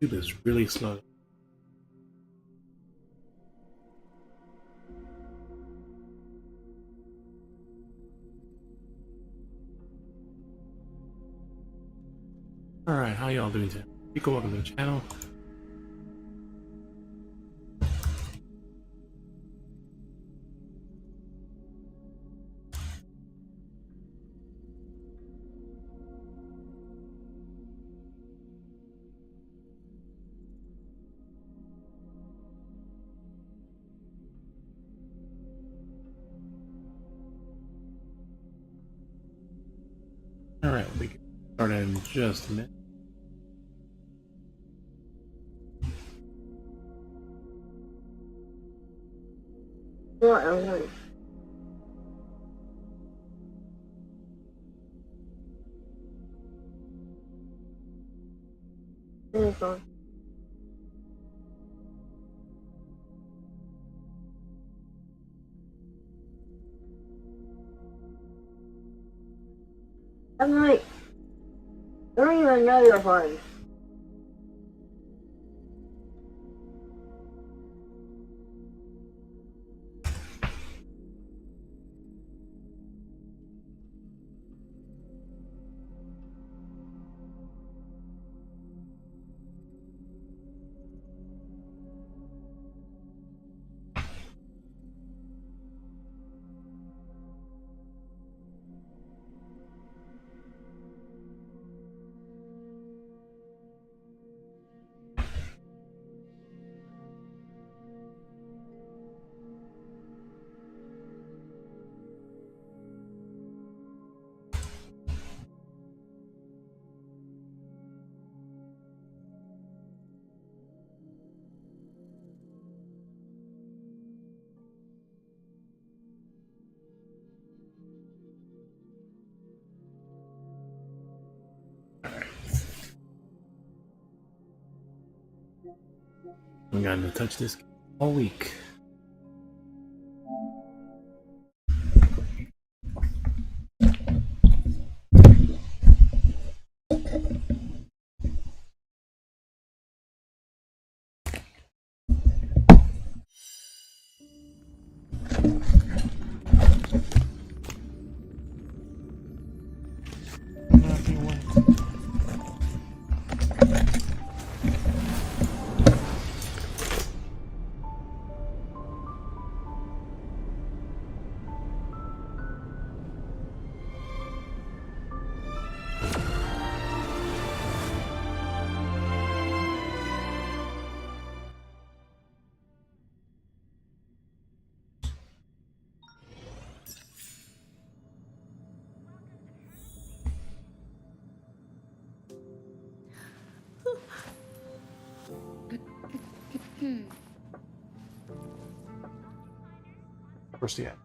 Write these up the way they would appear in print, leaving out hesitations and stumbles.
YouTube is really slow. Alright, how y'all doing today? Pico, welcome to the channel. Alright, we can start in just a minute. What am I? Anything. I'm like, I don't even know your phone. I haven't gotten to touch this all week. Where's the at?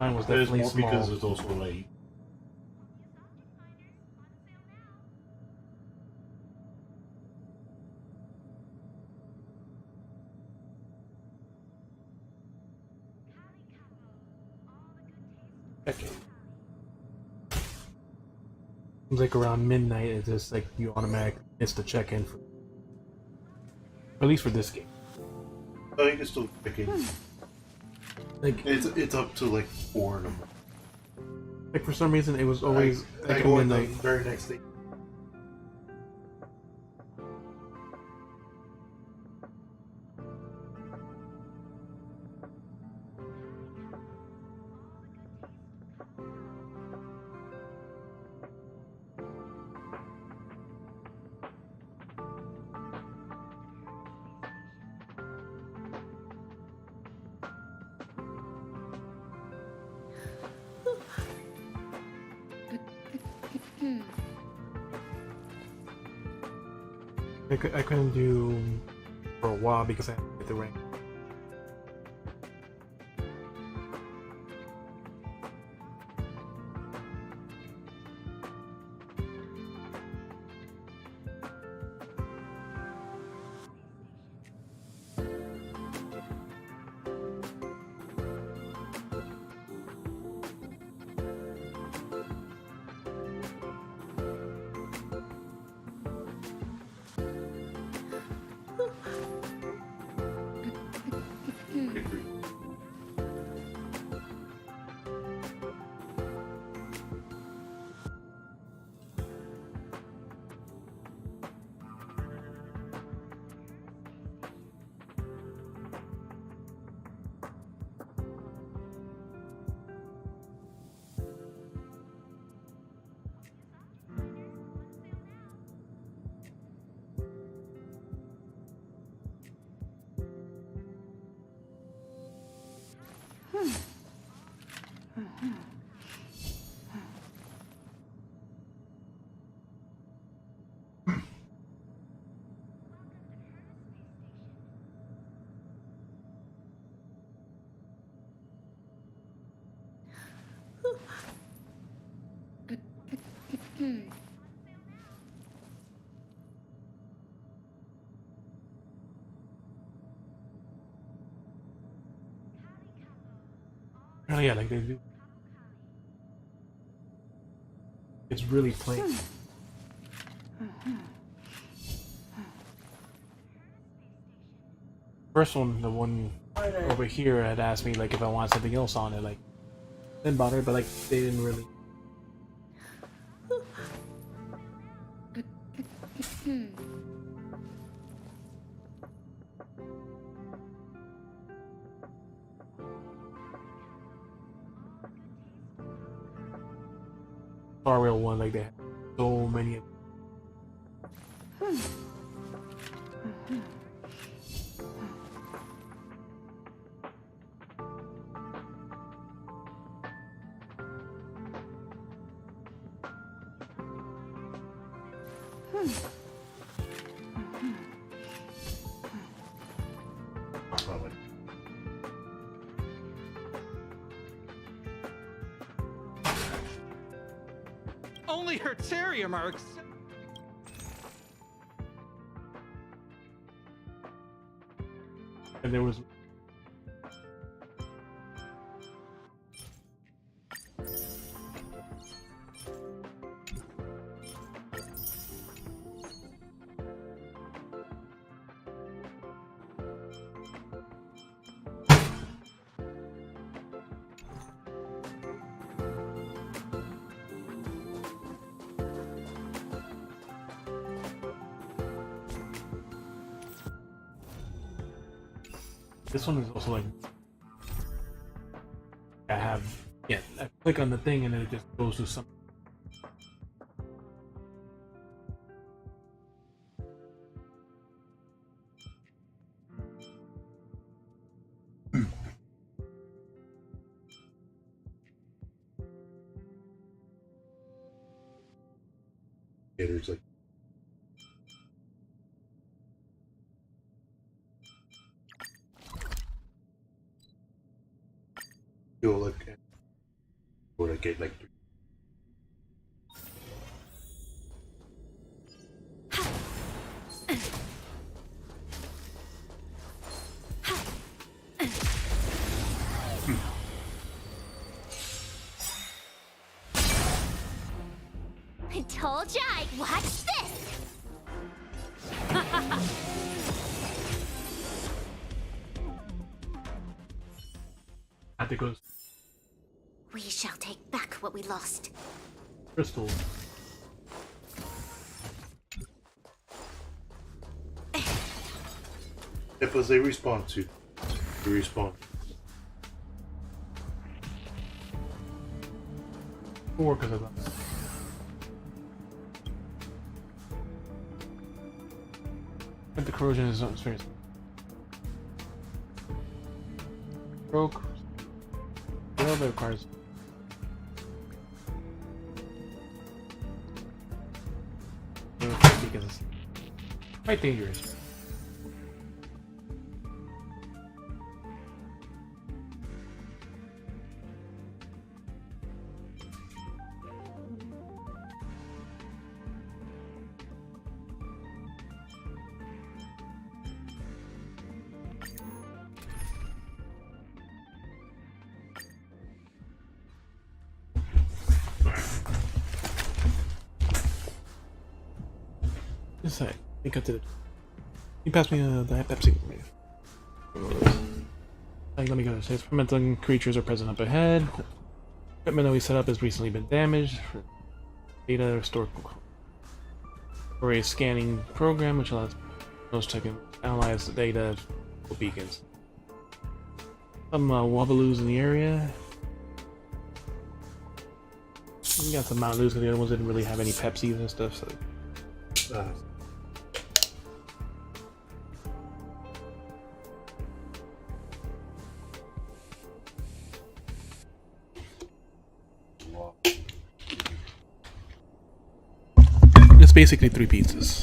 Mine was There's definitely more small. because it's also late. Okay. Seems like around midnight, it's just like you automatically miss the check-in for, at least for this game. Oh, you can still pick it. Like It's up to like 4 in the morning. for some reason, it was always I like a go in the midnight. very next day. I couldn't do for a while because I had to get the rank. Oh yeah, like they do. It's really plain. First one, the one over here had asked me like if I wanted something else on it, like didn't bother, but like they didn't really. Star Rail one, like they had so many. Probably. Only Hertarium are accepted. And there was this one is also like I have I click on the thing and then it just goes to some. Yeah, there's like you'll look at get like. I told ya I'd watch this! Had to go We shall take back what we lost. crystal. Because they respawn too. They respawn. 4 because of that. But the corrosion is not serious. Broke. The elevator requires. Because it's quite dangerous. Just a sec. I got to. You passed me the Pepsi. Let me go. Says fermenting creatures are present up ahead. Equipment that we set up has recently been damaged. Data restore for a scanning program which allows those to analyze the data for beacons. Some Wobaloos in the area. We got some Mountain Dews because the other ones didn't really have any Pepsis and stuff. So. It's basically 3 pizzas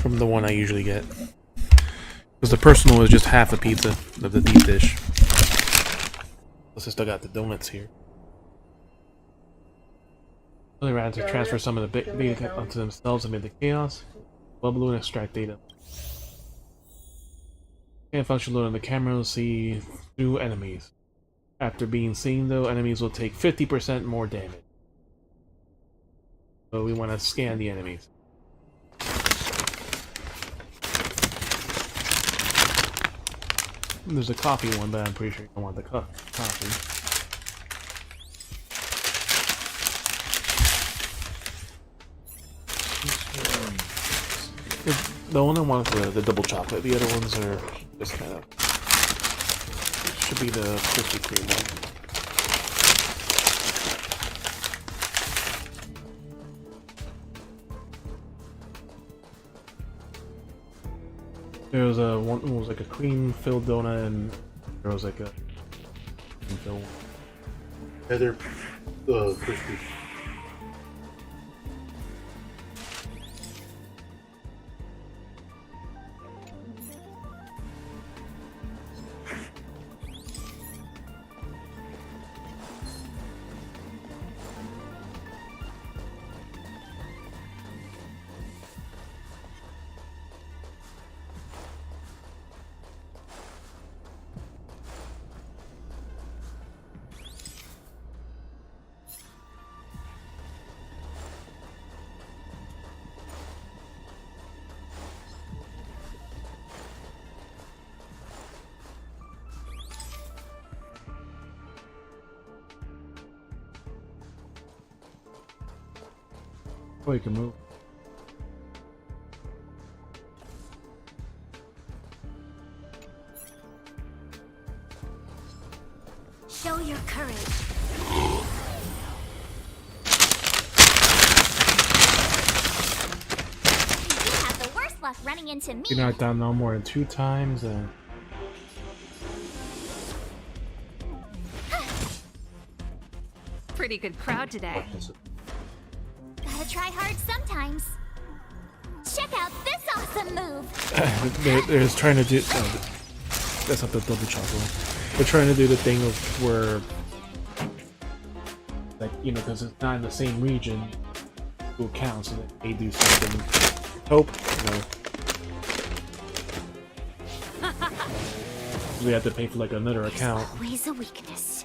from the one I usually get. Because the personal is just half a pizza of the deep dish. Plus I still got the donuts here. They ran to transfer some of the data onto themselves amid the chaos. Bubble and extract data. Can't function load on the camera to see through enemies. After being seen though, enemies will take 50% more damage. So we want to scan the enemies. There's a coffee one, but I'm pretty sure you don't want the coffee. The one I want is the double chocolate. The other ones are just kind of should be the Krispy Kreme one. There was a one was like a cream-filled donut, and there was like a cream-filled one. Yeah, they're crispy. Oh, you can move. Show your courage. You have the worst luck running into me. You're not down no more than 2 times, and Pretty good crowd today. Gotta try hard sometimes. Check out this awesome move. they're just trying to do. That's not the double chocolate one. They're trying to do the thing of where like, you know, because it's not in the same region to account, so that they do something. Hope, you know. We have to pay for like another account. Always a weakness.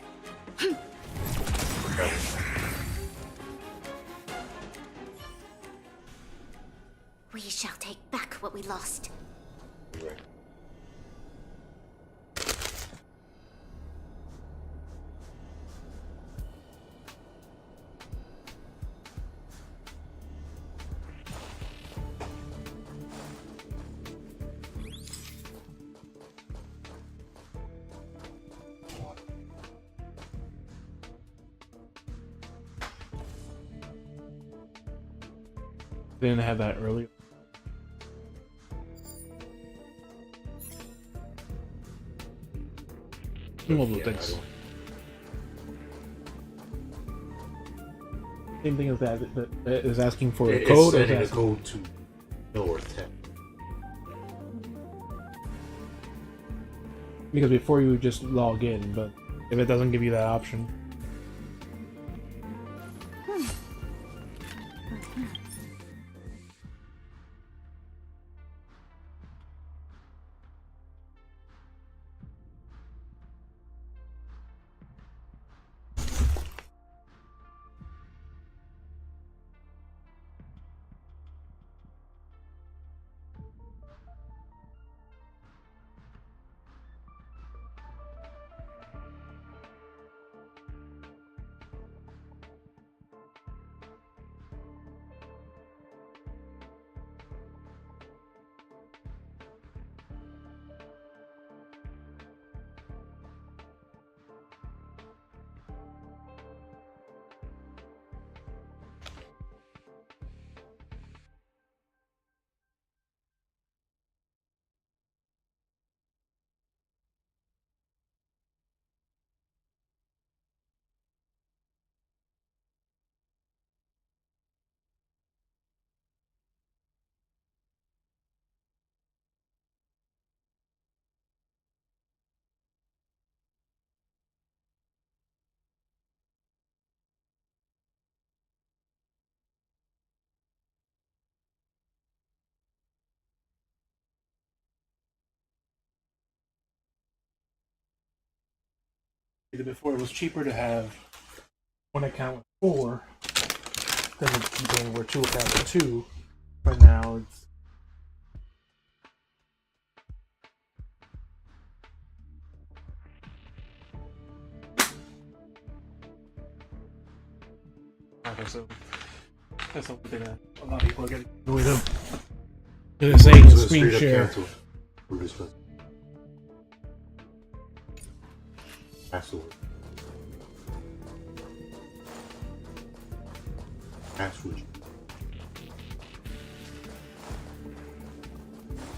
We shall take back what we lost. Right. They didn't have that earlier. Mobile things. Same thing as that is asking for a It's code. Or setting a asking... code to North Tech. Because before you would just log in, but if it doesn't give you that option. Either before it was cheaper to have one account with 4 than paying were 2 accounts with 2, but now it's okay, so that's something that a lot of people are getting annoyed of. They're saying Just screen straight up share. cancel. We're just gonna- Password. Password.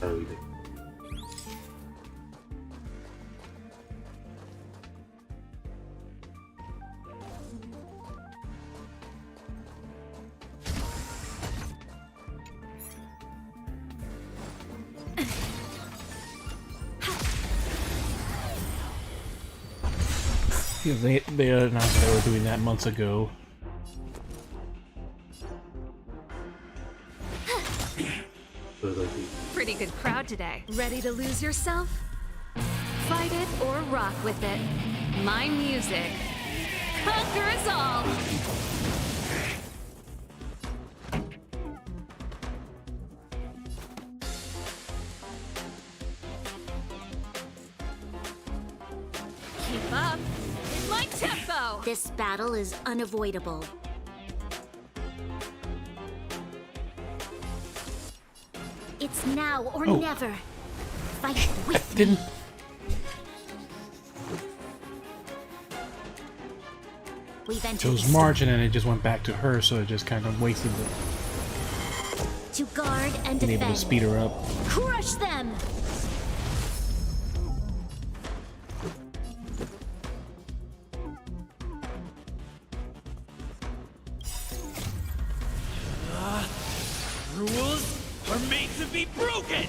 Early day. Because they announced they were doing that months ago. So like Pretty good crowd today. Ready to lose yourself? Fight it or rock with it. My music. Conquer us all! Keep up. In my tempo! This battle is unavoidable. It's now or Oh. never. Fight I with didn't. We've entered Chose the margin and it just went back to her, so it just kind of wasted the to guard and being able to defend. speed her up. Crush them! Rules are made to be broken!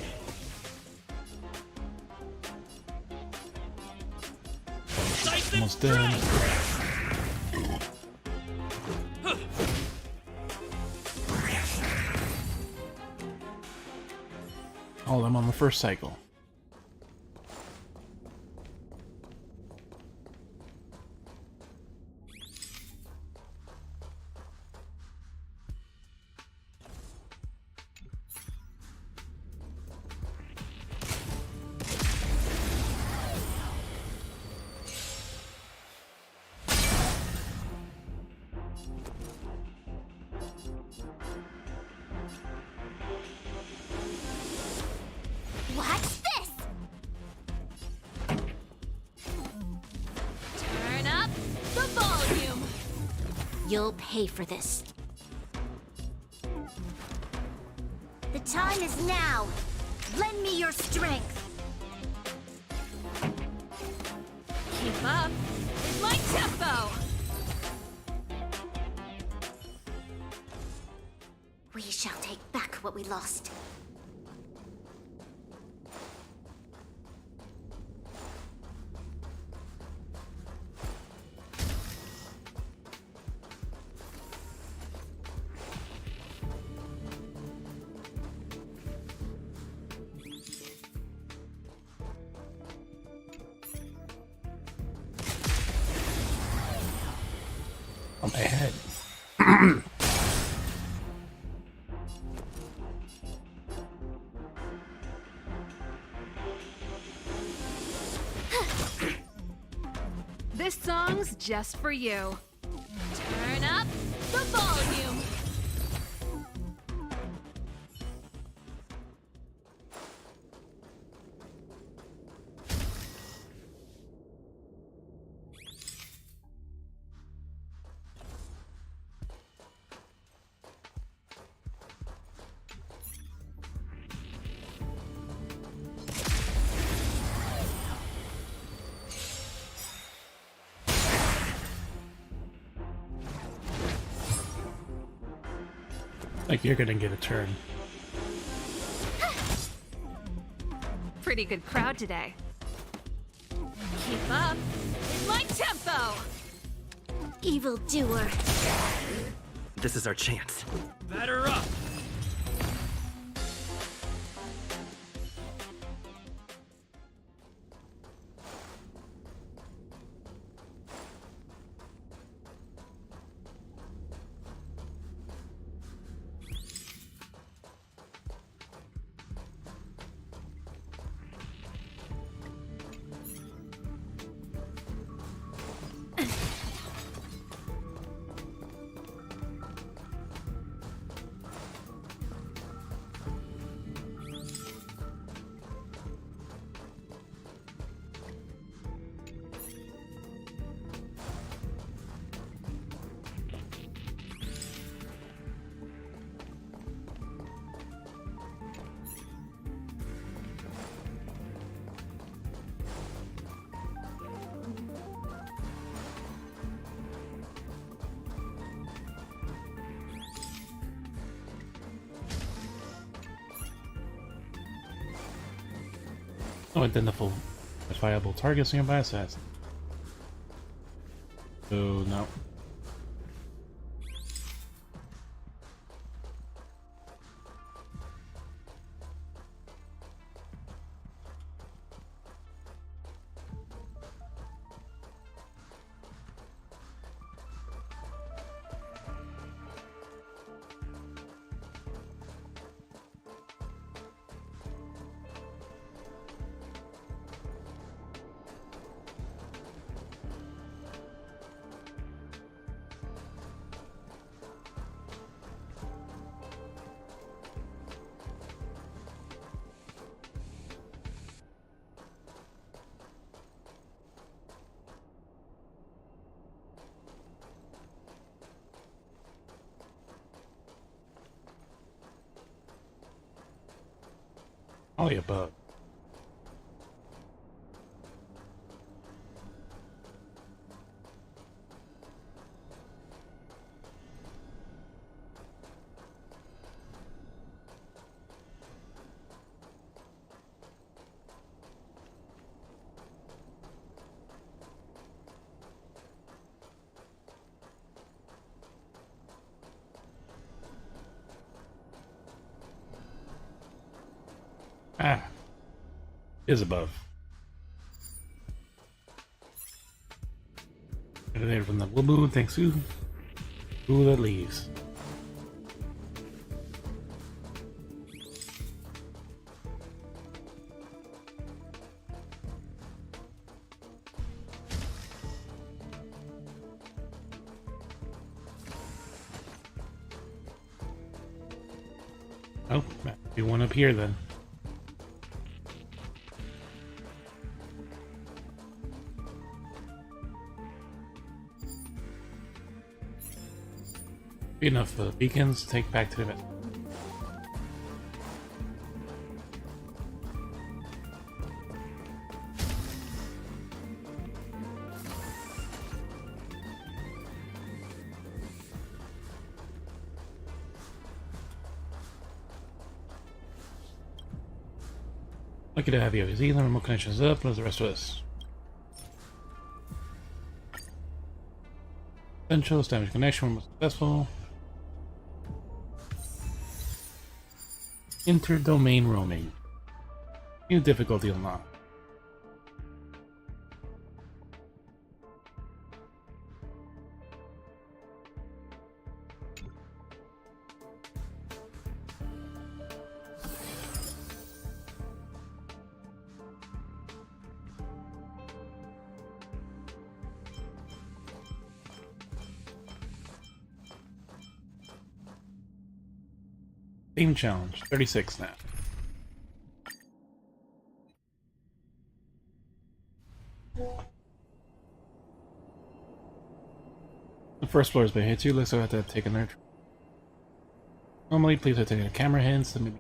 Almost done. Oh, I'm on the first cycle. Watch this! Turn up the volume! You'll pay for this. The time is now! Lend me your strength! Keep up with my tempo! We shall take back what we lost. On my head. This song's just for you. Turn up the volume! Like you're gonna get a turn. Pretty good crowd today. Keep up with my tempo! Evildoer. This is our chance. Batter up! No identifiable targets nearby assassin. Oh no. Probably a bug. Ah. Is above. There from the woo thanks you. Who that leaves. Oh, be one up here then. Be enough beacons to take back to the event. Lucky to have you. Is either remote connections up, or the rest of us? Essential, establish connection, was successful. Inter-domain roaming. New difficulty unlocked. Theme challenge, 36 now. The first floor has been hit too, looks like I have to take a nerd. Normally, please have taken a camera hints and maybe.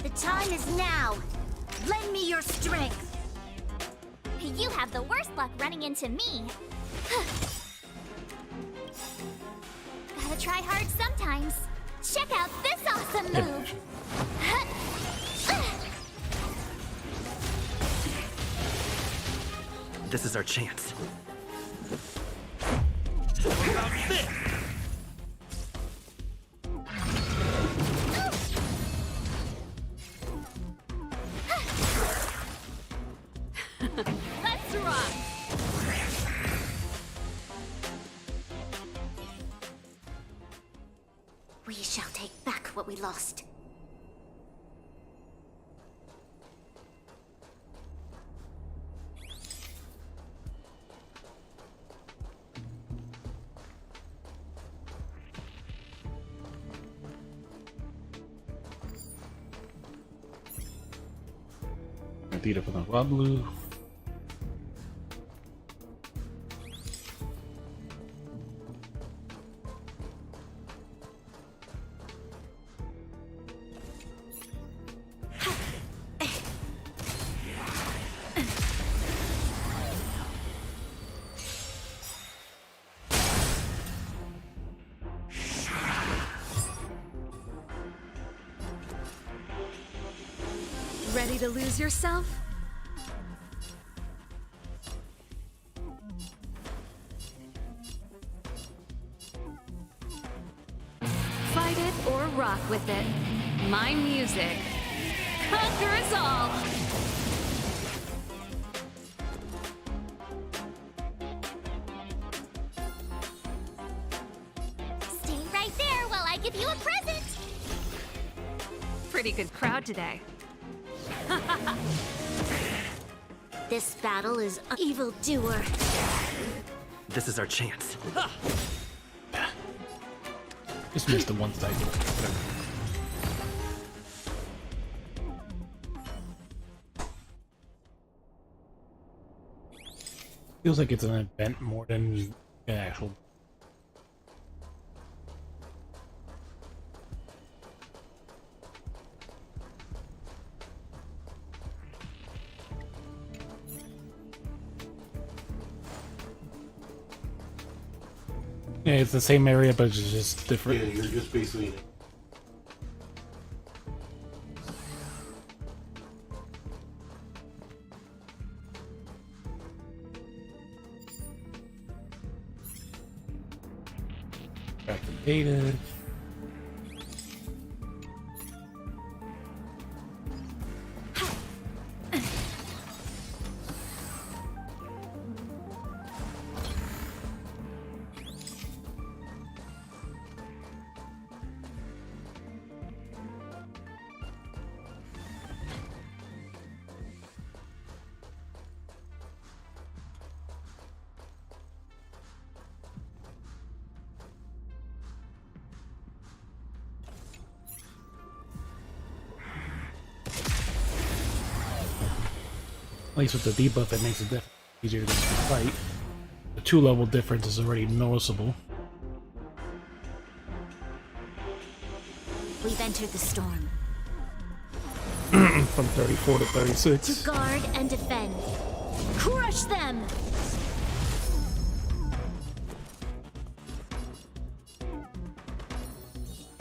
The time is now. Lend me your strength. You have the worst luck running into me. Gotta try hard sometimes. Check out this awesome move. This is our chance. What about this? Let's rock! We shall take back what we lost. Tira for the wild blue. Ready to lose yourself? Fight it or rock with it. My music conquers all. Stay right there while I give you a present. Pretty good crowd today. This battle is an evildoer. This is our chance. Just missed the one side. Feels like it's an event more than an actual. Yeah, it's the same area, but it's just different. Yeah, you're just basically. Back to data. At least with the debuff, it makes it definitely easier to fight. The 2-level difference is already noticeable. We've entered the storm. From 34 to 36. To guard and defend. Crush them!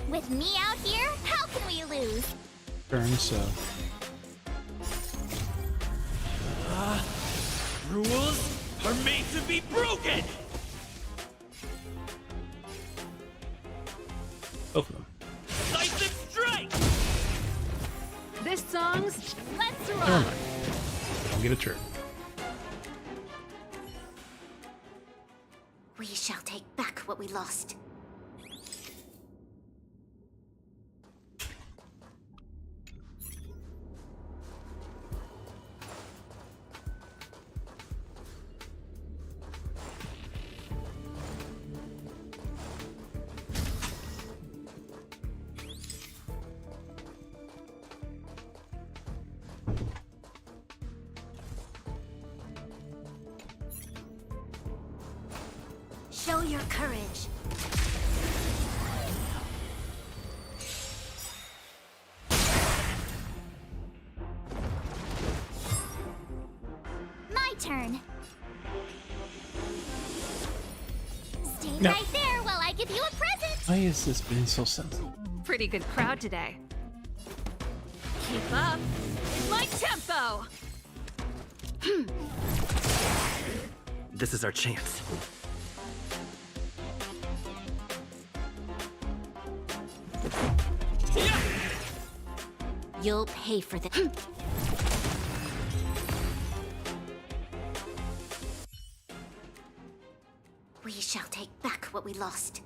With me out here, how can we lose? Turn, so. Rules are made to be broken! Both of them. Decisive strike! This song's Let's Never Rock! mind. Don't get a turn. We shall take back what we lost. Show your courage. My turn. Stay No. right there while I give you a present. Why is this being so sensitive? Pretty good crowd today. Keep up with my tempo! This is our chance. You'll pay for the. We shall take back what we lost.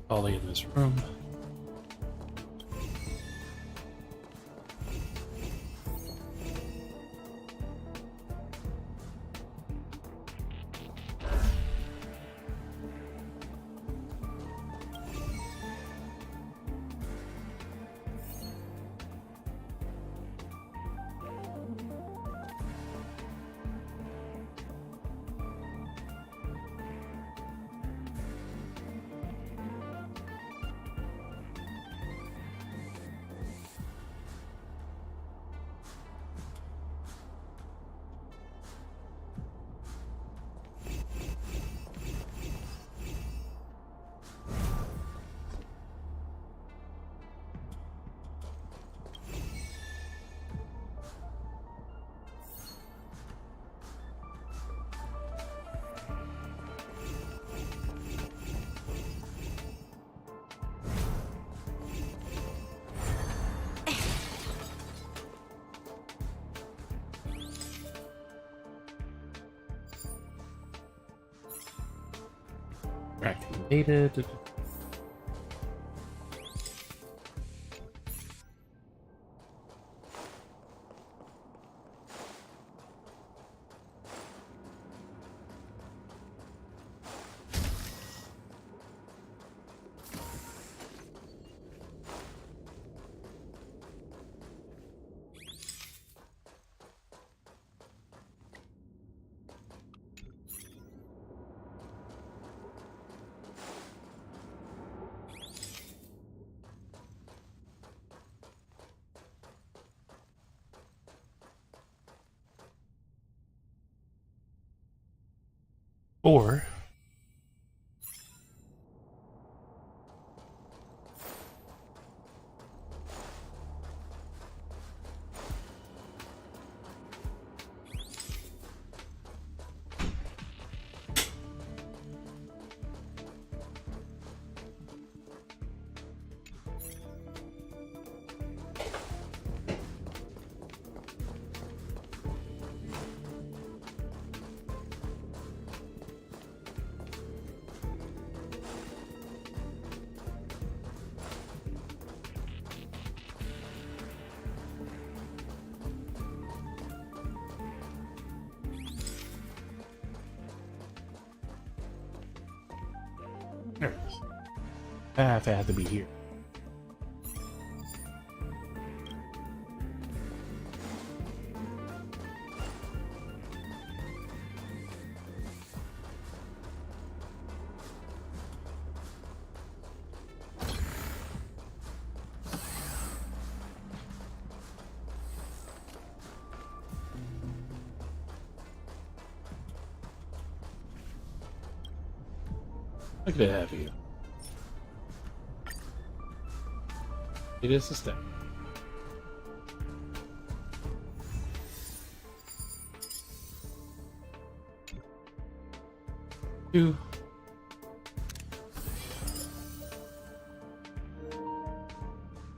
Ollie in this room. Activated. Or there it is. Path had to be here. Look at that view. It is a step. Two.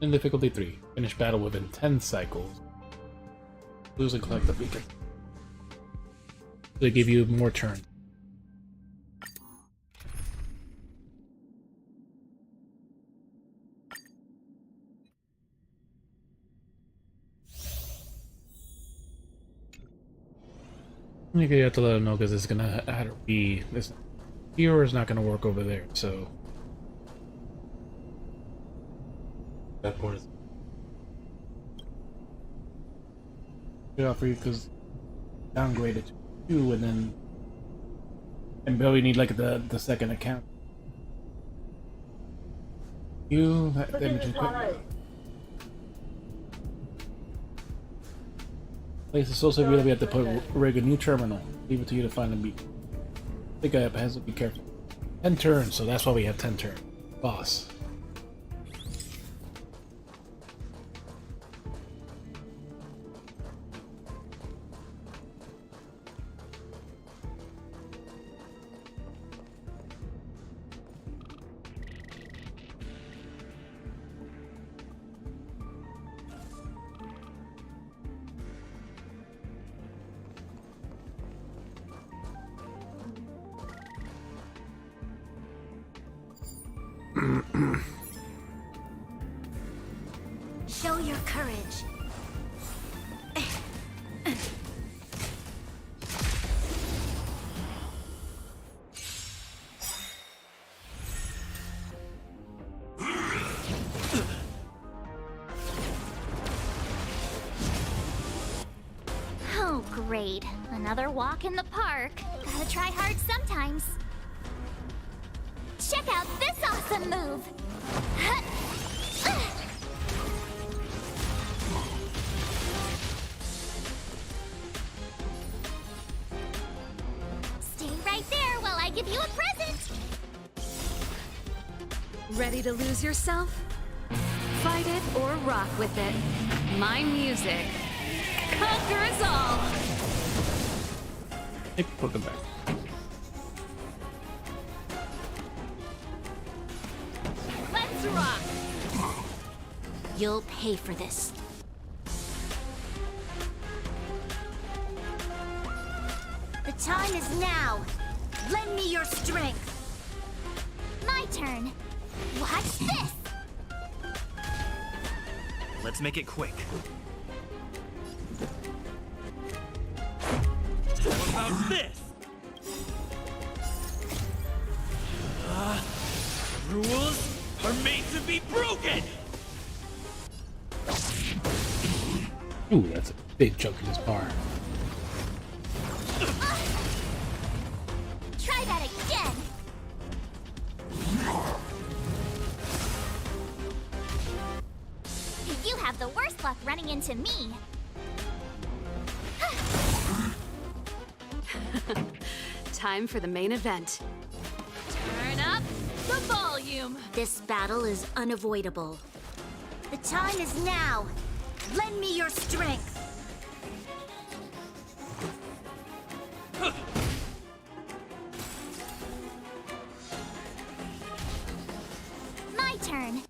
In difficulty 3. Finish battle within 10 cycles. Lose and collect the beacon. They give you more turns. You have to let them know because it's gonna have to be this here is not gonna work over there. So That point is good offer you because downgraded to 2 and barely need like the second account. You that damage equipment. Place is so severe that we have to rig a new terminal. Leave it to you to find the beat. I think I have to be careful. 10 turns, so that's why we have 10 turns. Boss. Show your courage. Oh, great. Another walk in the park. Gotta try hard sometimes. Check out this awesome move! Stay right there while I give you a present! Ready to lose yourself? Fight it or rock with it. My music. Conquer us all! Hey, welcome back. Let's rock! You'll pay for this. The time is now. Lend me your strength. My turn. Watch this. Let's make it quick. What about this? Rules are made to be broken! Ooh, that's a big chunk of his bar. Try that again. You have the worst luck running into me. Time for the main event. Turn up the volume. This battle is unavoidable. The time is now. Lend me your strength. My turn.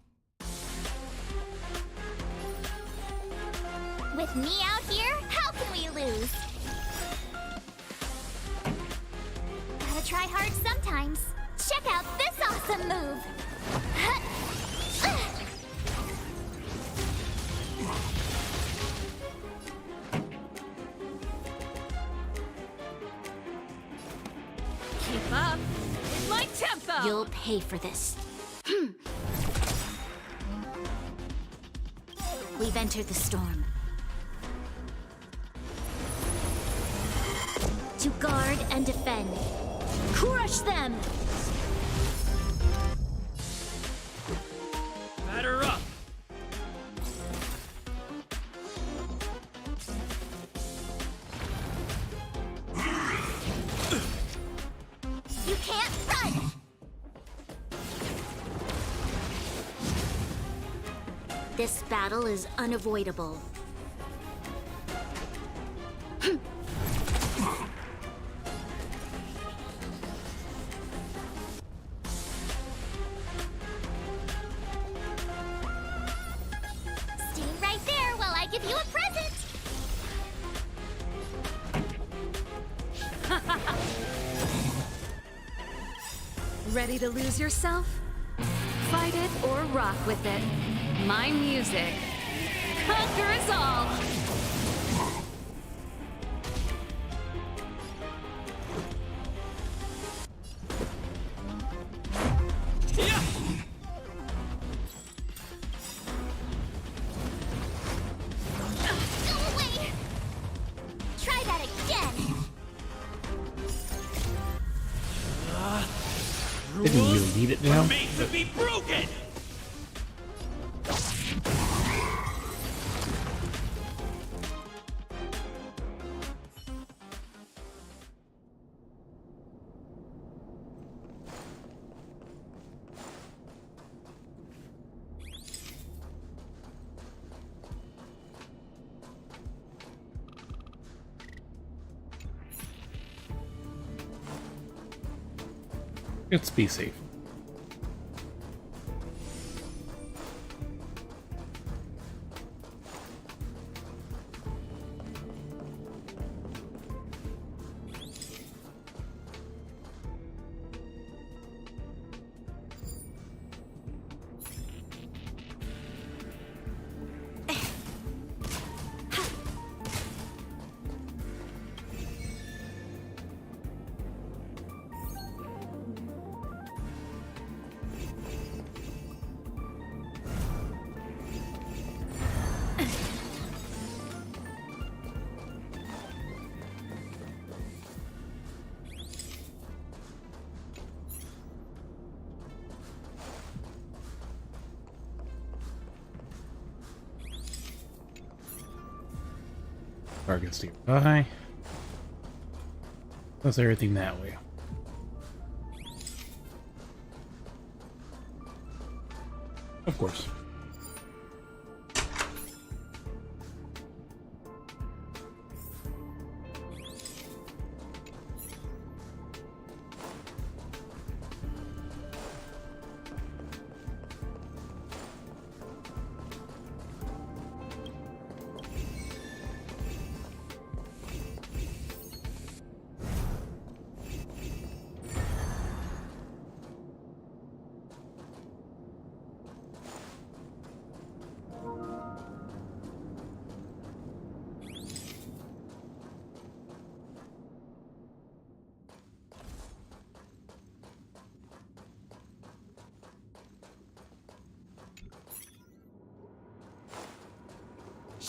With me out here, how can we lose? Gotta try hard sometimes. Check out this awesome move. Keep up with my tempo. You'll pay for this. We've entered the storm. To guard and defend. Crush them! Batter up! You can't run! This battle is unavoidable. Stay right there while I give you a present! Ready to lose yourself? Fight it or rock with it. My music conquers all. Yeah! Go away! Try that again! Didn't really need it now. Made to be broken! Let's be safe. Targets nearby. Plus everything that way. Of course.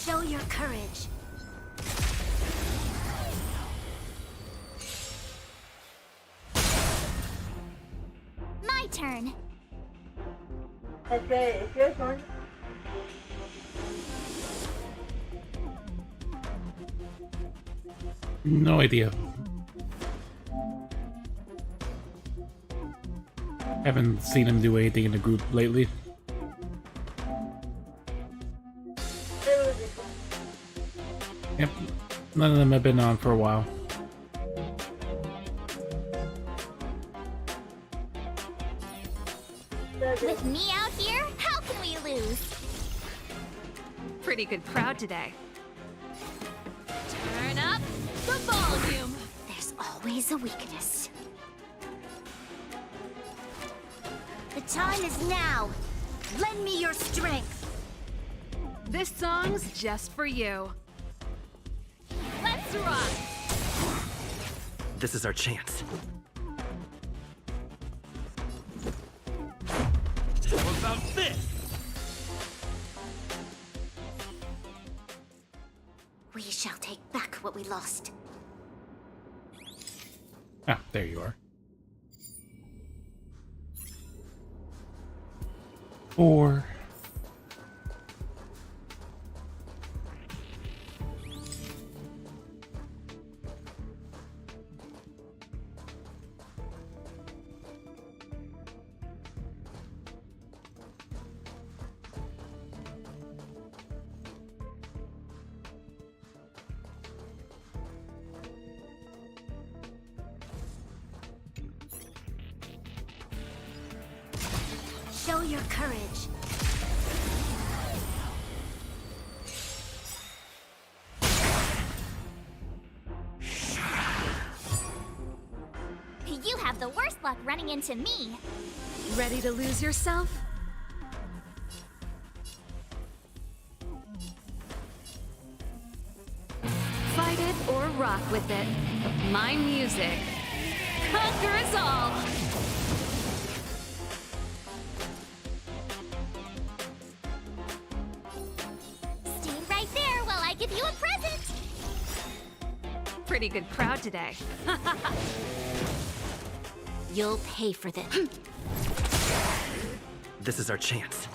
Show your courage. My turn. Okay, it's your turn. No idea. Haven't seen him do anything in the group lately. Yep, none of them have been on for a while. With me out here, how can we lose? Pretty good crowd today. Turn up the volume. There's always a weakness. The time is now. Lend me your strength. This song's just for you. Let's rock. This is our chance. How about this? We shall take back what we lost. Ah, there you are. 4. Show your courage. You have the worst luck running into me. Ready to lose yourself? Fight it or rock with it. My music. Conquer us all! Stay right there while I give you a present. Pretty good crowd today. You'll pay for this. This is our chance.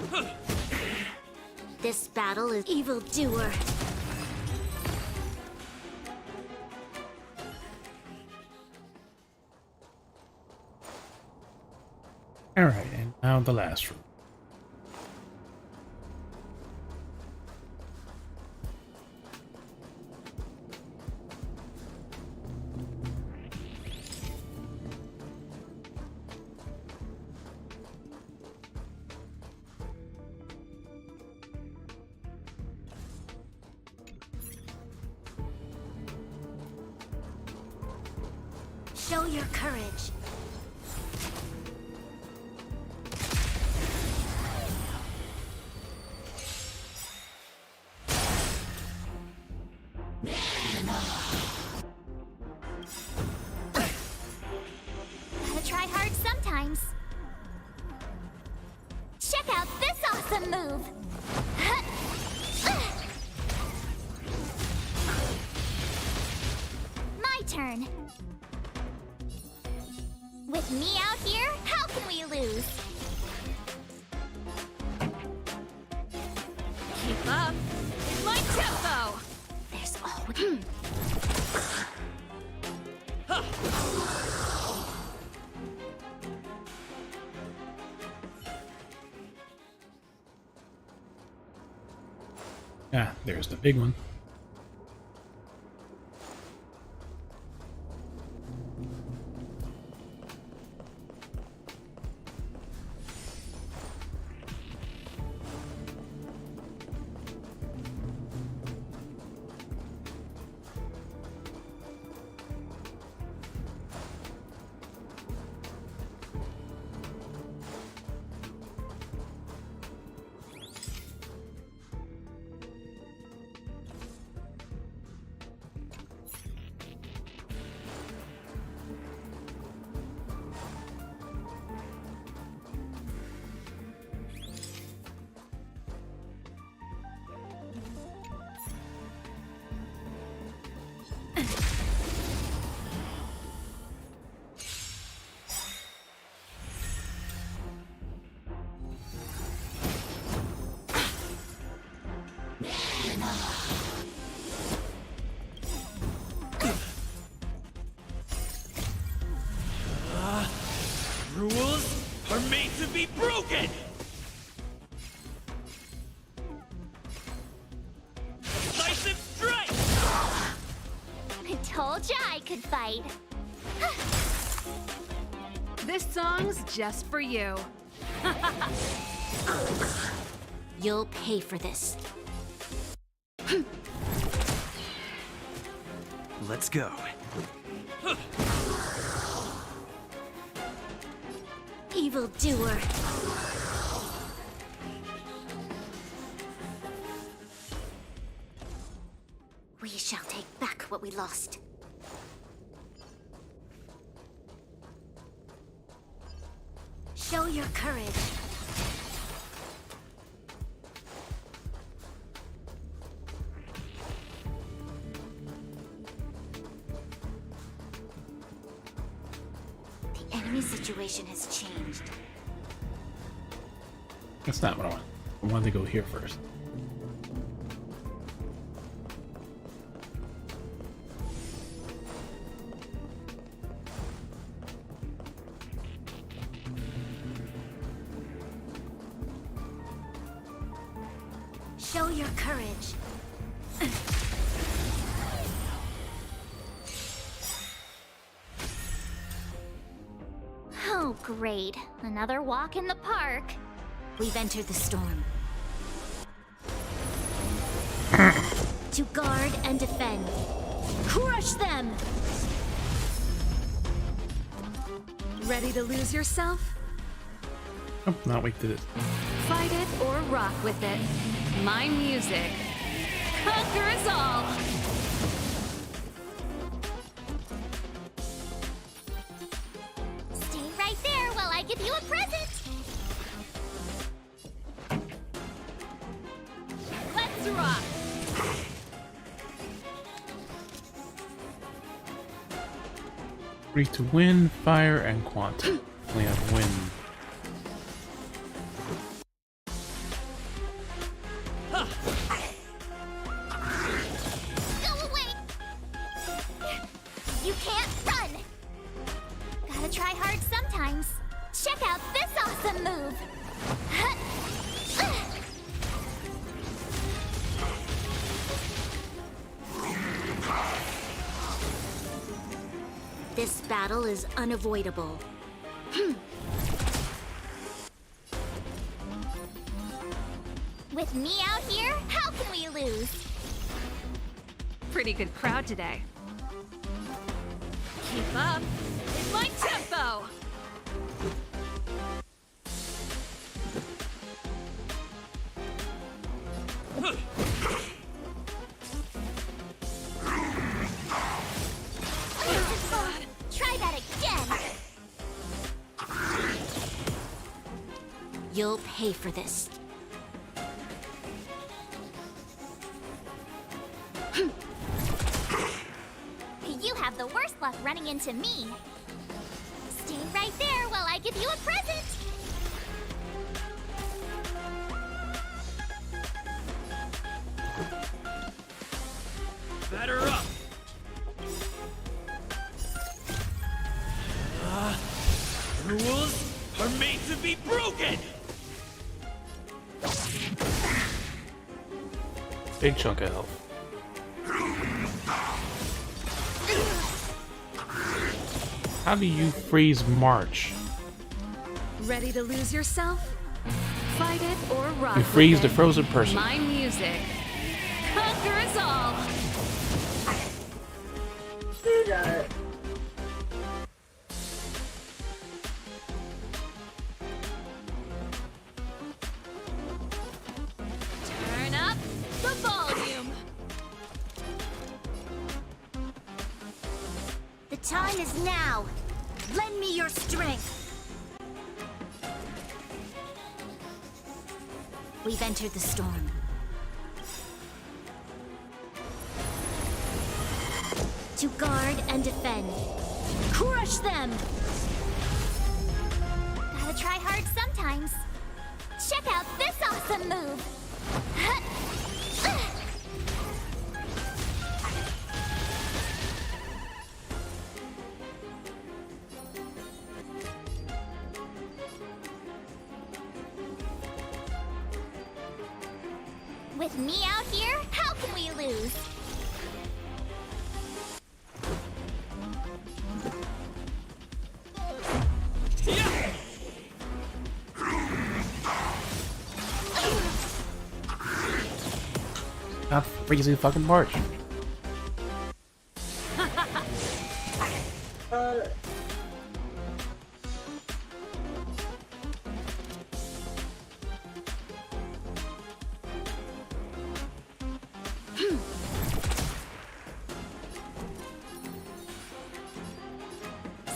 This battle is evildoer. Alright, and now the last room. Show your courage. Gotta try hard sometimes. Check out this awesome move. My turn. With me out here, how can we lose? Keep up. It's my tempo. There's always... Ah, there's the big one. Rules are made to be broken! Decisive strike! I told ya I could fight. This song's just for you. You'll pay for this. Let's go. Evildoer. We shall take back what we lost. Show your courage. The enemy situation has changed. That's not what I want. I wanted to go here first. Show your courage. Oh, great. Another walk in the park. We've entered the storm. To guard and defend. Crush them! Ready to lose yourself? Oh, not wait, did it. Fight it or rock with it. My music. Conquer us all! Stay right there while I give you a present. Let's rock! Free to win, fire, and quantum. Only have wind. Go away! You can't run! Gotta try hard sometimes. Check out this awesome move! This battle is unavoidable. With me out here, how can we lose? Pretty good crowd today. Keep up with my tempo! Try that again! You'll pay for this. You have the worst luck running into me. Stay right there while I give you a present. Batter up! Rules are made to be broken! Big chunk of health. How do you freeze March? Ready to lose yourself? Fight it or rock You freeze with the it. frozen person. My music. Conquer us all! Do that. Turn up the volume! The time is now. Lend me your strength. We've entered the storm. To guard and defend. Crush them! Gotta try hard sometimes. Check out this awesome move. With me out here, how can we lose? Not freezing fucking March.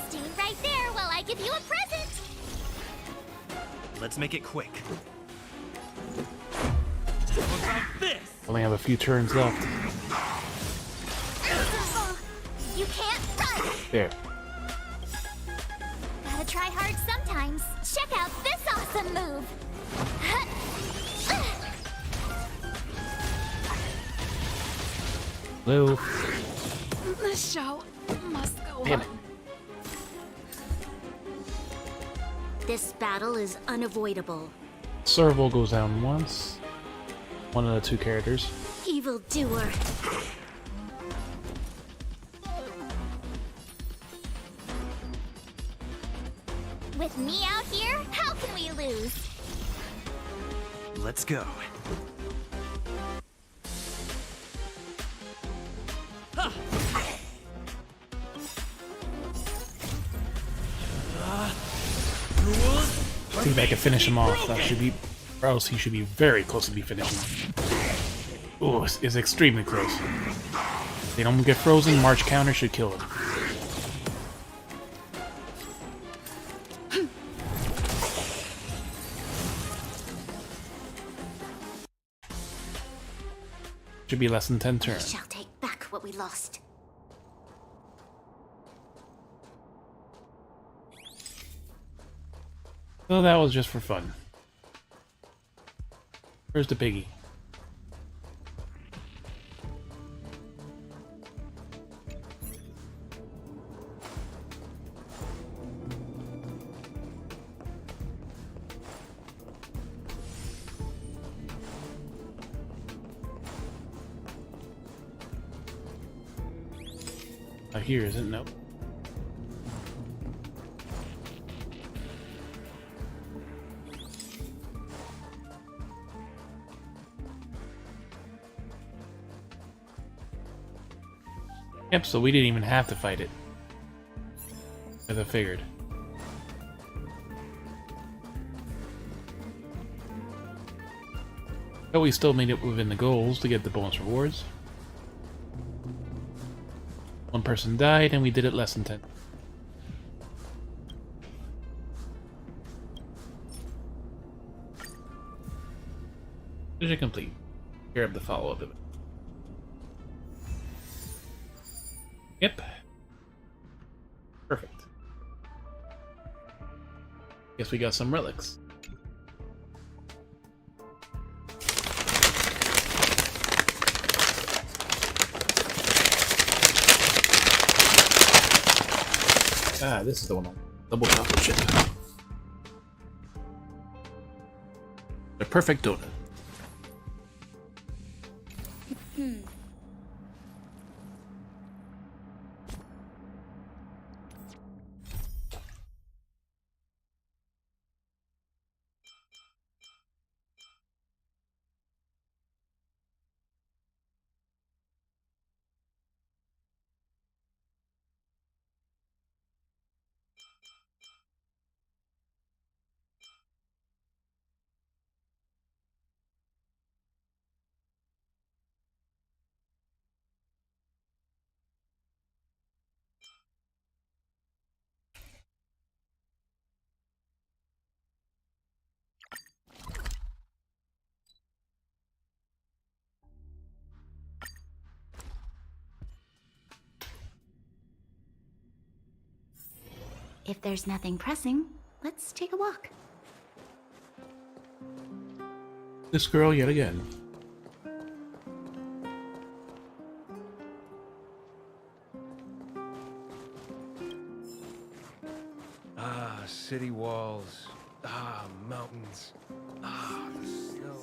Stay right there while I give you a present. Let's make it quick. What about this? Only have a few turns left. You can't run. There. Gotta try hard sometimes. Check out this awesome move. Hello. The show must go Damn on. it. This battle is unavoidable. Serval goes down once. One of the two characters. Evildoer. With me out here, how can we lose? Let's go. See if I can finish him off. That should be, or else he should be very close to be finishing. Oh, it's extremely close. If they don't get frozen, March counter should kill him. Should be less than 10 We turns. shall take back what we lost. So that was just for fun. Where's the piggy? Here, is it? Nope. Yep, so we didn't even have to fight it. As I figured. But we still made it within the goals to get the bonus rewards. One person died, and we did it less than 10. Mission complete. Here up the follow-up of it. Yep. Perfect. Guess we got some relics. Ah, this is the one. Double chocolate chip. The perfect donut. If there's nothing pressing, let's take a walk. This girl yet again. Ah, city walls. Ah, mountains. Ah, the snow.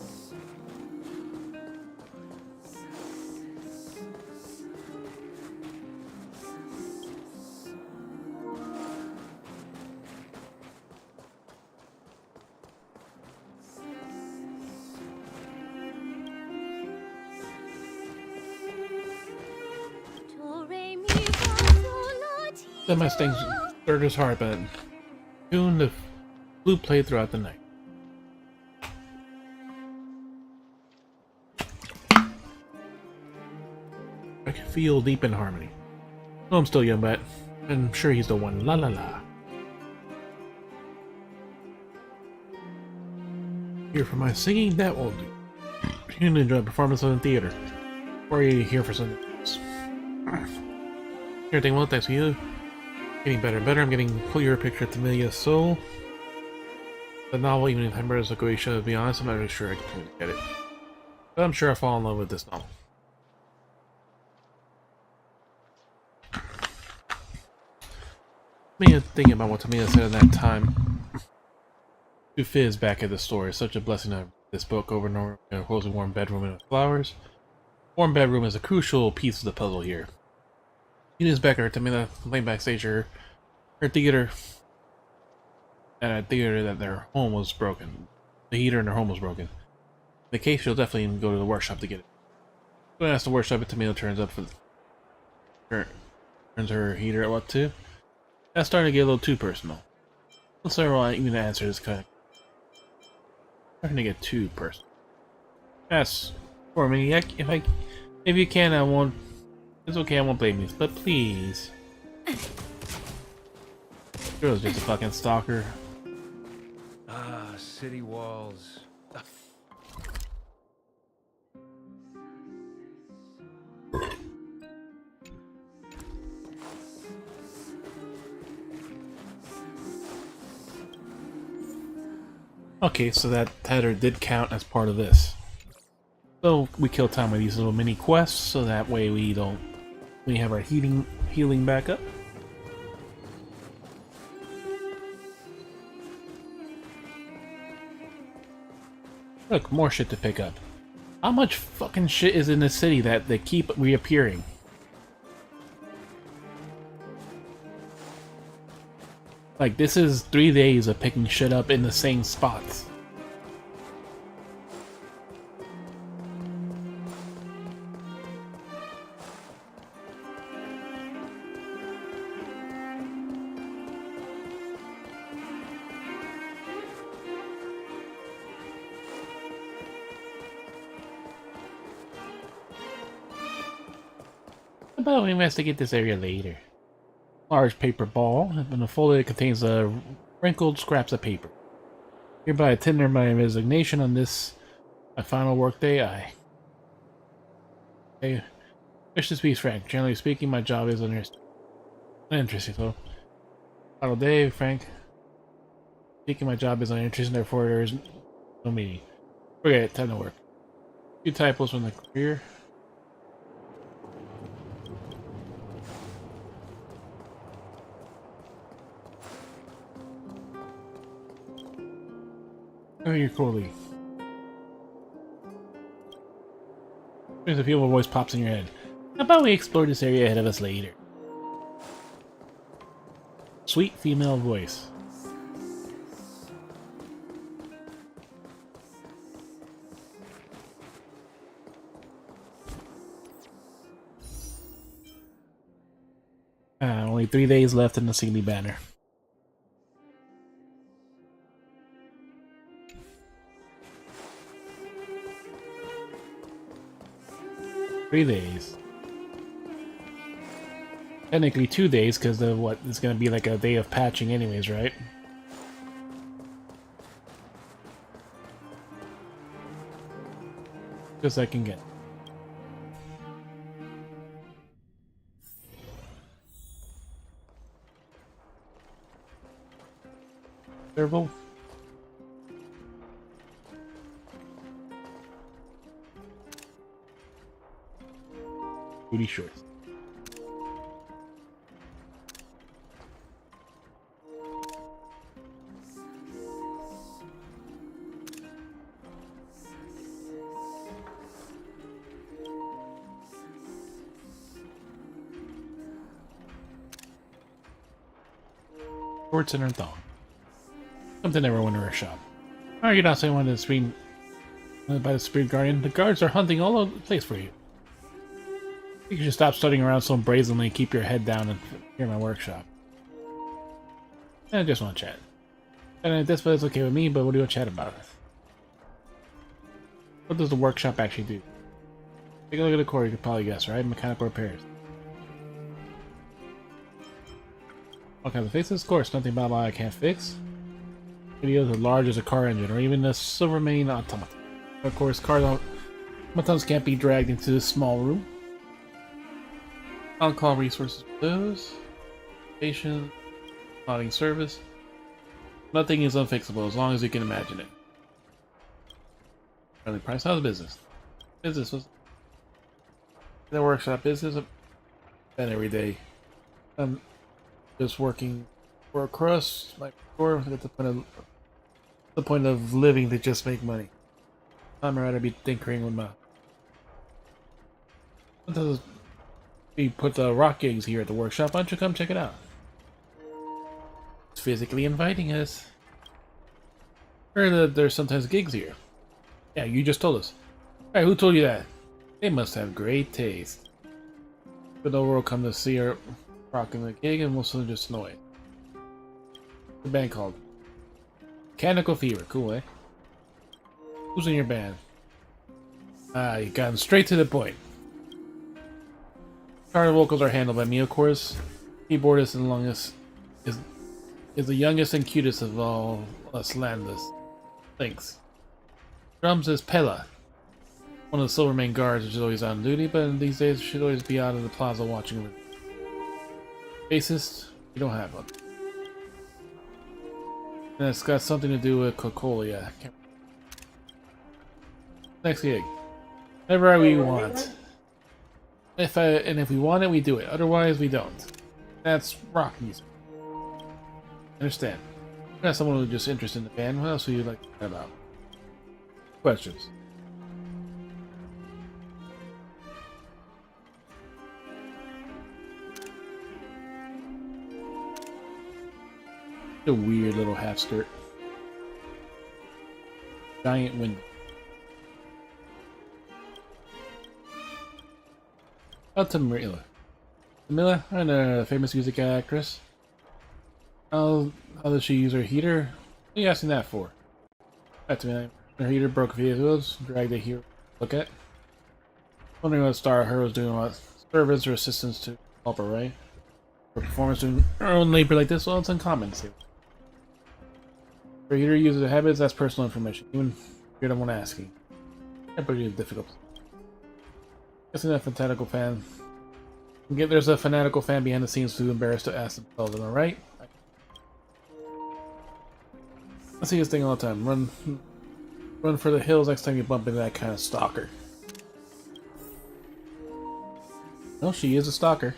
That my stings stirred his heart, but soon the flute played throughout the night. I can feel deep in harmony. No, I'm still young, but I'm sure he's the one. La la la. Here for my singing, that won't do. You can enjoy a performance in the theater. Or are you here for something else? Everything well, thanks to you. Getting better and better. I'm getting a clearer picture of Tamilia's soul. The novel, even if Hamburger's a great show, to be honest, I'm not really sure I can get it. But I'm sure I'll fall in love with this novel. Me thinking about what Tamiya said at that time. To Fizz back at the store. It's such a blessing to have this book over and over in a cozy warm bedroom with flowers. Warm bedroom is a crucial piece of the puzzle here. Eunice Becker, Tamiya complained backstage her theater at a theater that their home was broken. The heater in their home was broken. In the case, she'll definitely go to the workshop to get it. When I ask the workshop if Tamiya turns up for turns her heater at what too? That's starting to get a little too personal. Let's say I even answer this kind of starting to get too personal. Yes, for me. If you can, I won't. It's okay. I won't blame you. But please, girl's just a fucking stalker. Ah, city walls. Okay, so that header did count as part of this. So we kill time with these little mini quests, so that way we have our healing back up. Look, more shit to pick up. How much fucking shit is in this city that they keep reappearing? Like, this is 3 days of picking shit up in the same spots. How about we investigate this area later? Large paper ball, and a folder that contains wrinkled scraps of paper. Hereby I tender my resignation on this, my final workday. I wish to be frank. Generally speaking, my job is uninteresting. So, final day, Frank. Speaking, my job is uninteresting, therefore there is no meeting. Forget it, time to work. A few typos from the career. Oh, you're coolly. There's a female voice pops in your head. How about we explore this area ahead of us later? Sweet female voice. Only 3 days left in the Sealy banner. Days. Technically 2 days, because of what it's gonna be like a day of patching anyways, right? Just I can get. Servo. Booty shorts. Shorts and her thong. Something everyone in her shop. Oh, you're not saying one of the screen by the Spirit Guardian. The guards are hunting all over the place for you. You should stop studying around so brazenly and keep your head down and here in my workshop. I just want to chat. And at this point, it's okay with me, but what do you chat about? What does the workshop actually do? Take a look at the core, you could probably guess, right? Mechanical repairs. What kind of fixes? Of course, nothing about I can't fix. Videos as large as a car engine, or even a Silvermane automaton. Of course, automatons can't be dragged into this small room. On-call resources for those. Patient. Modding service. Nothing is unfixable as long as you can imagine it. Friendly price. How's business? Business was the workshop business. And every day, I'm just working for a crust, like before. At the point of living to just make money. I'd rather be tinkering with my. We put the rock gigs here at the workshop. Why don't you come check it out? It's physically inviting us. Heard that there's sometimes gigs here. Yeah, you just told us. Alright, who told you that? They must have great taste. But overall, come to see her rocking the gig and most of them just annoyed. The band called Mechanical Fever. Cool, eh? Who's in your band? Ah, you gotten straight to the point. Guitar vocals are handled by me, of course. Keyboardist and longest is the youngest and cutest of all us landless. Thanks. Drums is Pella, one of the Silvermane guards, which is always on duty, but these days should always be out of the plaza watching. Bassist, we don't have one. And it's got something to do with Coca-Cola, yeah. Next gig. Whenever we want. If we want it, we do it. Otherwise, we don't. That's rock music. Understand. You got someone who's just interested in the band. What else would you like to chat about? Questions. A weird little half skirt. Giant window. Out to Marilla. Camilla, I'm a famous music actress. How does she use her heater? What are you asking that for? Back to me. Her heater broke a few wheels, dragged a hero. Look at. Wondering what star her was doing, what servants or assistants to help her, right? Her performance doing her own labor like this, well, it's uncommon. See. Her heater uses habits, that's personal information. Even if you're the one asking. That pretty difficult. Guessing that fanatical fan. There's a fanatical fan behind the scenes too embarrassed to ask themselves, am I right? I see this thing all the time. Run for the hills next time you bump into that kind of stalker. Well, she is a stalker.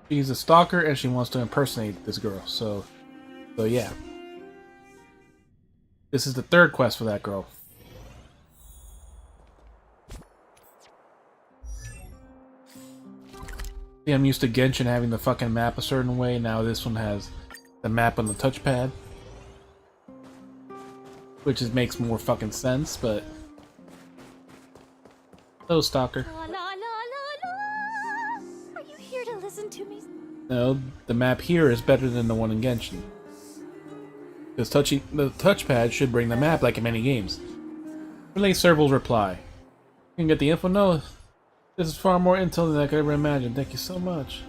She's a stalker and she wants to impersonate this girl, so yeah. This is the third quest for that girl. See, I'm used to Genshin having the fucking map a certain way, now this one has the map on the touchpad. Which makes more fucking sense, but... Hello, stalker. La, la, la, la, la. Are you here to listen to me? No, the map here is better than the one in Genshin. Because the touchpad should bring the map like in many games. Relay Serval's reply. You can get the info? No. This is far more intel than I could ever imagine. Thank you so much.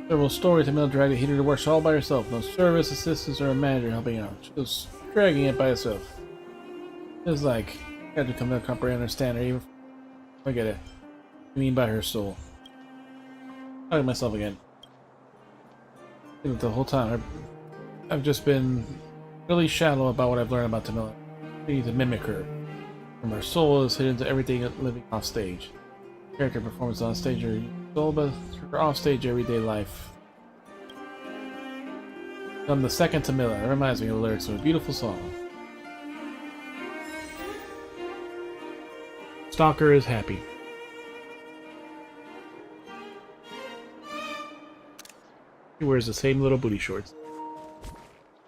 Serval's story to Mel dragged a heater to work all by herself. No service, assistants, or a manager helping out. She was dragging it by herself. It was like, I had to come to comprehend and understand her even. I get it. What do you mean by her soul? I like myself again. The whole time, I've just been really shallow about what I've learned about Tamila. I need to mimic her. From her soul is hidden to everything living off stage. Character performance on stage or soul, but her off stage everyday life. I'm the second Tamila. It reminds me of the lyrics of a beautiful song. Stalker is happy. He wears the same little booty shorts.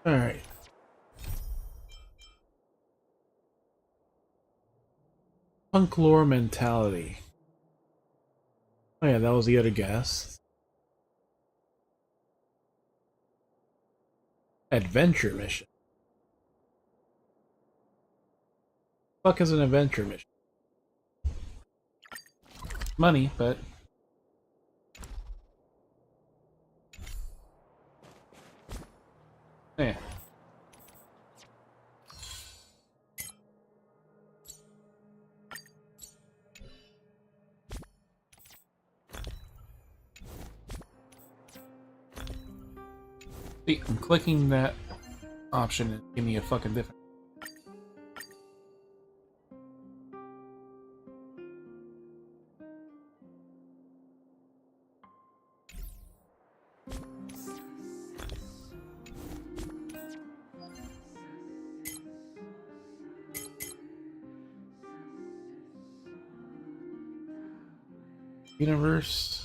Alright. Punk lore mentality. Oh yeah, that was the other guess. Adventure mission. Fuck is an adventure mission? Money, but yeah. See, I'm clicking that option and give me a fucking different. Universe.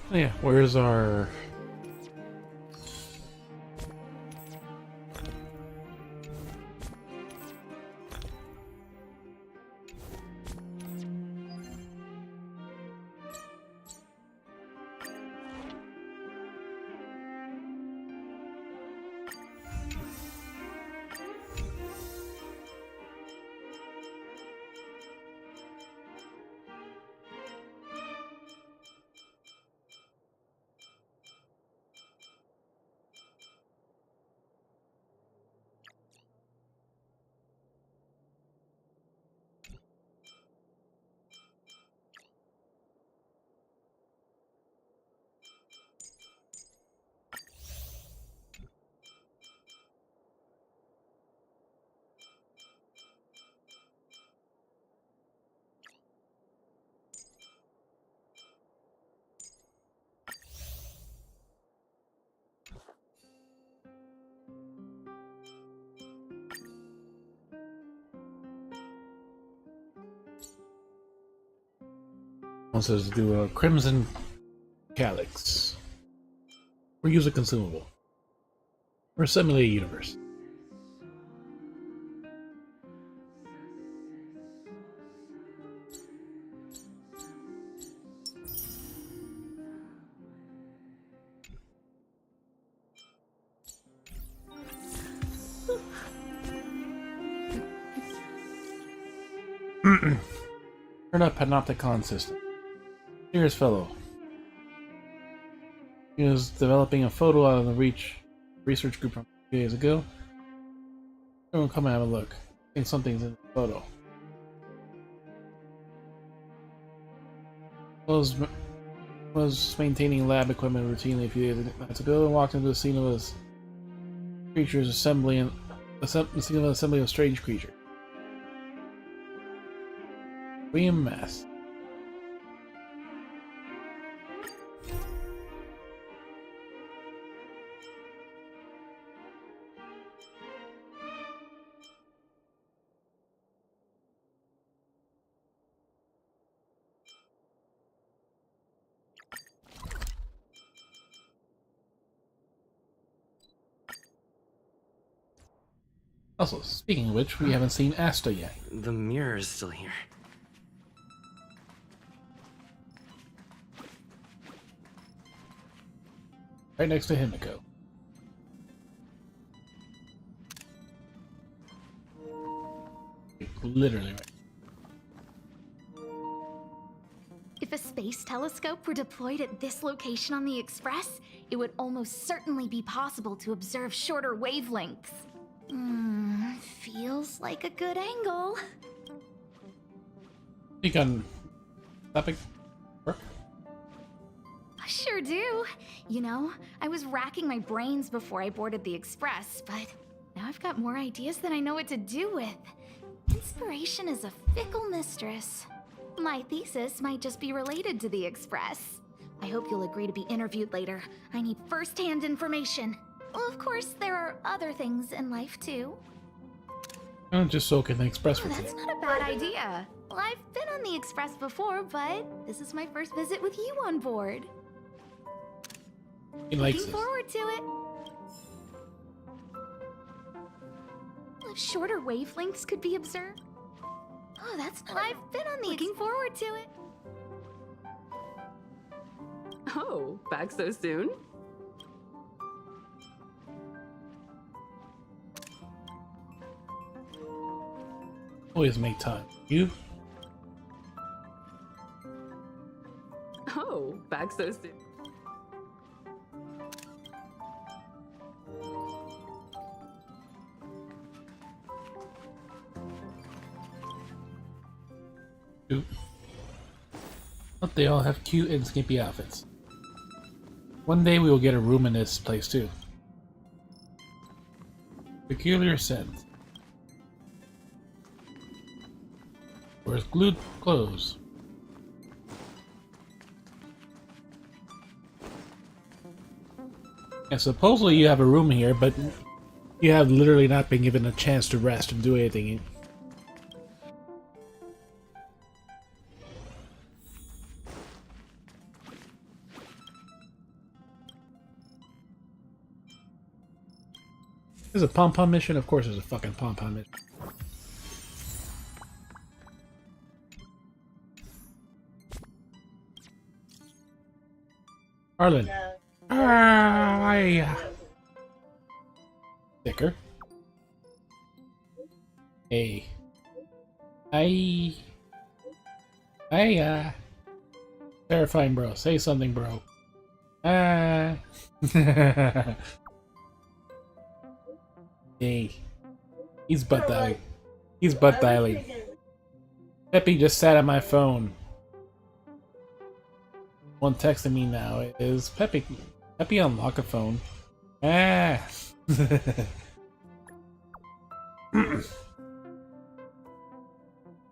Oh yeah, where's our... wants us to do a Crimson Calyx. Or use a consumable. Or simulate a universe. Turn up Panopticon system. Serious fellow. He was developing a photo out of the research group from a few days ago. Everyone come and have a look. I think something's in the photo. Was maintaining lab equipment routinely a few days ago and walked into the scene of a creature's assembly and assembly of a strange creature. William Mass. Also, speaking of which, we haven't seen Asta yet. The mirror is still here. Right next to Himiko. Literally right. If a space telescope were deployed at this location on the Express, it would almost certainly be possible to observe shorter wavelengths. Feels like a good angle. You can stop it. Work. I sure do. You know, I was racking my brains before I boarded the Express, but now I've got more ideas than I know what to do with. Inspiration is a fickle mistress. My thesis might just be related to the Express. I hope you'll agree to be interviewed later. I need first-hand information. Well, of course, there are other things in life, too. I'll just soak in the Express for That's today. not a bad idea. Well, I've been on the Express before, but this is my first visit with you on board. He likes Looking this. forward to it. If shorter wavelengths could be observed. Oh, that's well, I've been on the looking forward to it. Oh, back so soon? Always make time. You? Oh, back so soon. You? But they all have cute and skimpy outfits. One day we will get a room in this place too. Peculiar scent. Where's glued clothes? And supposedly you have a room here, but you have literally not been given a chance to rest and do anything. This is a pom-pom mission? Of course it's a fucking pom-pom mission. Arlen. Sticker. Hey. Terrifying, bro. Say something, bro. Hey. He's butt dialing. He's butt dialing. Peppy just sat on my phone. One texting me now is Peppy. Peppy unlock a phone. Hey.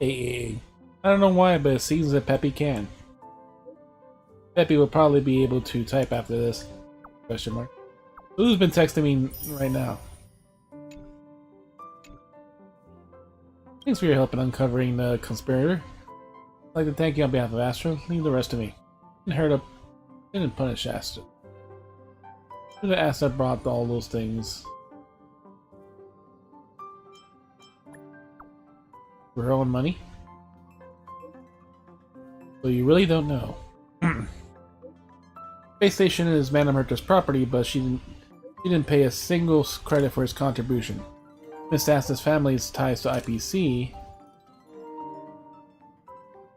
I don't know why, but it seems that Peppy can. Peppy will probably be able to type after this. Question mark. Who's been texting me right now? Thanks for your help in uncovering the conspirator. I'd like to thank you on behalf of Astra. Leave the rest to me. Didn't punish Astra. The Astra brought all those things. For her own money? So you really don't know. Space Station is Madame Herta's property, but she didn't pay a single credit for his contribution. Miss Asta's family's ties to IPC,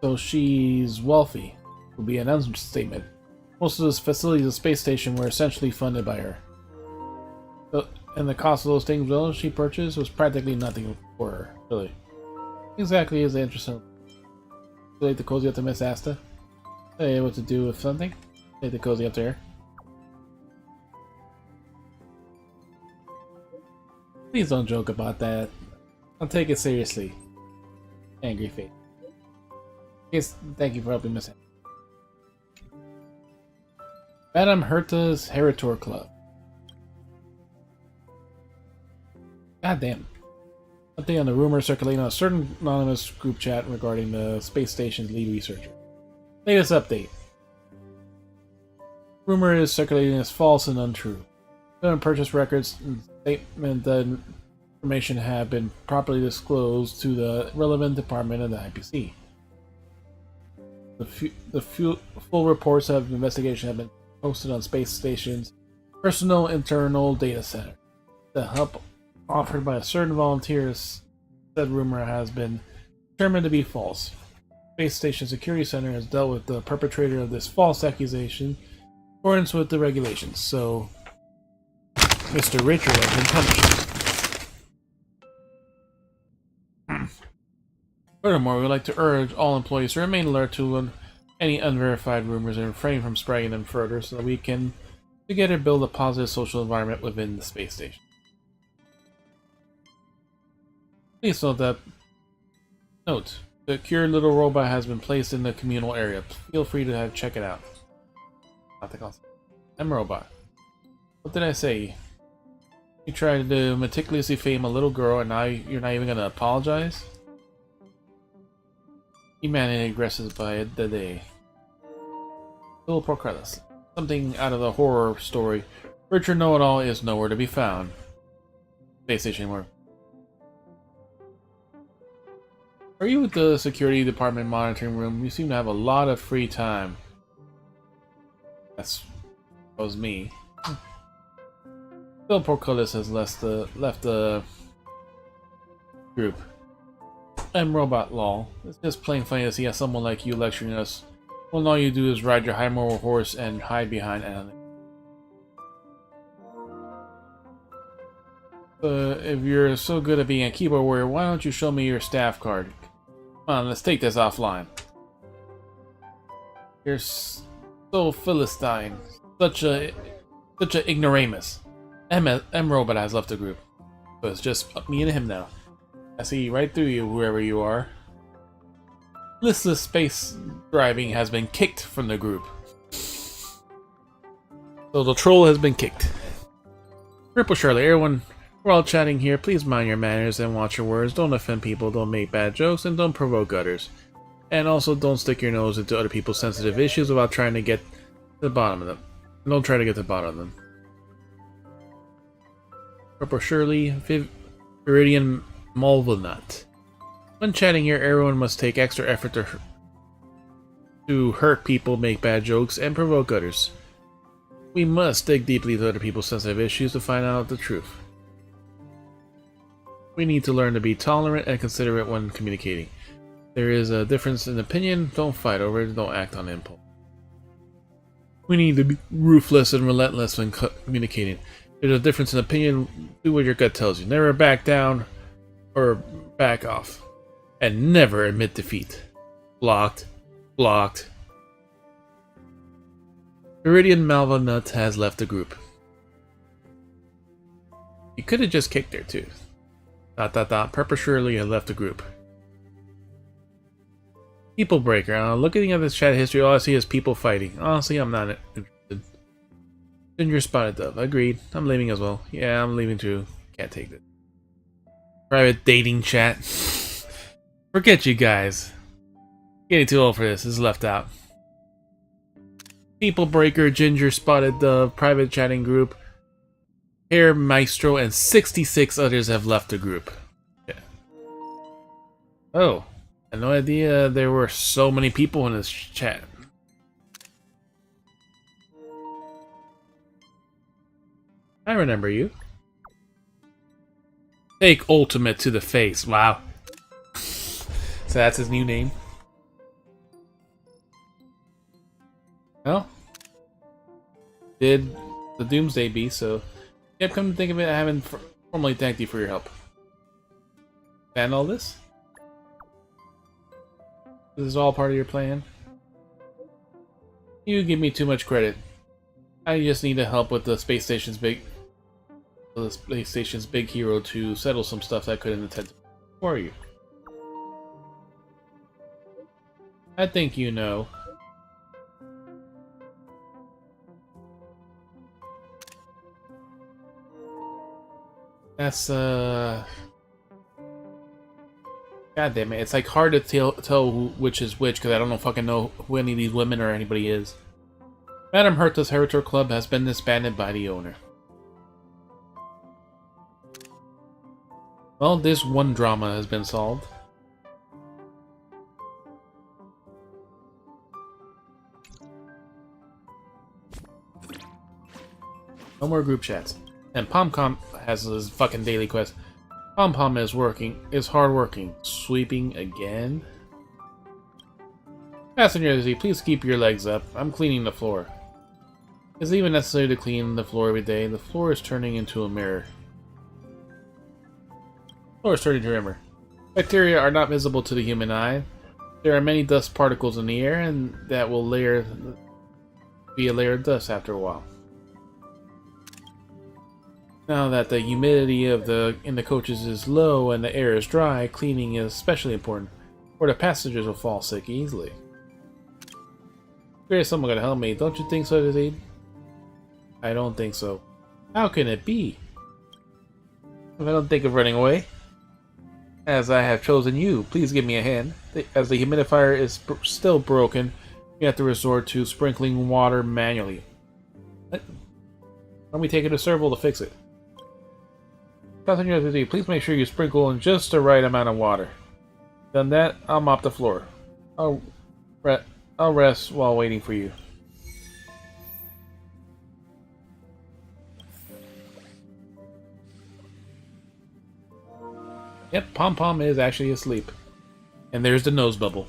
so she's wealthy. Would be an understatement. Most of those facilities of Space Station were essentially funded by her. And the cost of those things well, she purchased was practically nothing for her, really. Exactly as interesting. Would like to cozy up to Miss Asta? Say what to do with something? Like to cozy up to her? Please don't joke about that. I'll take it seriously. Angry face. Yes, thank you for helping Miss Asta. Madame Herta's Heritor Club. Goddamn. Update on the rumor circulating on a certain anonymous group chat regarding the space station's lead researcher. Latest update. Rumor is circulating as false and untrue. Government purchase records and statement that information have been properly disclosed to the relevant department of the IPC. The full reports of investigation have been posted on Space Station's personal internal data center. The help offered by a certain volunteers, said rumor has been determined to be false. Space Station Security Center has dealt with the perpetrator of this false accusation in accordance with the regulations, so Mr. Richard has been punished. Furthermore, we would like to urge all employees to remain alert to any unverified rumors and refrain from spreading them further so that we can together build a positive social environment within the space station. Please note that the cured little robot has been placed in the communal area. Feel free to check it out. I'm a robot. What did I say? You tried to meticulously fame a little girl and now you're not even gonna apologize? Humanity aggressors by the day. Little Procrellis. Something out of the horror story. Richard Know-It-All is nowhere to be found. Space station work. Are you with the security department monitoring room? You seem to have a lot of free time. That was me. Bill Porcullis has left the group. I'm Robot Lol. It's just plain funny to see someone like you lecturing us when all you do is ride your high moral horse and hide behind anything. If you're so good at being a keyboard warrior, why don't you show me your staff card? Come on, let's take this offline. You're so Philistine. Such a ignoramus. M-Robot has left the group. So it's just me and him now. I see right through you, whoever you are. Listless space driving has been kicked from the group. So the troll has been kicked. Ripple Shirley, everyone, we're all chatting here. Please mind your manners and watch your words. Don't offend people, don't make bad jokes, and don't provoke others. And also don't stick your nose into other people's sensitive issues without trying to get to the bottom of them. And don't try to get to the bottom of them. Ripple Shirley, Viridian Malvanut. When chatting here, everyone must take extra effort to hurt people, make bad jokes, and provoke others. We must dig deeply into other people's sensitive issues to find out the truth. We need to learn to be tolerant and considerate when communicating. There is a difference in opinion, don't fight over it, don't act on impulse. We need to be ruthless and relentless when communicating. There's a difference in opinion, do what your gut tells you. Never back down or back off. And never admit defeat. Blocked. Blocked. Viridian Malvanut has left the group. You could have just kicked her too. ... Purple Shirley has left the group. People Breaker. Looking at this chat history, all I see is people fighting. Honestly, I'm not interested. Ginger Spotted Dove. Agreed. I'm leaving as well. Yeah, I'm leaving too. Can't take this. Private dating chat. Forget you guys. Getting too old for this. This is left out. People Breaker, Ginger Spotted Dove, private chatting group. Hair Maestro and 66 others have left the group. Yeah. Oh. I had no idea there were so many people in this chat. I remember you. Take Ultimate to the face. Wow. So that's his new name. Well, did the Doomsday Beast, so yep, come to think of it, I haven't formally thanked you for your help. And all this? This is all part of your plan? You give me too much credit. I just need to help with the space station's big hero to settle some stuff that I couldn't attend to for you. I think you know. That's God damn it, it's like hard to tell which is which because I don't fucking know who any of these women or anybody is. Madame Herta's Heritor Club has been disbanded by the owner. Well, this one drama has been solved. No more group chats. And PomCom has his fucking daily quest. PomPom is hardworking. Sweeping again? Passenger Z, please keep your legs up. I'm cleaning the floor. Is it even necessary to clean the floor every day? The floor is turning into a mirror. The floor is turning into a mirror. Bacteria are not visible to the human eye. There are many dust particles in the air, and that will be a layer of dust after a while. Now that the humidity in the coaches is low and the air is dry, cleaning is especially important, or the passengers will fall sick easily. There's someone gonna help me, don't you think so, Dizzy? I don't think so. How can it be? If I don't think of running away, as I have chosen you, please give me a hand. as the humidifier is still broken, you have to resort to sprinkling water manually. What? Let me take it to Serval to fix it. Nothing you have to do. Please make sure you sprinkle in just the right amount of water. Done that, I'll mop the floor. I'll rest while waiting for you. Yep, Pom Pom is actually asleep. And there's the nose bubble.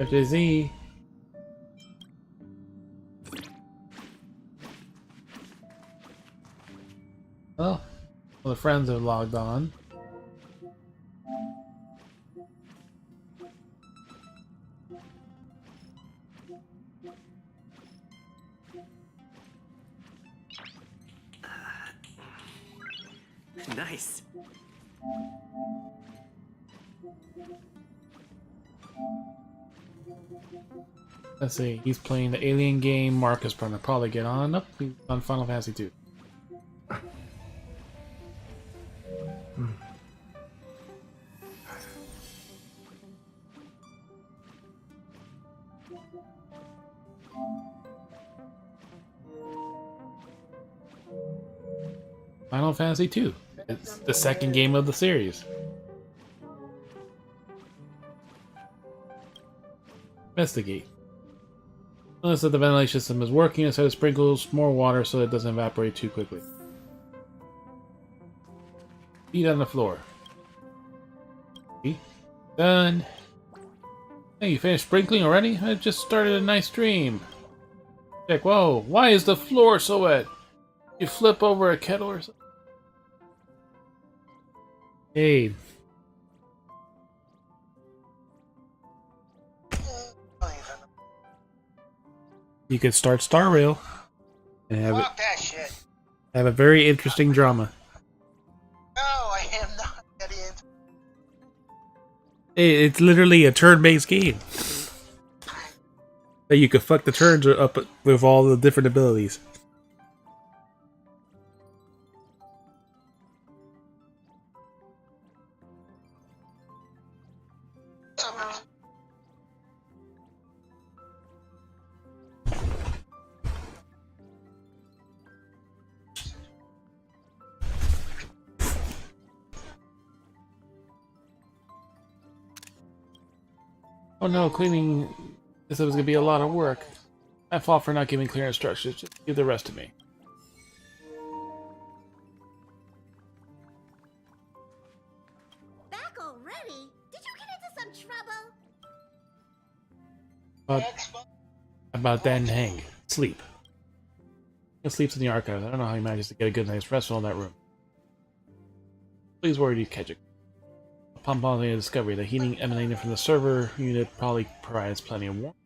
FJZ. Well, all the friends have logged on. Nice. Let's see, he's playing the alien game. Mark is probably get on. Nope, he's on Final Fantasy 2. Final Fantasy 2. It's the second game of the series. Investigate. Notice that the ventilation system is working, so it sprinkles more water so it doesn't evaporate too quickly. Feet on the floor. Done. Hey, you finished sprinkling already? I just started a nice dream. Check. Whoa, why is the floor so wet? You flip over a kettle or something? Hey. You could start Star Rail and have Fuck that shit. have a very interesting drama. No, I am not getting into. Hey, it's literally a turn-based game. That you could fuck the turns up with all the different abilities. Oh no, cleaning this was gonna be a lot of work. My fault for not giving clear instructions. Just give the rest to me. Back already? Did you get into some trouble? About that and hang. Sleep. He sleeps in the archives. I don't know how he manages to get a good night's rest in that room. Please worry you catch it. Upon pausing a discovery, the heating emanating from the server unit probably provides plenty of warmth.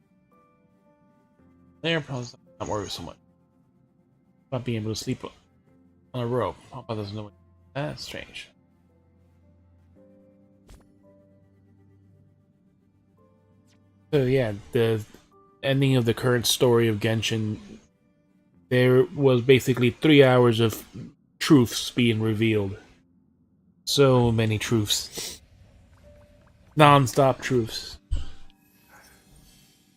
There, probably not worry so much about being able to sleep on a rope. Papa doesn't know. That's strange. So yeah, the ending of the current story of Genshin, there was basically 3 hours of truths being revealed. So many truths. Non-stop truths.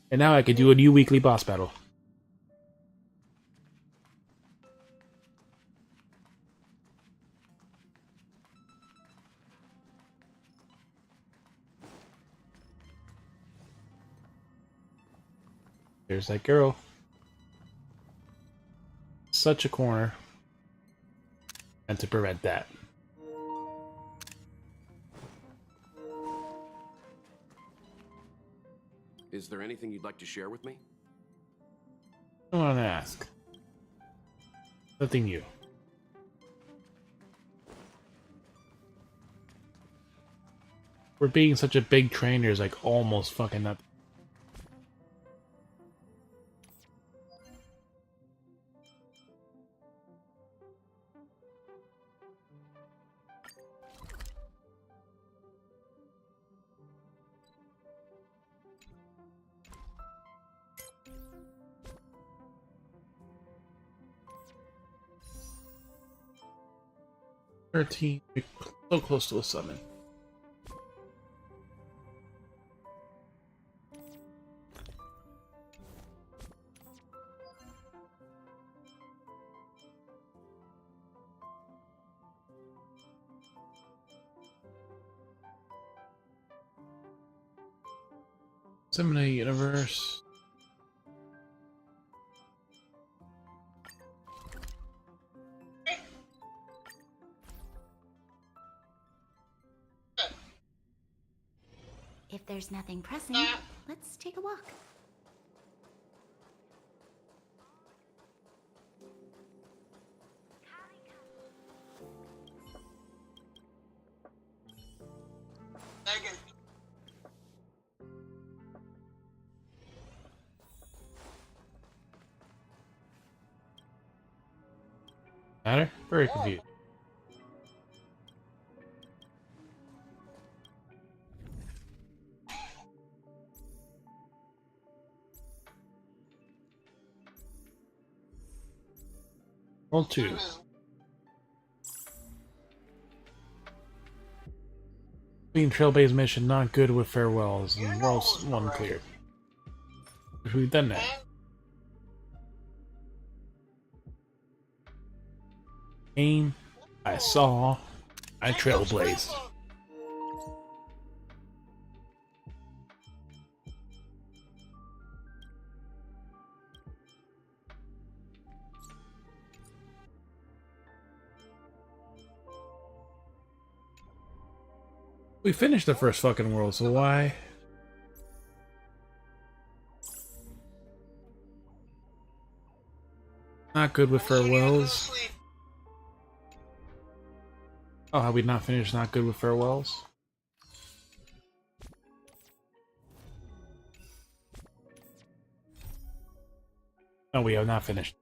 And now I could do a new weekly boss battle. There's that girl. Such a corner. And to prevent that. Is there anything you'd like to share with me? I want to ask. Nothing new. We're being such a big trainer is like almost fucking nothing. 13. So close to a summon. Simulate universe. If there's nothing pressing, let's take a walk. Matter? Very confused. Roll 2. Queen Trailblaze mission not good with farewells, and roll 1 cleared. We've done that. Aim, I saw, I trailblazed. We finished the first fucking world, so why? Not good with farewells. Oh, have we not finished not good with farewells? No, we have not finished.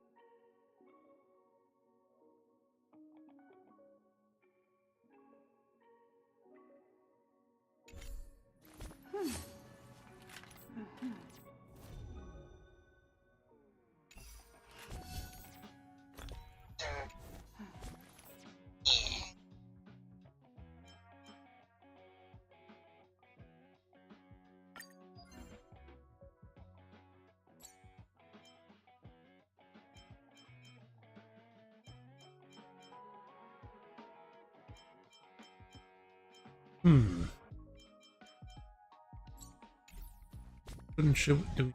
Should do.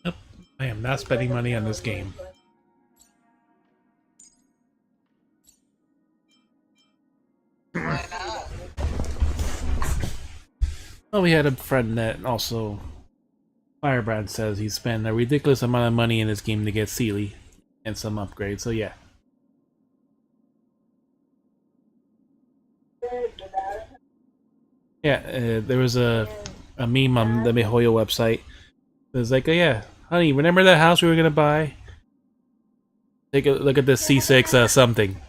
Yep, I am not spending money on this game. Well, we had a friend that also, Firebrand says he spent a ridiculous amount of money in this game to get Sealy and some upgrades, so yeah. Yeah, there was a meme on the MiHoYo website. It was like, oh yeah, honey, remember that house we were gonna buy? Take a look at this C6 something.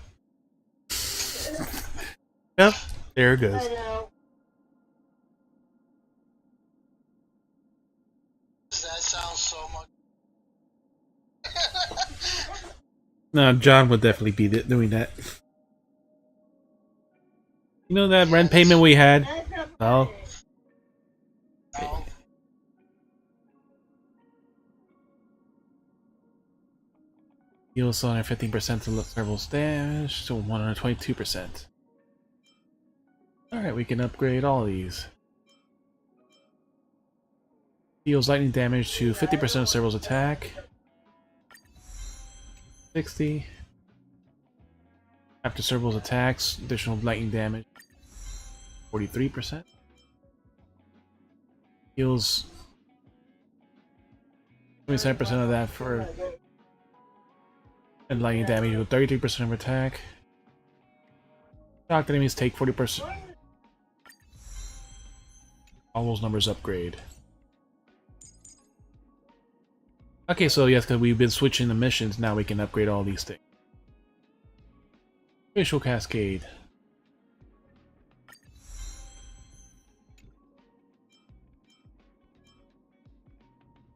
Yep, there it goes. That sounds so much. No, John would definitely be doing that. You know that rent payment we had? Oh. No. Heals on 15% to several damage to 122%. Alright, we can upgrade all these. Deals lightning damage to 50% of Serval's attack. 60. After Serval's attacks, additional lightning damage. 43%. Heals 27% of that for and lightning damage with 33% of attack. Shocked enemies take 40%. All those numbers upgrade. Okay, so yes, because we've been switching the missions, now we can upgrade all these things. Facial Cascade.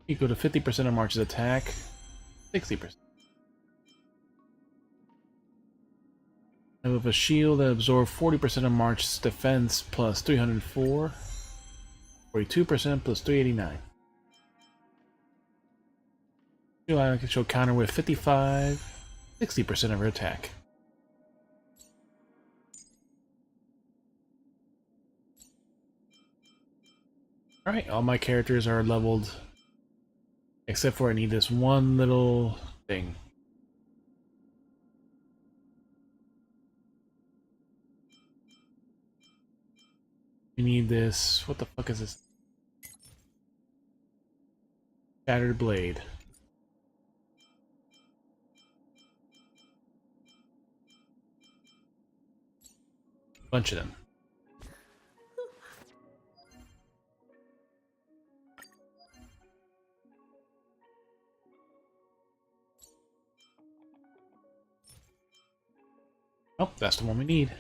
Equal to 50% of March's attack, 60%. And with a shield that absorbs 40% of March's defense plus 304, 42% plus 389. I can show counter with 55, 60% of her attack. Alright, all my characters are leveled. Except for I need this one little thing. We need this. What the fuck is this? Shattered Blade. Bunch of them. Oh, that's the one we need.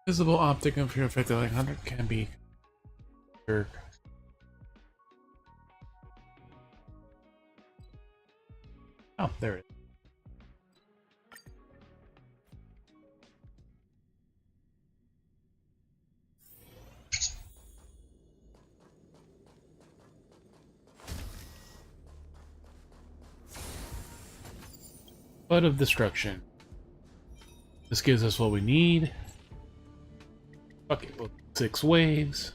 Visible optic of your effective like 100 can be jerk. Oh, there it is. Bud of Destruction. This gives us what we need. Fuck it, well, 6 waves.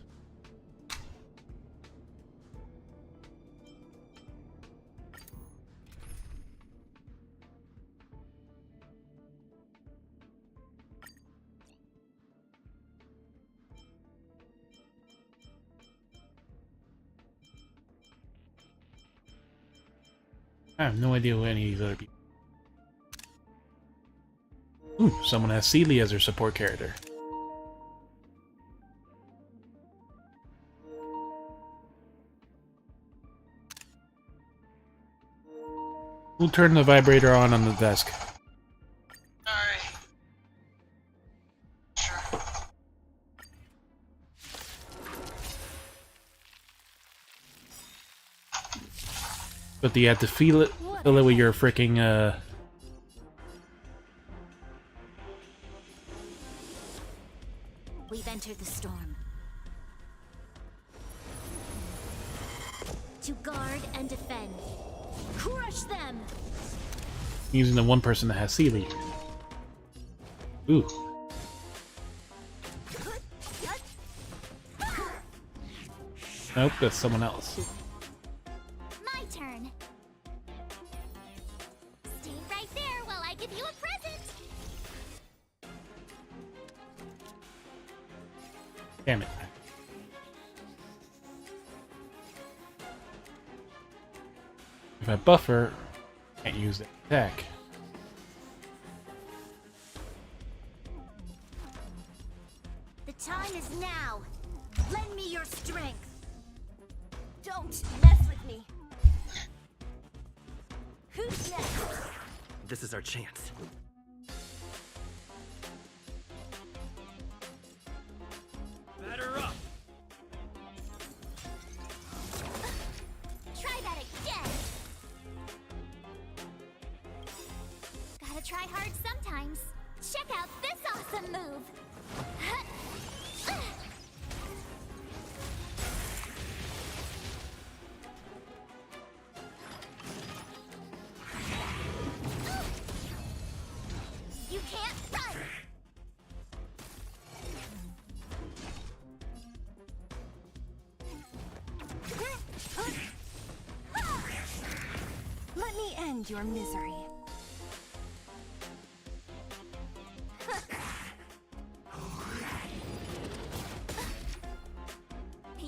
I have no idea who any of these other people. Ooh, someone has Sealy as their support character. We'll turn the vibrator on the desk. Alright. Sure. But you have to feel it with your freaking We've entered the storm. To guard and defend. Crush them! using the one person that has Sealy. Ooh. Nope, that's someone else. My turn. Stay right there while I give you a present. Damn it. If I buffer, I can't use the attack. The time is now. Lend me your strength. Don't mess with me. Who's next? This is our chance. Batter up. Try that again. Gotta try hard sometimes. Check out this awesome move. Let me end your misery.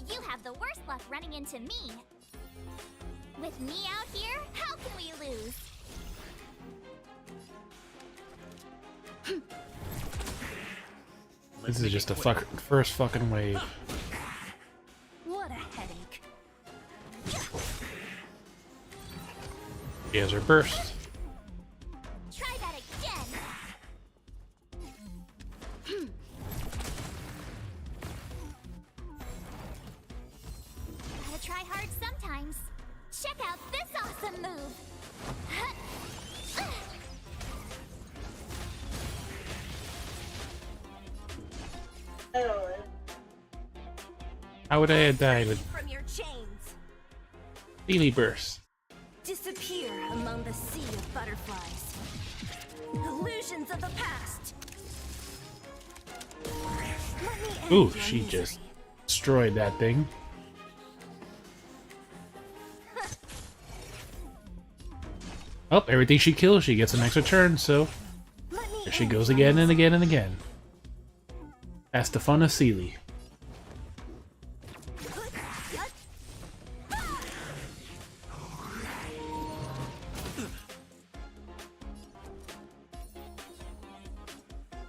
You have the worst luck running into me. With me out here, how can we lose? This is just a first fucking wave. What a headache. She has her burst. Try that again. Gotta try hard sometimes. Check out this awesome move. How would I have died with From your chains. Feely burst? Disappear among the sea of butterflies. Illusions of the past. Let me end Ooh, your she misery. just destroyed that thing. Oh, everything she kills, she gets an extra turn, so Let me there she end goes your again and misery. again and again. That's the fun of Seely.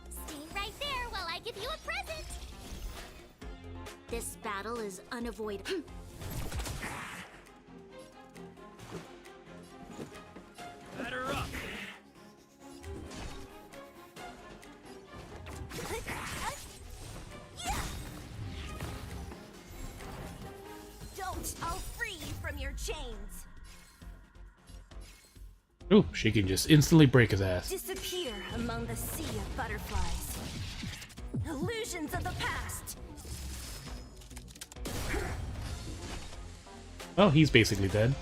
Stay right there while I give you a present. This battle is unavoidable. Batter up. Don't! I'll free you from your chains. Ooh, she can just instantly break his ass. Disappear among the sea of butterflies. Illusions of the past. Oh, he's basically dead.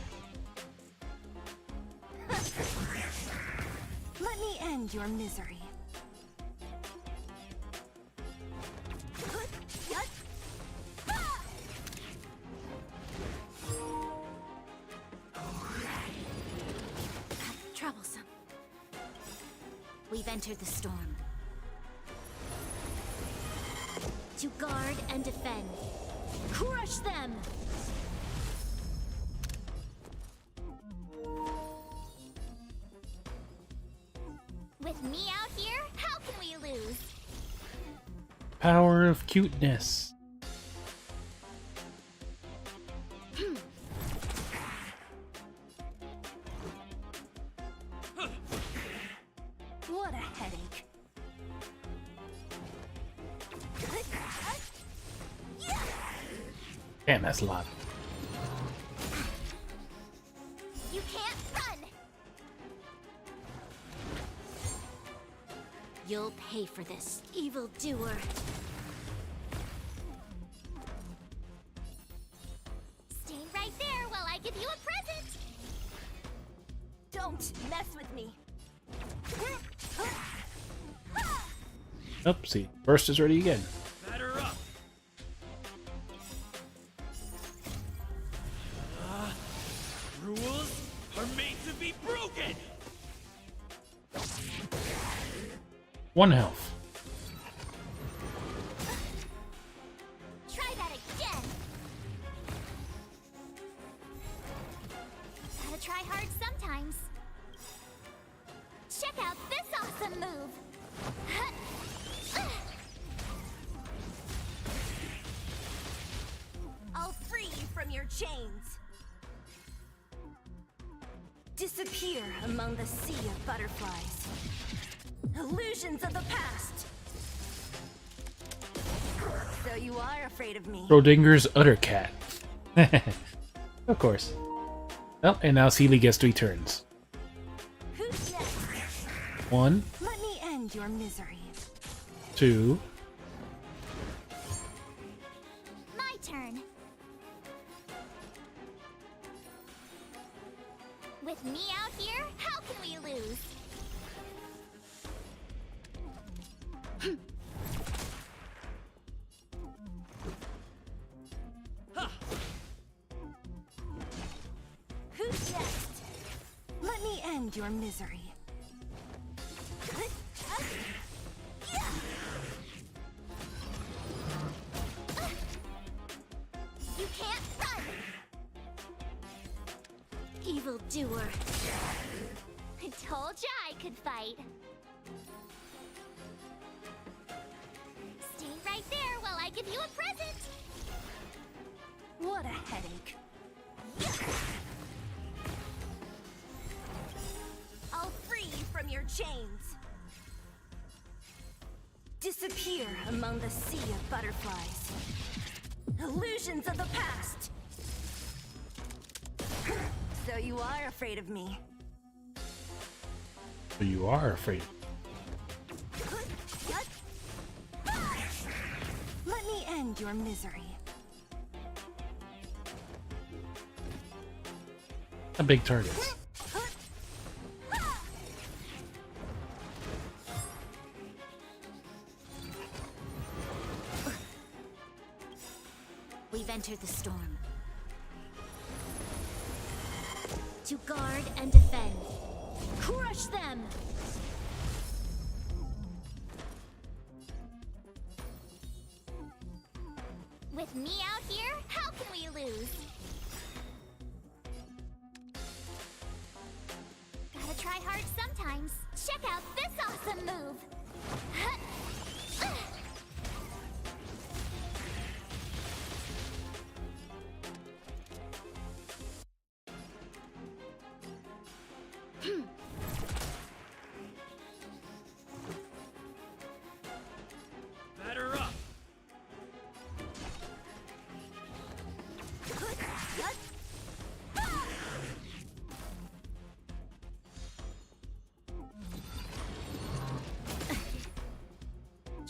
Let me end your misery. Troublesome. We've entered the storm. To guard and defend. Crush them! With me out here, how can we lose? Power of cuteness. What a headache. Damn, that's a lot. You can't run! You'll pay for this, evildoer. Stay right there while I give you a present! Don't mess with me. Oopsie, burst is ready again. Batter up. Rules are made to be broken. 1 health. Try that again! Gotta try hard sometimes. Check out this awesome move! I'll free you from your chains. Disappear among the sea of butterflies. Illusions of the past. So you are afraid of me. Schrodinger's Utter Cat. Of course. Oh, and now Seely gets 3 turns. Who's next? 1, Let me end your misery. 2, My turn. With me out here, how can we lose? end your misery. You can't run! Evildoer. I told ya I could fight. Stay right there while I give you a present. What a headache. I'll free you from your chains. Disappear among the sea of butterflies. Illusions of the past. So you are afraid of me. So you are afraid. Let me end your misery. A big target. We've entered the storm. To guard and defend. Crush them! With me out here, how can we lose? Gotta try hard sometimes. Check out this awesome move! Batter up.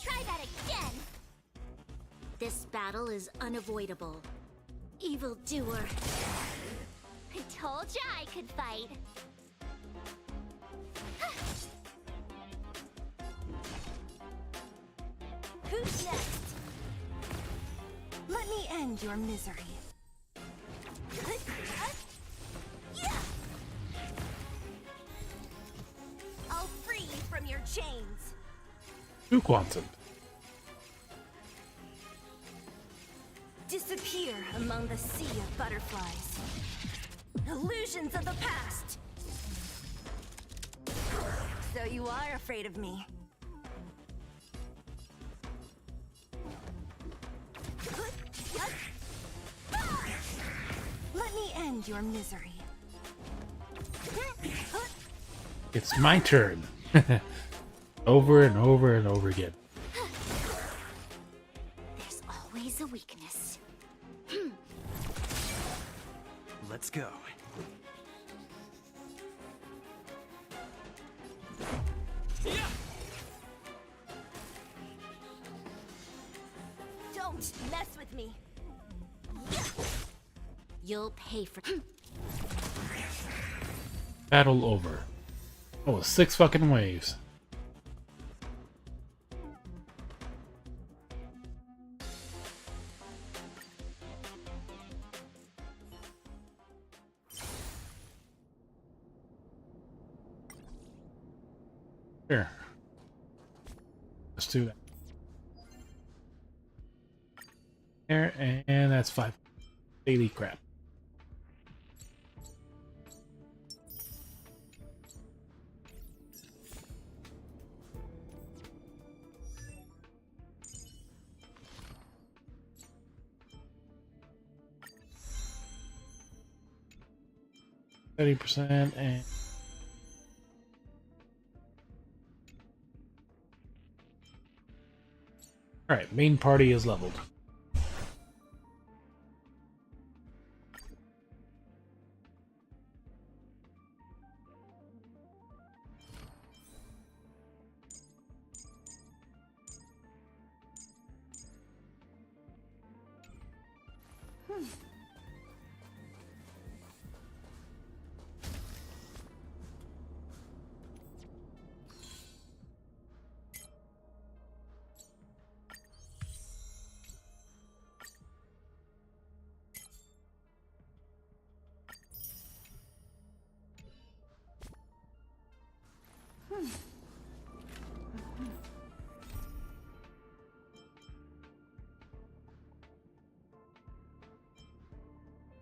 Try that again! This battle is unavoidable. Evildoer. I told ya I could fight. Who's next? Let me end your misery. I'll free you from your chains. Two quantum. Disappear among the sea of butterflies. Illusions of the past. So you are afraid of me. Let me end your misery. It's my turn. Over and over and over again. There's always a weakness. Let's go. Yeah. Don't mess with me. You'll pay for. Battle over. Oh, 6 fucking waves. Here. Let's do that. There, and that's 5. Daily crap. %, and all right, main party is leveled.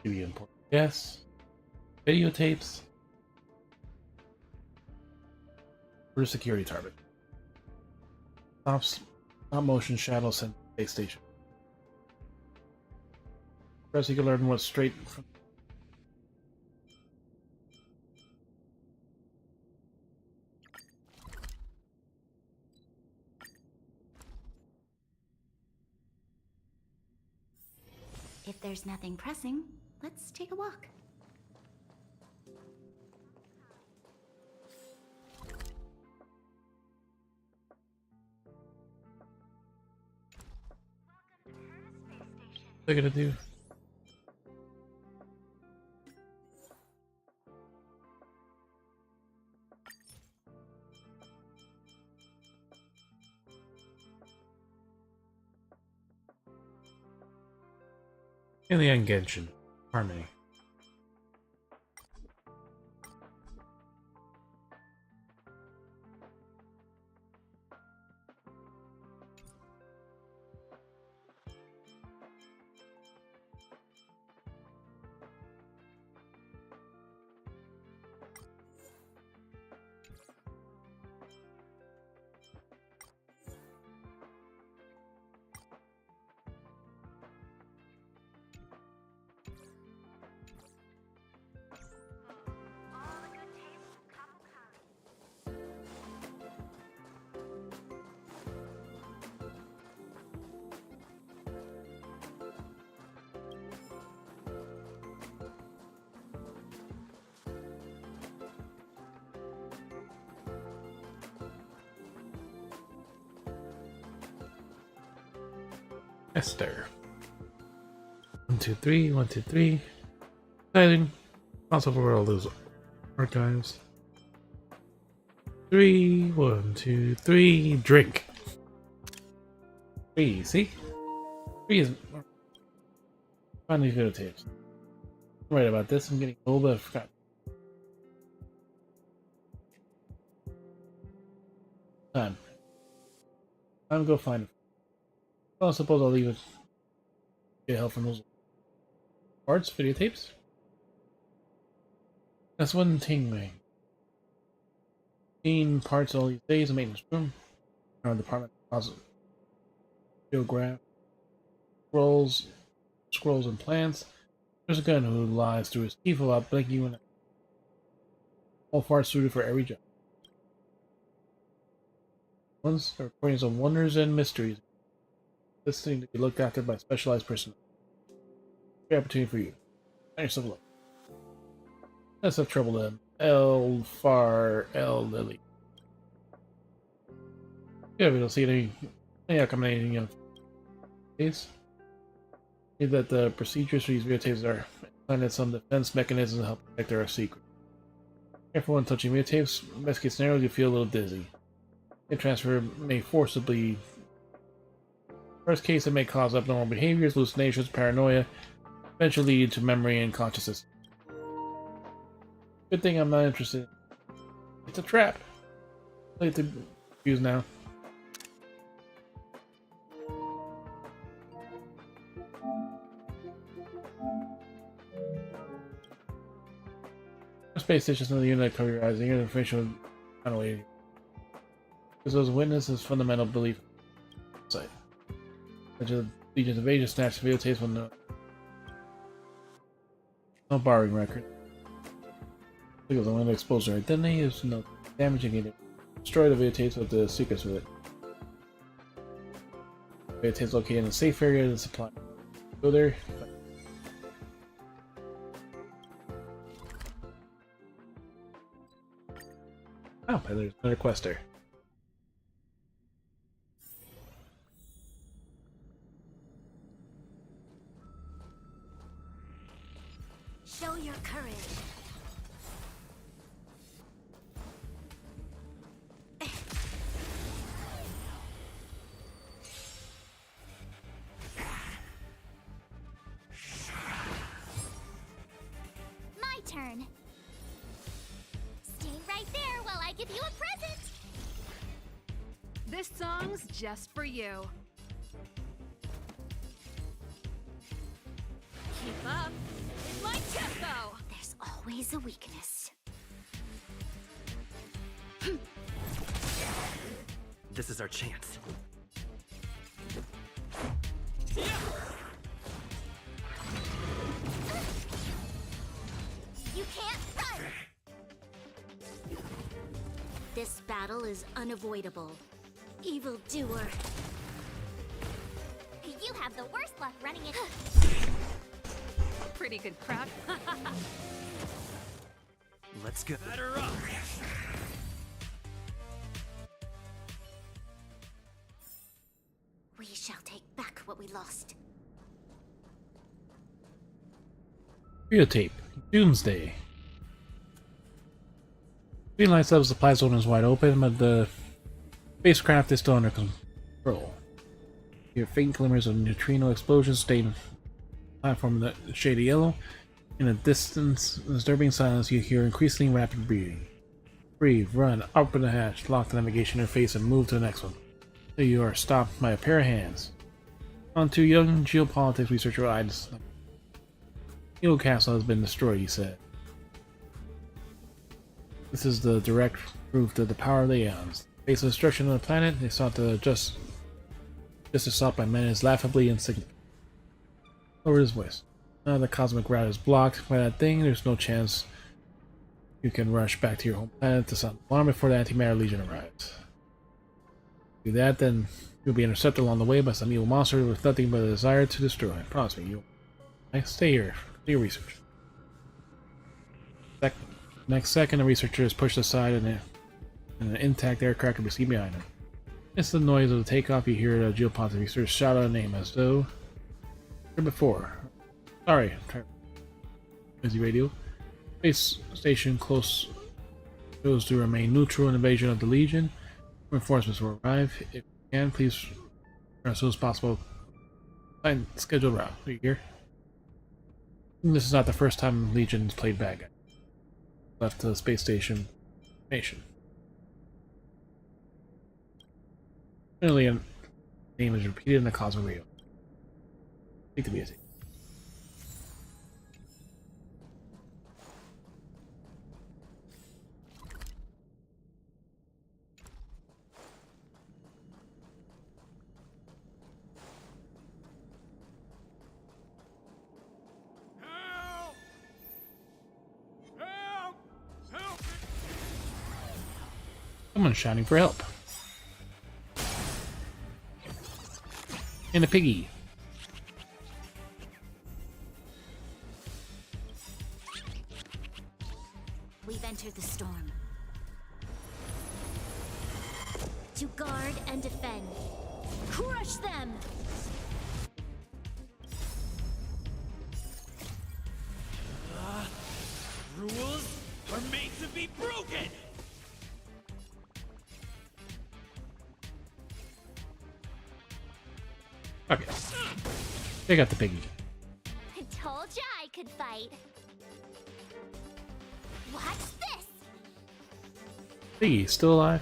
Maybe important. Yes. Videotapes. For security target. Stop motion shadow sent space station. First, you can learn what's straight from. If there's nothing pressing, let's take a walk. What are they gonna do? Alien Genshin. Harmony. Esther. 1, 2, 3, 1, 2, 3. Exciting. Also for all those archives. 3, 1, 2, 3. Drink. 3, see? 3 is finally videotapes. I'm right about this. I'm getting old, but I forgot. Time to go find it. Well, I suppose I'll leave it. Get help from those parts, videotapes. That's one thing, man. 15 parts all these days, a maintenance room. Our department deposit. Geograph. Scrolls and plants. There's a gun who lies through his teeth without blinking when all parts suited for every job. Ones are recordings of wonders and mysteries. This thing to be looked after by specialized personnel. Great opportunity for you. Find yourself luck. Let's have trouble then. L Lily. Yeah, we don't see any accommodating of case. Need that the procedures for these videotapes are implanted some defense mechanisms to help protect our secret. Careful when touching videotapes. Best case scenario, you feel a little dizzy. The transfer may forcibly. Worst case, it may cause abnormal behaviors, hallucinations, paranoia, eventually lead to memory and consciousness. Good thing I'm not interested. It's a trap. I like to use now. Space station is another unit cover your eyes. The information kind of waiting. Because those witnesses fundamental belief. Site. Legions of Asia snatched videotapes with no borrowing record. Because the one that exposed their identity is no damaging it. Destroy the videotapes with the secrets with it. Videotapes located in a safe area of the supply. Go there. Oh, and there's another quest there. Show your courage. My turn. Stay right there while I give you a present. This song's just for you. Keep up with my tempo. There's always a weakness. This is our chance. You can't run! This battle is unavoidable. Evildoer. You have the worst luck running into... Pretty good crowd. Let's go. Batter up. We shall take back what we lost. Videotape. Doomsday. Green lights up, supply zone is wide open, but the spacecraft is still under control. You hear faint glimmers of neutrino explosions stain platform the shady yellow. In the distance, disturbing silence, you hear increasingly rapid breathing. Breathe, run, open the hatch, lock the navigation interface, and move to the next one. So you are stopped by a pair of hands. On to young geopolitics researcher eyes. Elo Castle has been destroyed, he said. This is the direct proof to the power of the Aeons. Face of destruction of the planet, they sought to just sought by men is laughably insignificant. Lower his voice. Now the cosmic route is blocked by that thing, there's no chance you can rush back to your home planet to sound the alarm before the Antimatter Legion arrives. Do that, then you'll be intercepted along the way by some evil monster with nothing but a desire to destroy. Promise me, you'll stay here. Do your research. Next second, the researcher is pushed aside and an intact aircraft can be seen behind him. It's the noise of the takeoff. You hear the geopolitics researcher shout out a name as though here before. Sorry, busy radio. Space station close goes to remain neutral in invasion of the Legion. Reinforcements will arrive. If you can, please as soon as possible. Find scheduled route. Are you here? This is not the first time Legion's played bad guy. Left the space station nation. Finally, a name is repeated in the cosmic radio. Take the easy. Someone's shouting for help. And a piggy. We've entered the storm. To guard and defend. Crush them! Rules are made to be broken! Okay. They got the piggy. Told ya I could fight. Watch this! Piggy, still alive?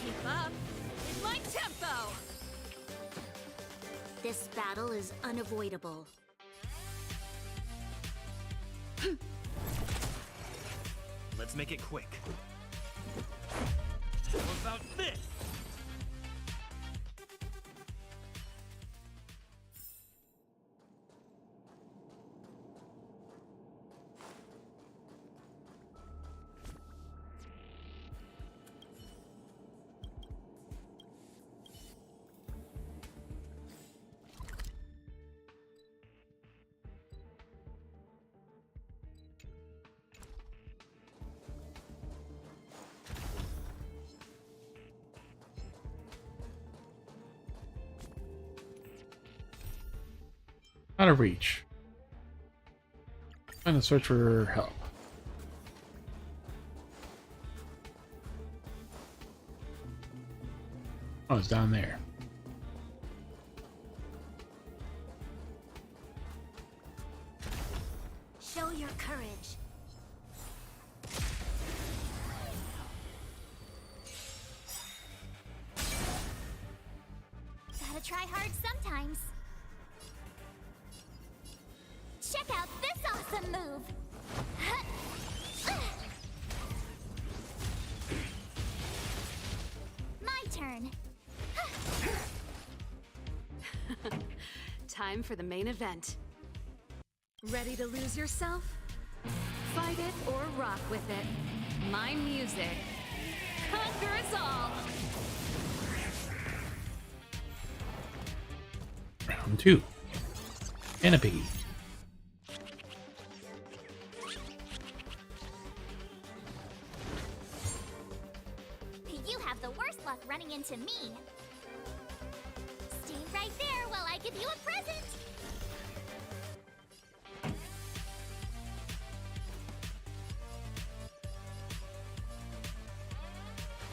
Keep up with my tempo. This battle is unavoidable. Let's make it quick. How about this? Out of reach. Trying to search for help. Oh, it's down there. Show your courage. times. Check out this awesome move! My turn. Time for the main event. Ready to lose yourself? Fight it or rock with it. My music conquers all. Round 2. Canopy. You have the worst luck running into me. Stay right there while I give you a present.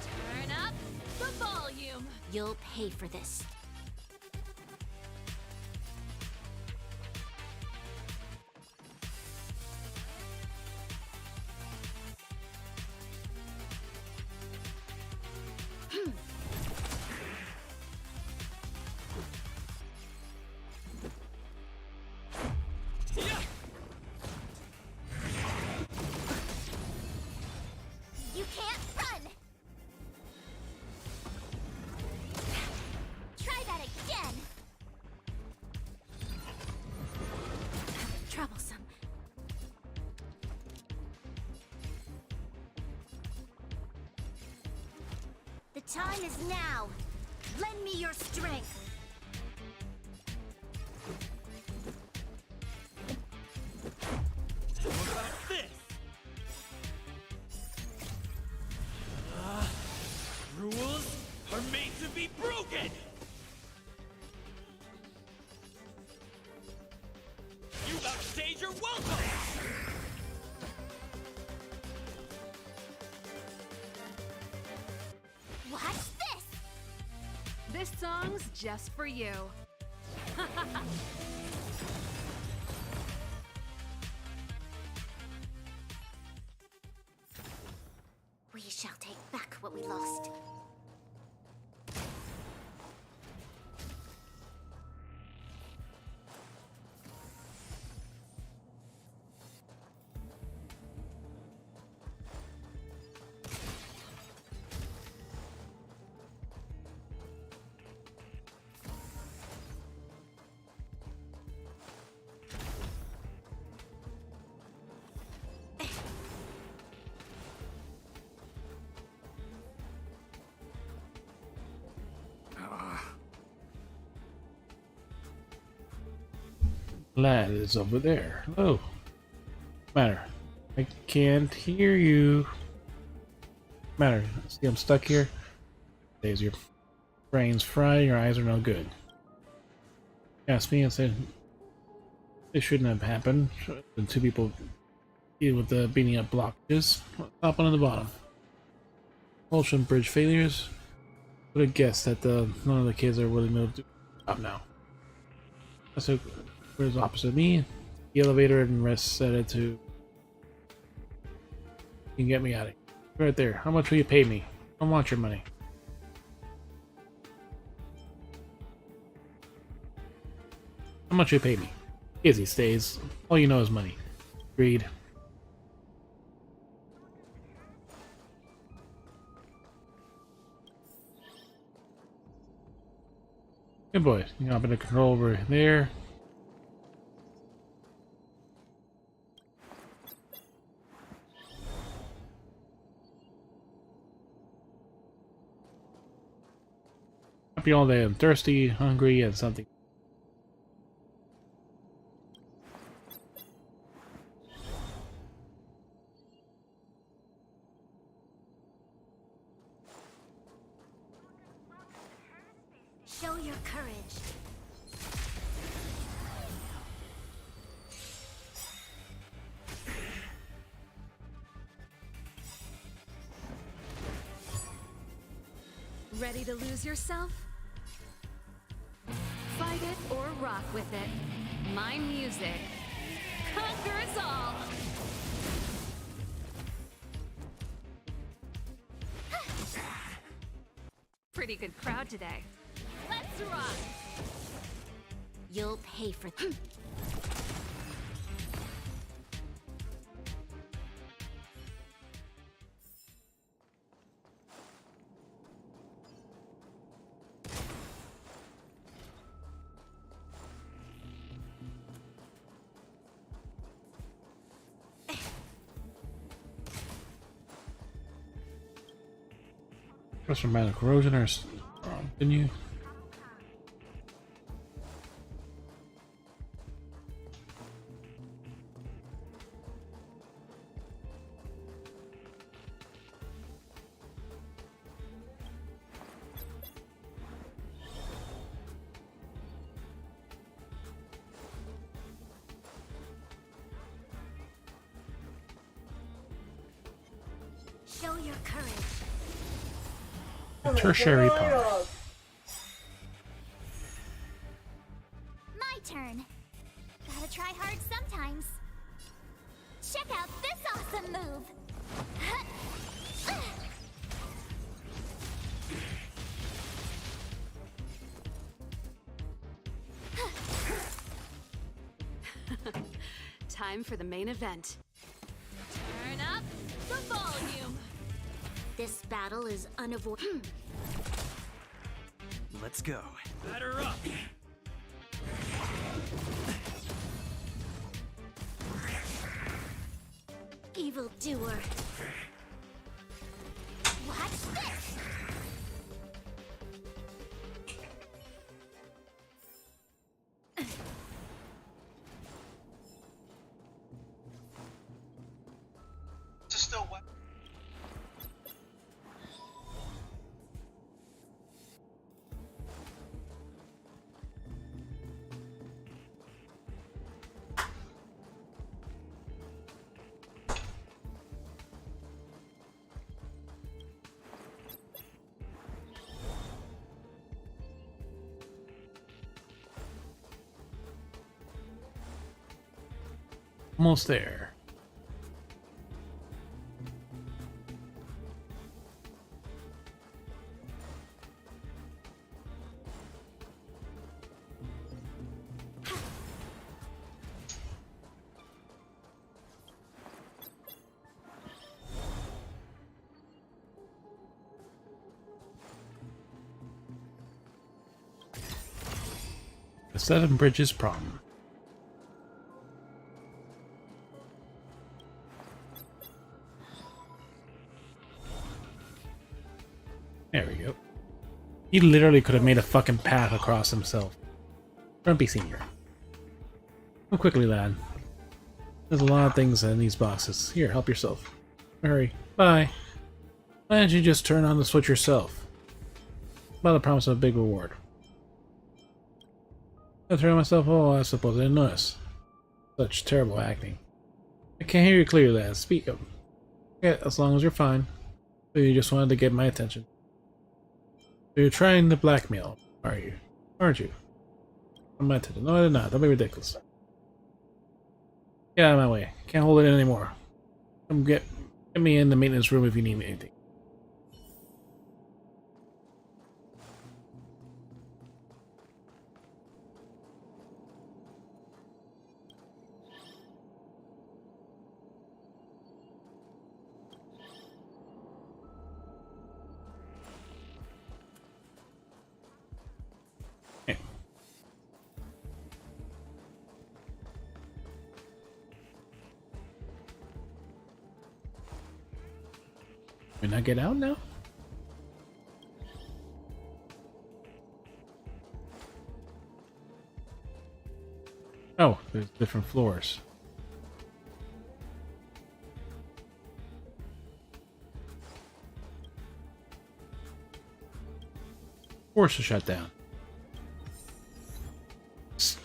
Turn up the volume. You'll pay for this. You can't run! Try that again! Troublesome. The time is now. Lend me your strength. What about this? Rules are made to be broken! You outstayed your welcome! Watch this! This song's just for you. We shall take back what we lost. Lad is over there. Hello. Matter. I can't hear you. Matter. See, I'm stuck here. Days your brain's fried, your eyes are no good. Asked me and said this shouldn't have happened. The two people deal with the beating up blockages. Top one and the bottom. Ocean bridge failures. Would have guessed that none of the kids are willing to do up now. So where's opposite me? The elevator and rest set it to. You can get me out of here. Right there. How much will you pay me? I don't want your money. How much will you pay me? Easy stays. All you know is money. Agreed. Good boy. You got a bit of control over there. Happy all day. I'm thirsty, hungry, and something. Show your courage. Ready to lose yourself? Fight it or rock with it. My music conquers all. Pretty good crowd today. Let's rock! You'll pay for Press for magic corrosion or continue. Show your courage. Tertiary power. My turn. Gotta try hard sometimes. Check out this awesome move. Time for the main event. Turn up the volume. This battle is unavoidable. Let's go. Batter up. Evil doer. Watch this. It's still wet. Almost there. The Seven Bridges problem. There we go. He literally could have made a fucking path across himself. Grumpy Senior. Go quickly, lad. There's a lot of things in these boxes. Here, help yourself. Hurry. Bye. Why don't you just turn on the switch yourself? By the promise of a big reward. I turn on myself? Oh, I suppose I didn't notice. Such terrible acting. I can't hear you clearly, lad. Speak up. Yeah, as long as you're fine. So you just wanted to get my attention. So you're trying to blackmail, are you? Aren't you? I'm my attention. No, I did not. Don't be ridiculous. Get out of my way. Can't hold it in anymore. Come get me in the maintenance room if you need anything. Can I get out now? Oh, there's different floors. Force to shut down.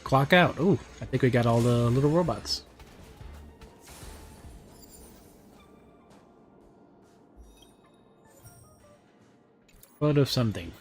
Clock out. Ooh, I think we got all the little robots. Load of something.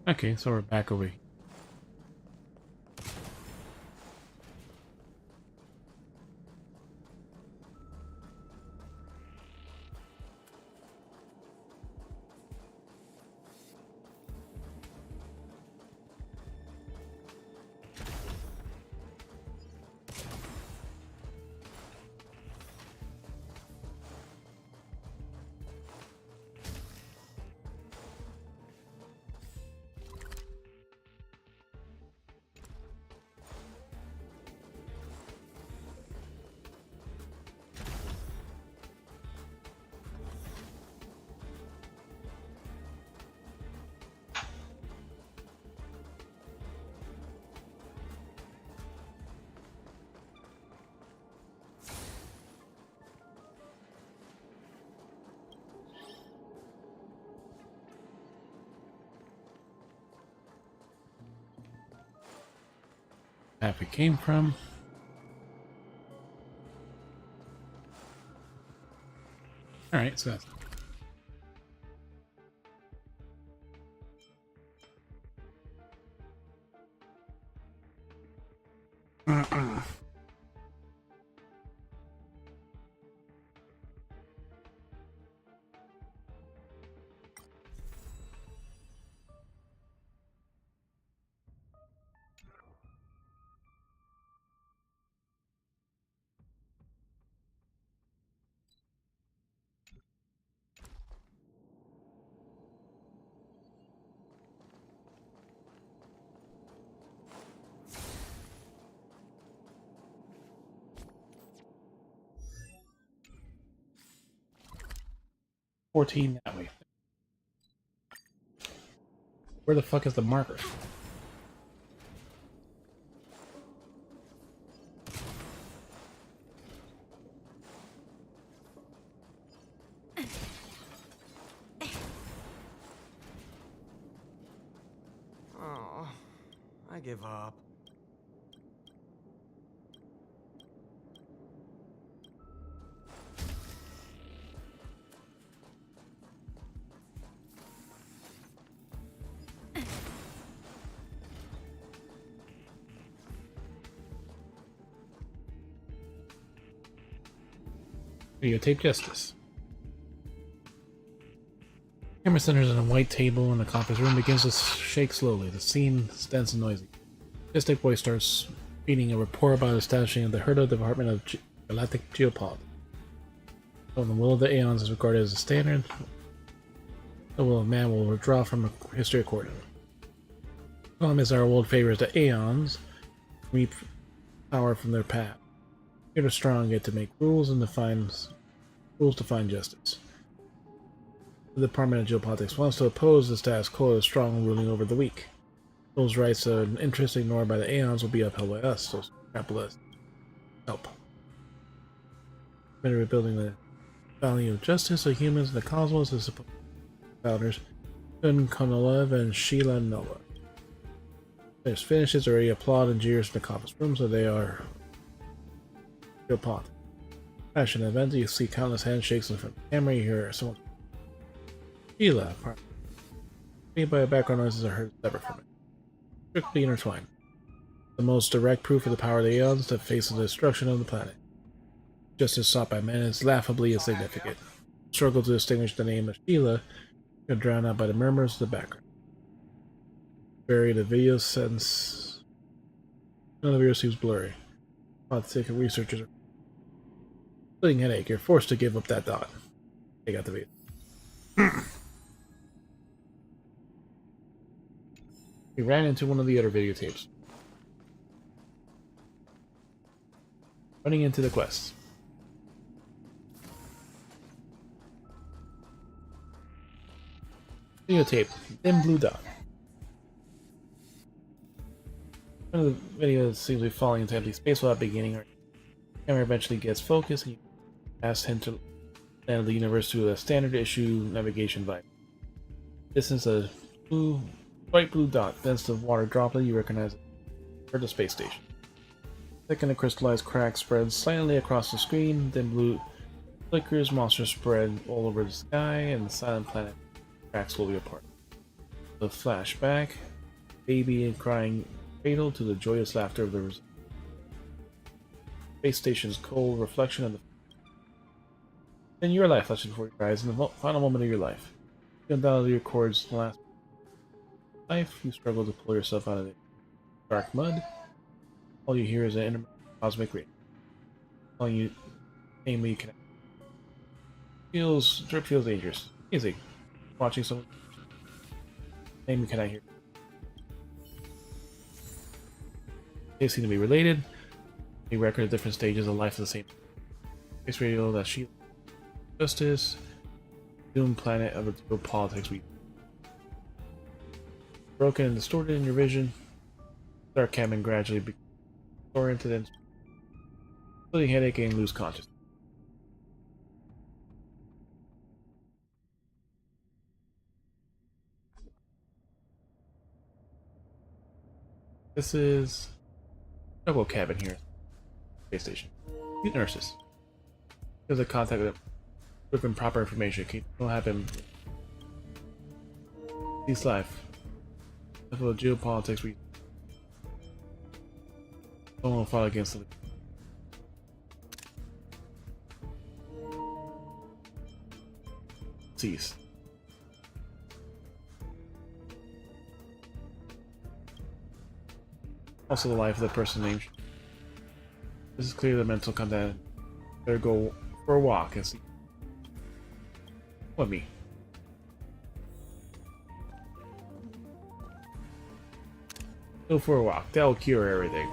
Okay, so we're back over here. Map we came from. Alright, so that's $14 that way. Where the fuck is the marker? Oh, I give up. Videotape justice. Camera centers on a white table in the conference room begins to shake slowly. The scene is dense and noisy. Mystic Boy starts reading a report about establishing of the Herda Department of Galactic Geopolitics. So the will of the Aeons is regarded as a standard. The will of man will withdraw from history accordingly. The problem is our world favors the Aeons reap power from their path. Here the strong get to make rules and define justice. The Department of Geopolitics wants to oppose the status quo of the strong ruling over the weak. Those rights and interests ignored by the Aeons will be upheld by us, those capitalists. Help. Better rebuilding the value of justice of humans and the cosmos is supposed founders Kun Konolev and Sheila Noah. There's finishes already applaud and jeers in the conference room, so they are Geopolitics. Fashion event, you see countless handshakes in front of the camera, you hear someone Sheila, made by background noises are heard separate from it. Strictly intertwined. The most direct proof of the power of the Aeons that face the destruction of the planet. Justice sought by men is laughably insignificant. Struggle to distinguish the name of Sheila, you're drowned out by the murmurs of the background. Bury the video sense. None of the video seems blurry. Scientific researchers are splitting headache. You're forced to give up that dot. They got the video. We ran into one of the other videotapes. Running into the quest. Videotape. Dim blue dot. One of the videos seems to be falling into empty space without beginning. The camera eventually gets focused and you ask him to land the universe to a standard issue navigation vibe. Distance a bright blue dot, thence the water droplet you recognize for the space station. Second, a crystallized crack spreads slightly across the screen, then blue flickers, monsters spread all over the sky, and the silent planet cracks slowly apart. The flashback, baby and crying cradle to the joyous laughter of the space station's cold reflection of the. Then your life flashes before your eyes in the final moment of your life. You undoubtedly records the last life. You struggle to pull yourself out of the dark mud. All you hear is an inner cosmic rate. Calling you, namely, connect. Drip feels dangerous. Easy. Watching someone. Name can I hear? They seem to be related. They record at different stages of life of the same. Space radio that she. Justice. Doom planet of the geopolitics we. Broken and distorted in your vision. Dark cabin gradually becomes oriented and splitting headache and lose consciousness. This is double cabin here. Space station. Meet nurses. There's a contact with improper information. It don't happen. Peace life. Level of geopolitics we someone will fight against it. Cease. Also the life of the person named. This is clearly the mental content. Better go for a walk and see. What me? Go for a walk. That'll cure everything.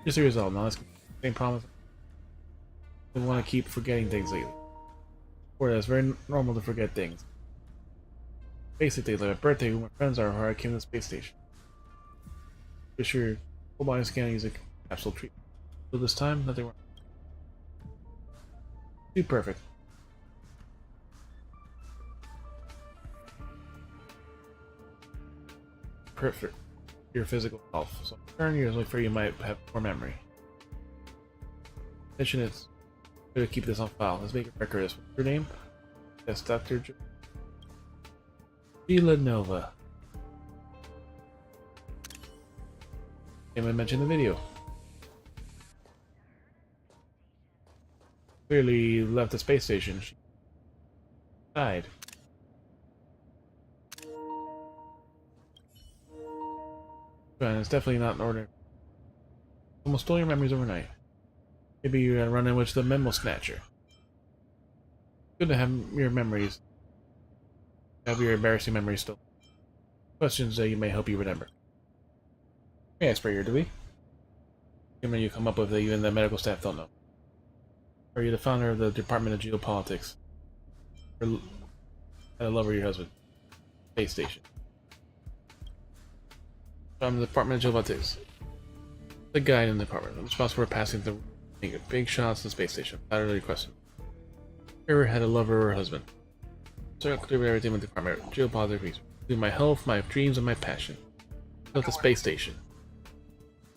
Just a result. Now let's same promise. We want to keep forgetting things lately. Or it's very normal to forget things. Basic things like a birthday, who my friends are, or I came to the space station. For sure, full body scan using capsule treatment. So this time, nothing wrong. Too perfect. Perfect. Your physical health. So turn years like for you might have more memory. Mission is to keep this on file. Let's make a record. What's your name? Yes, Dr. Sheila Nova. Name I mentioned in the video. Clearly left the space station. She died. And it's definitely not in order. Almost stole your memories overnight. Maybe you run in with the memo snatcher. Good to have your memories. Have your embarrassing memories still. Questions that you may help you remember. Yeah, spray here, do we? Given you come up with that even the medical staff don't know. Are you the founder of the Department of Geopolitics? Or a lover of your husband? Space station. I'm the Department of Geopolitics. The guy in the department. I'm responsible for passing the big shots to the space station. Without question. Ever had a lover or a husband? So I clear everything with the Department of Geopolitics. Including my health, my dreams, and my passion. Built the space station.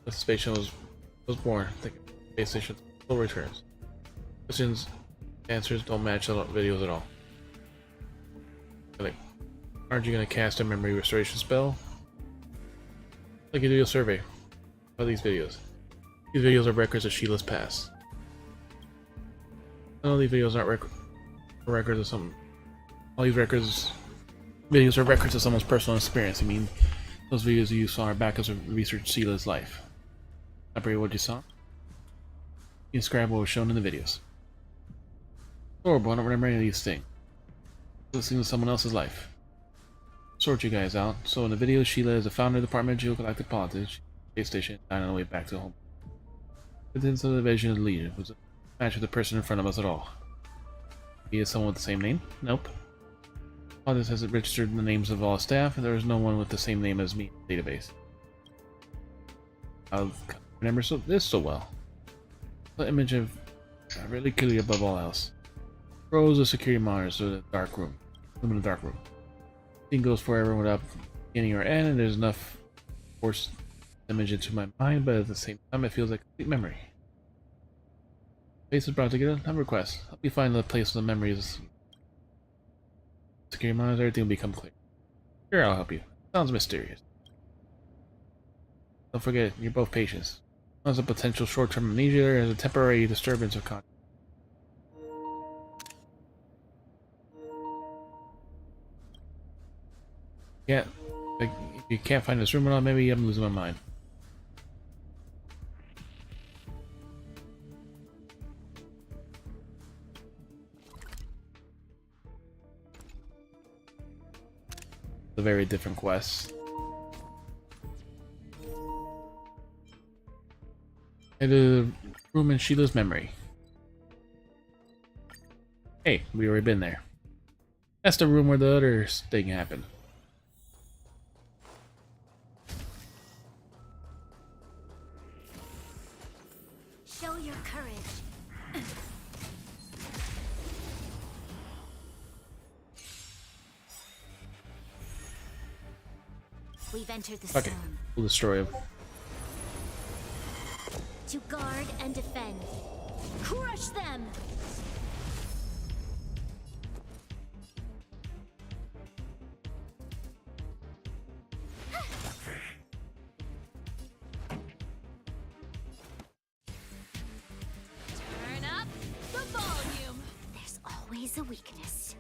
The space station was born. The space station still returns. Questions, answers don't match the videos at all. Like, aren't you gonna cast a memory restoration spell? Like you do a survey of these videos. These videos are records of Sheila's past. None of these videos aren't records of some. All these videos are records of someone's personal experience. I mean, those videos you saw are back as a research Sheila's life. Separate what you saw. You describe what was shown in the videos. Horrible, I don't remember any of these things. Listening to someone else's life. Sort you guys out. So in the video, Sheila is the founder of the Department of Geogalactic Politics, space station, and on the way back to home. Within the division of the Legion was a match with the person in front of us at all. He is someone with the same name? Nope. Politics has registered the names of all staff, and there is no one with the same name as me in the database. I'll remember this so well. The image of really clearly above all else. Rows of security monitors to the dark room. In the dark room. Thing goes forever without beginning or end, and there's enough force image into my mind, but at the same time it feels like a complete memory. Place is brought together. Have a request. Help me find the place of the memories. Security monitors, everything will become clear. Sure, I'll help you. Sounds mysterious. Don't forget, you're both patients. One has a potential short-term amnesia and a temporary disturbance of consciousness. Yeah, like, if you can't find this room or not, maybe I'm losing my mind. A very different quest. And a room in Sheila's memory. Hey, we already been there. That's the room where the other thing happened. Show your courage. We've entered the Okay, zone. we'll destroy him. To guard and defend. Crush them! Turn up the volume. There's always a weakness.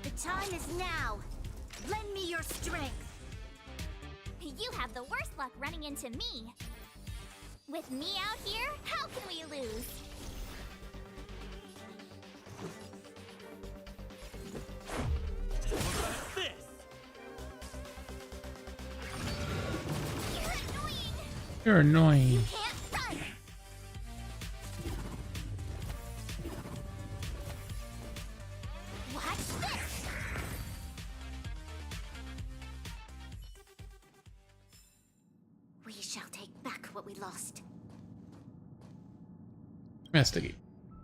The time is now. Lend me your strength. You have the worst luck running into me. With me out here, how can we lose? This! You're annoying! You're annoying. You can't run! Watch this! We shall take back what we lost. Investigate.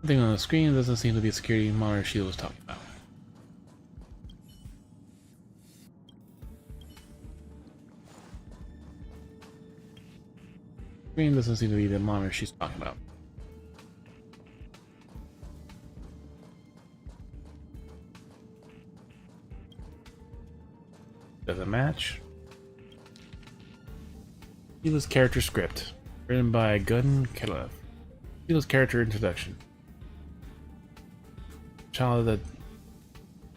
Nothing on the screen doesn't seem to be a security monitor Sheila was talking about. Screen doesn't seem to be the monitor she's talking about. Doesn't match. Sheila's character script, written by Gun Kelev. Sheila's character introduction. Child of the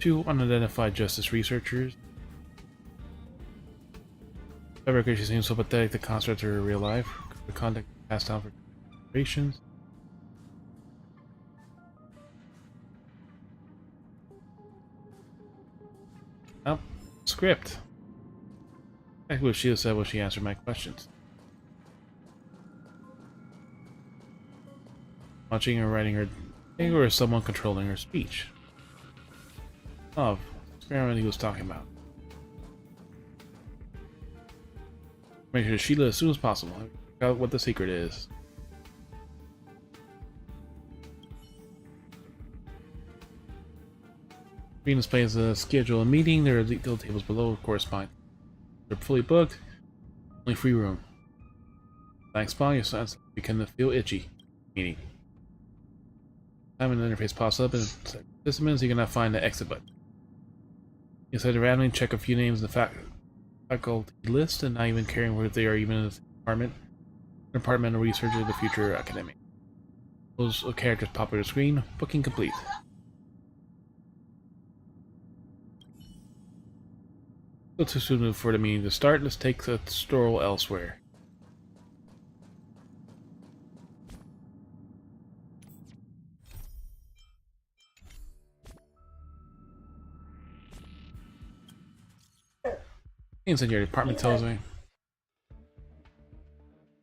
two unidentified justice researchers. However, because she seems so pathetic, the construct of her real life, the contact passed down for generations. Oh, script. Exactly what Sheila said when she answered my questions. Watching or writing her thing, or is someone controlling her speech? Oh, experiment he was talking about. Make sure Sheila as soon as possible. Figure out what the secret is. Screen displays a schedule a meeting. There are detail tables below correspond. They're fully booked. Only free room. Blank spot. Your sense begin to feel itchy. Meeting. Time an interface pops up and participants. You cannot find the exit button. You decide to randomly check a few names in the faculty list, and not even caring whether they are even in the department. Departmental research of the future academic. Those characters pop on the screen. Booking complete. Still too soon for the meeting to start. Let's take a stroll elsewhere. Things in your department tells me.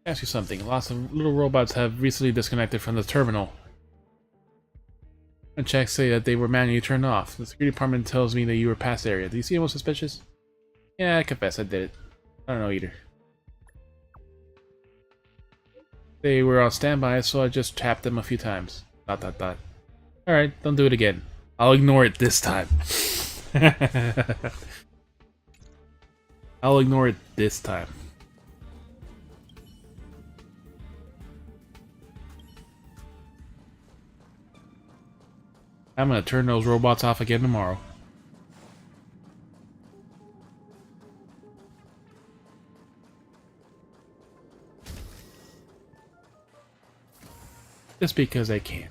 Ask you something. Lots of little robots have recently disconnected from the terminal. And checks say that they were manually turned off. The security department tells me that you were past the area. Do you see anyone suspicious? Yeah, I confess I did it. I don't know either. They were on standby, so I just tapped them a few times. ... Alright, don't do it again. I'll ignore it this time. I'll ignore it this time. I'm gonna turn those robots off again tomorrow. Just because I can.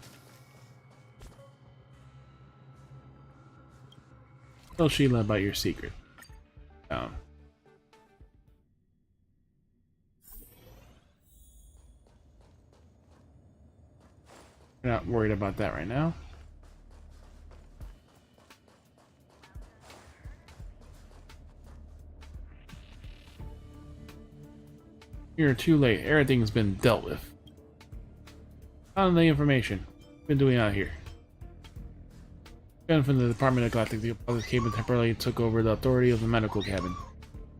Tell Sheila about your secret. We're not worried about that right now. You're too late. Everything's been dealt with. Found the information. What have you been doing out here? Gun from the Department of Galactic Geopolitics came and temporarily took over the authority of the medical cabin.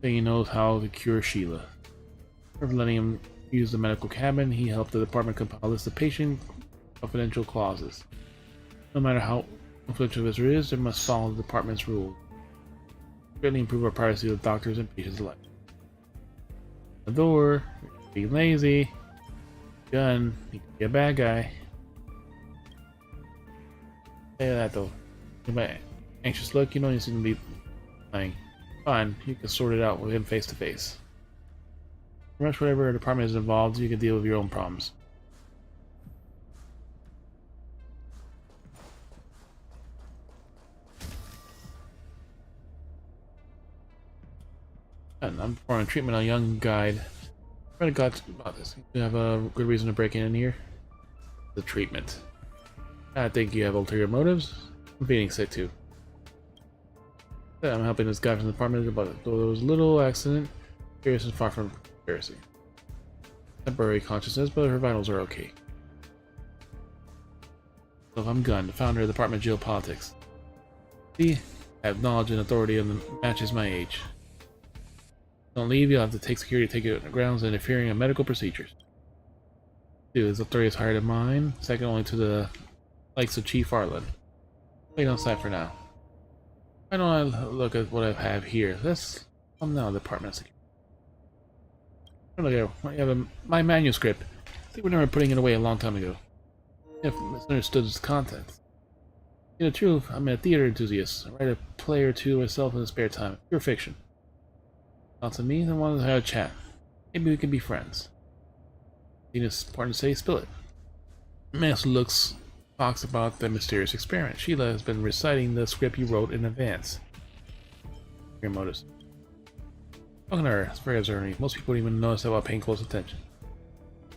Saying he knows how to cure Sheila. For letting him use the medical cabin, he helped the department compile a list of patient confidential clauses. No matter how influential this is, they must follow the department's rules. Greatly improve our privacy with doctors and patients alike. The door, being lazy, gun, he could be a bad guy. Say that though. Anybody anxious look, you know he's gonna be lying. Fine, you can sort it out with him face to face. Pretty much whatever department is involved, you can deal with your own problems. And I'm performing treatment on a young guide. I'm really glad about this. You have a good reason to break in here. The treatment. I think you have ulterior motives. I'm feeling sick too. I'm helping this guy from the department about it. Though there was a little accident, serious and far from embarrassing. Temporary consciousness, but her vitals are okay. So I'm Gunn, the founder of the Department of Geopolitics. See, I have knowledge and authority that matches my age. Don't leave, you'll have to take security to take it on the grounds and interfering in medical procedures. Dude, his authority is higher than mine, second only to the likes of Chief Arlen. Wait on site for now. Why don't I look at what I have here? Let's come now, Department of Security. Look here, I have my manuscript. I think we remember putting it away a long time ago. I've misunderstood its contents. In the truth, I'm a theater enthusiast. I write a play or two myself in the spare time. Pure fiction. Not to me, I wanted to have a chat. Maybe we can be friends. It's important to say, spill it. Mass talks about the mysterious experiment. Sheila has been reciting the script you wrote in advance. Your motives. Talking to her, it's very observing. Most people don't even notice that while paying close attention.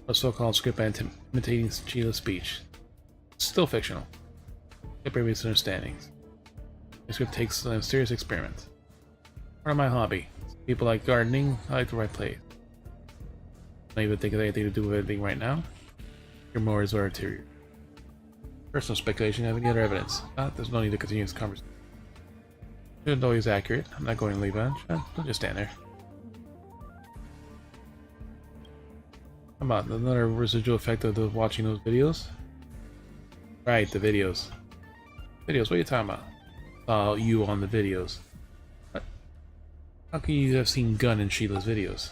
A so-called script by imitating Sheila's speech. It's still fictional. Separate misunderstandings. The script takes a mysterious experiment. Part of my hobby. People like gardening, I like to write plays. I don't even think of anything to do with anything right now. Your motives are ulterior. Personal speculation, have any other evidence? There's no need to continue this conversation. Isn't always accurate. I'm not going to leave on. Don't just stand there. Come on, another residual effect of watching those videos? Right, the videos. Videos, what are you talking about? You on the videos. What? How can you have seen Gunn in Sheila's videos?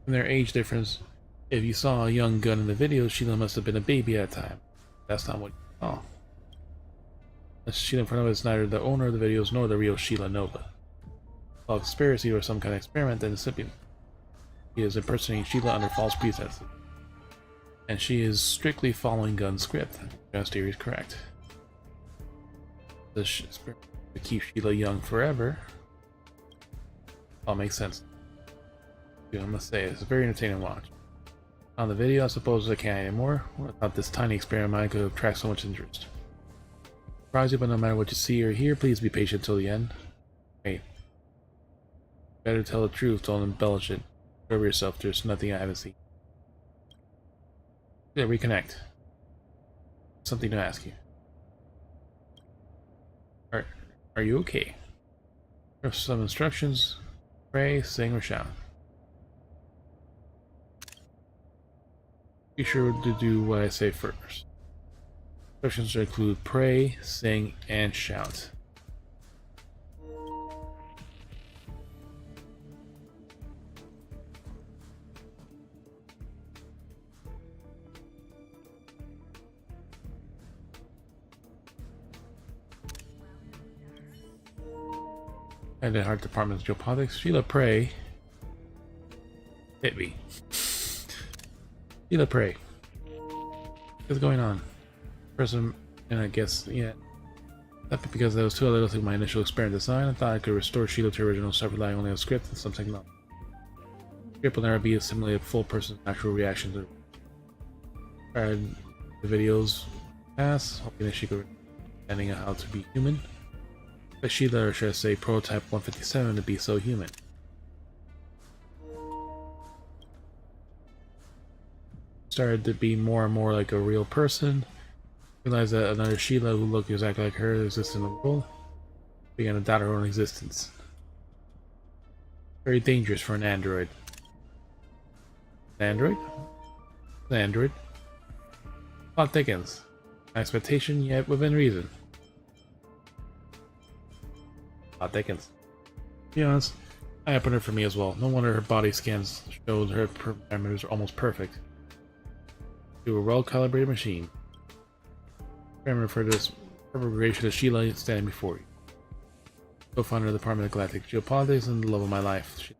And their age difference, if you saw a young Gunn in the videos, Sheila must have been a baby at the time. That's not what you saw. Sheila in front of us is neither the owner of the videos nor the real Sheila Nova. Well, conspiracy or some kind of experiment, then recipient. He is impersonating Sheila under false pretenses. And she is strictly following Gunn's script. John's theory is correct. This experiment to keep Sheila young forever. All makes sense. I must say, it's a very entertaining watch. On the video, I suppose I can't anymore. Without this tiny experiment, I could attract so much interest. Surprise you, but no matter what you see or hear, please be patient till the end. Wait. Better tell the truth, don't embellish it. Cover yourself, there's nothing I haven't seen. Yeah, reconnect. Something to ask you. Are you okay? Here are some instructions. Pray, sing, or shout. Be sure to do what I say first. Instructions include pray, sing, and shout. And the Heart Department's geopolitics. Sheila Prey. Hit me. Sheila Prey. What's going on? Person, and I guess, yeah. Not because I was too little to my initial experiment design, I thought I could restore Sheila to original stuff relying only on script and some technology. Script will never be a simulated full person's actual reaction to the videos pass, hoping that she could understanding how to be human. But Sheila, or should I say prototype 157, to be so human. Started to be more and more like a real person. Realized that another Sheila who looked exactly like her exists in the world. Began to doubt her own existence. Very dangerous for an android. An android? An android. Plot thickens. Expectation, yet within reason. Plot thickens. To be honest, eye opener for me as well. No wonder her body scans showed her parameters are almost perfect. To a well-calibrated machine. Remember for this perfect creation of Sheila standing before you. Co-founder of the Department of Galactic Geopolitics and the love of my life. She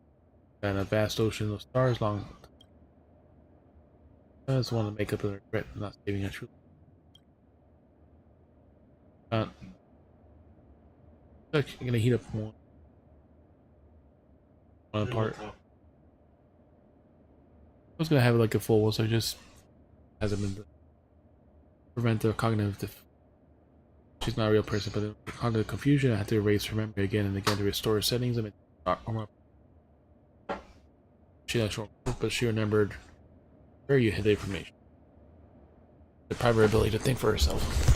ran a vast ocean of stars long. I just want to make up the regret of not saving her truth. I'm gonna heat up one part. I was gonna have like a full one, so it just hasn't been prevent the cognitive. She's not a real person, but the cognitive confusion. I had to erase her memory again and again to restore her settings. I mean, she not sure, but she remembered where you hid the information. The private ability to think for herself.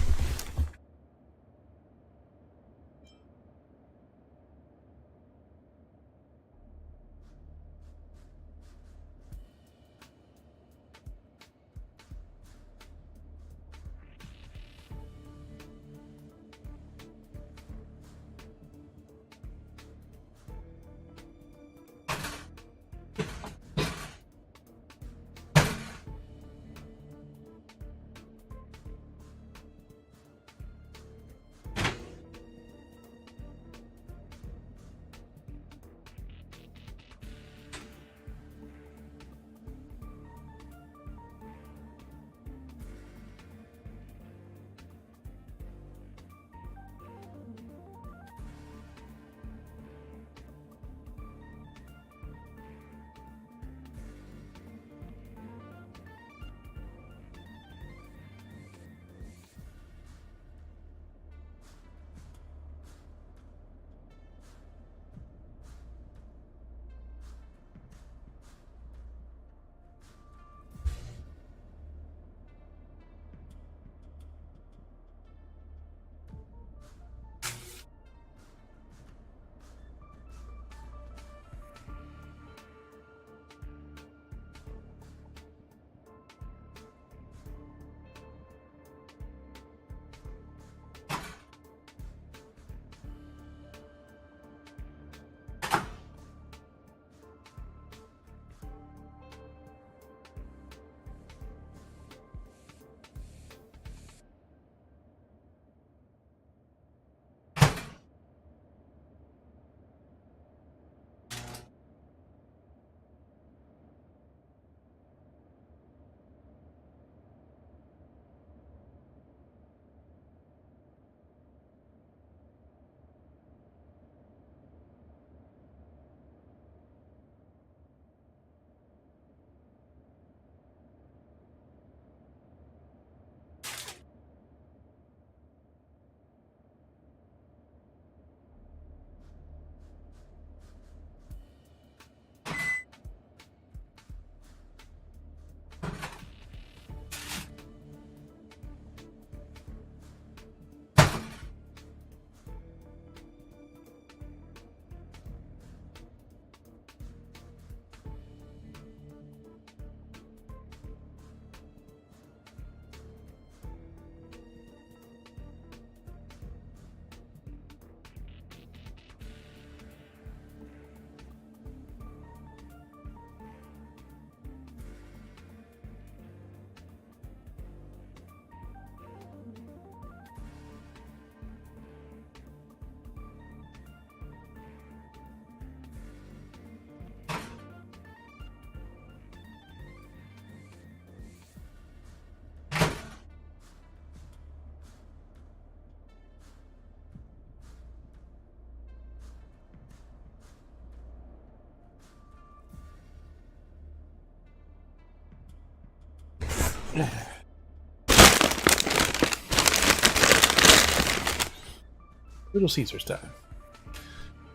Little Caesar's time.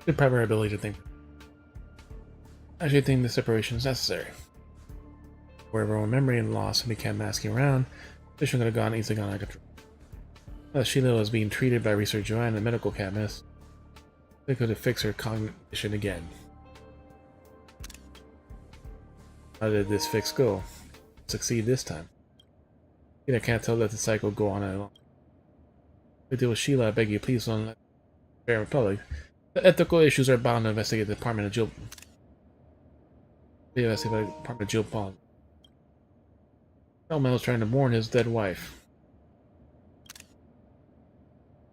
Deprive our ability to think. I actually think this separation is necessary. Wherever our memory and loss began masking around, Vision could have gone easily gone out of control. As Sheila was being treated by Research Joanne in the medical cabinet, they could have fixed her cognition again. How did this fix go? Succeed this time? I can't tell that the cycle go on any longer. To deal with Sheila, I beg you, please don't let the Republic. The ethical issues are bound to investigate the Department of Jill. The Department of Jill Paul. Elmel is trying to mourn his dead wife.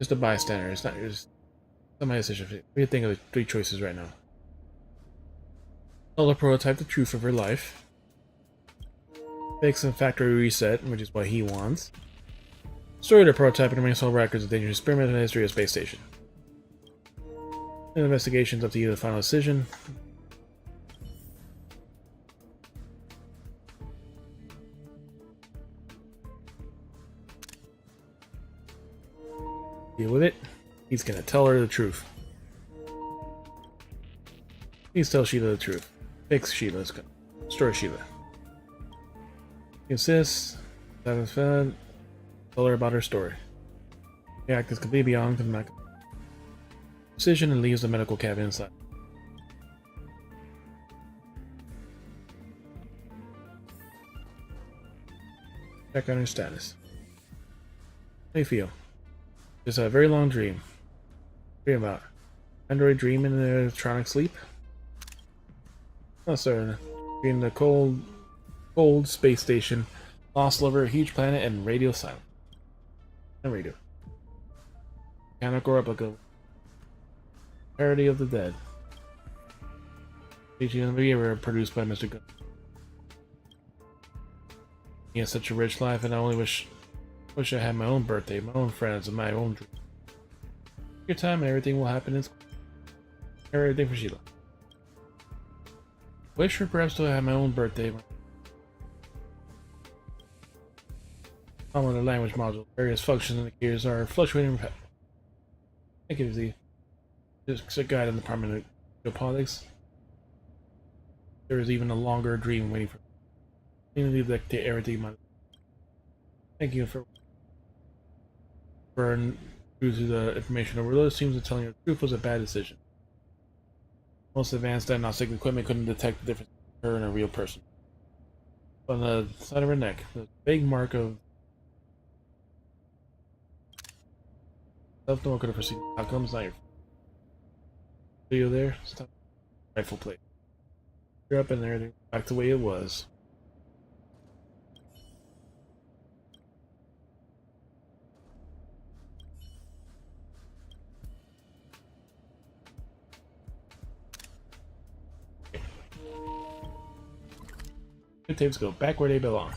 Just a bystander. It's not my decision. What do you think of the three choices right now? Tell the prototype the truth of her life. Fix a factory reset, which is what he wants. Destroy the prototype and remain sole records of dangerous experiment in the history of space station. The investigation's up to you, the final decision. Deal with it. He's gonna tell her the truth. Please tell Sheila the truth. Fix Sheila's gun. Destroy Sheila. Insist. Tell her about her story. The act is completely beyond the decision and leaves the medical cabin inside. Check on her status. How do you feel? Just a very long dream. Dream about Android dream in an electronic sleep? Oh, sir. In the cold space station, lost lover, huge planet, and radio silent. And radio. Mechanical replica. Parody of the Dead. Featuring were produced by Mr. Gunn. He has such a rich life, and I only wish I had my own birthday, my own friends, and my own dream. Your time and everything will happen in everything for Sheila. Wish for perhaps to have my own birthday. Common language module. Various functions in the gears are fluctuating. Thank you, Z. Just a guide in the Department of Geopolitics. There is even a longer dream waiting for me. Dictate everything. Thank you for due to the information overload. Seems that telling the truth was a bad decision. Most advanced diagnostic equipment couldn't detect the difference between her and a real person. On the side of her neck, the vague mark of self-no one could have foreseen outcomes. Not your video there. Stop. Rifle plate. You're up in there. Back the way it was. Good tapes go back where they belong.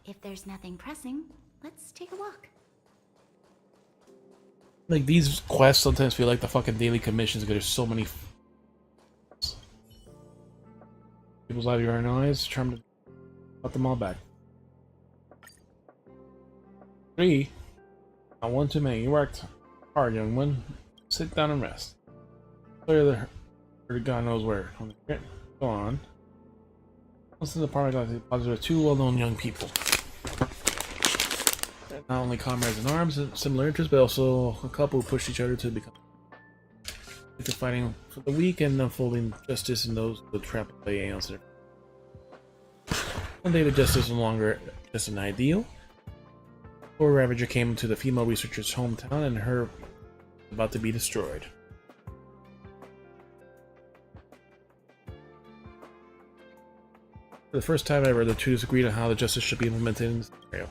If there's nothing pressing, let's take a walk. Like, these quests sometimes feel like the fucking daily commissions because there's so many people's lives you are eyes, trying to put them all back. 3. Not one too many. You worked hard, young one. Sit down and rest. Clear the God knows where. Go on. Most of the party got are two well-known young people. Not only comrades in arms and similar interests, but also a couple who pushed each other to become into fighting for the weak and unfolding justice in those who trap by aeons. One day the justice is no longer just an ideal. Poor Ravager came to the female researcher's hometown and her was about to be destroyed. For the first time ever, the two agreed on how the justice should be implemented in this scenario.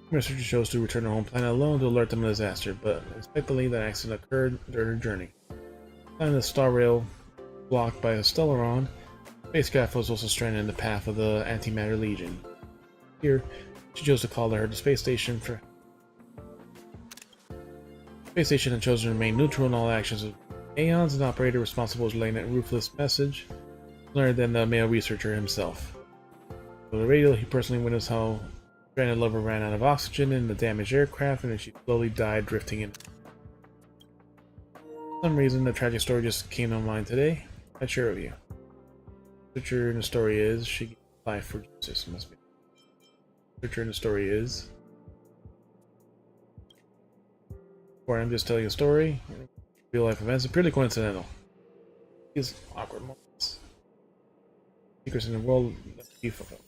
The researcher chose to return to her home planet alone to alert them of the disaster, but unexpectedly that accident occurred during her journey. Finding the star rail blocked by a Stellaron, the spacecraft was also stranded in the path of the Antimatter Legion. Here, she chose to call to her the space station for. The space station had chosen to remain neutral in all actions of Aeons, an operator responsible for relaying that ruthless message. Learned than the male researcher himself. On the radio, he personally witnessed how stranded lover ran out of oxygen in the damaged aircraft, and then she slowly died, drifting in. For some reason, the tragic story just came to mind today. I share with you. The picture in the story is she gave life for justice. Must be. The picture in the story is. Or I'm just telling a story. Real life events are purely coincidental. These awkward moments. Secrets in the world that be fulfilled.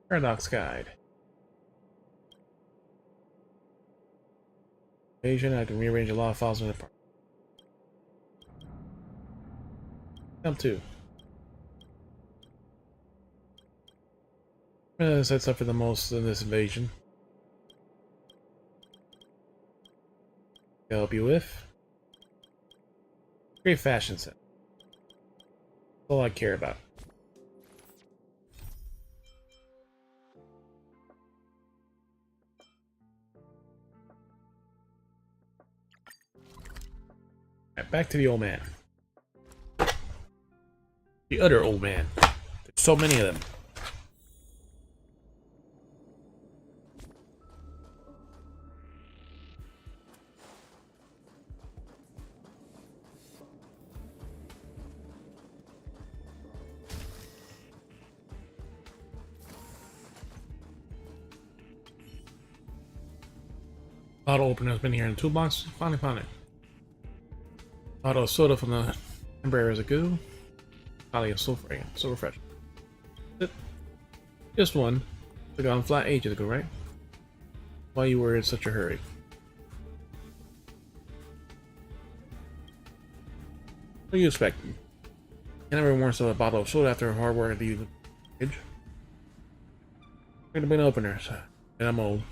Paradox Guide. Asian, I can rearrange a lot of files in the part. Jump 2. Sets up for the most in this invasion. I'll help you with. Great fashion set. That's all I care about. Alright, back to the old man. The other old man. There's so many of them. Bottle opener's been here in the toolbox. Finally found it. Bottle of soda from the temporary as a goo. Probably is so fragrant, so refreshing. Just one. Took on flat ages ago, right? Why you were in such a hurry? What are you expecting? I never warns of a bottle of soda after hard work at the fridge. Could have been openers, and I'm old.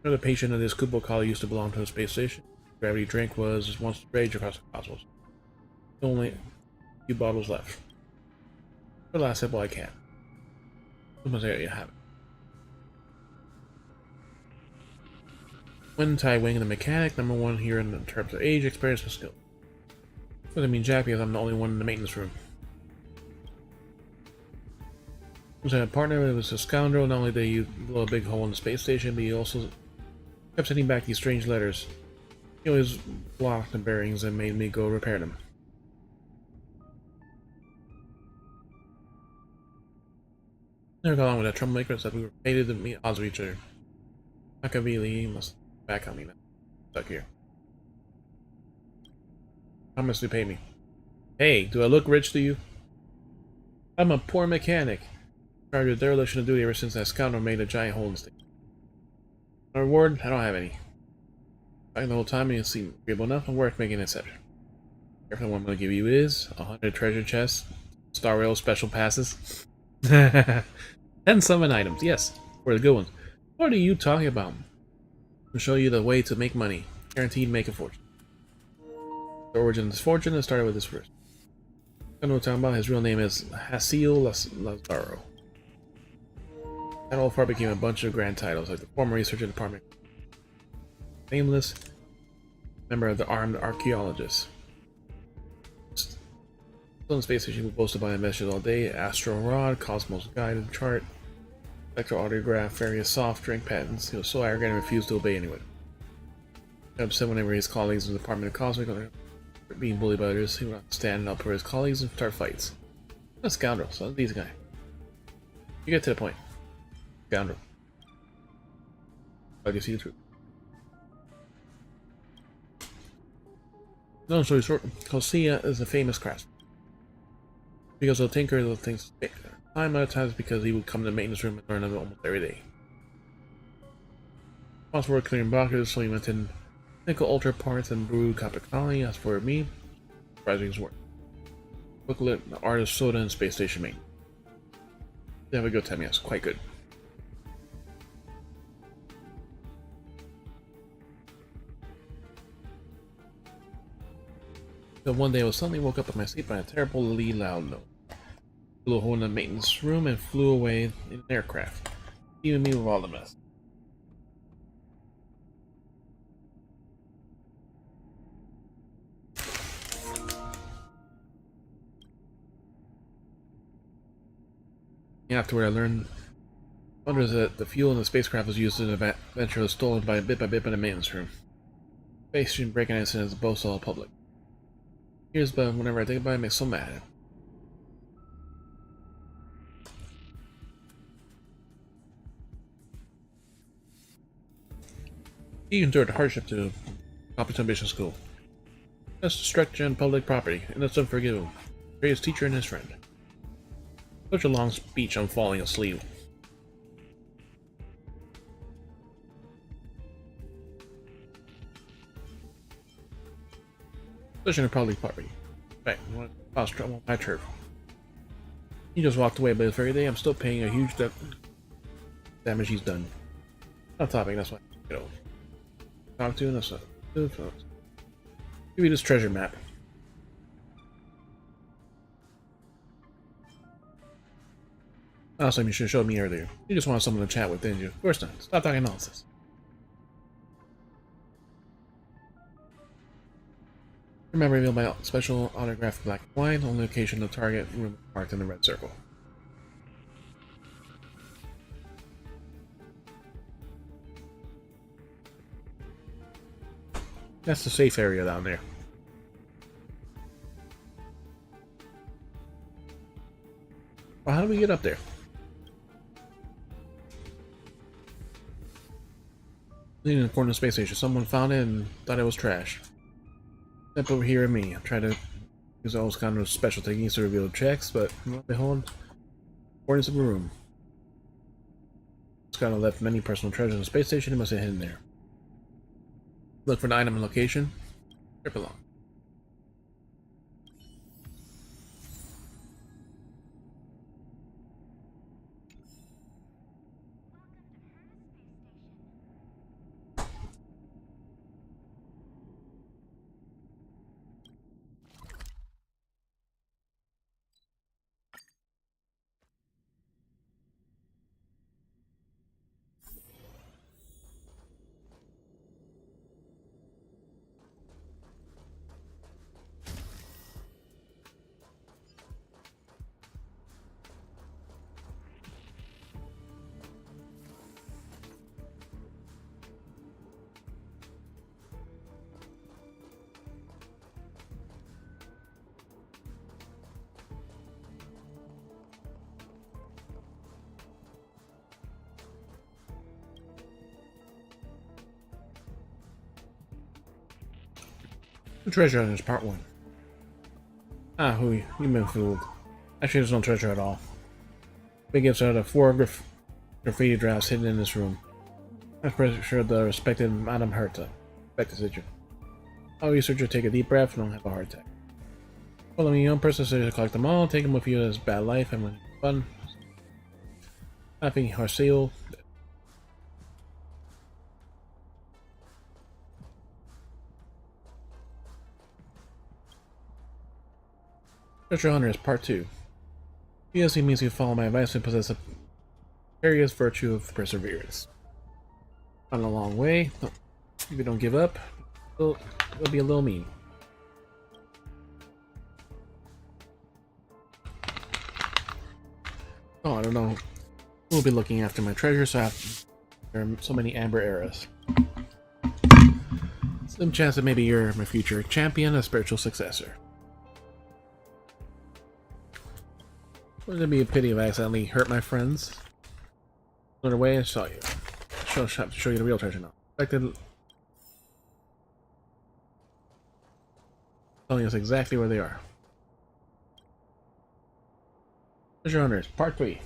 Another patient of this Kubo collie used to belong to a space station. Gravity drink was once rage across the cosmos. Only a few bottles left. For the last sip while I can. Someone's area you have it. When Tai Wing, the mechanic, number one here in terms of age, experience, and skill. Doesn't mean jack because I'm the only one in the maintenance room. I was a partner, it was a scoundrel. Not only did he blow a big hole in the space station, but he also kept sending back these strange letters. He always blocked the bearings and made me go repair them. Never got along with that troublemaker, said we were fated to meet odds of each other. Machiavelli must back on me now. Stuck here. How much do you pay me? Hey, do I look rich to you? I'm a poor mechanic. Charged with dereliction of duty ever since that scoundrel made a giant hole in the station. My reward? I don't have any. Back the whole time and you seem agreeable enough and worth making an exception. Everything what I'm going to give you is 100 treasure chests, Star Rail special passes, 10 summon items, yes, for the good ones. What are you talking about? I'll show you the way to make money. Guaranteed make a fortune. The origin of this fortune has started with this first. I know what I'm talking about. His real name is Hasil Lazaro. That all far became a bunch of grand titles, like the former researcher department. Nameless member of the armed archaeologists. Still in the space station, we boasted by messages all day. Astro Rod, Cosmos Guided Chart, Electro-Audiograph, various soft drink patents. He was so arrogant and refused to obey anyone. Upset whenever his colleagues in the Department of Cosmic were being bullied by others, he would stand up for his colleagues and start fights. What a scoundrel, so these guy. You get to the point. Scoundrel. How do you see the truth? Long story short, Hosea is a famous craftsman. Because he'll tinker little things time other times because he would come to the maintenance room and learn of it almost every day. Once for clearing boxes, so he went in nickel ultra parts and brewed copper colony. As for me, surprising his work. Booklet, the art of soda and space station main. They have a good time, yes, quite good. So one day I was suddenly woke up in my sleep by a terribly loud note. Blew a hole in the maintenance room and flew away in an aircraft, leaving me with all the mess. Afterward, I learned wonders that the fuel in the spacecraft was used in an adventure was stolen by bit by the maintenance room. Space station break-in incident is both all public. Here's but whenever I think about it, it makes so mad. He endured hardship to competent ambition school. That's a stretch on public property, and that's unforgivable. His teacher and his friend. Such a long speech on falling asleep. Such an public property. Right, I on my turf. He just walked away, but this very day I'm still paying a huge damage he's done. Not topic, that's why you know. Talk to and that's what. Give me this treasure map. Last time you should have showed me earlier. You just wanted someone to chat with, didn't you? Of course not. Stop talking nonsense. Remember, reveal my special autographed black wine on location of target room marked in the red circle. That's the safe area down there. Well, how do we get up there? Leaning in the corner of the space station, someone found it and thought it was trash. Step over here and me. I tried to use all those kind of special techniques to reveal checks, but lo and behold, corners of the room. It's kind of left many personal treasures in the space station. It must have hidden there. Look for the item and location. Trip along. The treasure hunters, part 1. Ah, who you've been fooled. Actually, there's no treasure at all. Big gifts out of 4 graffiti drafts hidden in this room. I'm pretty sure the respected Madame Herta. Respected Sigil. All researchers take a deep breath and don't have a heart attack. Follow me, young person, so you collect them all, take them with you as bad life and when it's fun. Laughing, Harseal. Treasure Hunters, Part 2. PSC means you follow my advice and possess a various virtue of perseverance. On a long way, if you don't give up, it'll be a little mean. Oh, I don't know. We'll be looking after my treasure, so there are so many amber eras. Slim chance that maybe you're my future champion, a spiritual successor. Wouldn't it be a pity if I accidentally hurt my friends? Another way, I saw you. Have to show you the real treasure now. Telling us exactly where they are. Treasure Hunters, Part 3.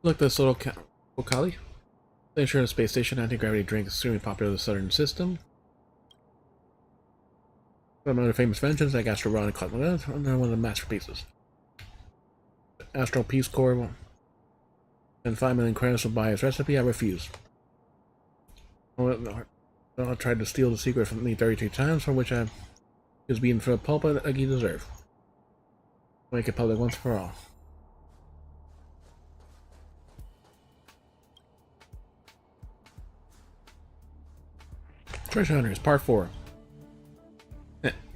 Look, this little Okali. They sure the space station anti-gravity drink is extremely popular in the southern system. Another famous inventions like Astro-Rod and another one of the masterpieces. Astro Peace Corps and 5 million credits will buy his recipe. I refuse. I tried to steal the secret from me 33 times, for which I was beaten for a pulp like you deserve. Make it public once for all. Treasure Hunters, Part 4.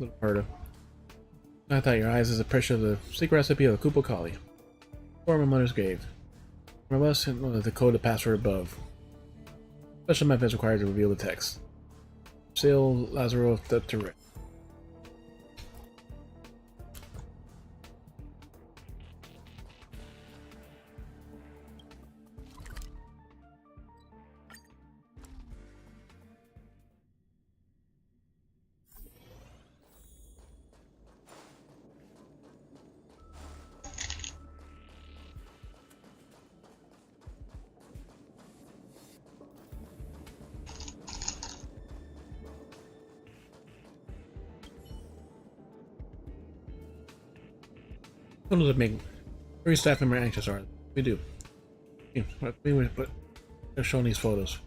Little Perda. I thought your eyes as a pressure of the secret recipe of the Kupokali. Or my mother's grave. One of us and the code, the password above. Special method is required to reveal the text. Seal Lazaro the turret. What does it make every staff member anxious? Are we do? Yeah, but they're showing these photos.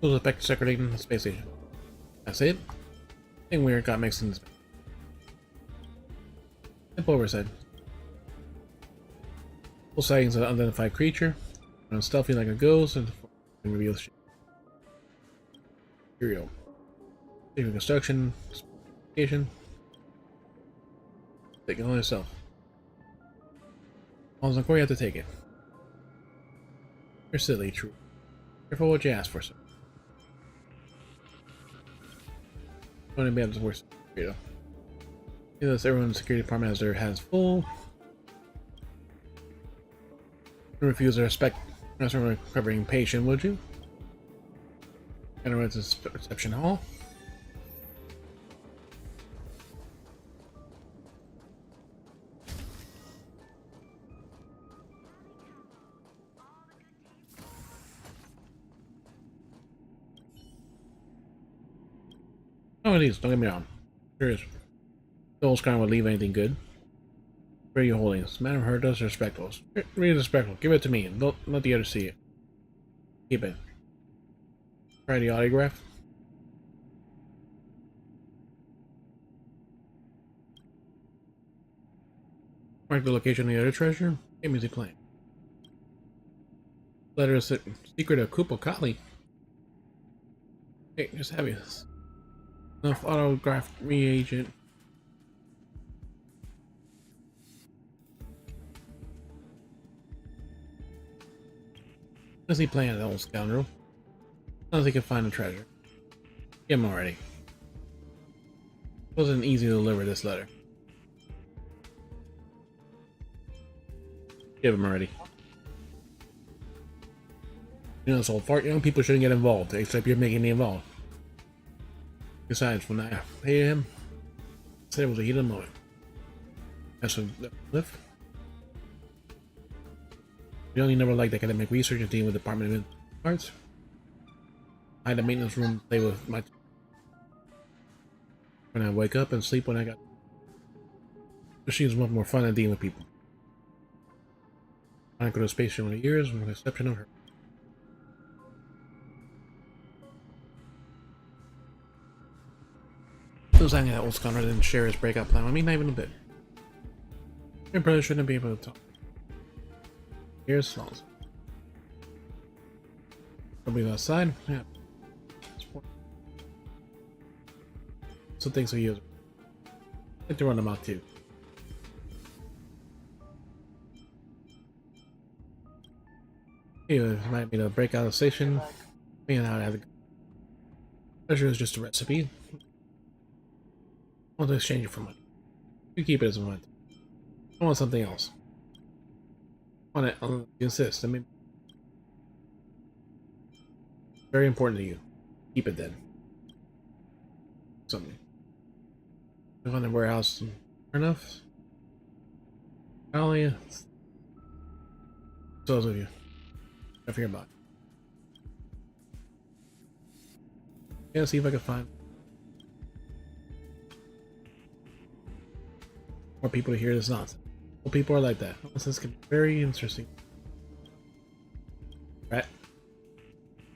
Those affect circulating the space station. That's it. Thing weird got mixed in this. Simple oversight. Full sightings of an unidentified creature. Stealthy like a ghost and reveals shit. Material. Construction. Specification. Take it on yourself. As long as you have to take it. You're silly, true. Careful what you ask for, sir. Don't be able to worse. You know, everyone in the security department has their hands full. Refuse to respect recovering patient, would you? Enter to reception hall. Oh, it is. Don't get me wrong. Sure is. Those kind would leave anything good. Where are you holding this? Madam Hurt does respectful. Really respectful. Give it to me and don't let the others see it. Keep it. Try the autograph. Mark the location of the other treasure. Give me the plan. Letter is secret of Koopa Kali. Hey, just have this. Enough autograph reagent. What's he playing, that old scoundrel? Sounds like he can find the treasure. Get him already. It wasn't easy to deliver this letter. Give him already. You know, this old fart, young people shouldn't get involved, except you're making me involved. Besides, when I paid him, I said it was a heat of the moment. That's a lift. You only never liked academic research and dealing with Department of Arts. I had a maintenance room to play with my. When I wake up and sleep when I got. Machines much more fun than dealing with people. I go to space for many years with the exception of her. Feels like that old scholar didn't share his breakout plan. I mean, not even a bit. Your brother shouldn't be able to talk. Here's songs. Somebody outside? Yeah. Some things we use. I like to run them out too. You might be to break out of the station. Me and I have the treasure is just a recipe. I want to exchange it for money. You keep it as a money. I want something else. I want it, you insist. I mean, very important to you. Keep it then. Something. Live on the warehouse. Fair enough. Probably. Those of you. I forget about it. Yeah, see if I can find more people to hear this nonsense. Well, people are like that. This can be very interesting. Right?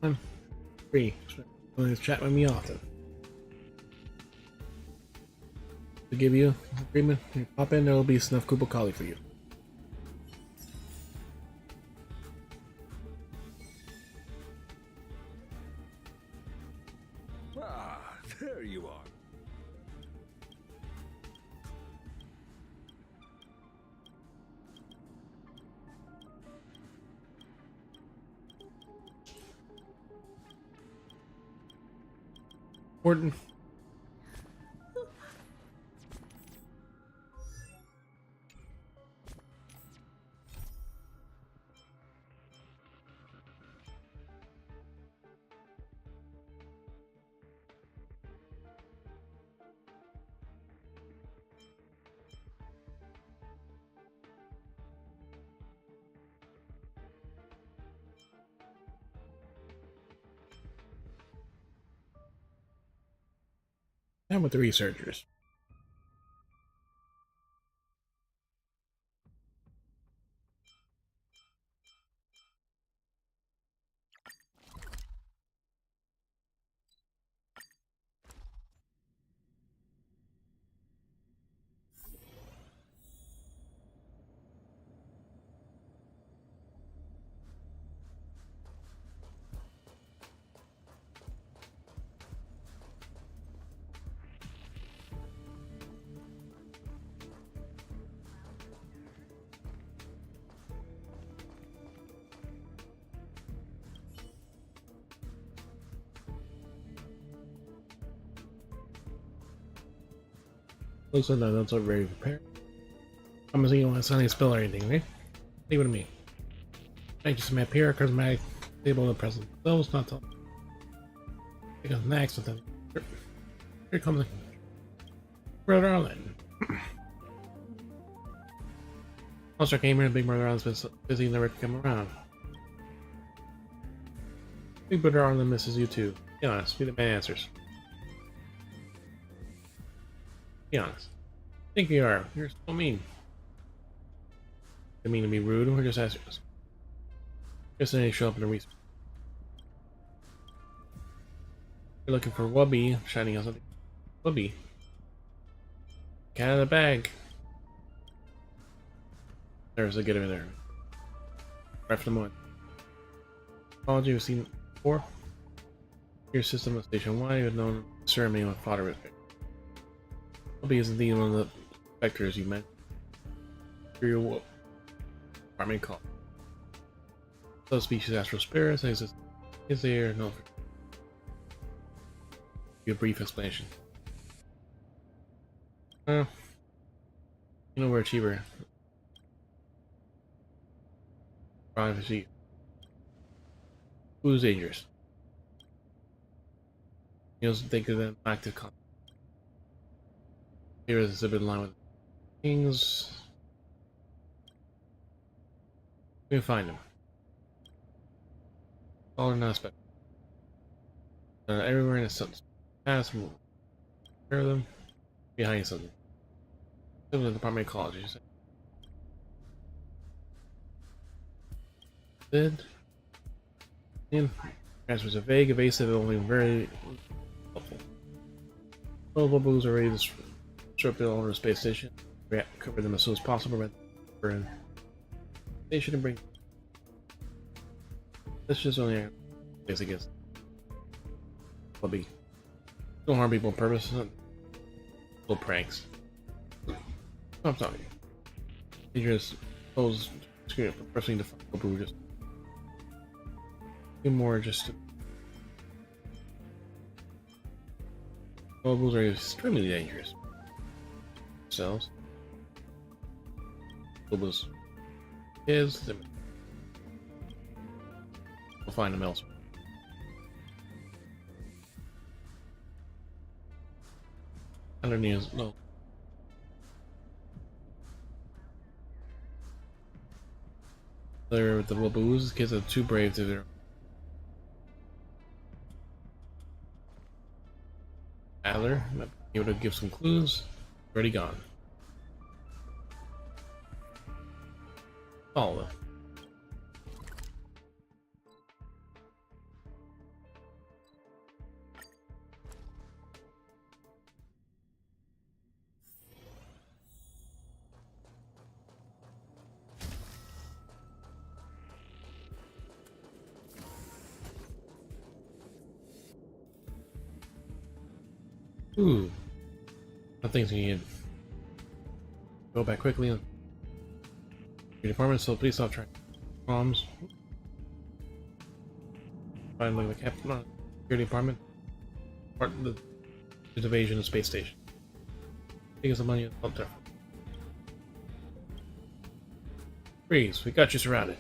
I'm free. Going to chat with me often. To give you an agreement, you pop in, there will be Snuff Koopa Kali for you. important. And with the researchers. Looks like that doesn't look very prepared. I'm assuming you don't want to suddenly spill or anything, right? Leave it to me. I just map here, charismatic, stable, and present. Those not to. Because next with them. Here comes Brother Arlen. Monster came here and Big Brother Arlen's been busy and never come around. Big Brother Arlen misses you too. Be honest, be the man answers. Be honest. I think you are. You're so mean. I mean to be rude, or just ask you. Just then you show up in a research. You're looking for Wubby, shining on something. Wubby. Cat out of the bag. There's a get him in there. Right from the moment. Apology, we've seen it before. Your system of Station Y, you have known ceremony with fodder with it. Wubby is indeed one of the vectors you meant. For your whoop. Department call. Subspecies astral spirits exist. Is there no? Give a brief explanation. You know we're cheaper. Privacy. Who's dangerous? You also think of them active content. Here is a zip in line with things. We can find them. All or not spec. Everywhere in a past, hear them behind something. Similar to the Department of Ecology. Did answers are vague, evasive, and only very helpful. Well, bubbles are ready to disrupt all over the space station. Cover them as soon as possible. But station and bring. That's just only a place, I guess. Wubby. Don't harm people on purpose. Little pranks. I'm talking. You just pose screen for pressing to find Wubby. Just do more. Just Wubbles are extremely dangerous. Cells. Wubbles. Is we'll find them elsewhere. Underneath, no. They're with the Waboos. Kids are too brave to their. Adler, might be able to give some clues. Already gone. Follow them. Ooh. Nothing's needed. Go back quickly. Your department, so please stop trying. Bombs. Find like the captain on security department. Part of the invasion of space station. Take some money up there. Freeze, we got you surrounded.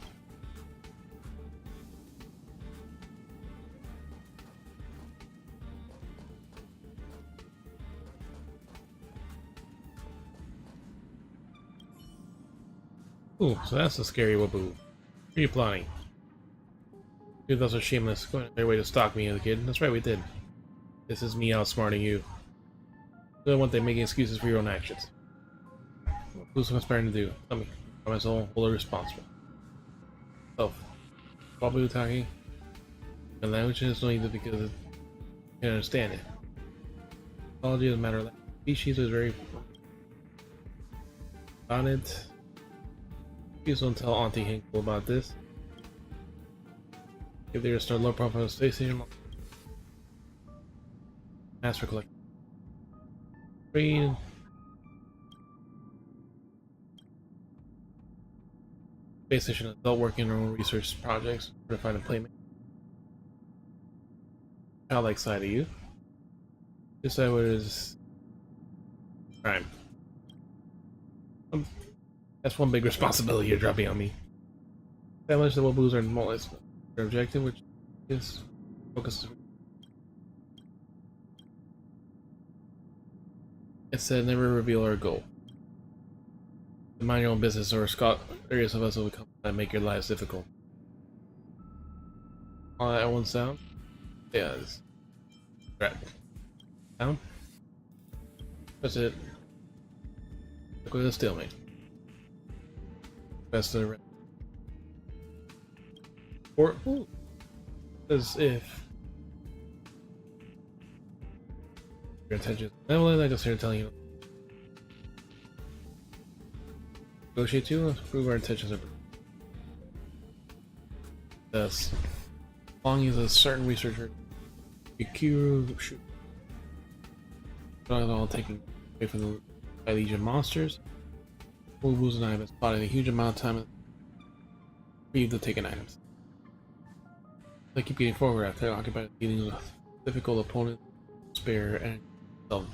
Ooh, so that's the scary waboo. What are you plotting? You those are shameless, going out their way to stalk me as a kid. That's right, we did. This is me outsmarting you. I don't want them making excuses for your own actions. Who's conspiring to do? Tell me. I'm as whole responsible. So, Babu talking. The language is only because you can understand it. Technology is a matter of language. Species is very on it. Please don't tell Auntie Hinkle about this. If they start low profile station, ask for collection. Space station adult working on their own research projects to find a playmate. Childlike side of you. Decide what is crime. That's one big responsibility you're dropping on me. Establish the waboos are more or less their objective, which is focus. It said never reveal our goal. Mind your own business, or various of us will come and make your lives difficult. All that at one sound? Yeah, it's right. Down? That's it. Look at the stalemate. Best of the or as if your intentions. I don't like us here telling you. Negotiate too. Let's prove our intentions are. Thus, as long as a certain researcher, Yukiro, shoot, not at all taking away from the by Legion monsters. Woos and I have been spotting a huge amount of time for you to take in items. I keep getting forward after occupied dealing with difficult opponent, spare, and self.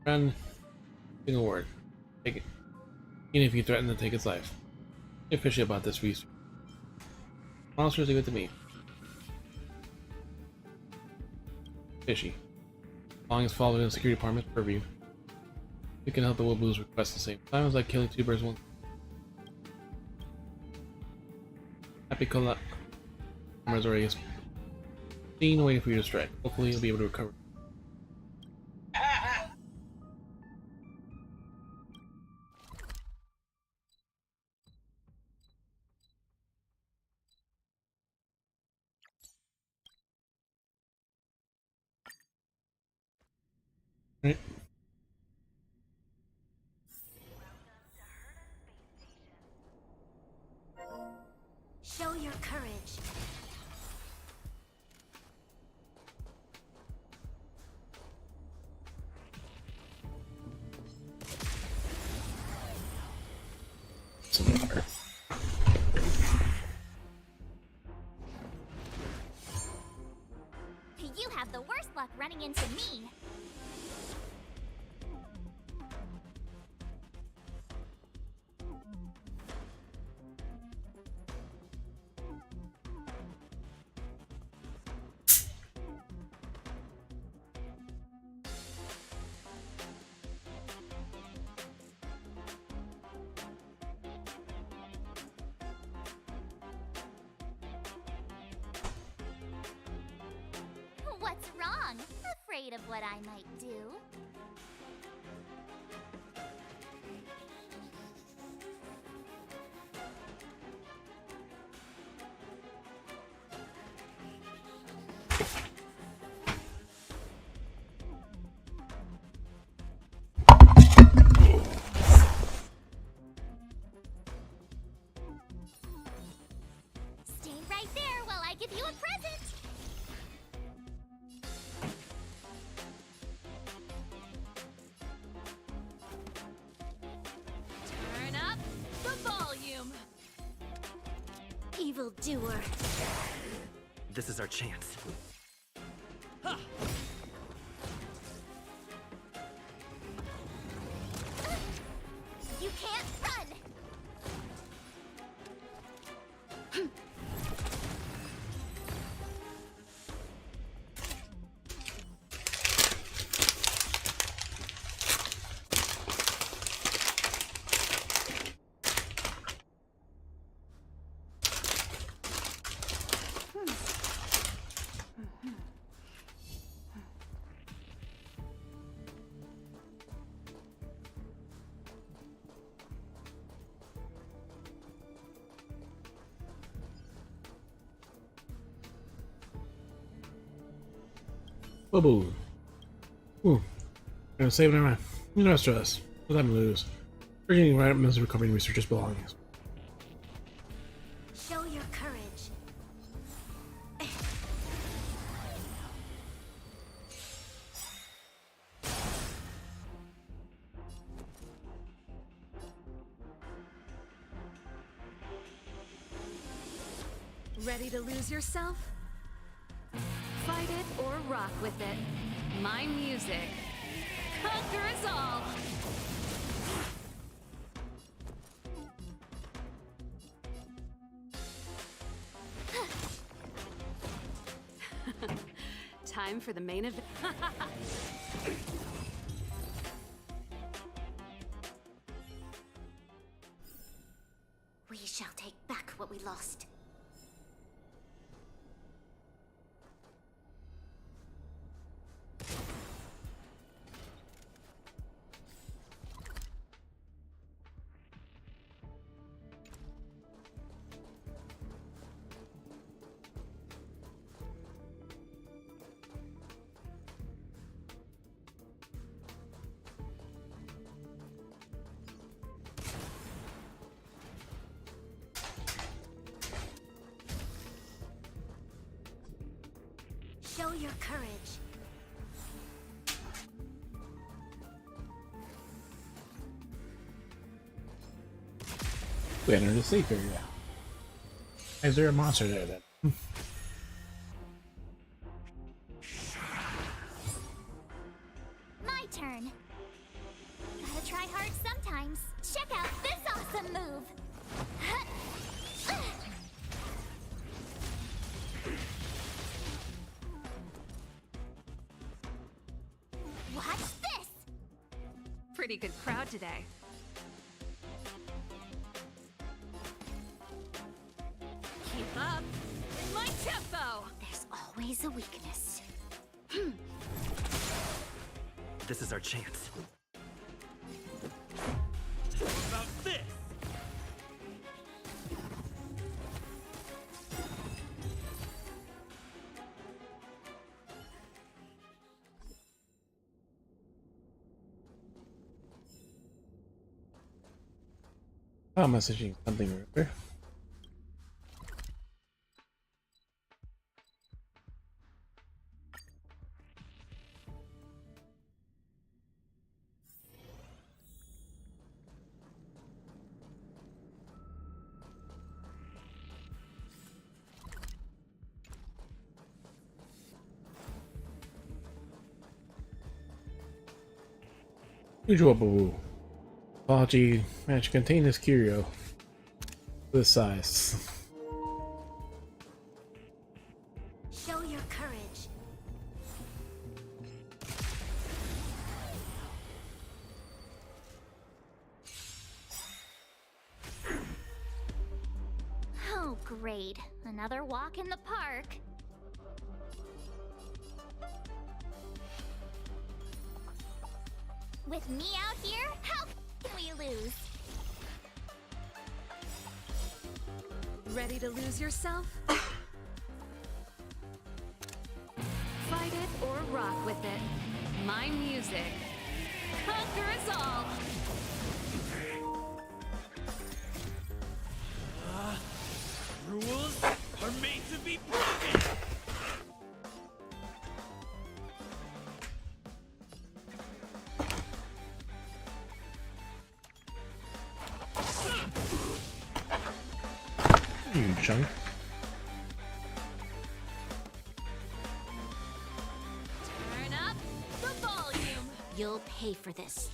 Friend, single word. Take it. Even if you threaten to take its life. Be fishy about this research. Monsters are good to me. Fishy. As long as followed in the security department's purview. You can help the waboos request the same time as like killing two birds with one. Happy collab. Camera's already seen, waiting for you to strike. Hopefully you'll be able to recover. Right. Show your courage. You have the worst luck running into me. What's wrong? Afraid of what I might do? Stay right there while I give you a present! Turn up the volume. Evildoer. This is our chance. You can't run! Boo. Ooh. Gonna save it around. You know, stress. Let them lose. We're getting right up as recovering researchers' belongings. Show your courage. Ready to lose yourself? Fight it or rock with it. My music conquers all. Time for the main event. We shall take back what we lost. Show your courage. We entered a safe area. Is there a monster there then? My turn. Gotta try hard sometimes. Check out this awesome move. Watch this. Pretty good crowd today. Keep up with my tempo. There's always a weakness. This is our chance. About this! Oh, messaging something right. Usual boo. Apology managed to contain this curio. This size. Show your courage. Oh, great. Another walk in the park. With me out here, how can we lose? Ready to lose yourself? Fight it or rock with it. My music conquers all. Rules are made to be broken! You chunk. pay for this.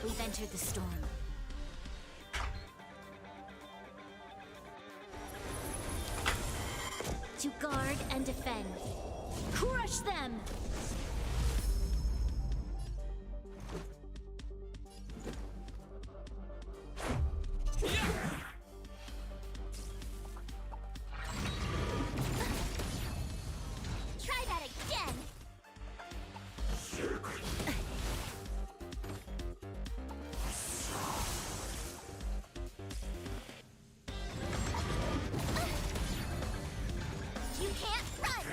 We've entered the storm. To guard and defend. Crush them! Try that again! You can't run!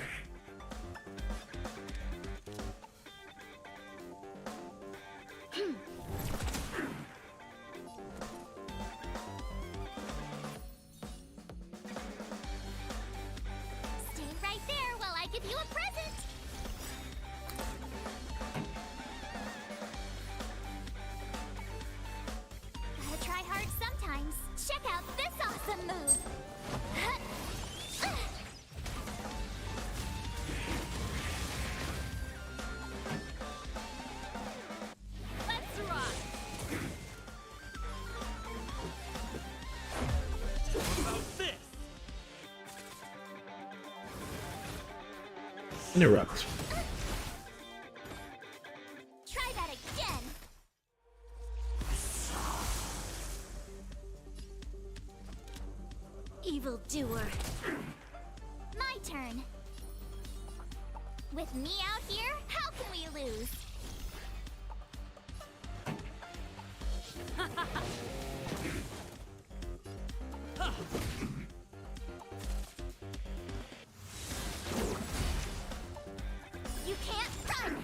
Stay right there while I give you a present! Gotta try hard sometimes. Check out this awesome move! Let's rock! What about this? Interrupt. Try that again! Evil doer. My turn. With me out here, how can we lose? You can't run!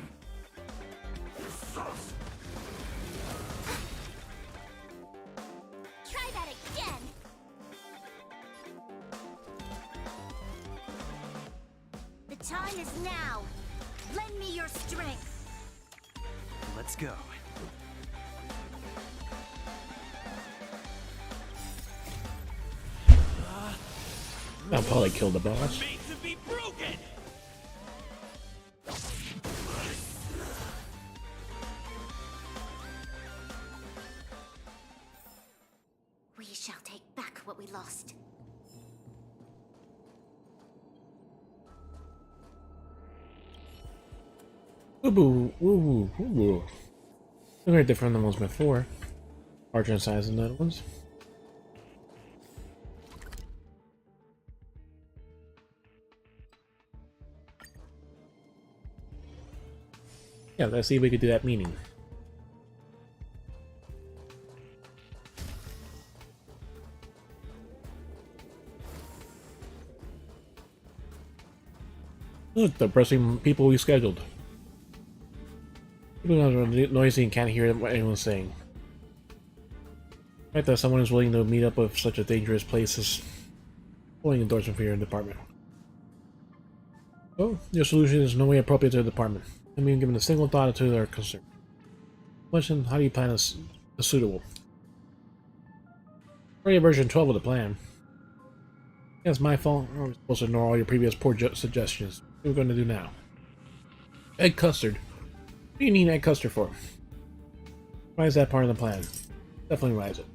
Try that again! The time is now! Lend me your strength! Let's go. I'll probably kill the boss. Made to be broken! We shall take back what we lost. Ooh, ooh, ooh. They're very different than ones before. Larger in size than the other ones. Yeah, let's see if we could do that meaning. Look, the pressing people we scheduled. People are noisy and can't hear what anyone's saying. The fact that someone is willing to meet up with such a dangerous place is pulling endorsement for your department. Oh, your solution is no way appropriate to the department. I mean, given a single thought to their concern. Question: how do you plan a suitable? Already version 12 of the plan. Yeah, it's my fault. I was supposed to ignore all your previous poor suggestions. What are we going to do now? Egg custard. What do you need egg custard for? Why is that part of the plan? Definitely rise it.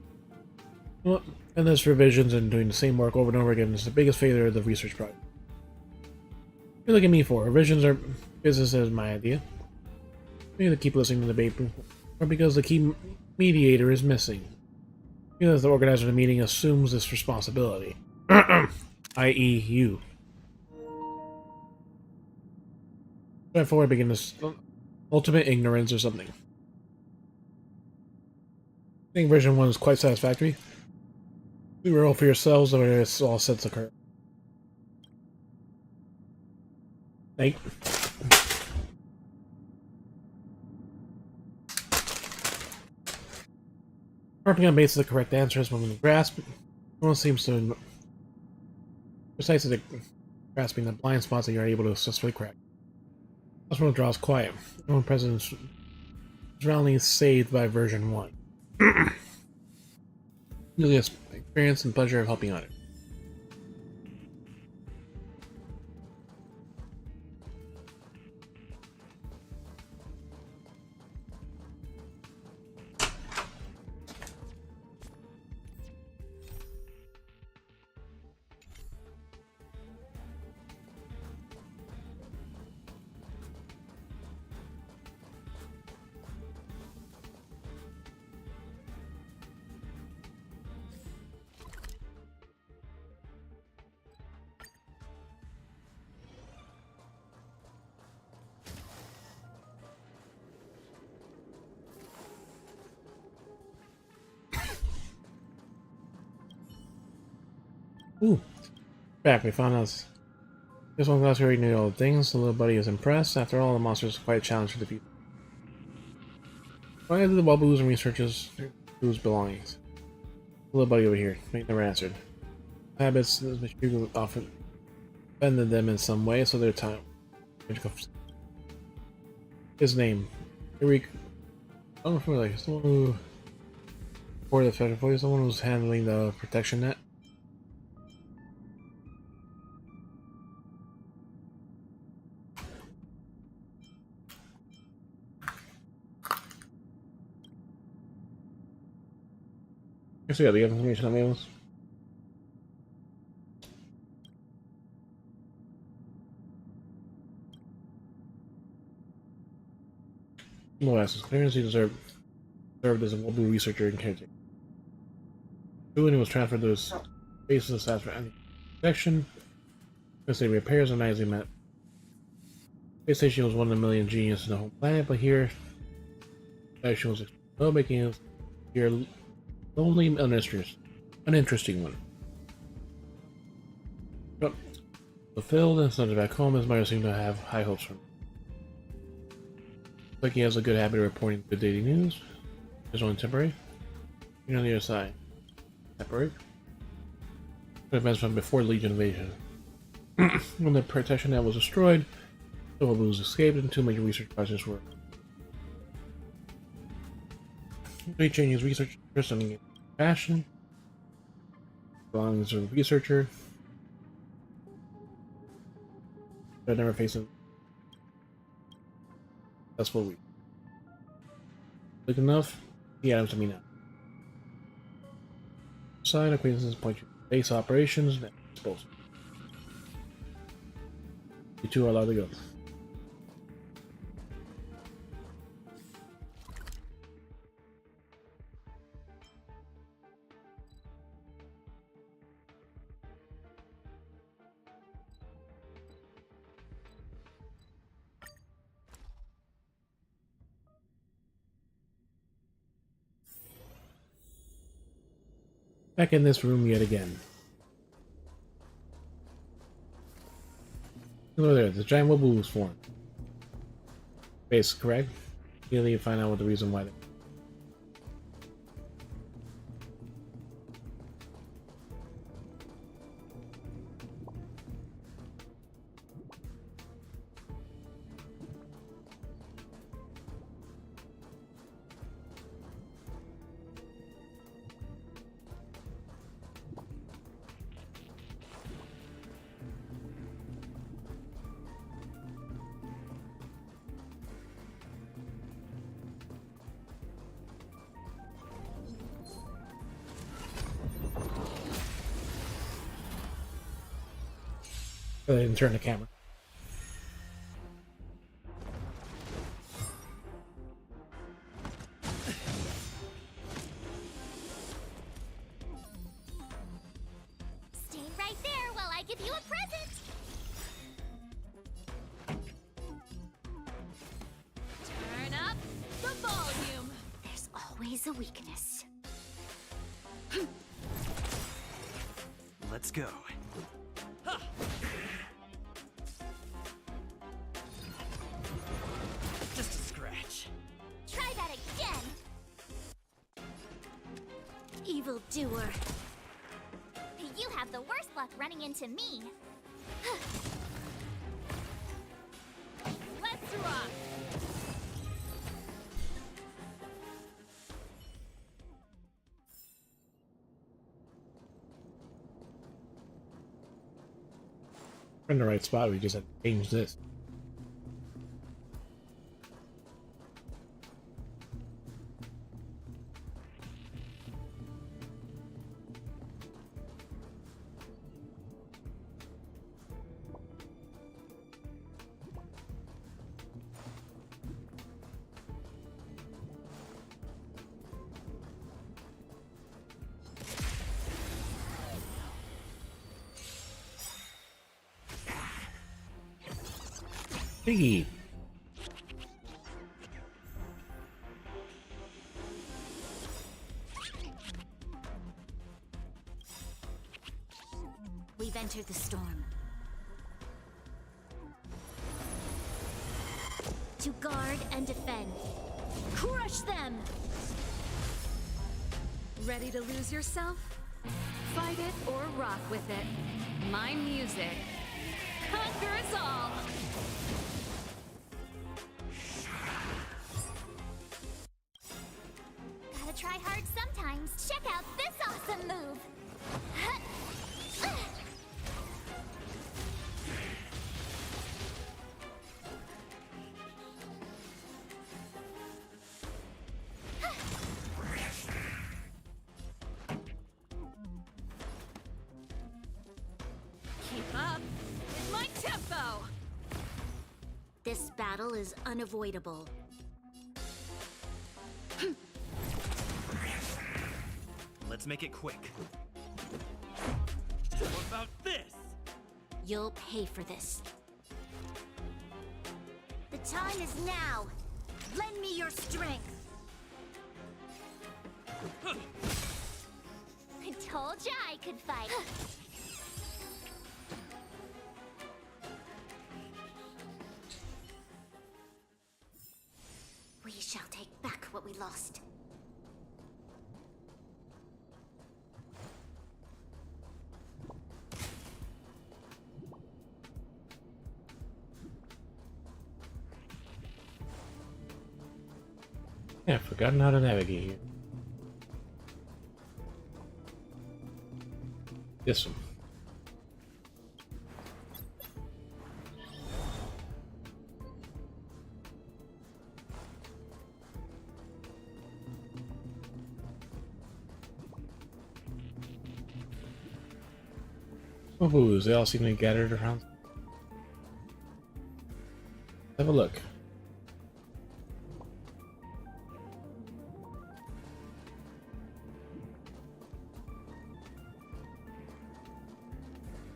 Well, endless revisions and doing the same work over and over again is the biggest failure of the research project. What do you look at me for? Revisions are business as my idea. Maybe to keep listening to the debate, or because the key mediator is missing. Because the organizer of the meeting assumes this responsibility. I.e. you. Therefore, I begin this ultimate ignorance or something. I think version 1 is quite satisfactory. We roll for yourselves, or it's all sets occur. Thank. Harping on basis of the correct answers when we grasp. No one seems to precisely grasping the blind spots that you're able to successfully crack. That's when it draws quiet. No one present is roundly saved by version 1. You'll get experience and pleasure of helping others. Ooh, back. We found out this one class already knew all the things. The little buddy is impressed. After all, the monster is quite a challenge for the people. Why did the Waboos and researchers whose belongings? The little buddy over here. He never answered. Habits often offended them in some way, so their time. His name. Eric. I don't know if someone who. For the federal police, someone who's handling the protection net. So yeah, do you have information on those? No asses. Clearance he served as a mobile researcher and caretaker. When he was transferred to his basis staff for anti-protection. Because they repairs and as he met. Space station was 1 in a million genius in the whole planet, but here action was well, making it here lonely and uninteresting one. But fulfilled and sent back home, his mother seemed to have high hopes for him. Like he has a good habit of reporting good daily news. It's only temporary. You're on the other side. Temporary. Events from before the Legion invasion. When the protection net was destroyed, the Waboos escaped and 2 major research projects were. He changed his research interest and passion. Belongs as a researcher. But never faced him. That's what we. Look enough. He items to me now. Sign acquaintances point you to base operations and disposal. You two are allowed to go. Back in this room yet again. Look there, the giant Waboo was formed. Base, correct? You need to find out what the reason why. Go ahead and turn the camera. Stay right there while I give you a present. Turn up the volume. There's always a weakness. Let's go. Just a scratch. Try that again. Evil doer. You have the worst luck running into me. Let's rock. We're in the right spot, we just have to change this. Piggy. We've entered the storm. To guard and defend. Crush them! Ready to lose yourself? Fight it or rock with it. My music conquers all! Gotta try hard sometimes. Check out this awesome move. Keep up with my tempo! This battle is unavoidable. Let's make it quick. What about this? You'll pay for this. The time is now. Lend me your strength. I told ya I could fight. We shall take back what we lost. Yeah, I've forgotten how to navigate here. This one. Oh, they all seem to be gathered around. Have a look.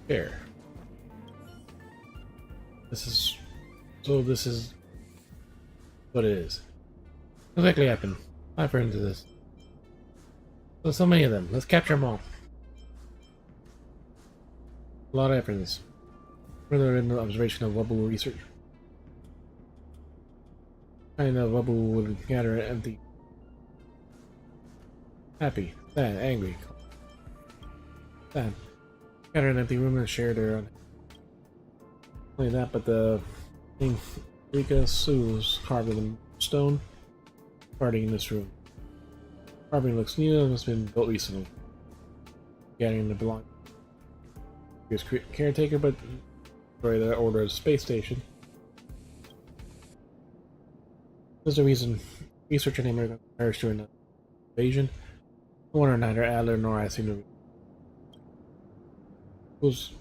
Here. This is what it is. What exactly happened? I've run into this. So many of them. Let's capture them all. A lot of evidence. Further in the observation of Wubble research. I know Wubble would gather an empty. Happy, sad, angry. Sad. Gather an empty room and share their own. Not only that, but the thing Rika Sue's carved in stone parting in this room. Carving looks new and has been built recently. Gathering the belongings. He was caretaker, but for the order of space station. There's a reason researcher named America perished during the invasion. No wonder neither Adler nor I seem to. Those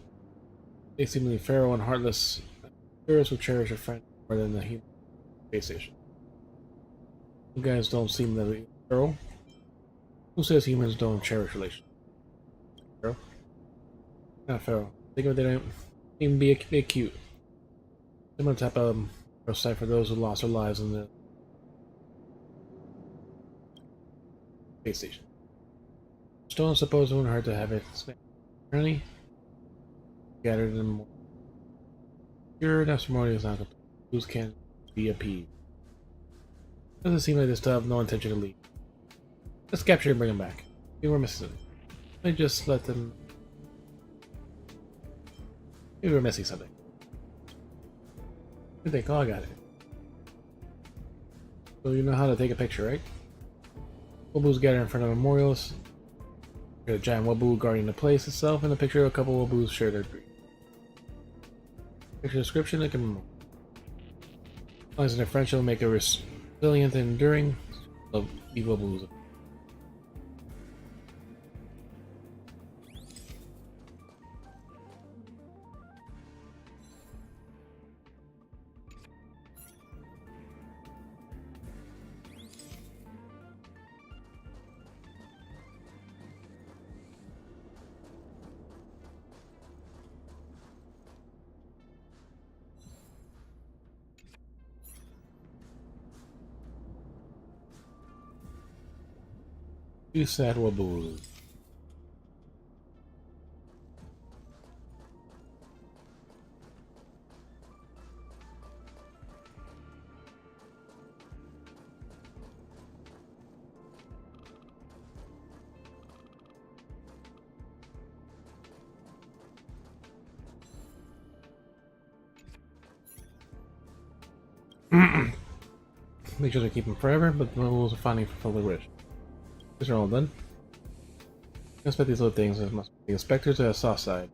seemingly feral and heartless spirits would cherish a friend more than the human space station. You guys don't seem to be feral. Who says humans don't cherish relationships? Feral? Not feral. Think of it, they don't even be a bit cute. Similar type of site for those who lost their lives in the space station. Don't suppose it wouldn't hurt to have it apparently gathered in more. Sure, that ceremony is not complete. Who's can be appeased. Doesn't seem like they still have no intention to leave. Let's capture and bring them back. Maybe we're missing something. Let me just let them. Maybe we're missing something. What do you think? Oh, I got it. So you know how to take a picture, right? Wabu's gathered in front of memorials. Got a giant Wabu guarding the place itself, and a picture of a couple Wabus share their grief. Picture description, it can lines in differential will make it resilient and enduring of evil blues. Two sad wobbles. Make sure to keep them forever, but the rules are finally fulfill the wish. These are all done. Inspect these little things. It must be inspectors to the soft side.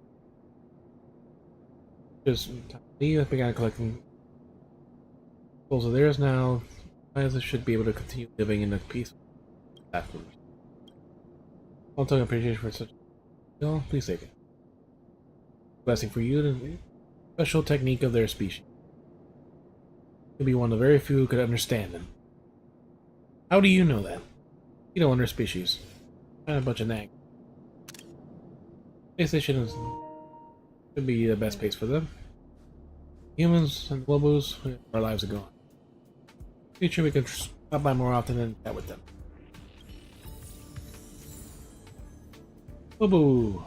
Just leave. I began collecting souls of theirs now. Players should be able to continue living in a peaceful afterwards. I'll tell you appreciation for such a deal. Please take it. Blessing for you, the special technique of their species. You'll be one of the very few who could understand them. How do you know that? You don't under species. Kind of a bunch of nag. Space station should be the best place for them. Humans and Lobos, our lives are gone. Future, we can stop by more often and chat with them. Lobo!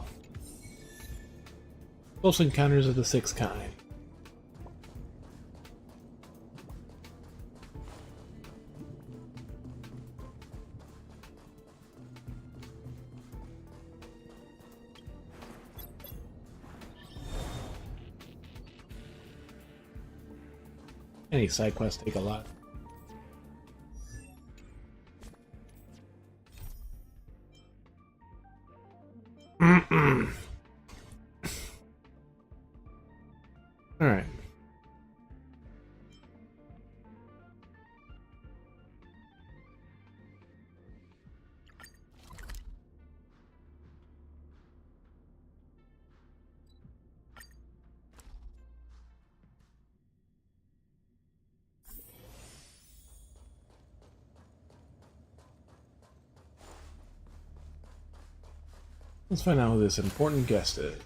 Close encounters of the sixth kind. Any side quests take a lot. Alright. Let's find out who this important guest is.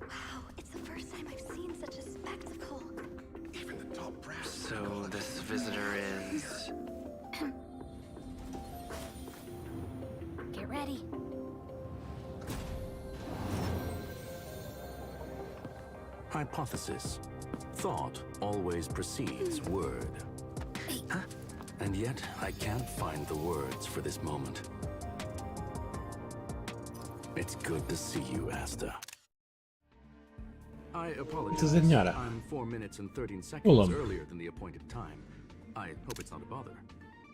Wow, it's the first time I've seen such a spectacle. Even the top brass. So this visitor is... Get ready. Hypothesis. Thought always precedes word. Huh? And yet, I can't find the words for this moment. It's good to see you, Asta. I apologize. I'm 4 minutes and 13 seconds earlier than the appointed time. I hope it's not a bother.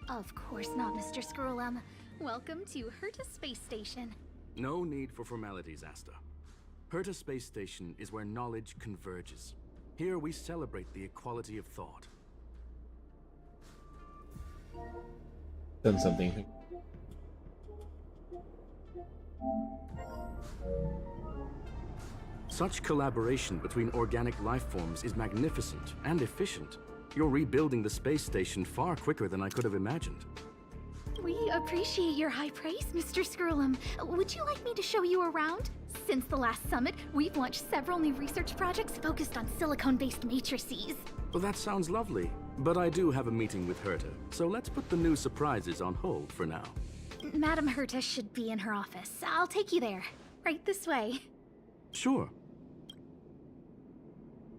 Of course not, Mr. Scrollum. Welcome to Herta Space Station. No need for formalities, Asta. Herta Space Station is where knowledge converges. Here we celebrate the equality of thought. Done something. Such collaboration between organic life forms is magnificent and efficient. You're rebuilding the space station far quicker than I could have imagined. We appreciate your high praise, Mr. Scrollum. Would you like me to show you around? Since the last summit, we've launched several new research projects focused on silicone-based matrices. Well, that sounds lovely, but I do have a meeting with Herta, so let's put the new surprises on hold for now. Madam Herta should be in her office. I'll take you there. Right this way. Sure.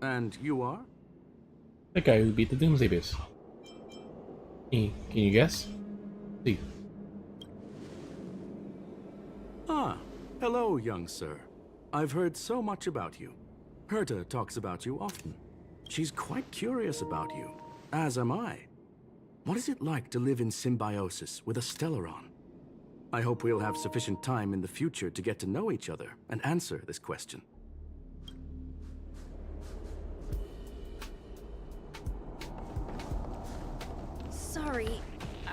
And you are? The guy who beat the Doomsday Beast. Can you guess? See. Ah, hello, young sir. I've heard so much about you. Herta talks about you often. She's quite curious about you, as am I. What is it like to live in symbiosis with a Stellaron? I hope we'll have sufficient time in the future to get to know each other and answer this question. Sorry,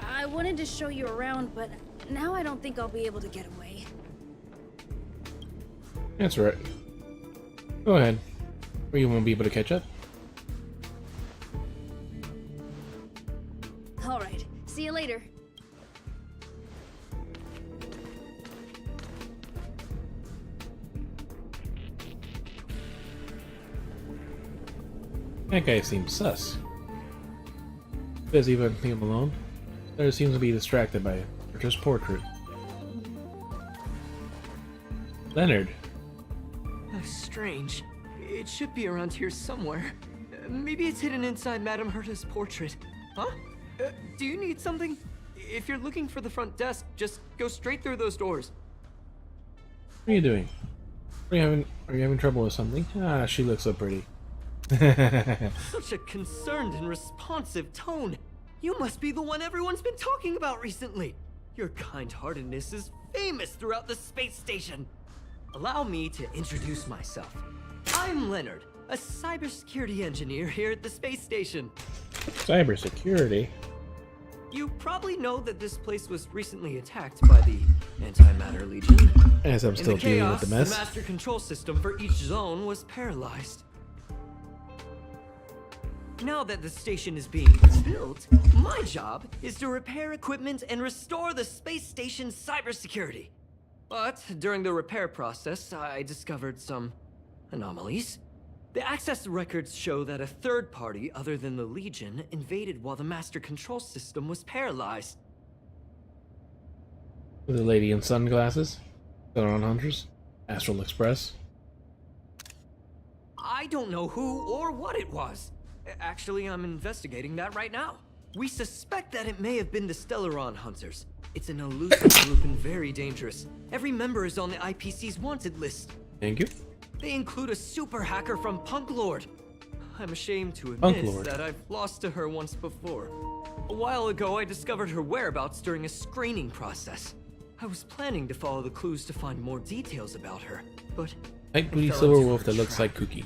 I wanted to show you around, but now I don't think I'll be able to get away. That's right. Go ahead. Or you won't be able to catch up. Alright, see you later. That guy seems sus. Does he even leave him alone? There seems to be distracted by Richard's portrait. Leonard. Strange. It should be around here somewhere. Maybe it's hidden inside Madame Herta's portrait. Huh? Do you need something? If you're looking for the front desk, just go straight through those doors. What are you doing? Are you having trouble with something? Ah, she looks so pretty. Such a concerned and responsive tone. You must be the one everyone's been talking about recently. Your kind-heartedness is famous throughout the space station. Allow me to introduce myself. I'm Leonard, a cybersecurity engineer here at the space station. Cybersecurity? You probably know that this place was recently attacked by the Antimatter Legion. As I'm still dealing with the mess. The master control system for each zone was paralyzed. Now that the station is being built, my job is to repair equipment and restore the space station's cybersecurity. But during the repair process, I discovered some anomalies. The access records show that a third party other than the Legion invaded while the master control system was paralyzed. The lady in sunglasses? Southern Hunters? Astral Express? I don't know who or what it was. Actually, I'm investigating that right now. We suspect that it may have been the Stellaron Hunters. It's an elusive group and very dangerous. Every member is on the IPC's wanted list. Thank you. They include a super hacker from Punk Lord. I'm ashamed to admit that I've lost to her once before. A while ago, I discovered her whereabouts during a screening process. I was planning to follow the clues to find more details about her, but Light booty silver wolf that looks like Cookie.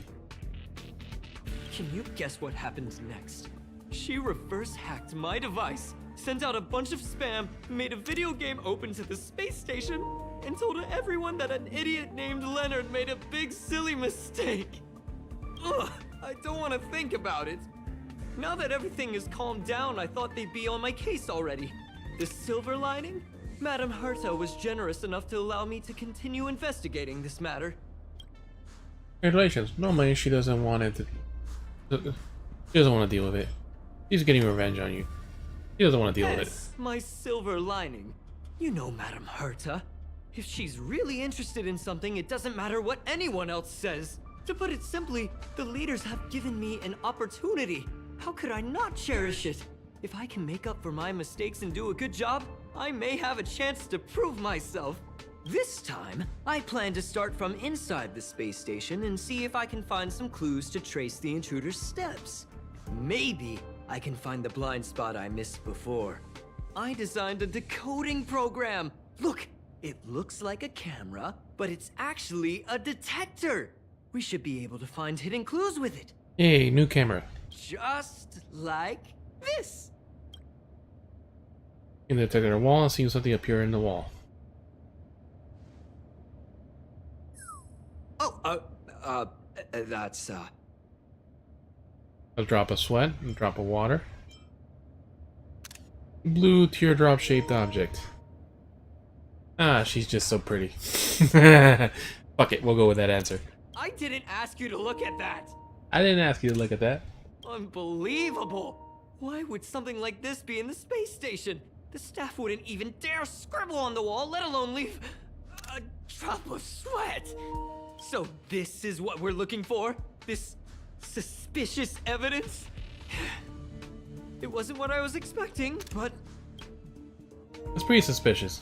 Can you guess what happened next? She reverse hacked my device, sent out a bunch of spam, made a video game open to the space station, and told everyone that an idiot named Leonard made a big silly mistake. Ugh, I don't want to think about it. Now that everything is calmed down, I thought they'd be on my case already. The silver lining? Madame Herta was generous enough to allow me to continue investigating this matter. Congratulations. Normally she doesn't want it to... She doesn't want to deal with it. She's getting revenge on you. She doesn't want to deal with it. My silver lining. You know Madame Herta. If she's really interested in something, it doesn't matter what anyone else says. To put it simply, the leaders have given me an opportunity. How could I not cherish it? If I can make up for my mistakes and do a good job, I may have a chance to prove myself. This time, I plan to start from inside the space station and see if I can find some clues to trace the intruder's steps. Maybe I can find the blind spot I missed before. I designed a decoding program. Look, it looks like a camera, but it's actually a detector. We should be able to find hidden clues with it. Yay, new camera. Just like this. In the detector wall and see something appear in the wall. Oh, that's, A drop of sweat, a drop of water. Blue teardrop-shaped object. Ah, she's just so pretty. Fuck it, we'll go with that answer. I didn't ask you to look at that. I didn't ask you to look at that. Unbelievable. Why would something like this be in the space station? The staff wouldn't even dare scribble on the wall, let alone leave a drop of sweat. So this is what we're looking for? This suspicious evidence? It wasn't what I was expecting, but... It's pretty suspicious.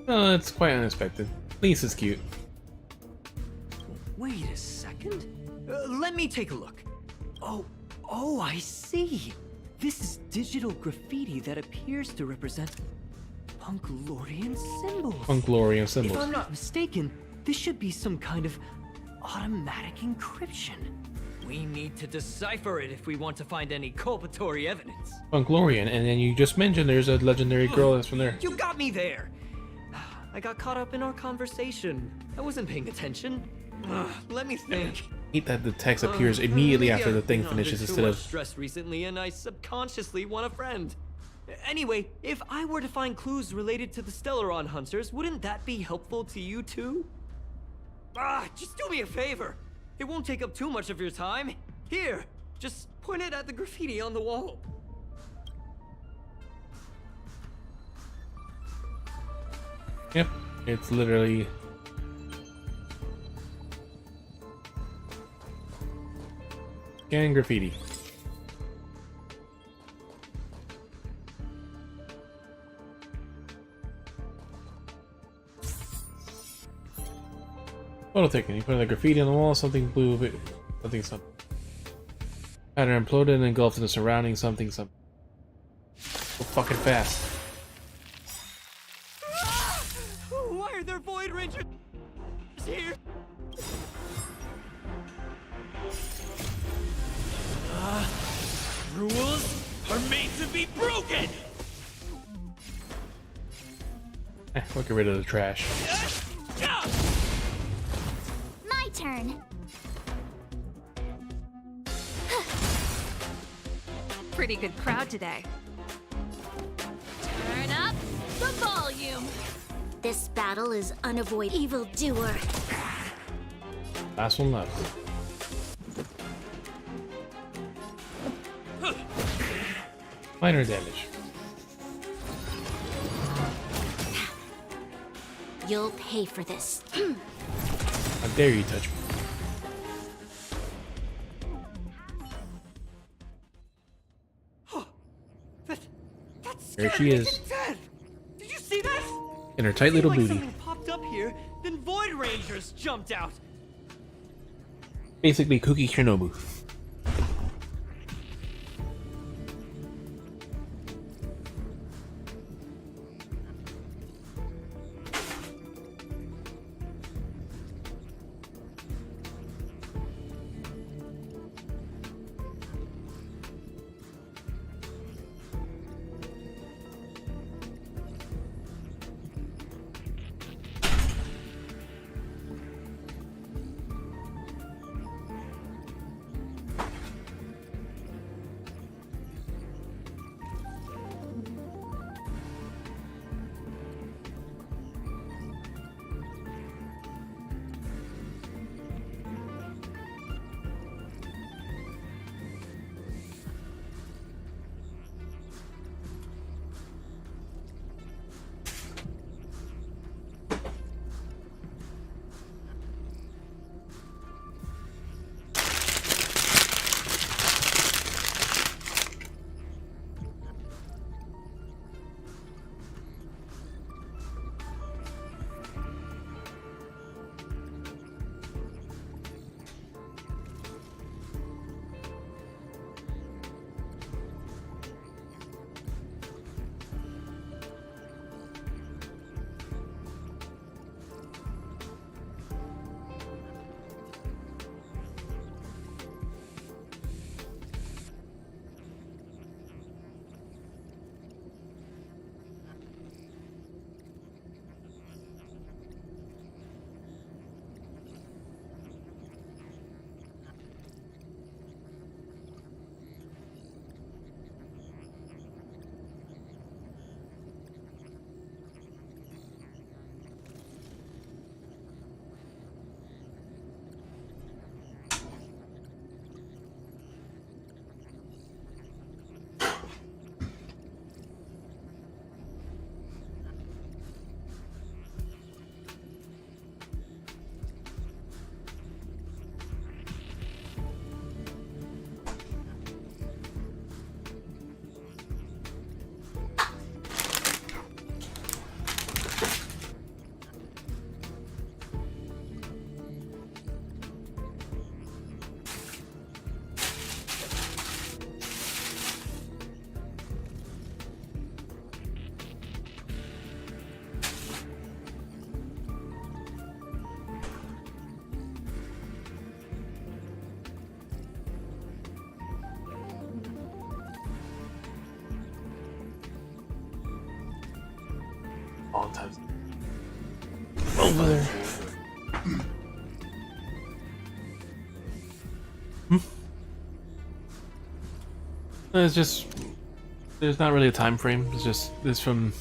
Well, it's quite unexpected. Lisa's cute. Wait a second. Let me take a look. Oh, I see. This is digital graffiti that appears to represent Punklorian symbols. Punklorian symbols. If I'm not mistaken, this should be some kind of automatic encryption. We need to decipher it if we want to find any culpatory evidence. Punklorian, and then you just mentioned there's a legendary girl that's from there. You got me there! I got caught up in our conversation. I wasn't paying attention. Let me think. Hate that the text appears immediately Maybe after the I've thing been under finishes too instead much of... stress recently, and I subconsciously want a friend. Anyway, if I were to find clues related to the Stellaron Hunters, wouldn't that be helpful to you too? Just do me a favor. It won't take up too much of your time. Here, just point it at the graffiti on the wall. Yep, it's literally... Scan graffiti. Photo taken. You put the graffiti on the wall, something blue, something. Pattern imploded and engulfed in the surrounding something. So fucking fast. Why are there Void Rangers here? Rules are made to be broken! We'll get rid of the trash. My turn. Pretty good crowd today. Turn up the volume. This battle is unavoidable. Evildoer. Last one left. Minor damage. You'll pay for this. How dare you touch me? There she is. Did you see that? In her tight little Like booty. something popped up here, then Void Rangers jumped out. Basically, Cookie Chernobyl. Long time. Over there. It's just there's not really a time frame. It's just this from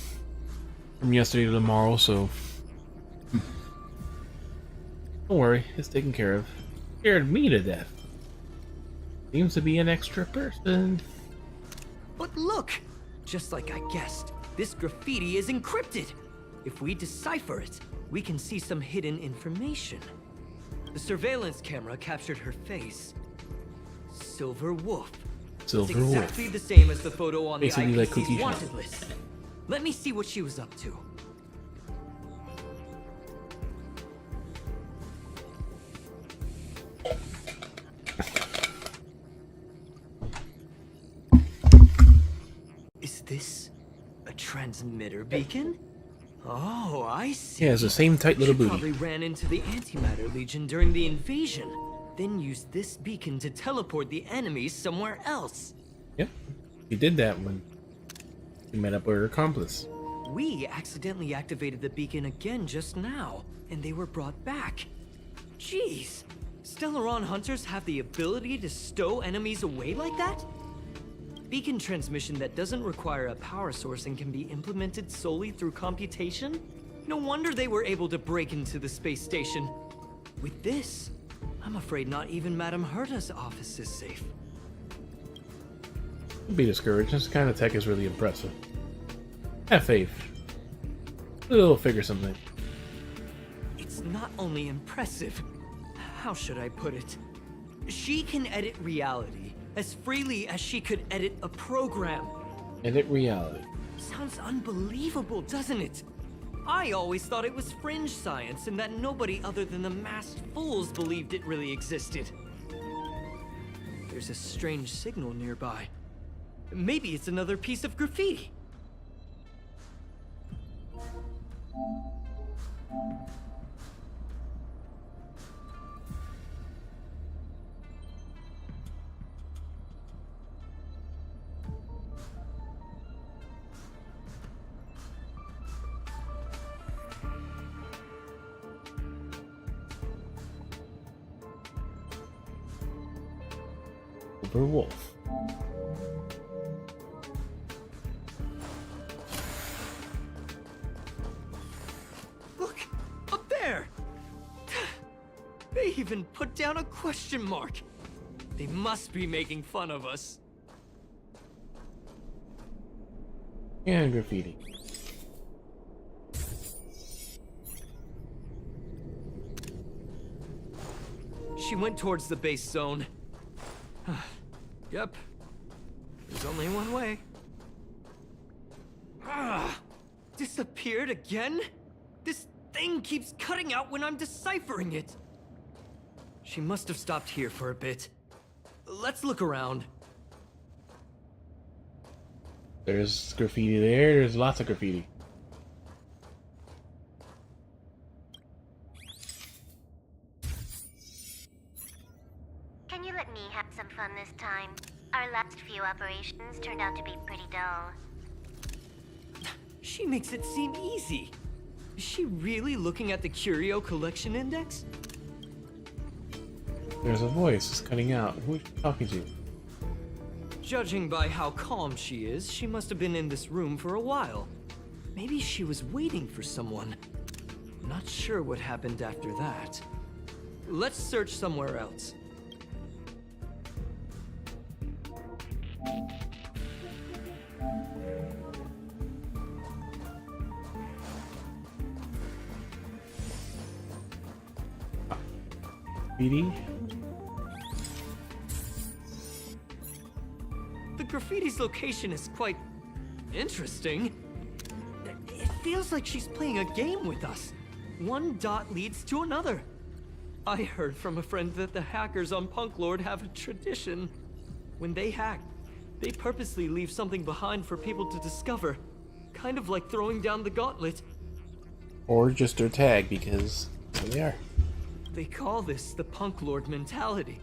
yesterday to tomorrow, so don't worry, it's taken care of. Scared me to death. Seems to be an extra person. But look! Just like I guessed, this graffiti is encrypted. If we decipher it, we can see some hidden information. The surveillance camera captured her face. Silver Wolf. Silver It's Wolf. exactly the same as the photo on Basically the like IPC's Cookie wanted Shop. list. Let me see what she was up to. Is this a transmitter beacon? Oh, I see. Yeah, it's the same tight little She booty. probably ran into the Antimatter Legion during the invasion, then used this beacon to teleport the enemies somewhere else. Yep, he did that when he met up with her accomplice. We accidentally activated the beacon again just now, and they were brought back. Jeez, Stellaron hunters have the ability to stow enemies away like that? Beacon transmission that doesn't require a power source and can be implemented solely through computation? No wonder they were able to break into the space station. With this, I'm afraid not even Madame Herta's office is safe. Don't be discouraged. This kind of tech is really impressive. Have faith. It'll figure something. It's not only impressive, how should I put it? She can edit reality as freely as she could edit a program. Edit reality. Sounds unbelievable, doesn't it? I always thought it was fringe science and that nobody other than the masked fools believed it really existed. There's a strange signal nearby. Maybe it's another piece of graffiti. Silver Wolf. Look, up there! They even put down a question mark. They must be making fun of us. And graffiti. She went towards the base zone. Yep. There's only one way. Disappeared again? This thing keeps cutting out when I'm deciphering it. She must have stopped here for a bit. Let's look around. There's graffiti there. There's lots of graffiti. Can you let me have some fun this time? Our last few operations turned out to be pretty dull. She makes it seem easy. Is she really looking at the Curio Collection Index? There's a voice. It's cutting out. Who is she talking to? Judging by how calm she is, she must have been in this room for a while. Maybe she was waiting for someone. Not sure what happened after that. Let's search somewhere else. Graffiti? The graffiti's location is quite interesting. It feels like she's playing a game with us. One dot leads to another. I heard from a friend that the hackers on Punk Lord have a tradition. When they hack, they purposely leave something behind for people to discover. Kind of like throwing down the gauntlet. Or just their tag, because there they are. They call this the Punk Lord mentality.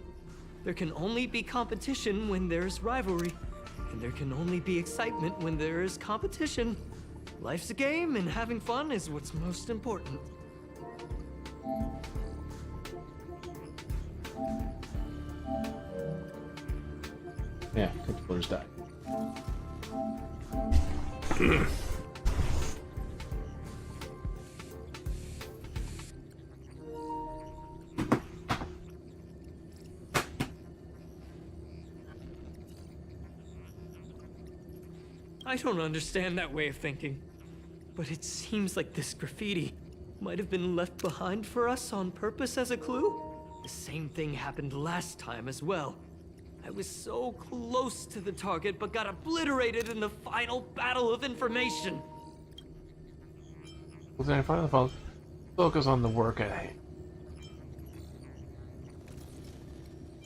There can only be competition when there is rivalry, and there can only be excitement when there is competition. Life's a game, and having fun is what's most important. Yeah, controllers die. I don't understand that way of thinking, but it seems like this graffiti might have been left behind for us on purpose as a clue. The same thing happened last time as well. I was so close to the target, but got obliterated in the final battle of information. Focus on the work at hand.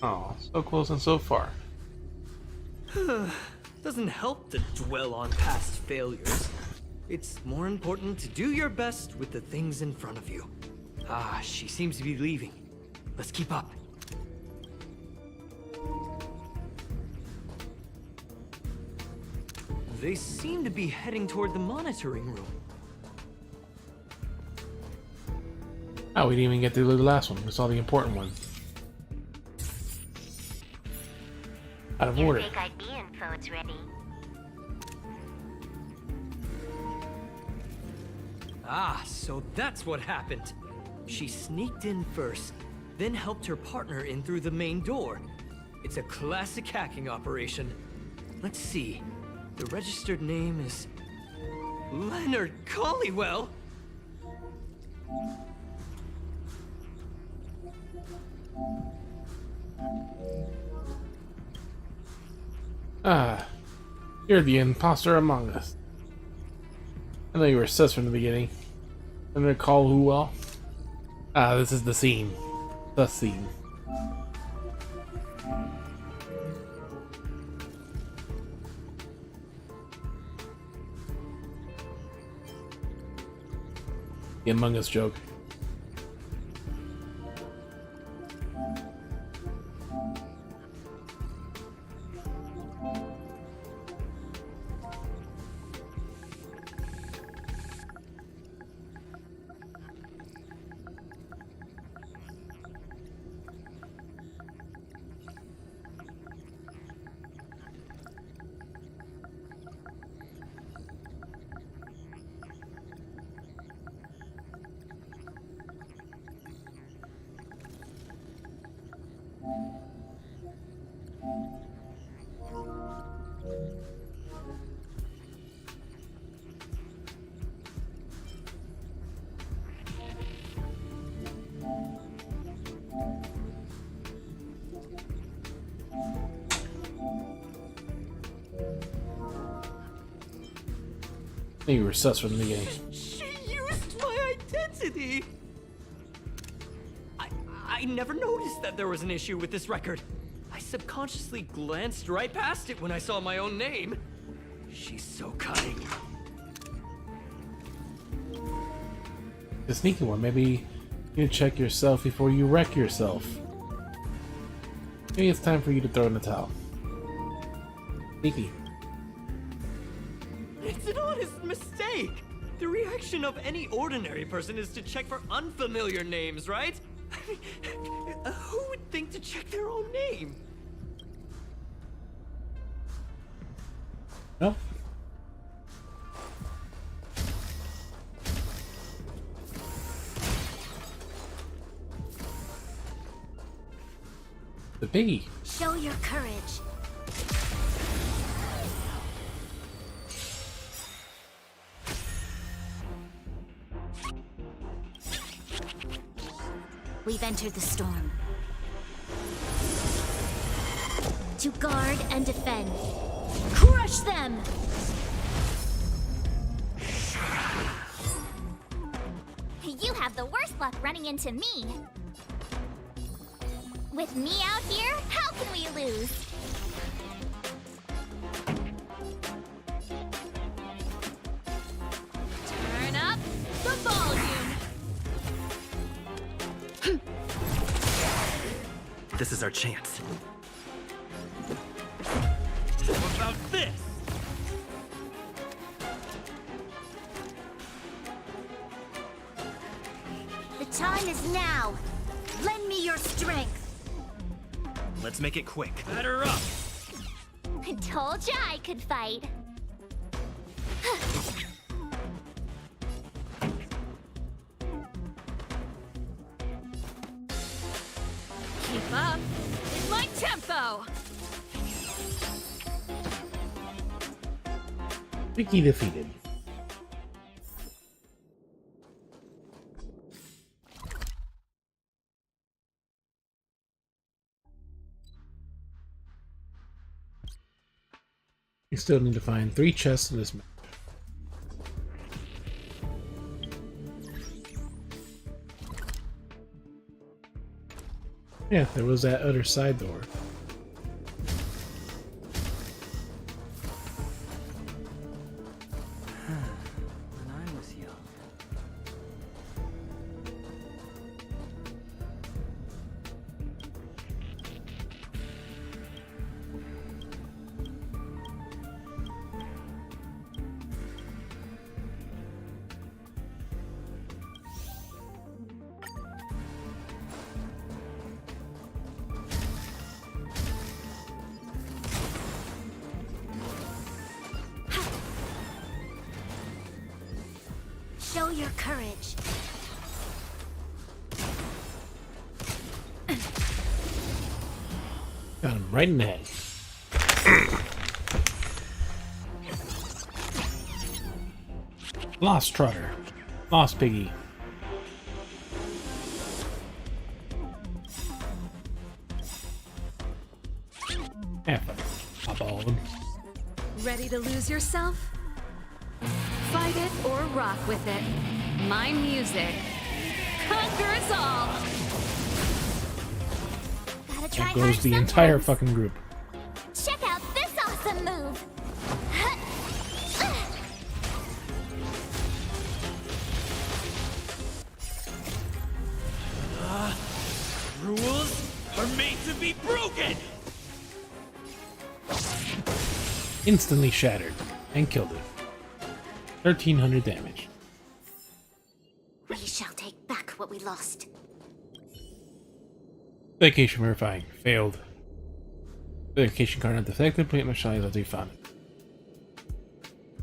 Oh, so close and so far. Doesn't help to dwell on past failures. It's more important to do your best with the things in front of you. Ah, she seems to be leaving. Let's keep up. They seem to be heading toward the monitoring room. Oh, we didn't even get through the last one. We saw the important one. Out of order. Your fake ID info is ready. Ah, so that's what happened. She sneaked in first, then helped her partner in through the main door. It's a classic hacking operation. Let's see. The registered name is Leonard Collywell. Ah, you're the imposter among us. I know you were sus from the beginning. I'm gonna call who well? Ah, this is the scene. The scene. The Among Us joke. You were sus from the beginning. She used my identity! I never noticed that there was an issue with this record. I subconsciously glanced right past it when I saw my own name. She's so cunning. The sneaky one. Maybe you check yourself before you wreck yourself. Maybe it's time for you to throw in the towel. Sneaky. It's an honest mistake! The reaction of any ordinary person is to check for unfamiliar names, right? Who would think to check their own name? No. The piggy. Show your courage. We've entered the storm. To guard and defend. Crush them! You have the worst luck running into me. With me out here, how can we lose? Turn up the volume. This is our chance. How about this? time is now. Lend me your strength. Let's make it quick. Batter up! I told ya I could fight. Keep up with my tempo. Vicky defeated. We still need to find 3 chests in this map. Yeah, there was that other side door. When I was young. Show your courage. Got him right in the head. Lost Trotter. Lost Piggy. Pop all of them. Ready to lose yourself? Fight it or rock with it. My music conquers all. Gotta try There goes hard the entire sometimes. fucking group. Check out this awesome move. Rules are made to be broken! Instantly shattered and killed it. 1300 damage. We shall take back what we lost. Vacation verifying. Failed. Vacation card not detected. Plate nationalities as we found it.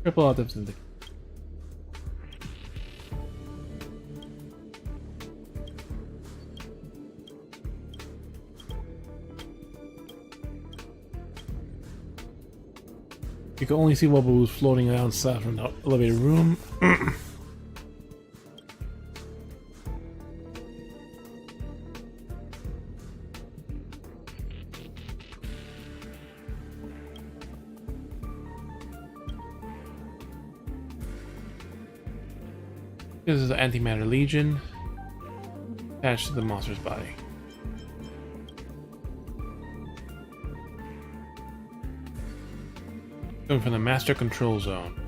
Triple items in the. You can only see what was floating outside from the elevator room. This is the Antimatter Legion attached to the monster's body. Going from the Master Control Zone.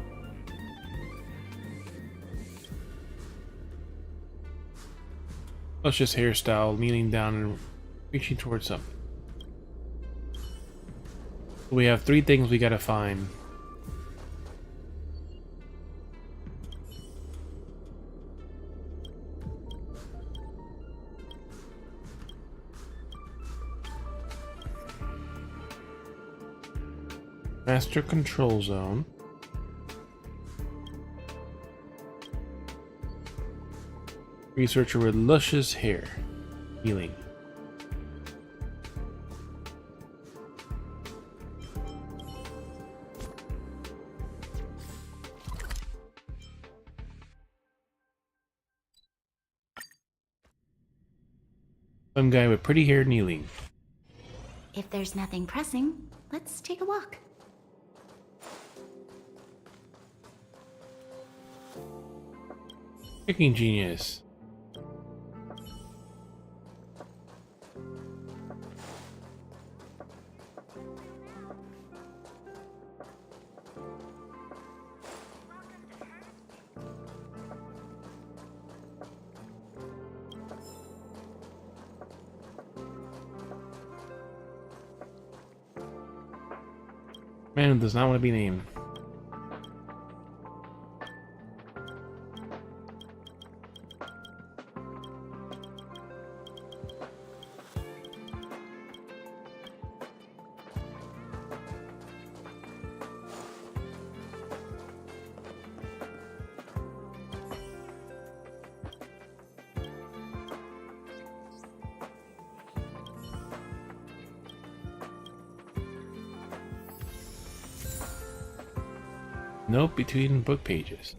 Luscious hairstyle, kneeling down and reaching towards something. We have 3 things we gotta find. Master Control Zone. Researcher with luscious hair. Healing. Some guy with pretty hair kneeling. If there's nothing pressing, let's take a walk. Freaking genius. Man who does not want to be named. Note between book pages.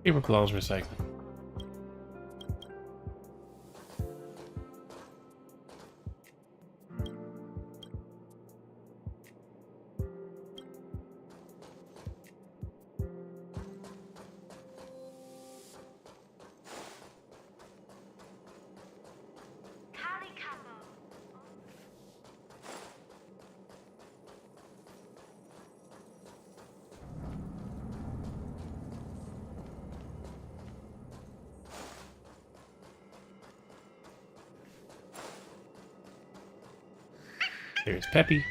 Paper claws recycling. There's Peppy.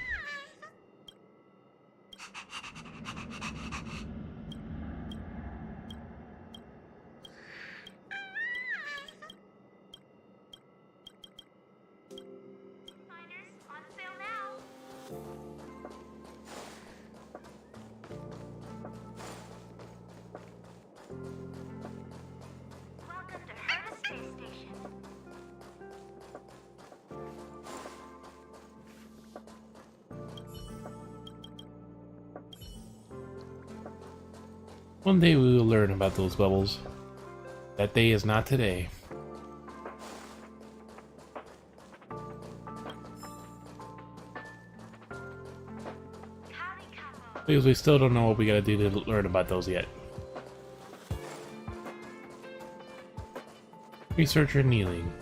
One day we will learn about those bubbles. That day is not today. Because we still don't know what we gotta do to learn about those yet. Researcher kneeling.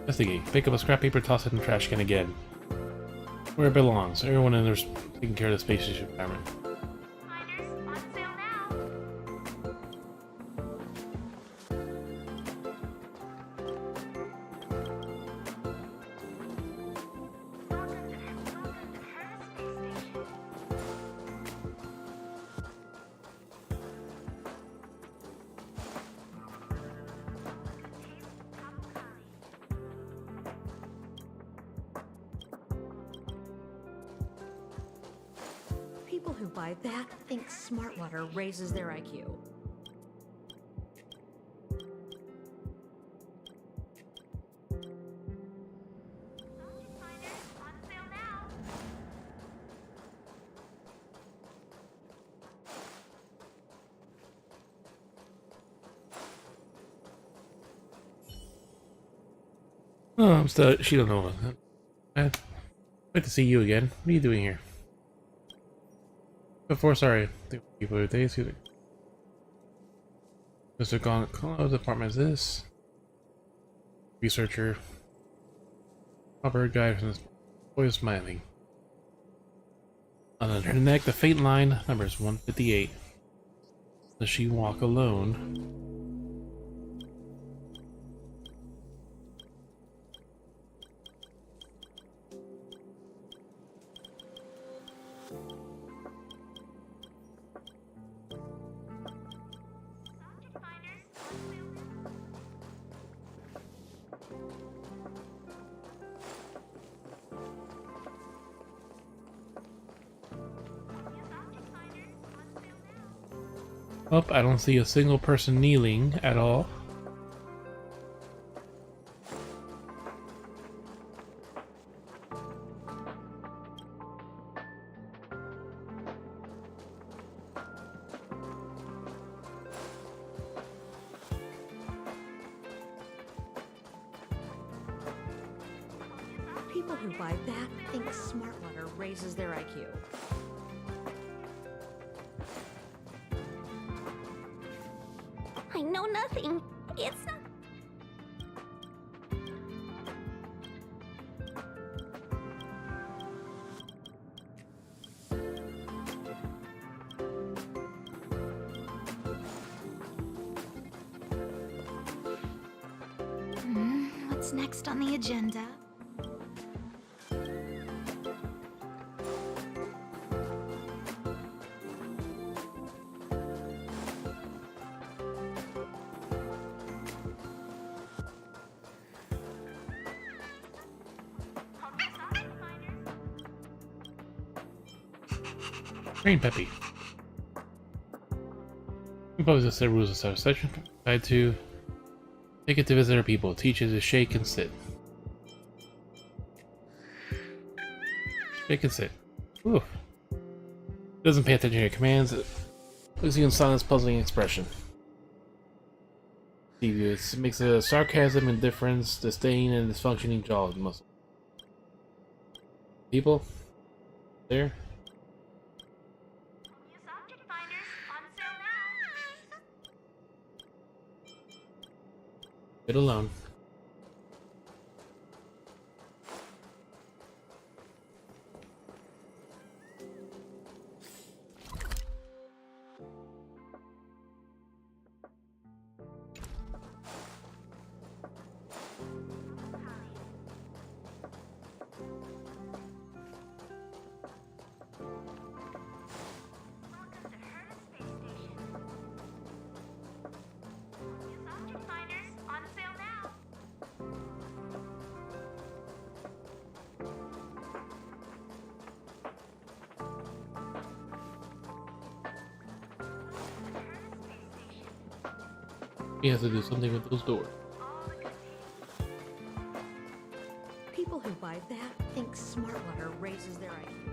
Investigate. Pick up a scrap paper, toss it in the trash can again. Where it belongs. Everyone in there's taking care of the space station environment. People who buy that think smart water raises their IQ. Oh, I'm still. She don't know. I'd like to see you again. What are you doing here? Before, sorry. People days. Mr. Gonzalo's apartment is this. Researcher. A bird guy from this boy is smiling. On her neck, the faint line number is 158. Does she walk alone? Oh, I don't see a single person kneeling at all. People who buy that think smart water raises their IQ. I know nothing. It's not. What's next on the agenda? Train Peppy. We probably just set rules of subsection. Try to take it to visitor people. Teach it to shake and sit. Shake and sit. Ooh. Doesn't pay attention to your commands. It looks you in silence, puzzling expression. It makes a sarcasm, indifference, disdain, and dysfunctioning jaw muscle. People? There? It alone. He has to do something with those doors. People who buy that think Smartwater raises their IQ.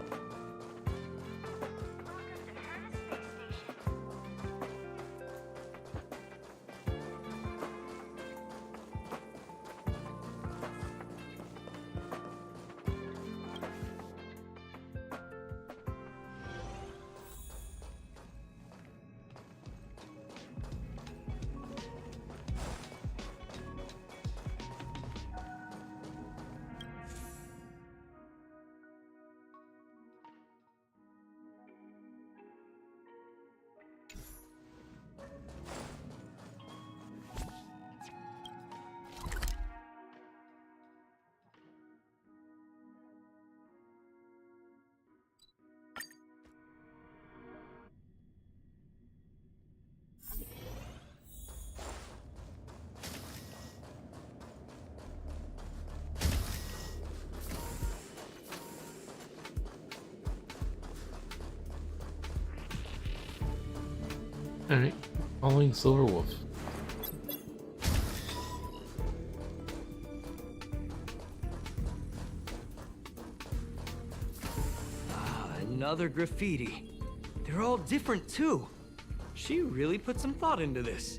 Alright, following Silver Wolf. Another graffiti. They're all different too. She really put some thought into this.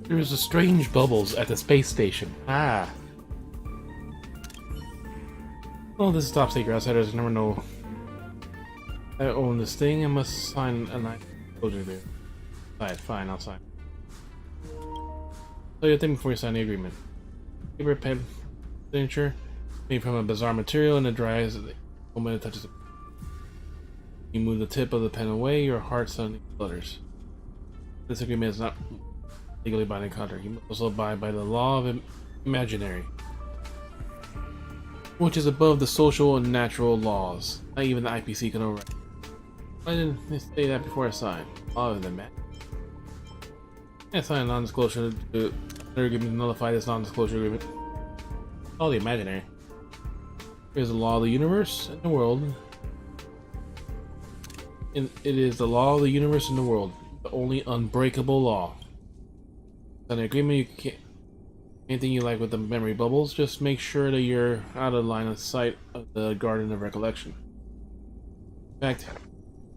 There's a strange bubbles at the space station. Ah. Well, this is top secret. Outsiders never know. I own this thing and must sign a nice closure there. Alright, fine, I'll sign. Tell your thing before you sign the agreement. Paper pen signature made from a bizarre material and it dries the moment it touches it. You move the tip of the pen away, your heart suddenly flutters. This agreement is not legally binding contract. You must also abide by the law of imaginary, which is above the social and natural laws. Not even the IPC can override. Why didn't they say that before I signed? Law of the man. I signed a non-disclosure agreement to nullify this non-disclosure agreement. All the imaginary. Here's the law of the universe and the world. And it is the law of the universe and the world. The only unbreakable law. On the agreement, you can't. Anything you like with the memory bubbles, just make sure that you're out of line of sight of the Garden of Recollection. In fact,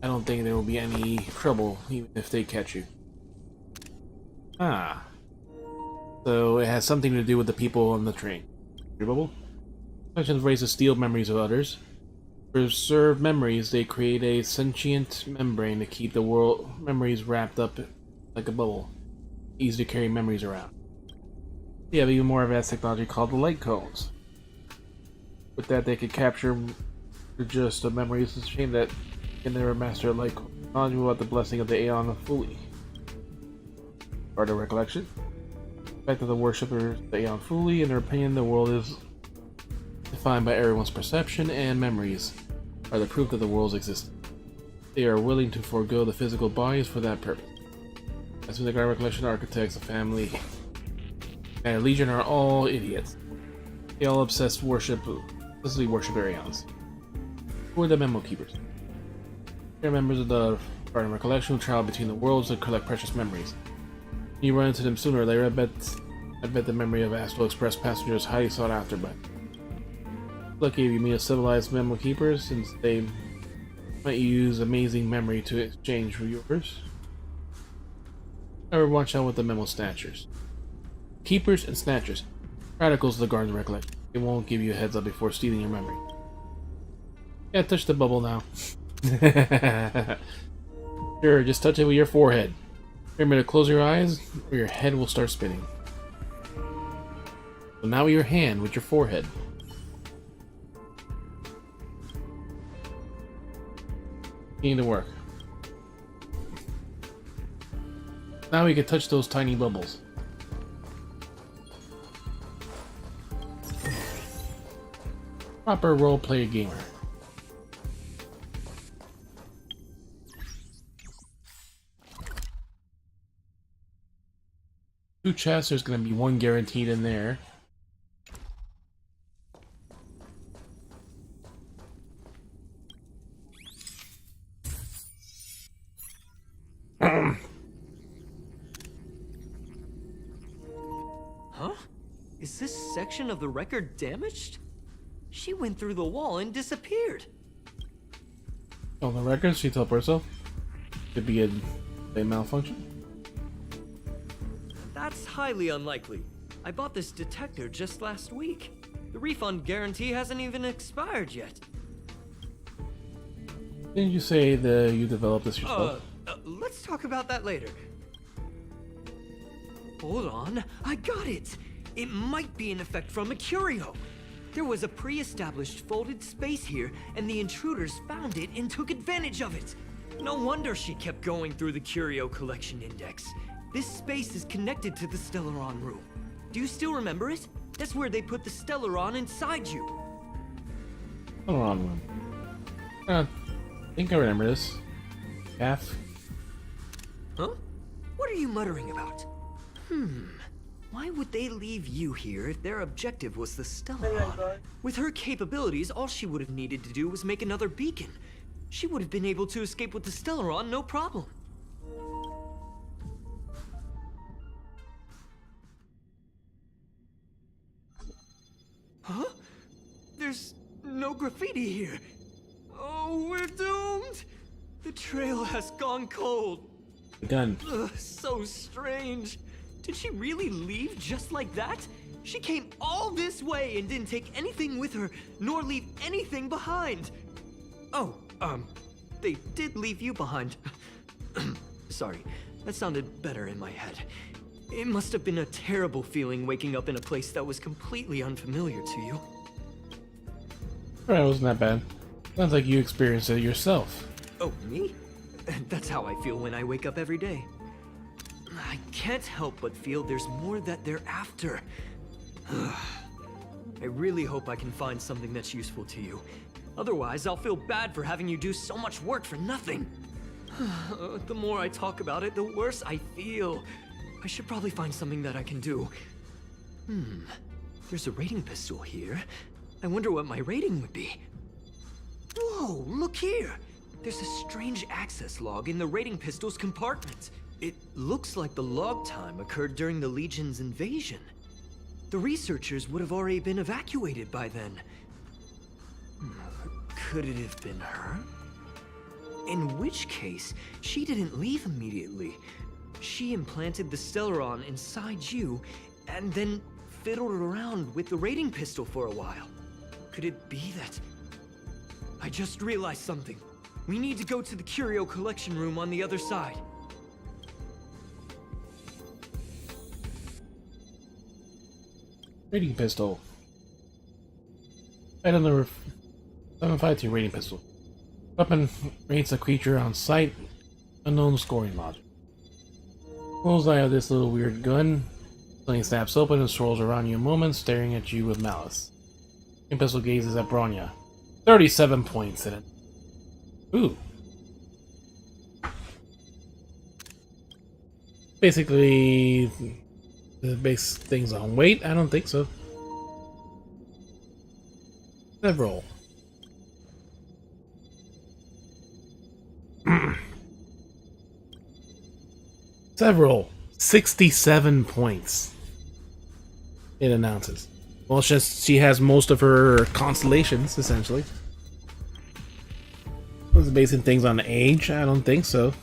I don't think there will be any trouble even if they catch you. Ah. So it has something to do with the people on the train. Your bubble? Functions ways to steal memories of others. To preserve memories, they create a sentient membrane to keep the world memories wrapped up like a bubble. Easy to carry memories around. You have even more advanced technology called the light cones. With that, they could capture just the memories. It's a shame that can never master like knowledge without the blessing of the Aeon fully. Art of recollection. The fact that the worshippers the Aeon fully, in their opinion, the world is defined by everyone's perception and memories, are the proof that the world's existence. They are willing to forego the physical bodies for that purpose. As for the Guard Recollection architects, the family and a legion are all idiots. They all obsessively worship Aeons. Who are the Memo Keepers? They are members of the Guard Recollection who travel between the worlds to collect precious memories. When you run into them sooner or later, I bet the memory of Astral Express passenger is highly sought after, but lucky if you meet a civilized Memo Keeper, since they might use amazing memory to exchange for yours. However, watch out with the Memo Snatchers. Keepers and Snatchers. Radicals of the Guardian Recollection. They won't give you a heads up before stealing your memory. Yeah, touch the bubble now. Sure, just touch it with your forehead. Remember to close your eyes, or your head will start spinning. So now with your hand, with your forehead. Need to work. Now we can touch those tiny bubbles. Proper roleplay gamer. Two chests, there's gonna be one guaranteed in there. Huh? Is this section of the record damaged? She went through the wall and disappeared. On the record, she teleported herself. Could be a malfunction. That's highly unlikely. I bought this detector just last week. The refund guarantee hasn't even expired yet. Didn't you say that you developed this yourself? Let's talk about that later. Hold on, I got it! It might be an effect from a curio. There was a pre-established folded space here, and the intruders found it and took advantage of it. No wonder she kept going through the curio collection index. This space is connected to the Stellaron room. Do you still remember it? That's where they put the Stellaron inside you. Stellaron room. I think I remember this. Calf. Huh? What are you muttering about? Why would they leave you here if their objective was the Stellaron? With her capabilities, all she would have needed to do was make another beacon. She would have been able to escape with the Stellaron, no problem. Huh? There's no graffiti here. Oh, we're doomed! The trail has gone cold. Done. Ugh, so strange. Did she really leave just like that? She came all this way and didn't take anything with her, nor leave anything behind. Oh, they did leave you behind. Sorry, that sounded better in my head. It must have been a terrible feeling waking up in a place that was completely unfamiliar to you. Alright, it wasn't that bad. Sounds like you experienced it yourself. Oh, me? That's how I feel when I wake up every day. I can't help but feel there's more that they're after. I really hope I can find something that's useful to you. Otherwise, I'll feel bad for having you do so much work for nothing. The more I talk about it, the worse I feel. I should probably find something that I can do. There's a rating pistol here. I wonder what my rating would be. Whoa, look here! There's a strange access log in the rating pistol's compartment. It looks like the log time occurred during the Legion's invasion. The researchers would have already been evacuated by then. Could it have been her? In which case, she didn't leave immediately. She implanted the Stellaron inside you, and then fiddled around with the rating pistol for a while. Could it be that... I just realized something. We need to go to the curio collection room on the other side. Rating pistol. Item number 752, rating pistol. Weapon rates a creature on sight. Unknown scoring logic. Bullseye of this little weird gun. Sling snaps open and swirls around you a moment, staring at you with malice. Rating pistol gazes at Bronya. 37 points in it. Ooh. Basically, the base things on weight? I don't think so. Several. Several. 67 points. It announces. Well, she has most of her constellations, essentially. Was it basing things on age? I don't think so.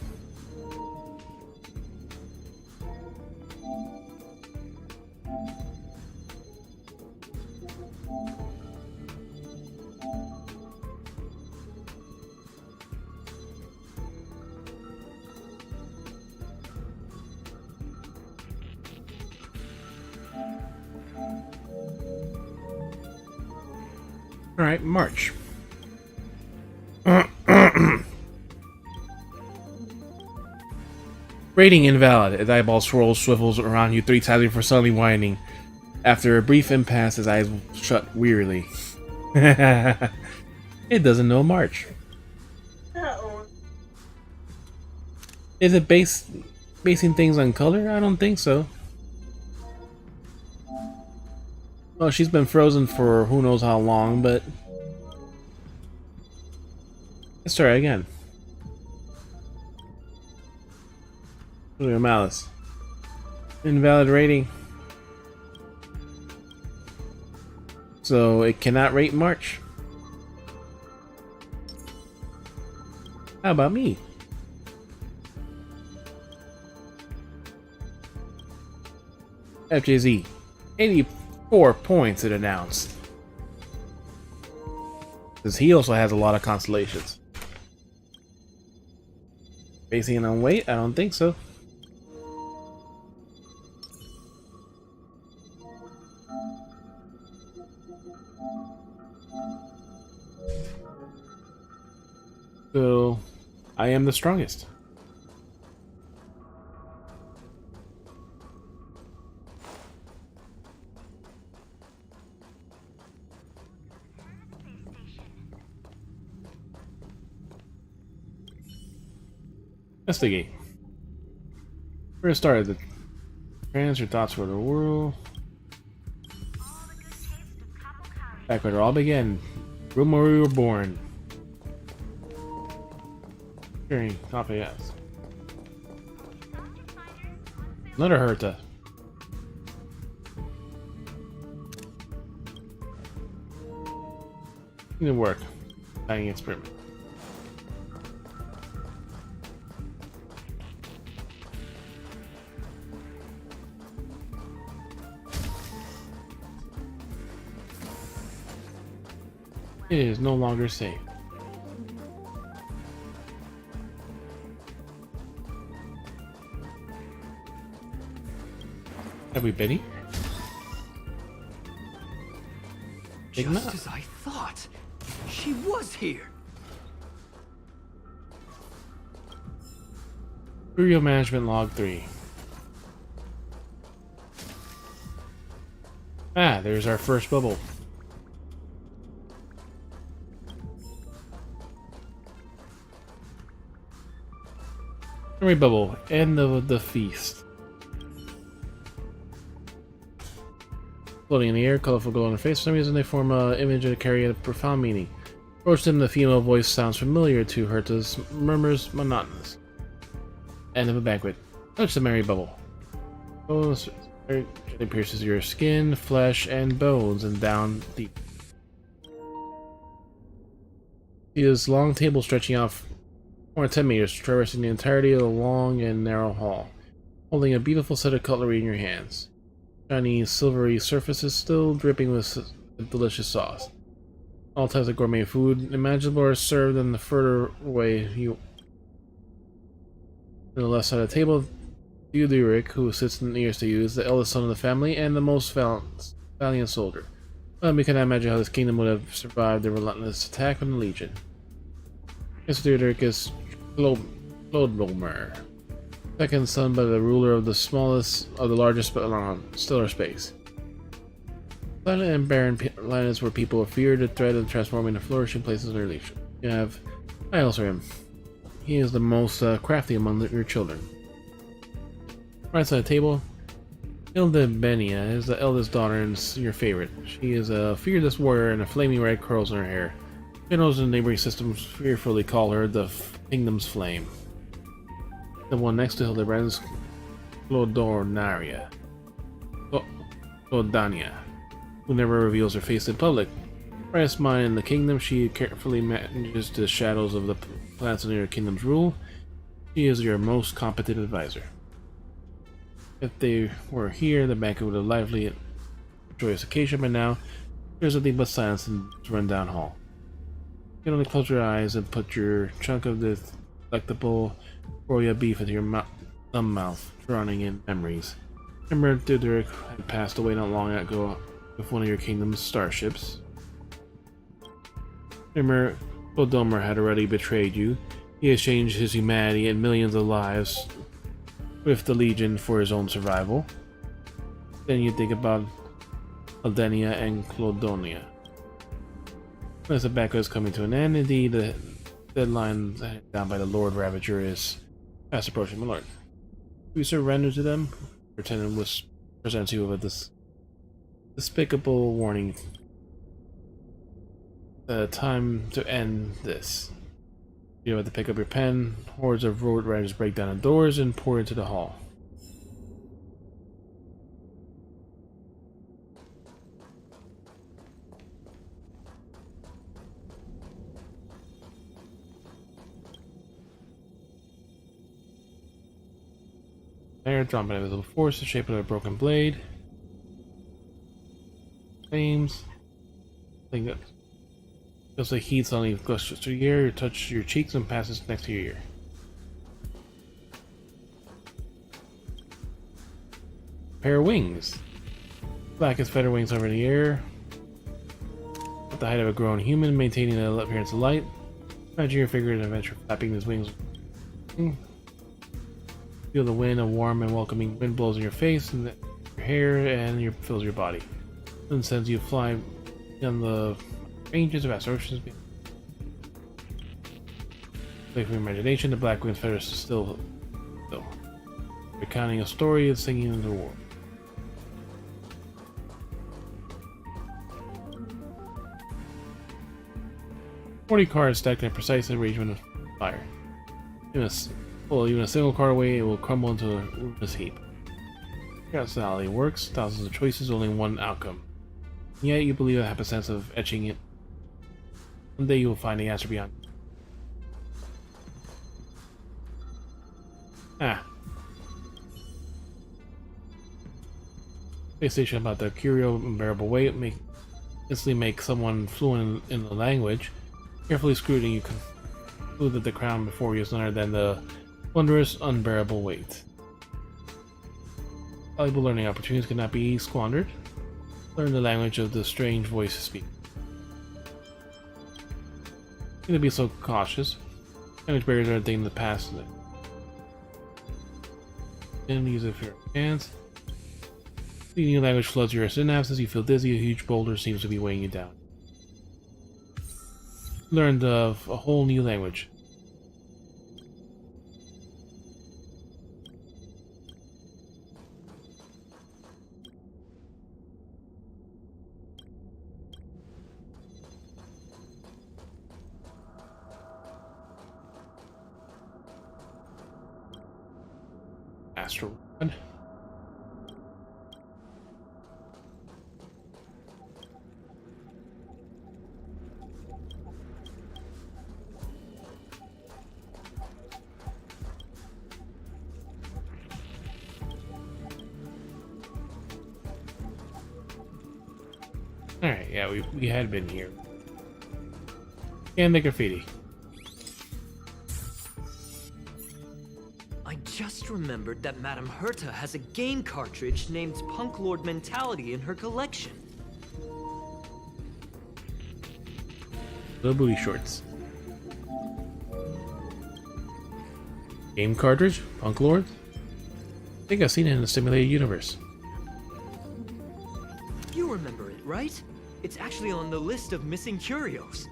Alright, March. Rating invalid. His eyeball swirls, swivels around you 3 times before suddenly whining. After a brief impasse, his eyes shut wearily. It doesn't know March. Is it basing things on color? I don't think so. Well, she's been frozen for who knows how long, but let's try again. Look at Malice. Invalid rating. So it cannot rate March. How about me? FJZ. 84 points it announced. Because he also has a lot of constellations. Basing it on weight? I don't think so. So, I am the strongest. Investigate. Where started the trans your thoughts for the world. Back where it all began. Room where we were born. Hearing copy yes. Another Herta. Didn't work. Dying experiment. It is no longer safe. Have we been here? Just as I thought. She was here. Burial Management Log 3. Ah, there's our first bubble. Memory bubble. End of the feast. Floating in the air, colorful glow on her face. For some reason, they form an image that carry a profound meaning. Approach them, the female voice sounds familiar to Herta's, murmurs monotonous. End of a banquet. Touch the merry bubble. Oh, it pierces your skin, flesh, and bones, and down deep. See this long table stretching off more than 10 meters, traversing the entirety of the long and narrow hall, holding a beautiful set of cutlery in your hands. Shiny, silvery surfaces still dripping with delicious sauce. All types of gourmet food imaginable are served in the further away you. On the left side of the table, Theodoric, who sits nearest to you, is the eldest son of the family and the most valiant soldier. We cannot imagine how this kingdom would have survived the relentless attack from the Legion. His Theodoric is Clodomer, second son by the ruler of the smallest of the largest stellar space. Silent and barren planets where people fear the threat of transforming into flourishing places in their leadership. You have Ielsarim. He is the most crafty among your children. Right side of the table, Hilda Benia is the eldest daughter and your favorite. She is a fearless warrior and a flaming red curls in her hair. Generals in the neighboring systems fearfully call her the Kingdom's Flame. The one next to Hildebrand is Clodania, who never reveals her face in public. Brightest mind in the kingdom, she carefully manages the shadows of the planets under your kingdom's rule. She is your most competent advisor. If they were here, the banquet would have lively and joyous occasion, but now there's nothing but silence in this rundown hall. You can only close your eyes and put your chunk of this delectable royal beef into your thumb mouth, drowning in memories. Remember, Theodoric had passed away not long ago with one of your kingdom's starships. Remember, Clodomer had already betrayed you. He exchanged his humanity and millions of lives with the Legion for his own survival. Then you think about Aldenia and Clodonia. As the banquet is coming to an end, indeed, the deadline down by the Lord Ravager is fast approaching. My lord, we surrender to them. Lieutenant presents you with this despicable warning. Time to end this. You have to pick up your pen. Hordes of road riders break down the doors and pour into the hall. There, drawn by a visible force, the shape of a broken blade. Flames. Thing that feels like heat suddenly gushes through the air. You touch your cheeks and passes next to your ear. Pair of wings. Blackest feather wings over the air. At the height of a grown human, maintaining the appearance of light. Imagine your figure in adventure flapping his wings. Feel the wind, a warm and welcoming wind blows in your face and your hair and fills your body. And sends you flying on the ranges of aspirations. Play from your imagination, the black winged feathers still. Recounting a story and singing in the war. "40 cards stacked in a precise arrangement of fire. Even a single card away, it will crumble into a ruinous heap. That's how it works. Thousands of choices, only one outcome. And yet you believe I have a sense of etching it. One day you will find the answer beyond. Space station about the curio unbearable weight instantly make someone fluent in the language. Carefully scrutiny, you conclude that the crown before you is none other than the wondrous unbearable weight. Valuable learning opportunities cannot be squandered. Learn the language of the strange voice speak. You need to be so cautious. Language barriers are a thing in the past. And use it for your hands. The new language floods your synapses. You feel dizzy. A huge boulder seems to be weighing you down. Learned a whole new language. Astral Rod. Alright, yeah, we had been here. And the graffiti. I just remembered that Madame Herta has a game cartridge named Punk Lord Mentality in her collection. Little booty shorts. Game cartridge? Punk Lord? I think I've seen it in the simulated universe. You remember it, right? It's actually on the list of missing curios.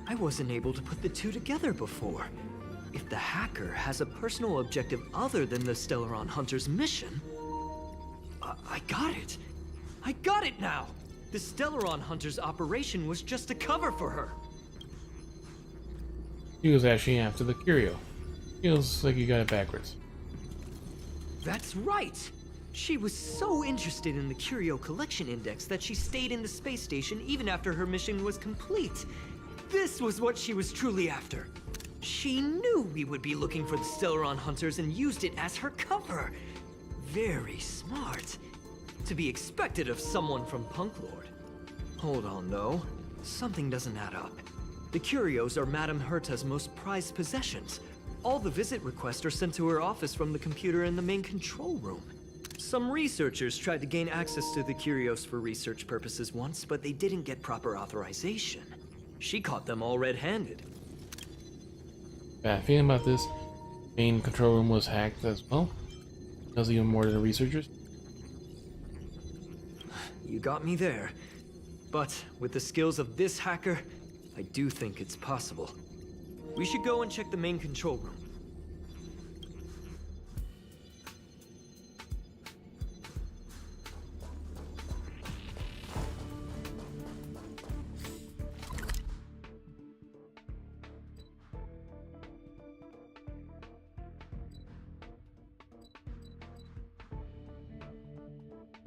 I wasn't able to put the two together before. If the hacker has a personal objective other than the Stellaron Hunter's mission... I got it! I got it now! The Stellaron Hunter's operation was just a cover for her! He was actually after the curio. Feels like you got it backwards. That's right! She was so interested in the Curio Collection Index that she stayed in the space station even after her mission was complete. This was what she was truly after. She knew we would be looking for the Stellaron Hunters and used it as her cover. Very smart. To be expected of someone from Punk Lord. Hold on, though. Something doesn't add up. The curios are Madame Herta's most prized possessions. All the visit requests are sent to her office from the computer in the main control room. Some researchers tried to gain access to the curios for research purposes once, but they didn't get proper authorization. She caught them all red-handed. Bad feeling about this. Main control room was hacked as well. Tells even more to the researchers. You got me there. But with the skills of this hacker, I do think it's possible. We should go and check the main control room.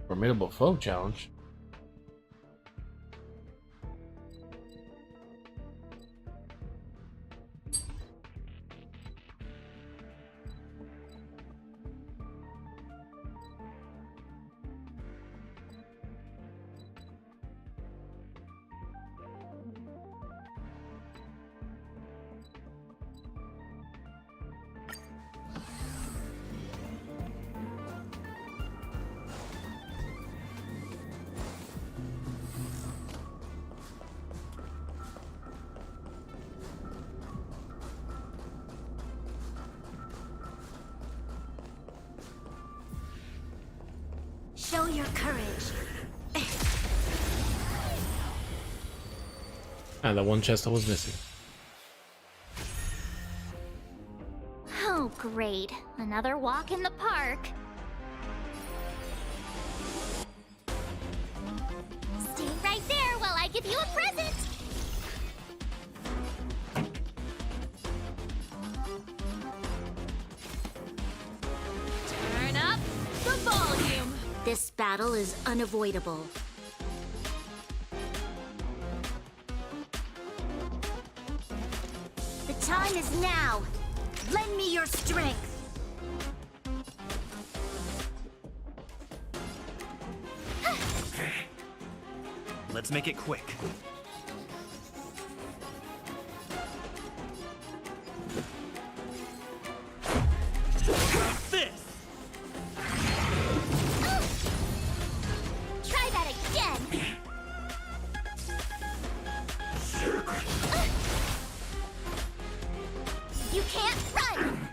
Formidable foe challenge. Show your courage. Ah, the one chest I was missing. Oh, great. Another walk in the park. Stay right there while I give you a present. Turn up the volume. This battle is unavoidable. The time is now. Lend me your strength. Let's make it quick. This! Try that again. You can't run.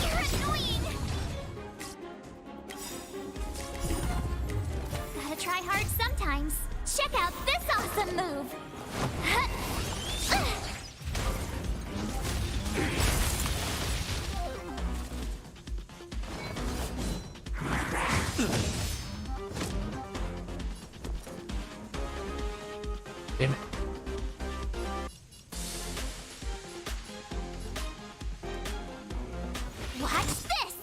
You're annoying. Gotta try hard sometimes. Check out this awesome move. Damn it. Watch this.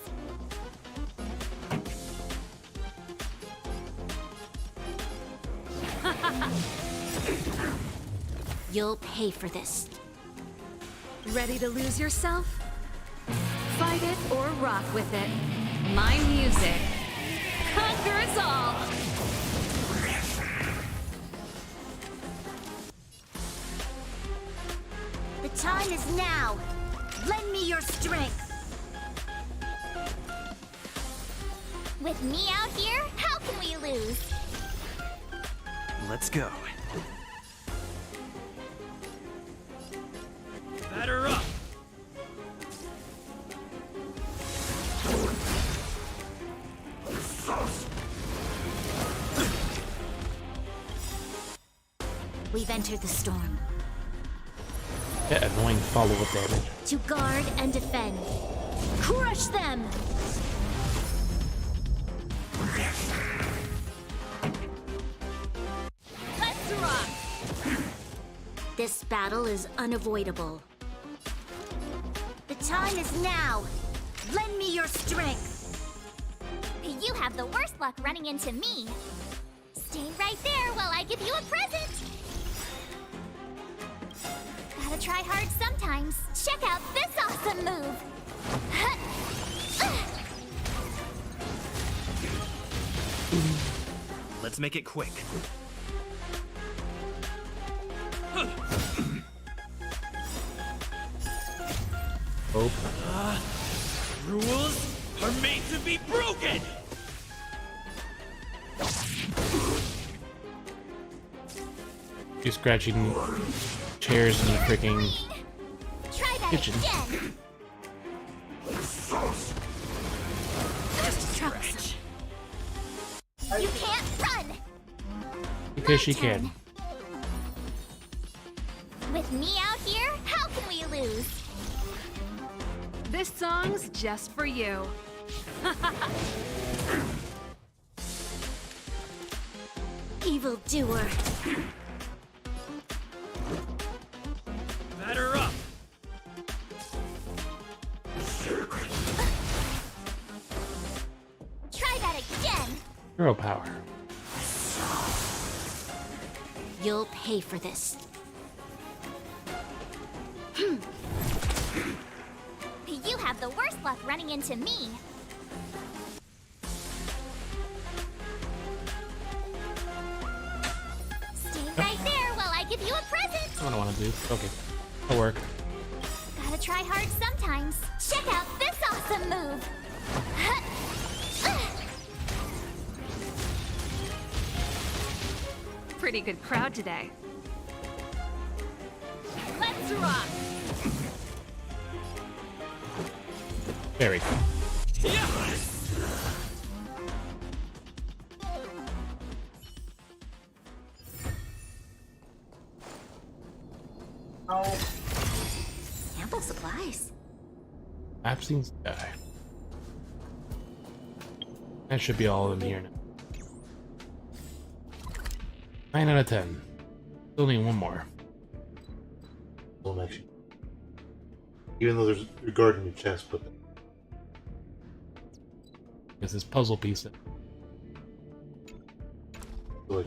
You'll pay for this. Ready to lose yourself? Fight it or rock with it. My music conquers all. The time is now. Lend me your strength. With me out here, how can we lose. Let's go. Batter up! We've entered the storm. That annoying follow-up damage. To guard and defend. Crush them! Let's rock! This battle is unavoidable. The time is now. Lend me your strength. You have the worst luck running into me. Stay right there while I give you a present. Gotta try hard sometimes. Check out this awesome move. Let's make it quick. Oh. Rules are made to be broken! You're scratching chairs in the freaking Try that kitchen. again. Just troublesome. You can't run. Because she can. With me out here, how can we lose? This song's just for you. Evildoer. Batter up! Try that again. Hero power. You'll pay for this. You have the worst luck running into me. Stay right there while I give you a present. I don't want to do. Okay. That'll work. Gotta try hard sometimes. Check out this awesome move. Pretty good crowd today. Let's rock. Very cool. Ample supplies. Absence die. That should be all in here now. 9 out of 10. Still need one more. Well, actually, even though there's a guard in your chest, but There's this puzzle piece that like,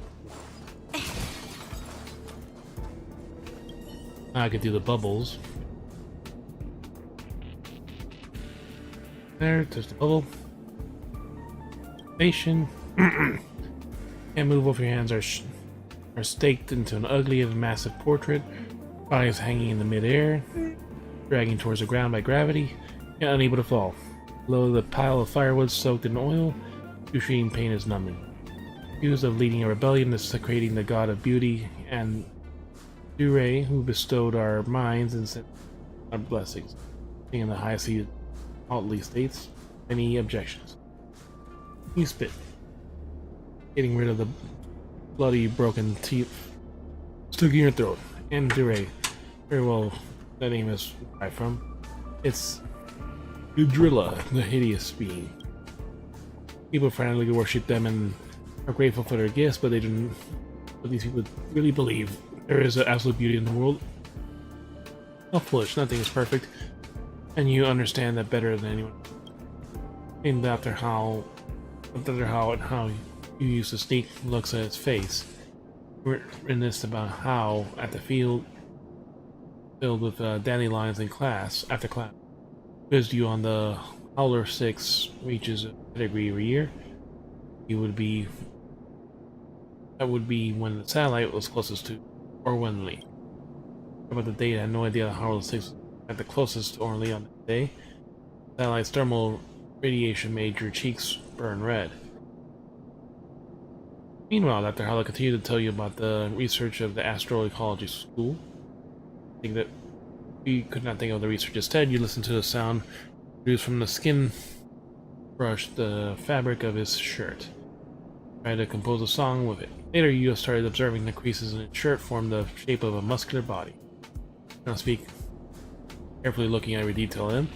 now I could do the bubbles. There's the bubble. Station. Can't move off your hands are staked into an ugly and massive portrait. Body is hanging in the midair, dragging towards the ground by gravity, and unable to fall. Below the pile of firewood soaked in oil, excruciating pain is numbing. Accused of leading a rebellion, desecrating the god of beauty, and Dure, who bestowed our minds and sent our blessings. Being in the highest seat, outly states, any objections. You spit. Getting rid of the bloody broken teeth stuck in your throat. And Dure, very well, that name is where I'm from. It's Udrilla, the hideous being. People frantically worship them and are grateful for their gifts, but they don't. But these people really believe there is an absolute beauty in the world. How foolish! Nothing is perfect, and you understand that better than anyone. And after how you used to sneak looks at its face. We're in this about how at the field filled with dandelions in class after class. Quizzed you on the Howler 6 reaches a pedigree every year. That would be when the satellite was closest to Orwenly. About the date, I had no idea Howler 6 at the closest to Orwenly on that day. Satellite's thermal radiation made your cheeks burn red. Meanwhile, Dr. Hala continued to tell you about the research of the astroecology school. I think that you could not think of the research instead. You listened to the sound produced from the skin brush, the fabric of his shirt. Tried to compose a song with it. Later, you started observing the creases in his shirt formed the shape of a muscular body. Now speak, carefully looking at every detail in.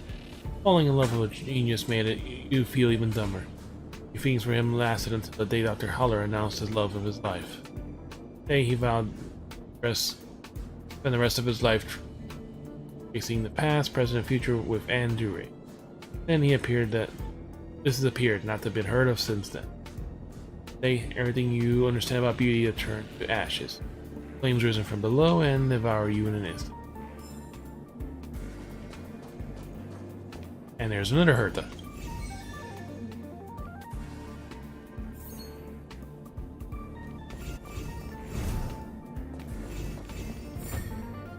Falling in love with a genius made it you feel even dumber. Your feelings for him lasted until the day Dr. Haller announced his love of his life. Today he vowed to spend the rest of his life tracing the past, present, and future with Anne Duray. Then he appeared that this has appeared, not to have been heard of since then. Today, everything you understand about beauty has turned to ashes. Flames risen from below and devour you in an instant. And there's another Hertha.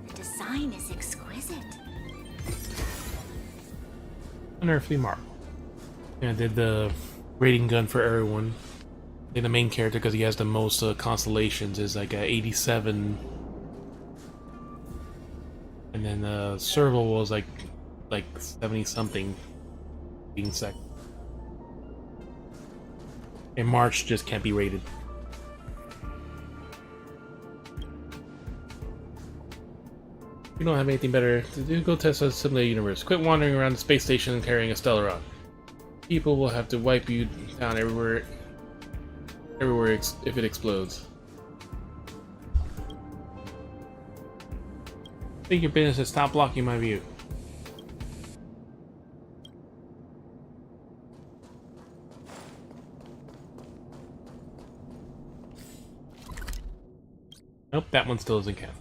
The design is exquisite. Unearthly marvel. And I did the rating gun for everyone. I think the main character, because he has the most constellations, is like 87. And then Serval was like 70 something being second. And March just can't be rated. If you don't have anything better to do, go test a simulated universe. Quit wandering around the space station carrying a Stellaron. People will have to wipe you down everywhere if it explodes. Take your business and stop blocking my view. Nope, that one still doesn't count.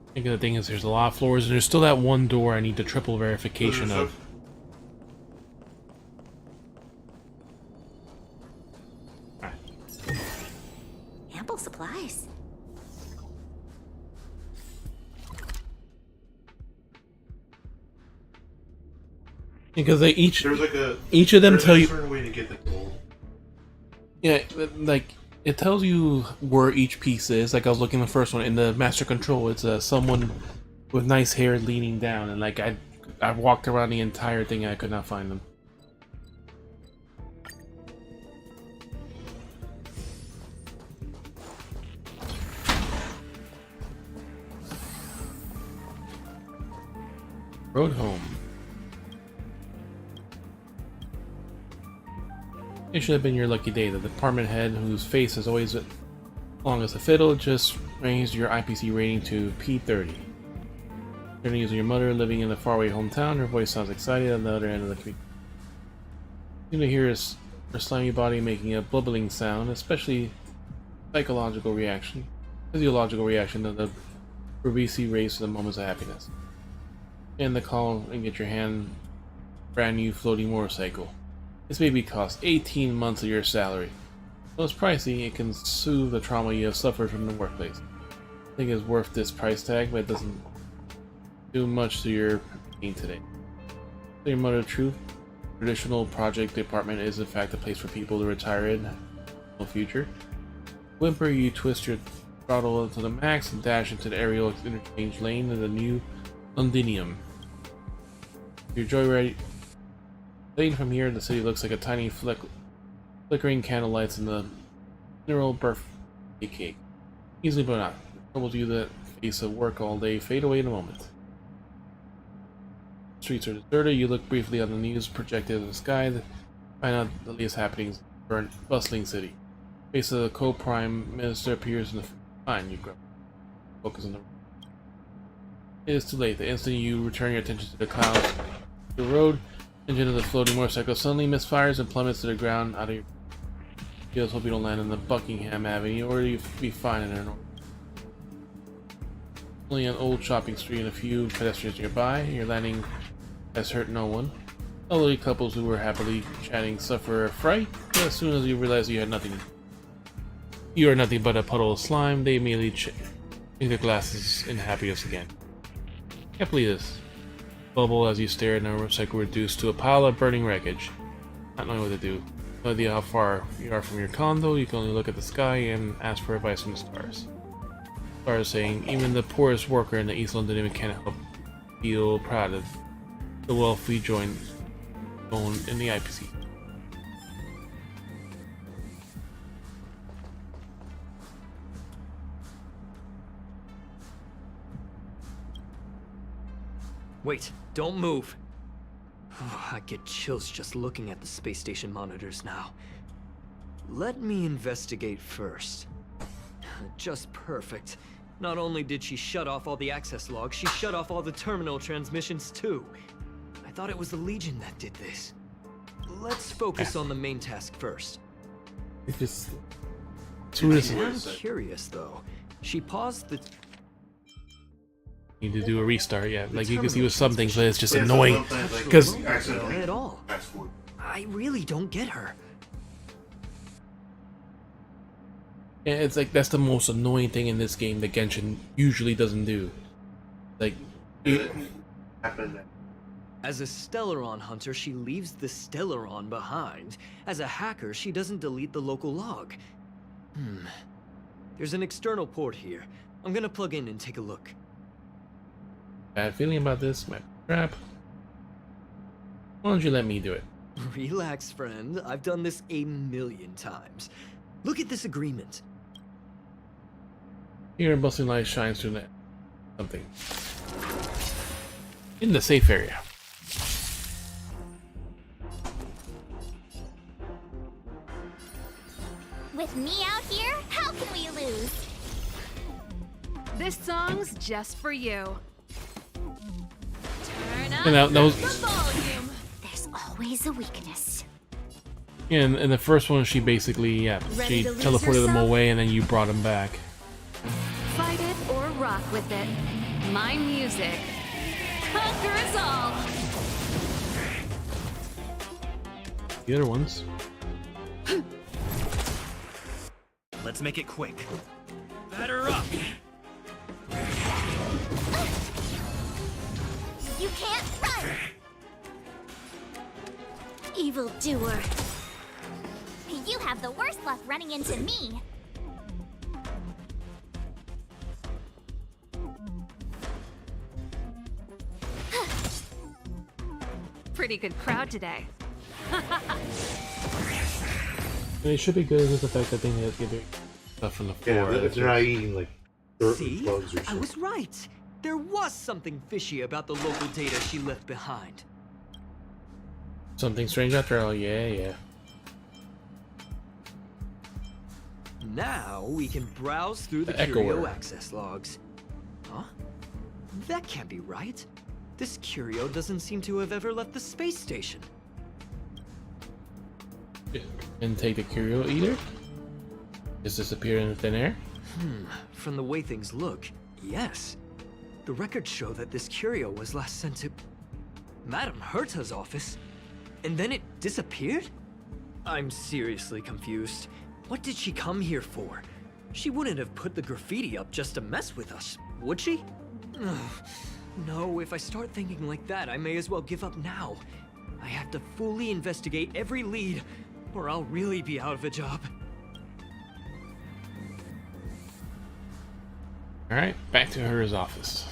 I think the thing is there's a lot of floors and there's still that one door I need the triple verification of. Ample supplies. Because they each there's of them tell you a certain way to get the gold. Yeah, like it tells you where each piece is. Like I was looking at the first one in the master control, it's someone with nice hair leaning down, and like I walked around the entire thing and I could not find them. Road home. It should have been your lucky day. The department head, whose face is always long as a fiddle, just raised your IPC rating to P30. Turning using your mother living in a faraway hometown, her voice sounds excited on the other end of the community. You can hear her slimy body making a bubbling sound, especially physiological reaction to the Rubisi race to the moments of happiness. End the call and get your hand brand new floating motorcycle. This baby costs 18 months of your salary. Though it's pricey, it can soothe the trauma you have suffered from the workplace. I think it's worth this price tag, but it doesn't do much to your pain today. To your mother truth, traditional project department is in fact a place for people to retire in the future. Whimper, you twist your throttle to the max and dash into the aerial interchange lane in the new Londinium. Your joyride lane from here, the city looks like a tiny flickering candlelights in the mineral birthday cake. Easily but not. The troubles you that face of work all day fade away in a moment. Streets are deserted. You look briefly on the news projected in the sky to find out the latest happenings in the burnt, bustling city. Face of the co-prime minister appears in the fine. You grab. Focus on the. It is too late. The instant you return your attention to the clouds, the road engine of the floating motorcycle suddenly misfires and plummets to the ground out of your. You just hope you don't land in the Buckingham Avenue, or you'll be fine in there. Only an old shopping street and a few pedestrians nearby. Your landing has hurt no one. Elderly couples who were happily chatting suffer a fright, but as soon as you realize you are nothing but a puddle of slime, they immediately think the glass is in happiness again. Can't believe this. Bubble as you stare at a cycle reduced to a pile of burning wreckage. Not knowing what to do. No idea how far you are from your condo, you can only look at the sky and ask for advice from the stars. Stars saying, even the poorest worker in the East London can't help feel proud of the wealth we own in the IPC. Wait, don't move. I get chills just looking at the space station monitors now. Let me investigate first. Just perfect. Not only did she shut off all the access logs, she shut off all the terminal transmissions too. I thought it was the Legion that did this. Let's focus on the main task first. It just... I'm curious though. She paused the... Need to do a restart, yeah. Like you can see with some things, but it's just annoying because not at all. I really don't get her. yeah, it's like that's the most annoying thing in this game that Genshin usually doesn't do. Like, as a Stellaron hunter, she leaves the Stellaron behind. As a hacker, she doesn't delete the local log. There's an external port here. I'm gonna plug in and take a look. bad feeling about this, my crap. Why don't you let me do it? Relax, friend. I've done this 1,000,000 times. Look at this agreement. Here, bustling light shines through that something in the safe area. With me out here, how can we lose? This song's just for you. Turn up And that was the volume. There's always a weakness. yeah, in the first one. She basically she teleported them away, and then you brought them back. Fight it or rock with it. My music conquers all. The other ones. Let's make it quick. Batter up! You can't run! Evildoer. You have the worst luck running into me. Pretty good crowd today. It should be good is the fact that they get doing stuff from the floor. Yeah, if they're not eating like dirt See? or bugs or I something. was right. There was something fishy about the local data she left behind. Something strange after all. Yeah. Now we can browse through the Curio access logs. Huh? That can't be right. This Curio doesn't seem to have ever left the space station. And take the Curio either? Just disappear in thin air? From the way things look, yes. The records show that this Curio was last sent to Madame Herta's office, and then it disappeared? I'm seriously confused. What did she come here for? She wouldn't have put the graffiti up just to mess with us, would she? No, if I start thinking like that, I may as well give up now. I have to fully investigate every lead, or I'll really be out of a job. Alright, back to Her's office.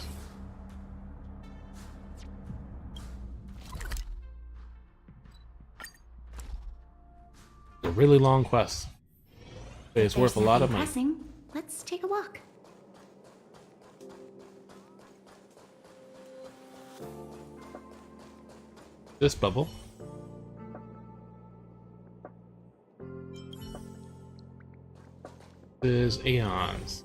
A really long quest. But it's worth a lot of money. Let's take a walk. This bubble. Is Aeons.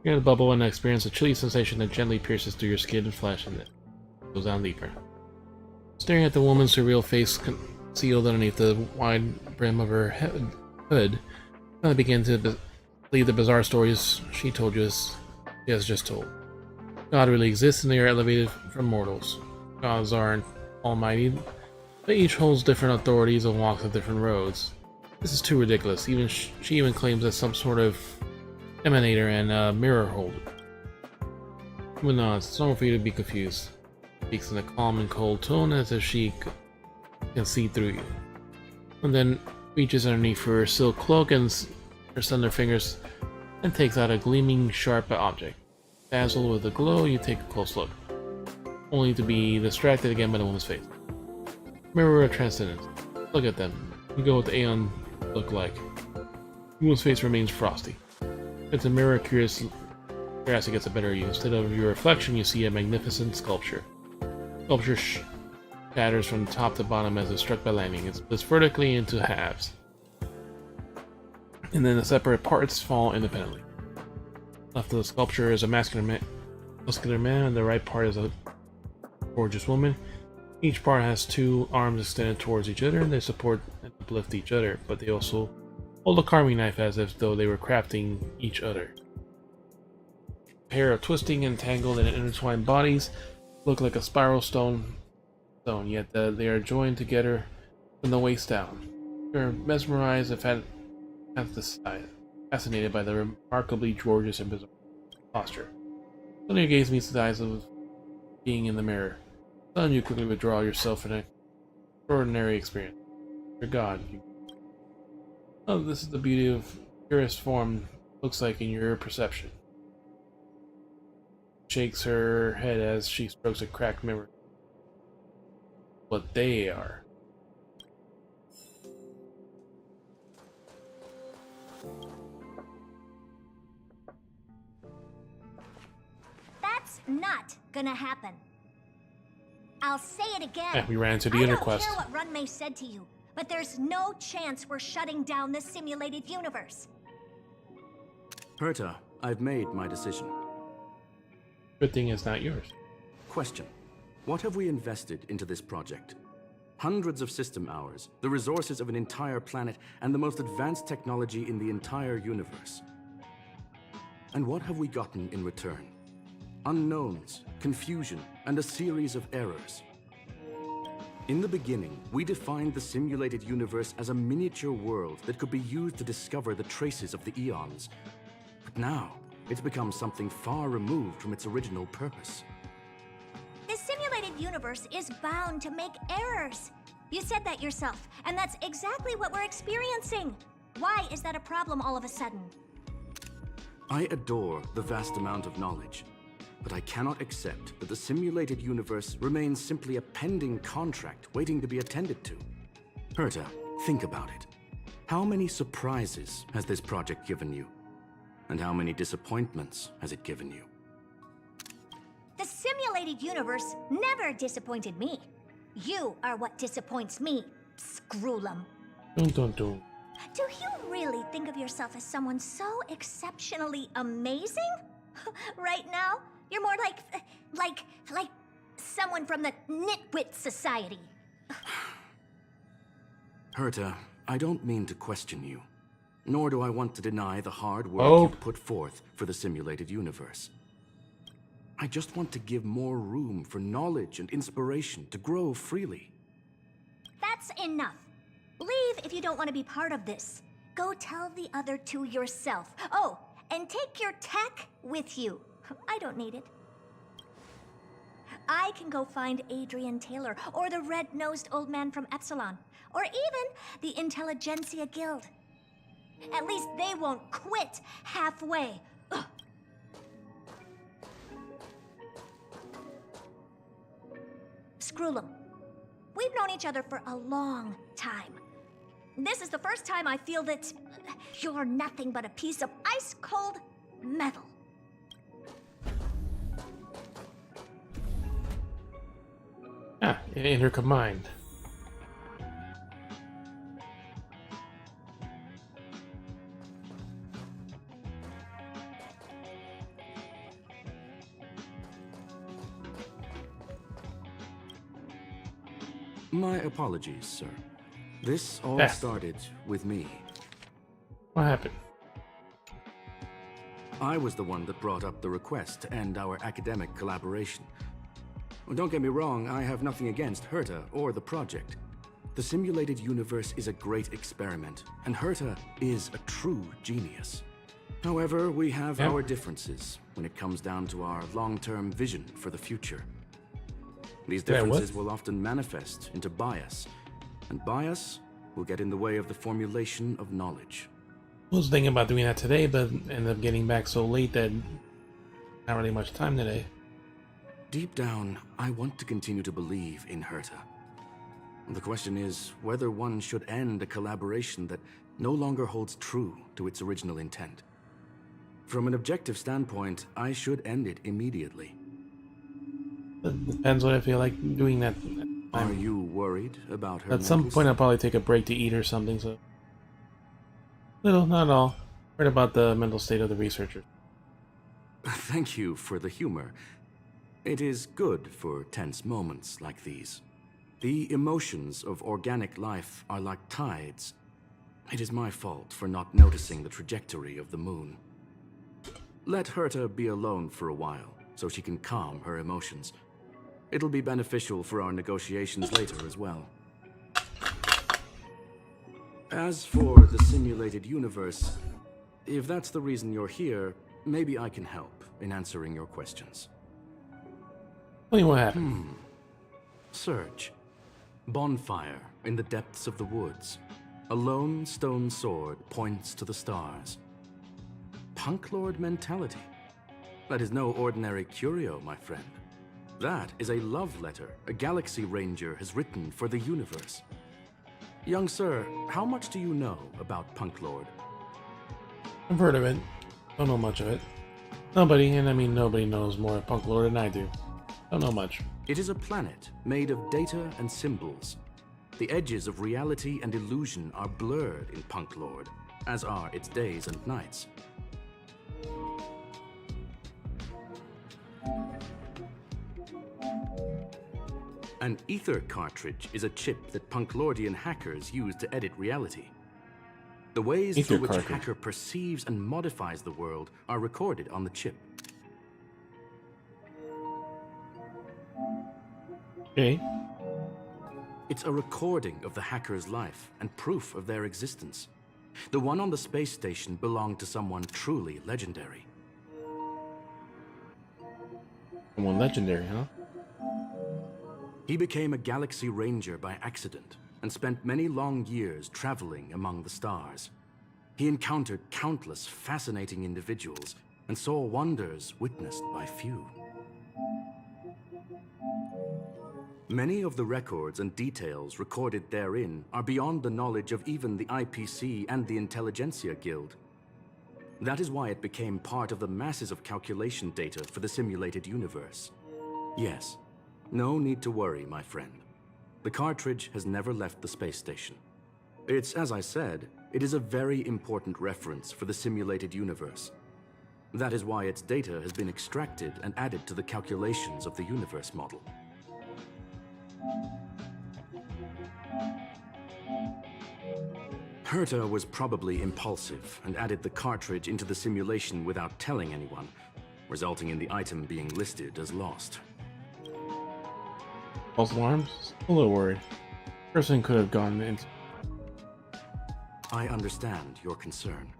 You get a bubble and experience a chilly sensation that gently pierces through your skin and flesh and then goes down deeper. Staring at the woman's surreal face concealed underneath the wide brim of her hood, I began to believe the bizarre stories she told you as she has just told. God really exists and they are elevated from mortals. Gods aren't almighty, but each holds different authorities and walks the different roads. This is too ridiculous. Even she even claims that some sort of emanator and mirror holder. But no, it's normal for you to be confused. Speaks in a calm and cold tone as if she can see through you. And then reaches underneath her silk cloak and her slender fingers and takes out a gleaming, sharp object. Dazzled with a glow, you take a close look, only to be distracted again by the woman's face. Mirror of transcendence. Look at them. You go with the Aeon look like. The woman's face remains frosty. It's a mirror curiosity gets a better view. Instead of your reflection, you see a magnificent sculpture. Sculpture shatters from top to bottom as if struck by lightning. It splits vertically into halves, and then the separate parts fall independently. Left of the sculpture is a muscular man, and the right part is a gorgeous woman. Each part has two arms extended towards each other, and they support and uplift each other, but they also hold a carving knife as if though they were crafting each other. A pair of twisting and tangled and intertwined bodies look like a spiral stone, yet they are joined together from the waist down. You're mesmerized and fascinated by the remarkably gorgeous and bizarre posture. Suddenly your gaze meets the eyes of being in the mirror. Suddenly you quickly withdraw yourself in an extraordinary experience. Your God. Oh, this is the beauty of purest form looks like in your perception. Shakes her head as she strokes a cracked mirror. What they are. That's not gonna happen. I'll say it again. Yeah, we ran into the inner quest. I don't care what Runmei said to you, but there's no chance we're shutting down the simulated universe. Herta, I've made my decision. Good thing it's not yours. Question. What have we invested into this project? Hundreds of system hours, the resources of an entire planet, and the most advanced technology in the entire universe. And what have we gotten in return? Unknowns, confusion, and a series of errors. In the beginning, we defined the simulated universe as a miniature world that could be used to discover the traces of the eons. But now, it's become something far removed from its original purpose. The simulated universe is bound to make errors. You said that yourself, and that's exactly what we're experiencing. Why is that a problem all of a sudden? I adore the vast amount of knowledge, but I cannot accept that the simulated universe remains simply a pending contract waiting to be attended to. Herta, think about it. How many surprises has this project given you? And how many disappointments has it given you? The simulated universe never disappointed me. You are what disappoints me, Scroolum. Don't. Do you really think of yourself as someone so exceptionally amazing? Right now, you're more like someone from the Nitwit Society. Herta, I don't mean to question you, nor do I want to deny the hard work you've put forth for the simulated universe. I just want to give more room for knowledge and inspiration to grow freely. That's enough. Leave if you don't want to be part of this. Go tell the other two yourself. Oh, and take your tech with you. I don't need it. I can go find Adrian Taylor, or the red-nosed old man from Epsilon, or even the Intelligentsia Guild. At least they won't quit halfway. Ugh. Scroolum, we've known each other for a long time. This is the first time I feel that you're nothing but a piece of ice-cold metal. Ah, intercombined. My apologies, sir. This all started with me. What happened? I was the one that brought up the request to end our academic collaboration. Well, don't get me wrong, I have nothing against Herta or the project. the simulated universe is a great experiment, and Herta is a true genius. However, we have our differences when it comes down to our long-term vision for the future. These differences will often manifest into bias, and bias will get in the way of the formulation of knowledge. I was thinking about doing that today, but ended up getting back so late that not really much time today. Deep down, I want to continue to believe in Herta. The question is whether one should end a collaboration that no longer holds true to its original intent. From an objective standpoint, I should end it immediately. It depends what I feel like doing that. Are you worried about her? At some point I'll probably take a break to eat or something, so... Little, not all. Heard about the mental state of the researchers. Thank you for the humor. It is good for tense moments like these. The emotions of organic life are like tides. It is my fault for not noticing the trajectory of the moon. Let Herta be alone for a while, so she can calm her emotions. It'll be beneficial for our negotiations later as well. As for the simulated universe, if that's the reason you're here, maybe I can help in answering your questions. Tell me what happened. Search. Bonfire in the depths of the woods. A lone stone sword points to the stars. Punk Lord mentality. That is no ordinary curio, my friend. That is a love letter a Galaxy Ranger has written for the universe. Young sir, how much do you know about Punk Lord? I've heard of it. Don't know much of it. Nobody, and I mean nobody knows more of Punk Lord than I do. Don't know much. It is a planet made of data and symbols. The edges of reality and illusion are blurred in Punk Lord, as are its days and nights. An ether cartridge is a chip that Punklordian hackers use to edit reality. The ways through which a hacker perceives and modifies the world are recorded on the chip. Okay. It's a recording of the hacker's life and proof of their existence. The one on the space station belonged to someone truly legendary. Someone legendary, huh? He became a Galaxy Ranger by accident and spent many long years traveling among the stars. He encountered countless fascinating individuals and saw wonders witnessed by few. Many of the records and details recorded therein are beyond the knowledge of even the IPC and the Intelligentsia Guild. That is why it became part of the masses of calculation data for the simulated universe. Yes, no need to worry, my friend. The cartridge has never left the space station. It's, as I said, it is a very important reference for the simulated universe. That is why its data has been extracted and added to the calculations of the universe model. Herta was probably impulsive and added the cartridge into the simulation without telling anyone, resulting in the item being listed as lost. False alarms? A little worried. Person could have gone into... I understand your concern.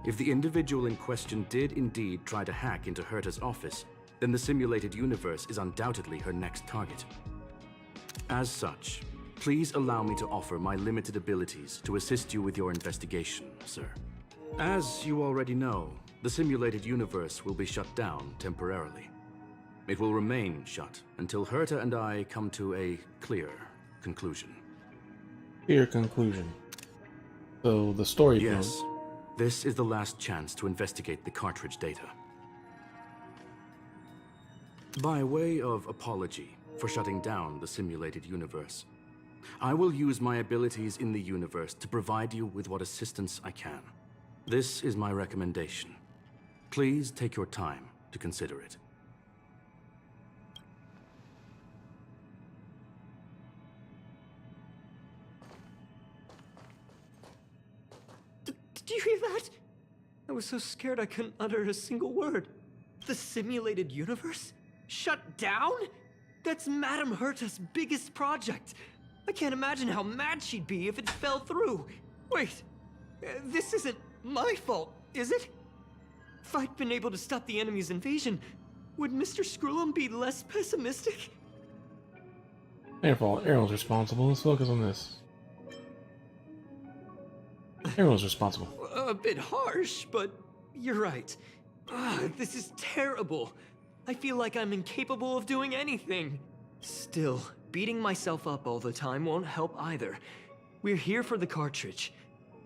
If the individual in question did indeed try to hack into Herta's office, then the simulated universe is undoubtedly her next target. As such, please allow me to offer my limited abilities to assist you with your investigation, sir. As you already know, the simulated universe will be shut down temporarily. It will remain shut until Herta and I come to a clear conclusion. Clear conclusion. So the story... Yes, this is the last chance to investigate the cartridge data. By way of apology for shutting down the simulated universe, I will use my abilities in the universe to provide you with what assistance I can. This is my recommendation. Please take your time to consider it. Did you hear that? I was so scared I couldn't utter a single word. The simulated universe? Shut down? That's Madame Herta's biggest project. I can't imagine how mad she'd be if it fell through. Wait, this isn't my fault, is it? If I'd been able to stop the enemy's invasion, would Mr. Screw'em be less pessimistic? Their fault. Errol's responsible. Let's focus on this. Errol's responsible. A bit harsh, but you're right. This is terrible. I feel like I'm incapable of doing anything. Still, beating myself up all the time won't help either. We're here for the cartridge.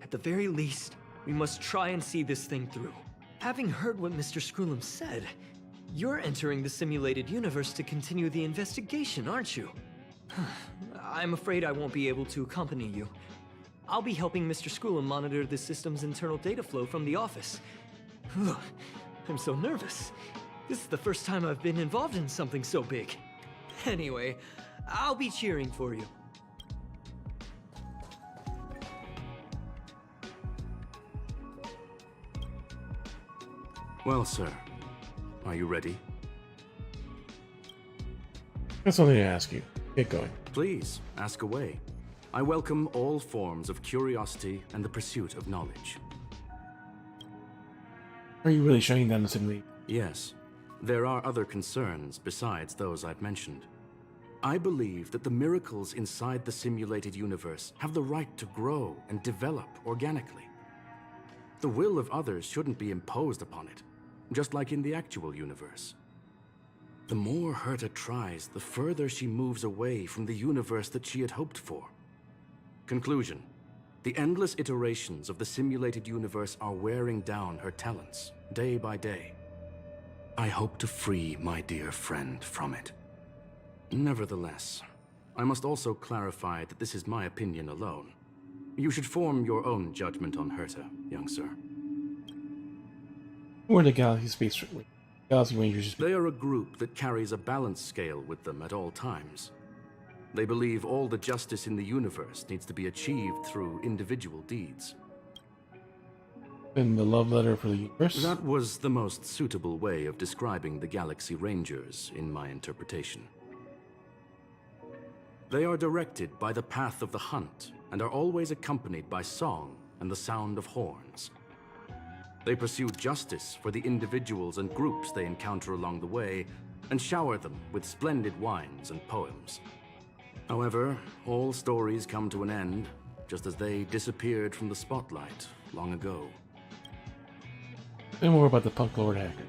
At the very least, we must try and see this thing through. Having heard what Mr. Screw'em said, you're entering the simulated universe to continue the investigation, aren't you? I'm afraid I won't be able to accompany you. I'll be helping Mr. Screw'em monitor the system's internal data flow from the office. I'm so nervous. This is the first time I've been involved in something so big. Anyway, I'll be cheering for you. Well, sir, are you ready? That's something to ask you. Get going. Please, ask away. I welcome all forms of curiosity and the pursuit of knowledge. Are you really shutting down the simulation? Yes. There are other concerns besides those I've mentioned. I believe that the miracles inside the simulated universe have the right to grow and develop organically. The will of others shouldn't be imposed upon it, just like in the actual universe. The more Herta tries, the further she moves away from the universe that she had hoped for. Conclusion. The endless iterations of the simulated universe are wearing down her talents, day by day. I hope to free my dear friend from it. Nevertheless, I must also clarify that this is my opinion alone. You should form your own judgment on Herta, young sir. Who are the Galaxy Rangers? They are a group that carries a balance scale with them at all times. They believe all the justice in the universe needs to be achieved through individual deeds. And the love letter for the universe? That was the most suitable way of describing the Galaxy Rangers, in my interpretation. They are directed by the path of the hunt, and are always accompanied by song and the sound of horns. They pursue justice for the individuals and groups they encounter along the way, and shower them with splendid wines and poems. However, all stories come to an end, just as they disappeared from the spotlight long ago. And more about the Punk Lord Hacker.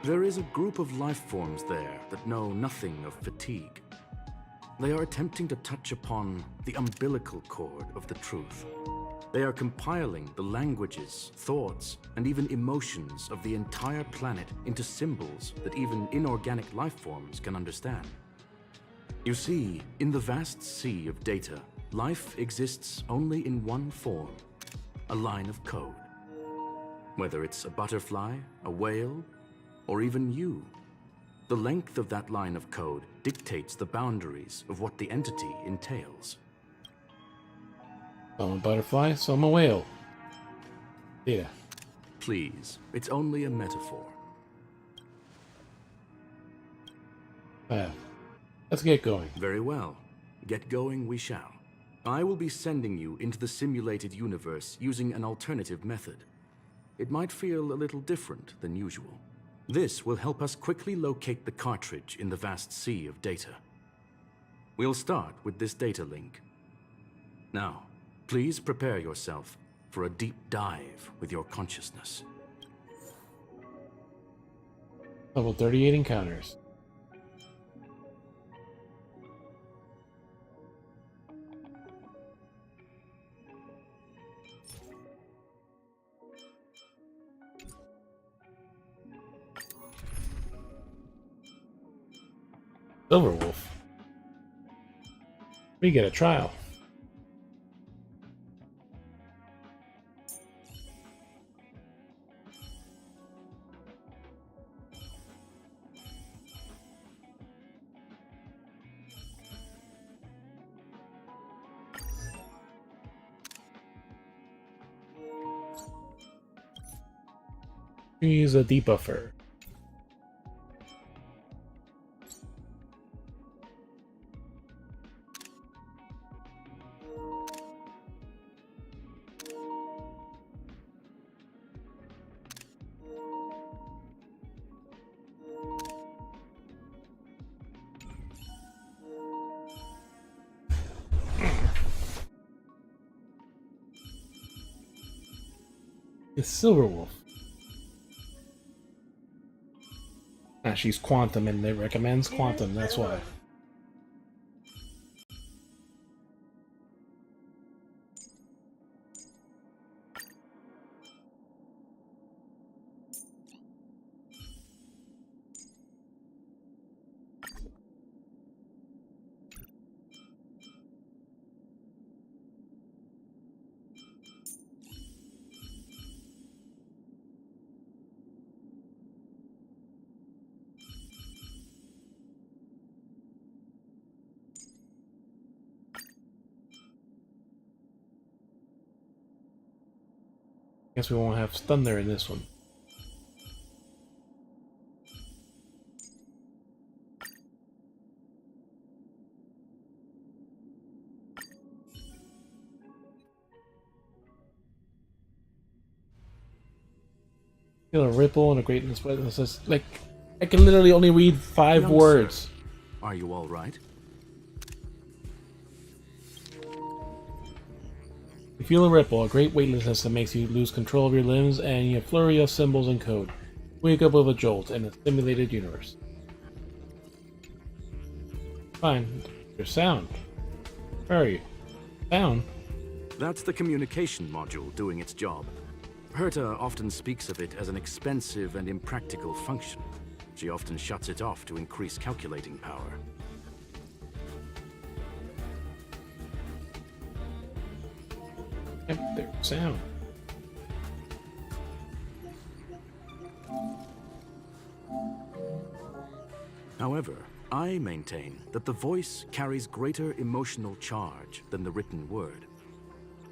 There is a group of life forms there that know nothing of fatigue. They are attempting to touch upon the umbilical cord of the truth. They are compiling the languages, thoughts, and even emotions of the entire planet into symbols that even inorganic life forms can understand. You see, in the vast sea of data, life exists only in one form, a line of code. Whether it's a butterfly, a whale, or even you, the length of that line of code dictates the boundaries of what the entity entails. I'm a butterfly, so I'm a whale. Yeah. Please, it's only a metaphor. Let's get going. Very well. Get going we shall. I will be sending you into the simulated universe using an alternative method. It might feel a little different than usual. This will help us quickly locate the cartridge in the vast sea of data. We'll start with this data link. Now, please prepare yourself for a deep dive with your consciousness. Level 38 encounters. Silverwolf. We get a trial. Use a debuffer. It's Silverwolf. Ah, she's Quantum and it recommends Quantum, that's why. Guess we won't have Thunder in this one. Feel a ripple and a greatness, but it's just like I can literally only read 5 Young words. sir, are you all right? You feel a ripple, a great weightlessness that makes you lose control of your limbs, and you flurry of symbols and code. Wake up with a jolt in a simulated universe. Fine, your sound. Where are you? Sound? That's the communication module doing its job. Herta often speaks of it as an expensive and impractical function. She often shuts it off to increase calculating power. Yep, there's sound. However, I maintain that the voice carries greater emotional charge than the written word.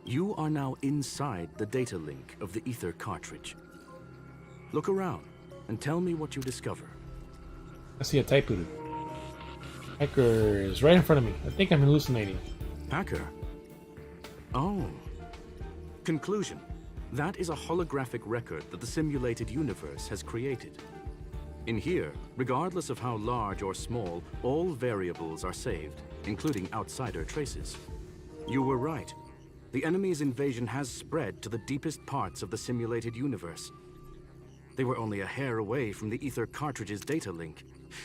You are now inside the data link of the Ether cartridge. Look around and tell me what you discover. I see a Typhoon. Hacker is right in front of me. I think I'm hallucinating. Hacker? Oh. Conclusion. That is a holographic record that the simulated universe has created. In here, regardless of how large or small, all variables are saved, including outsider traces. You were right. The enemy's invasion has spread to the deepest parts of the simulated universe. They were only a hair away from the Ether cartridge's data link.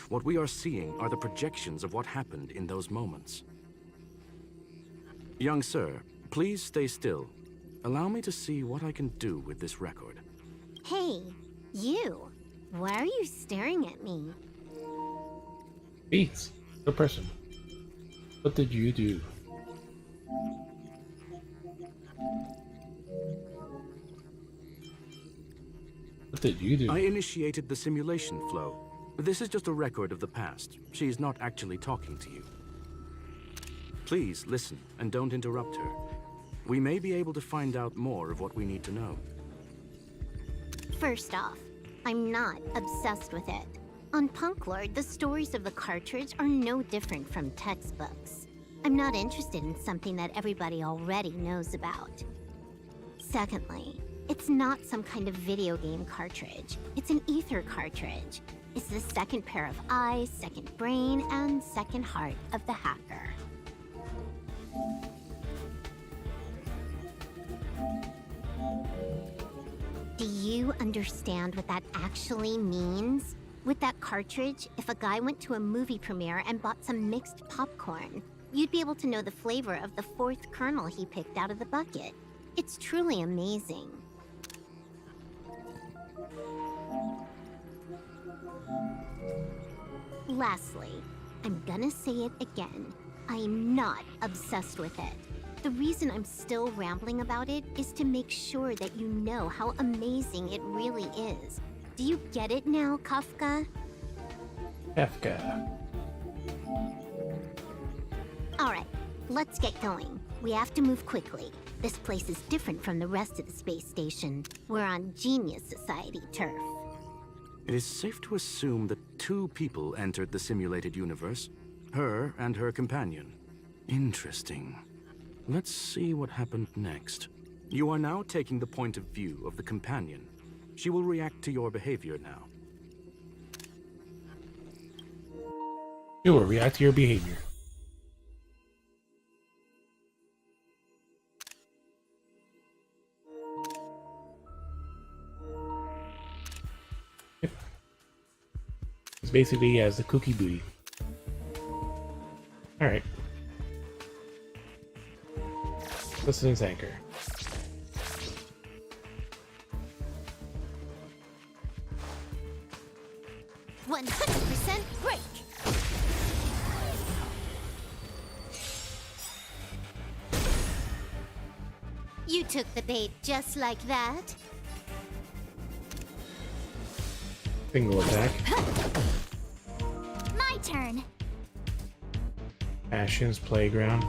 What we are seeing are the projections of what happened in those moments. Young sir, please stay still. Allow me to see what I can do with this record. Hey, you. Why are you staring at me? Beats. The person. What did you do? What did you do? I initiated the simulation flow. This is just a record of the past. She's not actually talking to you. Please listen and don't interrupt her. We may be able to find out more of what we need to know. First off, I'm not obsessed with it. On Punk Lord, the stories of the cartridge are no different from textbooks. I'm not interested in something that everybody already knows about. Secondly, it's not some kind of video game cartridge. It's an Ether cartridge. It's the second pair of eyes, second brain, and second heart of the hacker. Do you understand what that actually means? With that cartridge, if a guy went to a movie premiere and bought some mixed popcorn, you'd be able to know the flavor of the 4th kernel he picked out of the bucket. It's truly amazing. Lastly, I'm gonna say it again. I am not obsessed with it. The reason I'm still rambling about it is to make sure that you know how amazing it really is. Do you get it now, Kafka? Kafka. Alright, let's get going. We have to move quickly. This place is different from the rest of the space station. We're on Genius Society turf. It is safe to assume that 2 people entered the simulated universe. Her and her companion. Interesting. Let's see what happened next. You are now taking the point of view of the companion. She will react to your behavior now. You will react to your behavior. basically he has the cookie booty. Alright. Distance anchor. Break. You took the bait just like that. Single attack. My turn. Ashen's playground.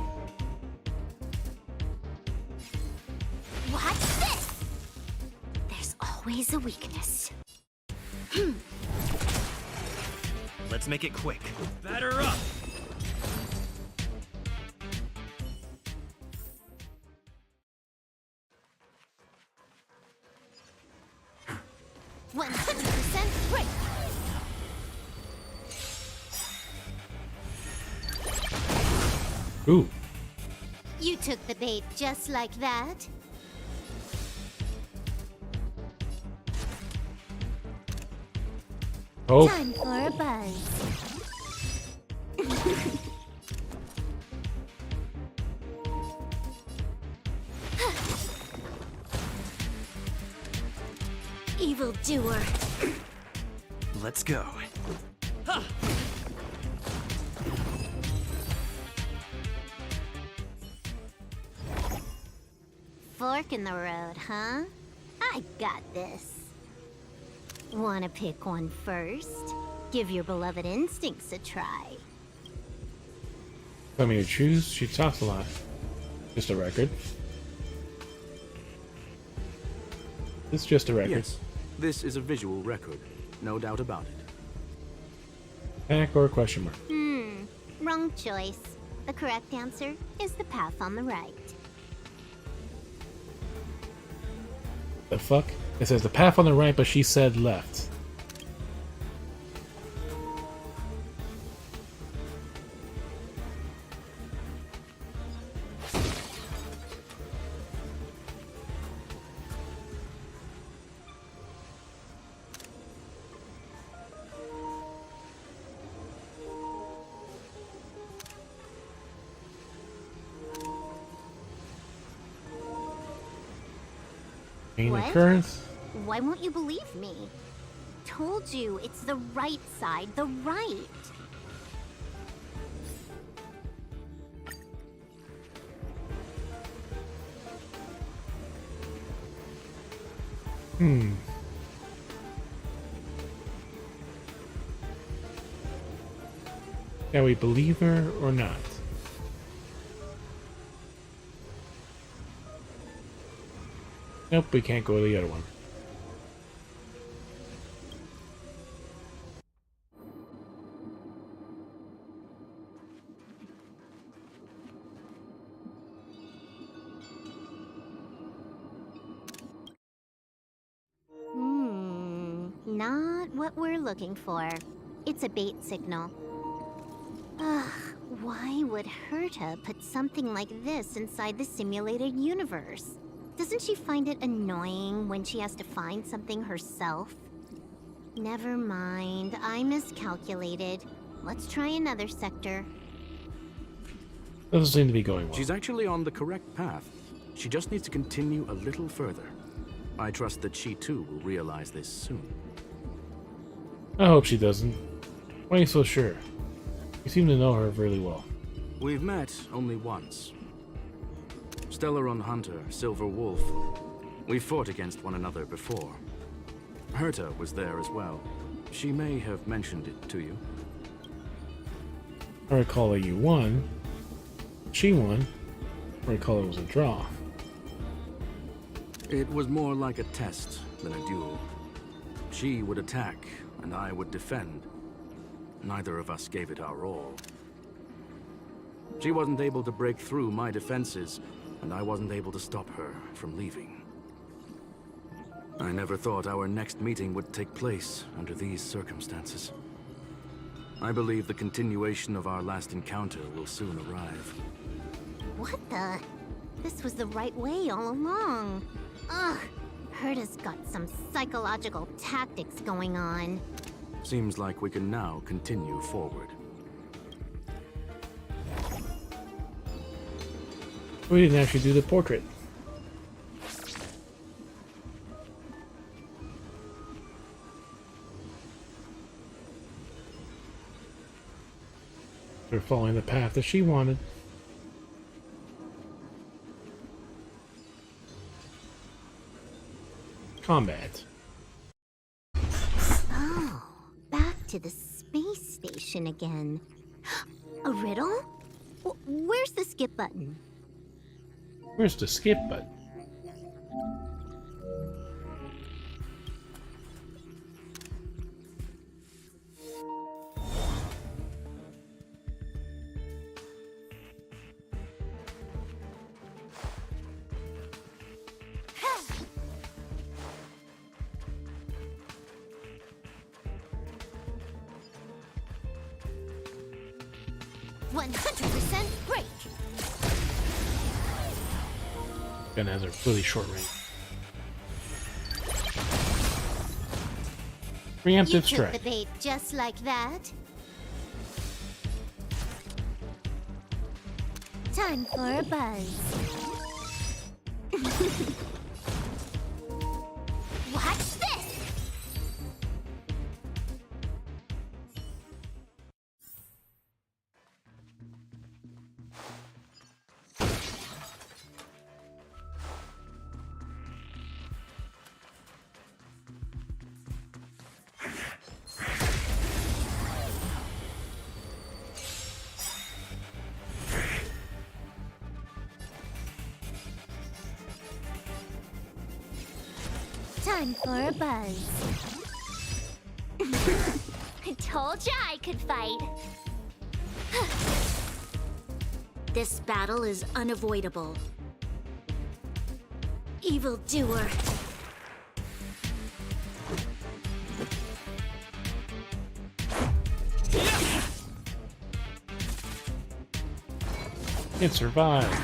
Watch this. There's always a weakness. Let's make it quick. Batter up. Break. Ooh. You took the bait just like that. Oh. Time for a buzz. Evil doer. Let's go. Fork in the road, huh? I got this. Wanna pick one first? Give your beloved instincts a try. Tell me to choose. She talks a lot. Just a record. It's just a record. Yes, this is a visual record, no doubt about it. Attack or question mark? Wrong choice. The correct answer is the path on the right. The fuck? It says the path on the right, but she said left. Main What? occurrence? Why won't you believe me? Told you, it's the right side, the right. Can we believe her or not? Nope, we can't go to the other one. Not what we're looking for. It's a bait signal. Ugh, why would Herta put something like this inside the simulated universe? Doesn't she find it annoying when she has to find something herself? Never mind, I miscalculated. Let's try another sector. Doesn't seem to be going well. She's actually on the correct path. She just needs to continue a little further. I trust that she too will realize this soon. I hope she doesn't. Why are you so sure? You seem to know her really well. We've met only once. Stellaron Hunter, Silver Wolf. We fought against one another before. Herta was there as well. She may have mentioned it to you. I recall that you won. She won. I recall it was a draw. It was more like a test than a duel. She would attack, and I would defend. Neither of us gave it our all. She wasn't able to break through my defenses, and I wasn't able to stop her from leaving. I never thought our next meeting would take place under these circumstances. I believe the continuation of our last encounter will soon arrive. What the? This was the right way all along. Ugh, Herta's got some psychological tactics going on. Seems like we can now continue forward. We didn't actually do the portrait. We're following the path that she wanted. Combat. Oh, back to the space station again. A riddle? Where's the skip button? Where's the skip button? Gun has a really short range. Preemptive You took strike. the bait just like that. Time for a buzz. Watch this! Time for a buzz. I told ya I could fight. This battle is unavoidable. Evildoer. It survived.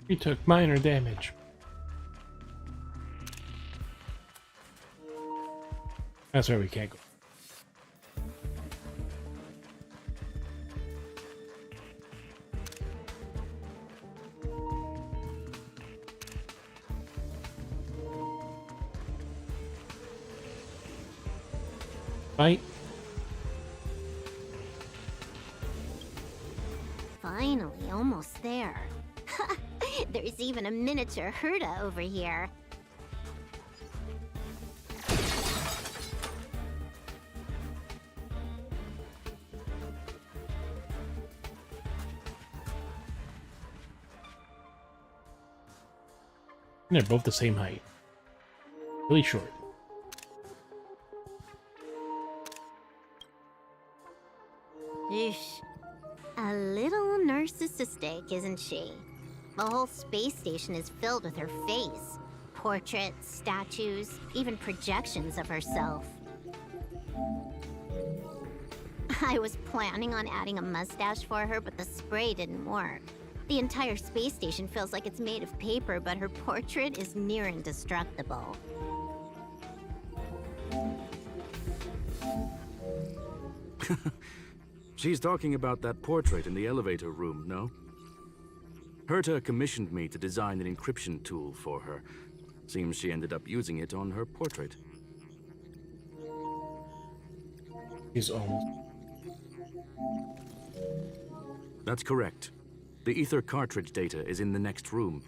He took minor damage. That's where we can't go. Fight. Finally, almost there. There's even a miniature Herta over here. And they're both the same height. Really short. Eesh. A little narcissistic, isn't she? The whole space station is filled with her face. Portraits, statues, even projections of herself. I was planning on adding a mustache for her, but the spray didn't work. The entire space station feels like it's made of paper, but her portrait is near indestructible. She's talking about that portrait in the elevator room, no? Herta commissioned me to design an encryption tool for her. Seems she ended up using it on her portrait. He's almost. That's correct. The ether cartridge data is in the next room.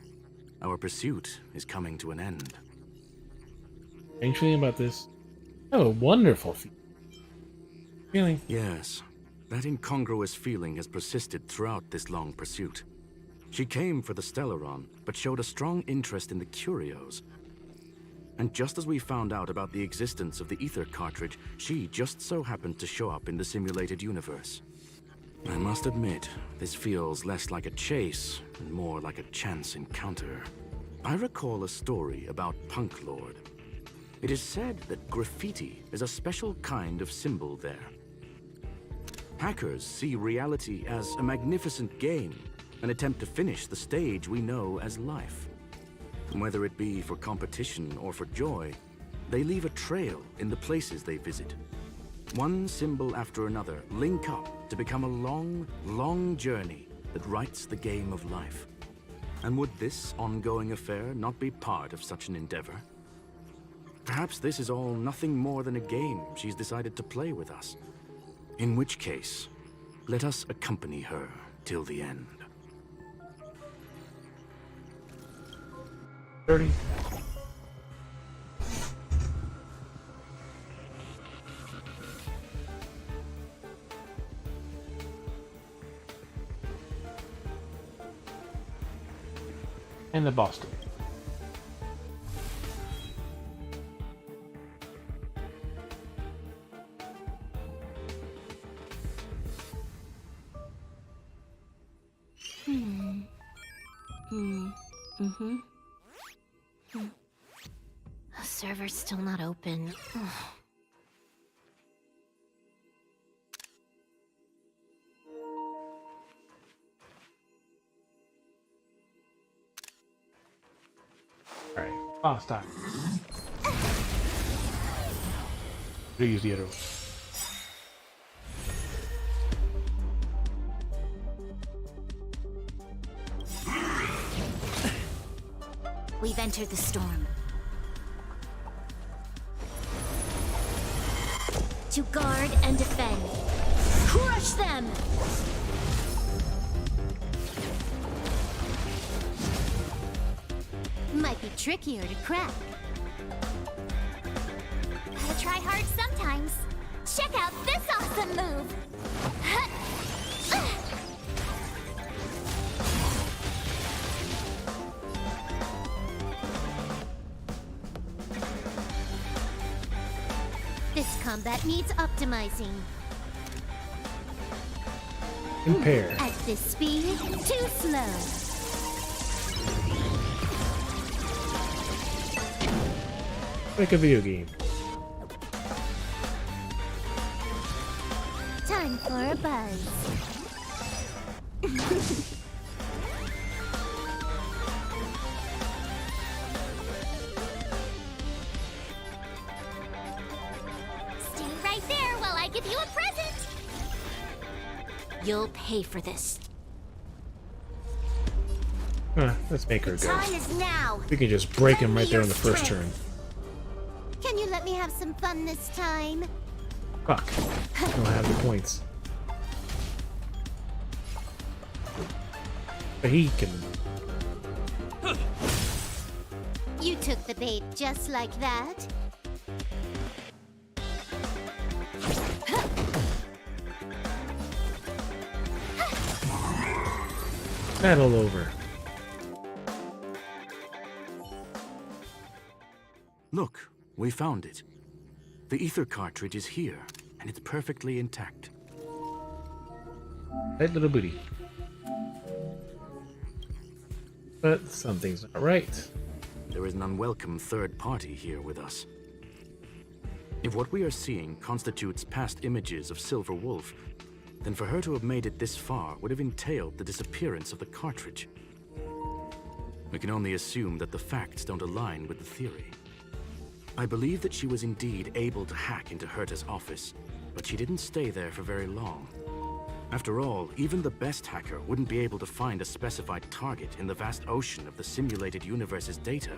Our pursuit is coming to an end. Strange feeling about this. Oh, wonderful feeling. Yes. That incongruous feeling has persisted throughout this long pursuit. She came for the Stellaron, but showed a strong interest in the curios. And just as we found out about the existence of the ether cartridge, she just so happened to show up in the simulated universe. I must admit, this feels less like a chase and more like a chance encounter. I recall a story about Punk Lord. It is said that graffiti is a special kind of symbol there. Hackers see reality as a magnificent game, an attempt to finish the stage we know as life. Whether it be for competition or for joy, they leave a trail in the places they visit. One symbol after another link up to become a long, long journey that writes the game of life. And would this ongoing affair not be part of such an endeavor? Perhaps this is all nothing more than a game she's decided to play with us. In which case, let us accompany her till the end. 30. And the Boston. The server's still not open. Alright, boss time. We'll use the other one. We've entered the storm. To guard and defend. Crush them! Might be trickier to crack. Gotta try hard sometimes. Check out this awesome move! This combat needs optimizing. Compare. At this speed, too slow. Like a video game. Time for a buzz. Stay right there while I give you a present! You'll pay for this. Let's make her The go. time is now! We can just break him right there on the Lend me your first turn. Can you let me have some fun this time? Fuck. I don't have the points. But he can. You took the bait just like that. Battle over. Look, we found it. The ether cartridge is here, and it's perfectly intact. That little booty. But something's not right. There is an unwelcome third party here with us. If what we are seeing constitutes past images of Silver Wolf, then for her to have made it this far would have entailed the disappearance of the cartridge. We can only assume that the facts don't align with the theory. I believe that she was indeed able to hack into Herta's office, but she didn't stay there for very long. After all, even the best hacker wouldn't be able to find a specified target in the vast ocean of the simulated universe's data.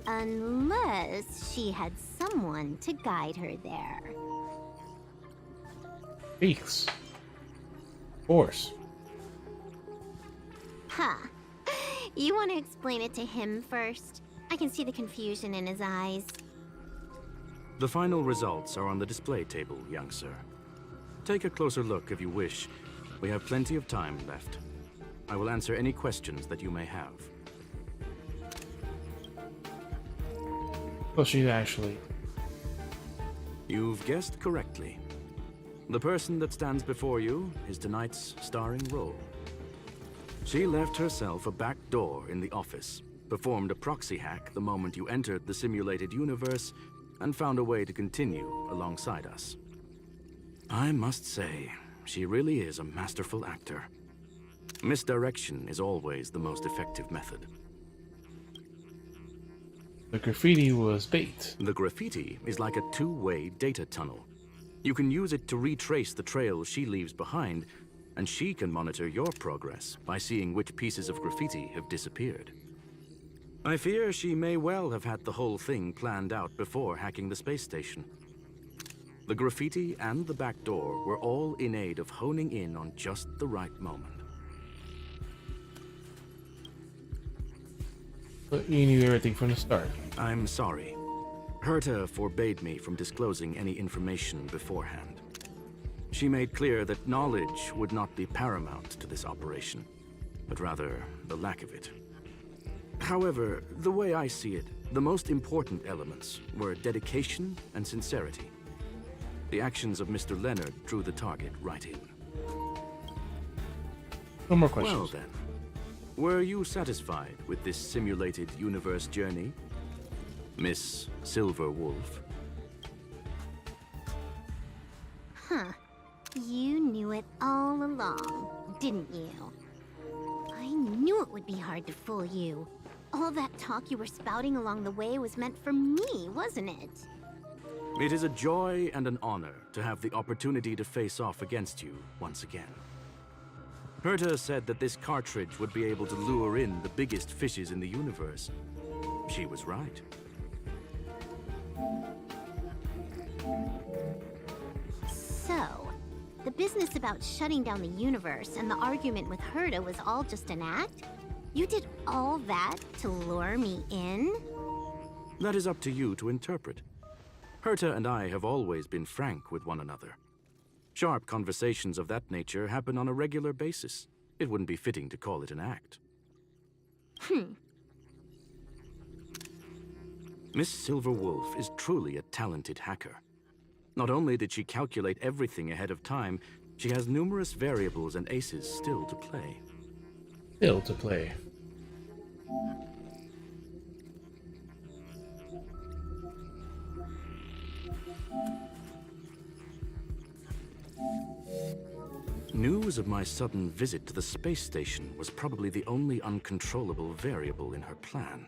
Unless she had someone to guide her there. Peaks. Force. Huh. You want to explain it to him first? I can see the confusion in his eyes. The final results are on the display table, young sir. Take a closer look if you wish. We have plenty of time left. I will answer any questions that you may have. Well, she's actually. You've guessed correctly. The person that stands before you is tonight's starring role. She left herself a back door in the office, performed a proxy hack the moment you entered the simulated universe, and found a way to continue alongside us. I must say, she really is a masterful actor. Misdirection is always the most effective method. The graffiti was bait. The graffiti is like a two-way data tunnel. You can use it to retrace the trails she leaves behind, and she can monitor your progress by seeing which pieces of graffiti have disappeared. I fear she may well have had the whole thing planned out before hacking the space station. The graffiti and the back door were all in aid of honing in on just the right moment. But you knew everything from the start. I'm sorry. Herta forbade me from disclosing any information beforehand. She made clear that knowledge would not be paramount to this operation, but rather the lack of it. However, the way I see it, the most important elements were dedication and sincerity. The actions of Mr. Leonard drew the target right in. No more questions. Well then, were you satisfied with this simulated universe journey, Miss Silver Wolf? Huh. You knew it all along, didn't you? I knew it would be hard to fool you. All that talk you were spouting along the way was meant for me, wasn't it? It is a joy and an honor to have the opportunity to face off against you once again. Herta said that this cartridge would be able to lure in the biggest fishes in the universe. She was right. So, the business about shutting down the universe and the argument with Herta was all just an act? You did all that to lure me in? That is up to you to interpret. Herta and I have always been frank with one another. Sharp conversations of that nature happen on a regular basis. It wouldn't be fitting to call it an act. Miss Silver Wolf is truly a talented hacker. Not only did she calculate everything ahead of time, she has numerous variables and aces still to play. Still to play. News of my sudden visit to the space station was probably the only uncontrollable variable in her plan.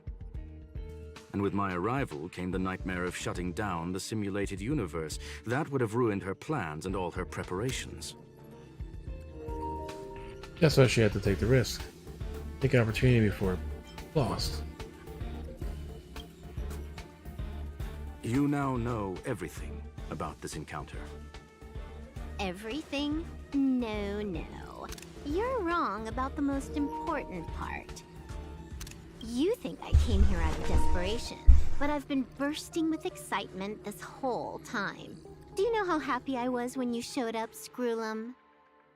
And with my arrival came the nightmare of shutting down the simulated universe. That would have ruined her plans and all her preparations. That's why she had to take the risk. Take an opportunity before lost. You now know everything about this encounter. Everything? No, no. You're wrong about the most important part. You think I came here out of desperation, but I've been bursting with excitement this whole time. Do you know how happy I was when you showed up, Screwlum?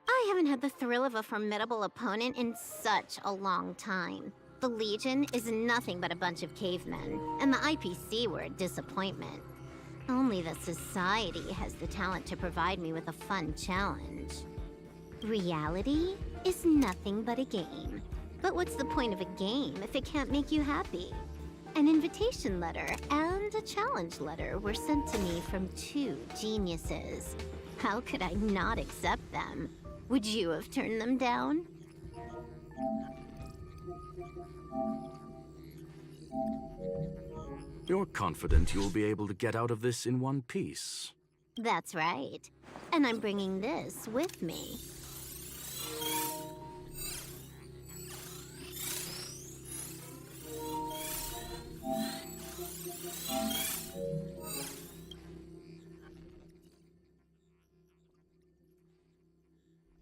I haven't had the thrill of a formidable opponent in such a long time. The Legion is nothing but a bunch of cavemen, and the IPC were a disappointment. Only the Society has the talent to provide me with a fun challenge. Reality is nothing but a game. But what's the point of a game if it can't make you happy? An invitation letter and a challenge letter were sent to me from two geniuses. How could I not accept them? Would you have turned them down? You're confident you'll be able to get out of this in one piece. That's right. And I'm bringing this with me.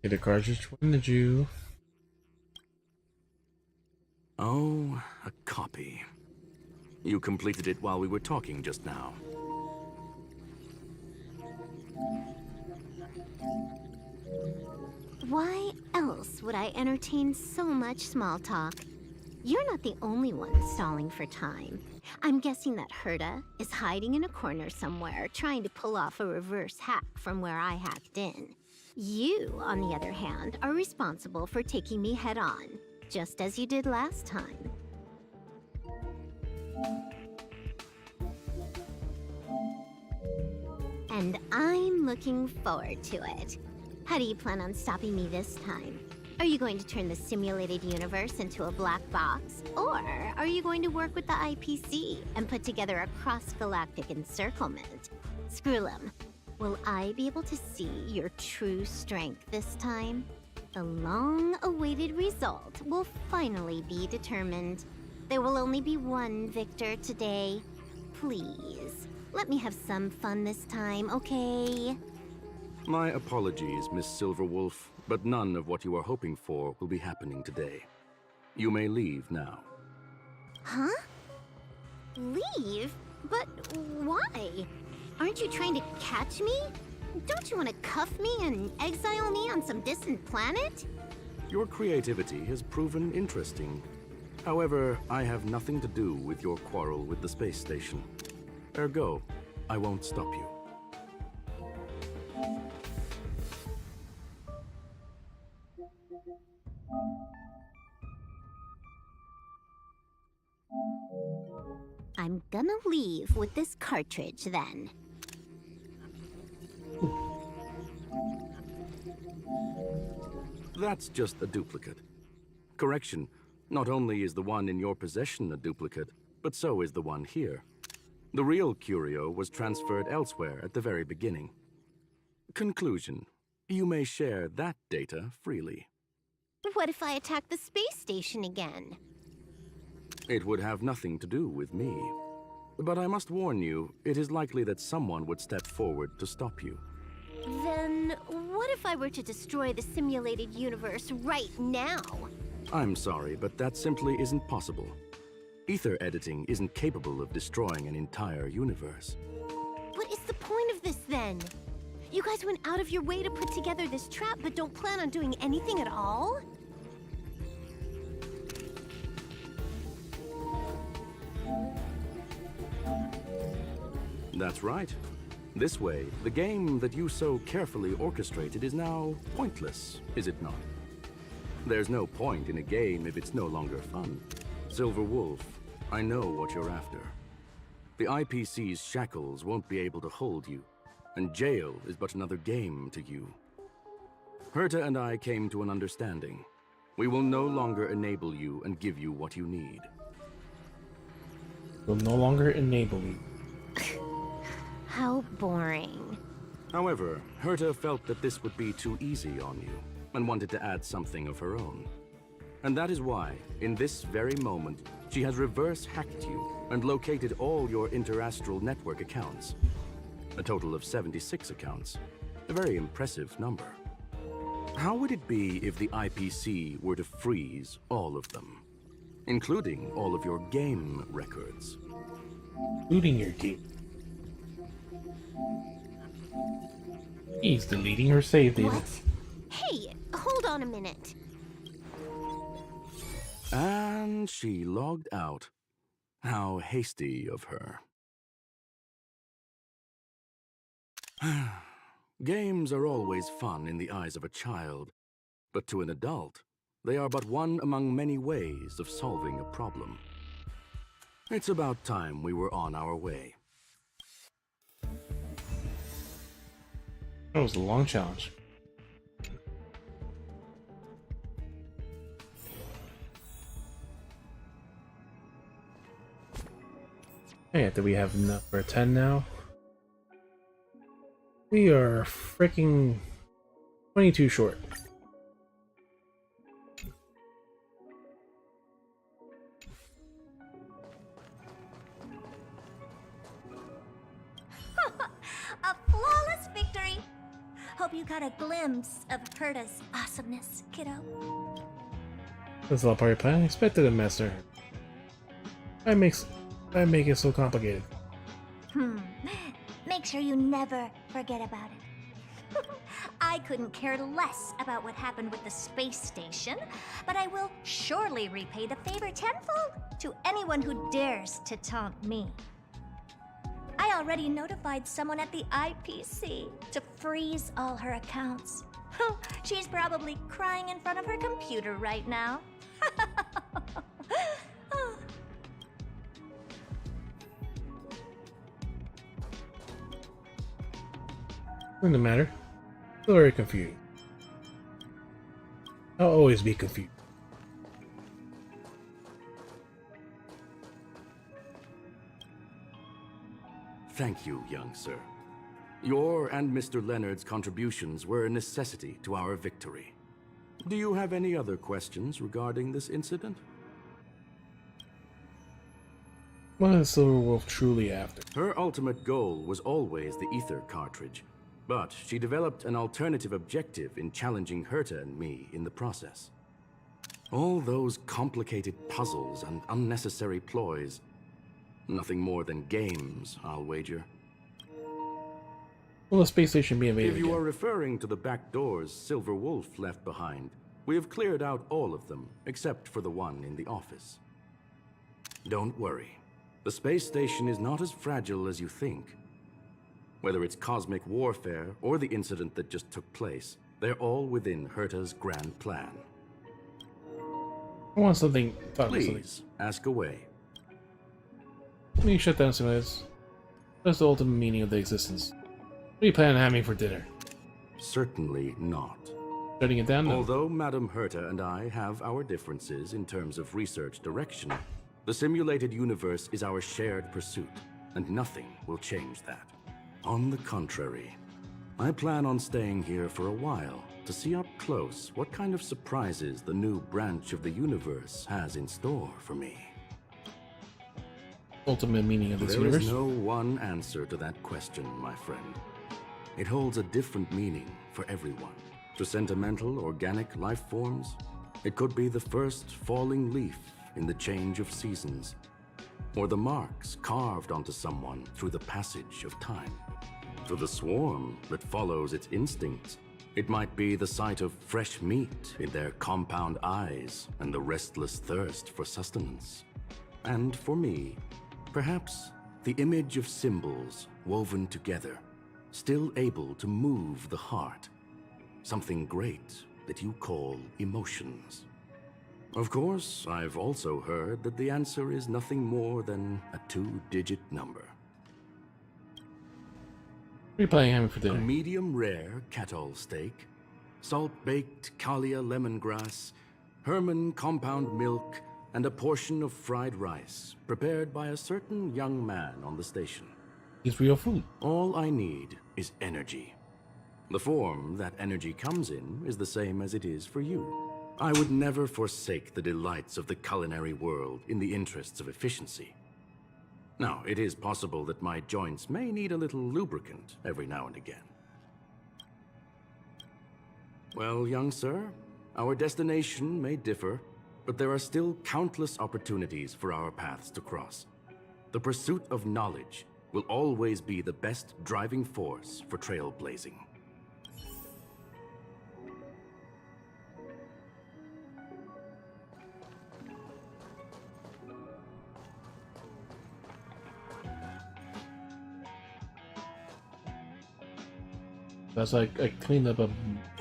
Get a cartridge. When did you? Oh, a copy. You completed it while we were talking just now. Why else would I entertain so much small talk? You're not the only one stalling for time. I'm guessing that Herta is hiding in a corner somewhere, trying to pull off a reverse hack from where I hacked in. You, on the other hand, are responsible for taking me head-on, just as you did last time. And I'm looking forward to it. How do you plan on stopping me this time? Are you going to turn the simulated universe into a black box? Or are you going to work with the IPC and put together a cross-galactic encirclement? Screw 'em. Will I be able to see your true strength this time? The long-awaited result will finally be determined. There will only be one victor today. Please, let me have some fun this time, okay? My apologies, Miss Silverwolf, but none of what you are hoping for will be happening today. You may leave now. Huh? Leave? But why? Aren't you trying to catch me? Don't you want to cuff me and exile me on some distant planet? Your creativity has proven interesting. However, I have nothing to do with your quarrel with the space station. Ergo, I won't stop you. I'm gonna leave with this cartridge then. That's just a duplicate. Correction, not only is the one in your possession a duplicate, but so is the one here. The real curio was transferred elsewhere at the very beginning. Conclusion, you may share that data freely. What if I attack the space station again? It would have nothing to do with me. But I must warn you, it is likely that someone would step forward to stop you. Then what if I were to destroy the simulated universe right now? I'm sorry, but that simply isn't possible. Ether editing isn't capable of destroying an entire universe. What is the point of this then? You guys went out of your way to put together this trap, but don't plan on doing anything at all? That's right. This way, the game that you so carefully orchestrated is now pointless, is it not? There's no point in a game if it's no longer fun. Silver Wolf, I know what you're after. The IPC's shackles won't be able to hold you, and jail is but another game to you. Herta and I came to an understanding. We will no longer enable you and give you what you need. Will no longer enable you. How boring. However, Herta felt that this would be too easy on you, and wanted to add something of her own. And that is why, in this very moment, she has reverse-hacked you and located all your interastral network accounts. A total of 76 accounts. A very impressive number. How would it be if the IPC were to freeze all of them? Including all of your game records. Including your game. He's deleting her save data. What? Hey, hold on a minute. And she logged out. How hasty of her. Games are always fun in the eyes of a child, but to an adult, they are but one among many ways of solving a problem. It's about time we were on our way. That was a long challenge. Hey, do we have enough for 10 now? We are freaking 22 short. A flawless victory! Hope you got a glimpse of Herta's awesomeness, kiddo. That's all part of your plan. I expected a master. I make it so complicated. Make sure you never forget about it. I couldn't care less about what happened with the space station, but I will surely repay the favor tenfold to anyone who dares to taunt me. I already notified someone at the IPC to freeze all her accounts. She's probably crying in front of her computer right now. Doesn't matter. Still very confused. I'll always be confused. Thank you, young sir. Your and Mr. Leonard's contributions were a necessity to our victory. Do you have any other questions regarding this incident? What is Silver Wolf truly after? Her ultimate goal was always the ether cartridge, but she developed an alternative objective in challenging Herta and me in the process. All those complicated puzzles and unnecessary ploys. Nothing more than games, I'll wager. Will the space station be invaded If you again? are referring to the back doors Silver Wolf left behind, we have cleared out all of them, except for the one in the office. Don't worry. The space station is not as fragile as you think. Whether it's cosmic warfare or the incident that just took place, they're all within Herta's grand plan. I want something. Please, ask away. Let me shut down some of this. What's the ultimate meaning of the existence? What do you plan on having for dinner? Certainly not. Shutting it down now? Although Madame Herta and I have our differences in terms of research direction, the simulated universe is our shared pursuit, and nothing will change that. On the contrary, I plan on staying here for a while to see up close what kind of surprises the new branch of the universe has in store for me. Ultimate meaning of this universe? There is no one answer to that question, my friend. It holds a different meaning for everyone. To sentimental, organic life forms, it could be the first falling leaf in the change of seasons, or the marks carved onto someone through the passage of time. To the swarm that follows its instincts, it might be the sight of fresh meat in their compound eyes and the restless thirst for sustenance. And for me, perhaps the image of symbols woven together, still able to move the heart. Something great that you call emotions. Of course, I've also heard that the answer is nothing more than a 2-digit number. What are you planning on having for dinner? A medium rare cattle steak, salt-baked Kalia lemongrass, Herman compound milk, and a portion of fried rice, prepared by a certain young man on the station. It's real food. All I need is energy. The form that energy comes in is the same as it is for you. I would never forsake the delights of the culinary world in the interests of efficiency. Now, it is possible that my joints may need a little lubricant every now and again. Well, young sir, our destination may differ, but there are still countless opportunities for our paths to cross. The pursuit of knowledge will always be the best driving force for trailblazing. That's like I cleaned up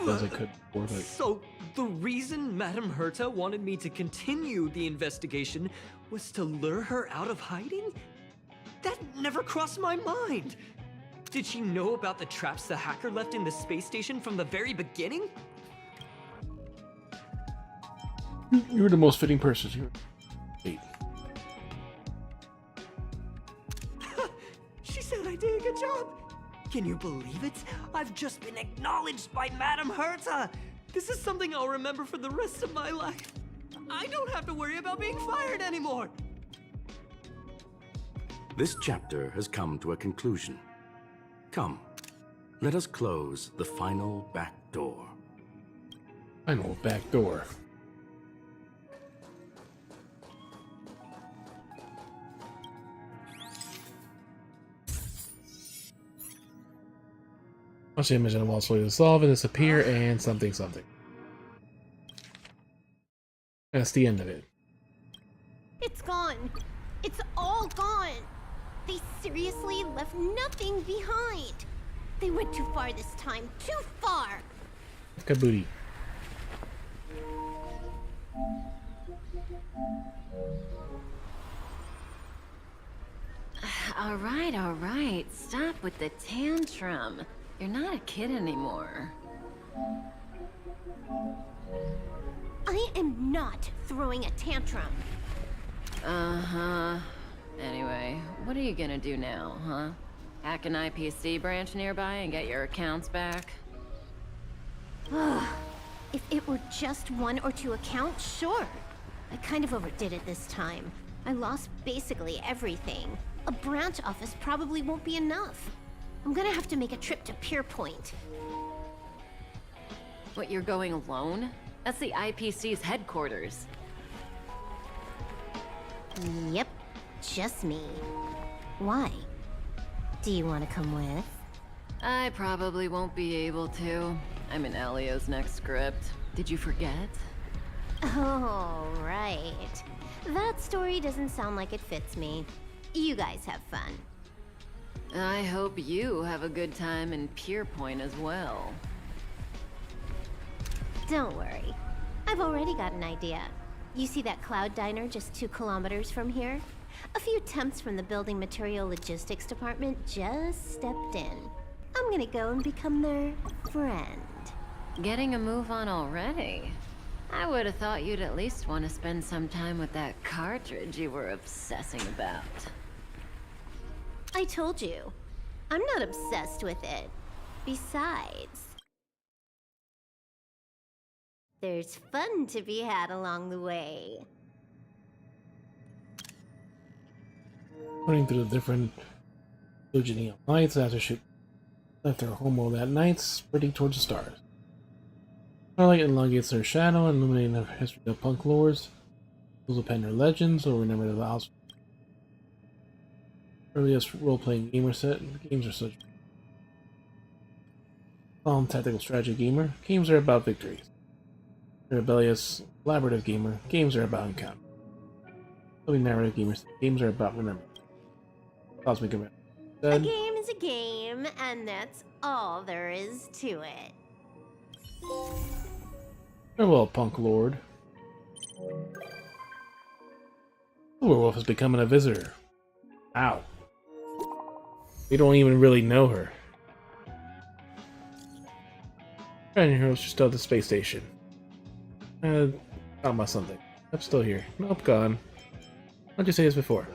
as I could before, but So, the reason Madame Herta wanted me to continue the investigation was to lure her out of hiding? That never crossed my mind! Did she know about the traps the hacker left in the space station from the very beginning? you're the most fitting person. You're... Wait. She said I did a good job! Can you believe it? I've just been acknowledged by Madame Herta! This is something I'll remember for the rest of my life. I don't have to worry about being fired anymore! This chapter has come to a conclusion. Come, let us close the final back door. Final back door. Watch the image on the wall slowly dissolve and disappear and something something. That's the end of it. It's gone. It's all gone. They seriously left nothing behind. They went too far this time. Too far. Kabooty. All right. Stop with the tantrum. You're not a kid anymore. I am not throwing a tantrum. Uh-huh. Anyway, what are you gonna do now, huh? Hack an IPC branch nearby and get your accounts back? If it were just 1 or 2 accounts, sure. I kind of overdid it this time. I lost basically everything. A branch office probably won't be enough. I'm gonna have to make a trip to Pierpoint. What, you're going alone? That's the IPC's headquarters. Yep, just me. Why? Do you want to come with? I probably won't be able to. I'm in Elio's next script. Did you forget? Oh, right. That story doesn't sound like it fits me. You guys have fun. I hope you have a good time in Pierpoint as well. Don't worry. I've already got an idea. You see that cloud diner just 2 kilometers from here? A few temps from the building material logistics department just stepped in. I'm gonna go and become their friend. Getting a move on already? I would have thought you'd at least want to spend some time with that cartridge you were obsessing about. I told you. I'm not obsessed with it. Besides, there's fun to be had along the way. Running through the different neon lights after she left her homeworld that night, spreading towards the stars. Starlight elongates her shadow, illuminating the history of punk lores. Those will pen her legends or remember the vows. Earliest role-playing gamer set. Games are such. Calm tactical strategy gamer. Games are about victories. Rebellious collaborative gamer. Games are about encounter. Narrative gamers. Games are about remembering. Cosmic event. A game is a game, and that's all there is to it. Farewell, punk lord. The werewolf is becoming a visitor. Ow. We don't even really know her. Trying heroes just still at the space station. Talking about something. I'm still here. Nope, gone. Why'd you say this before?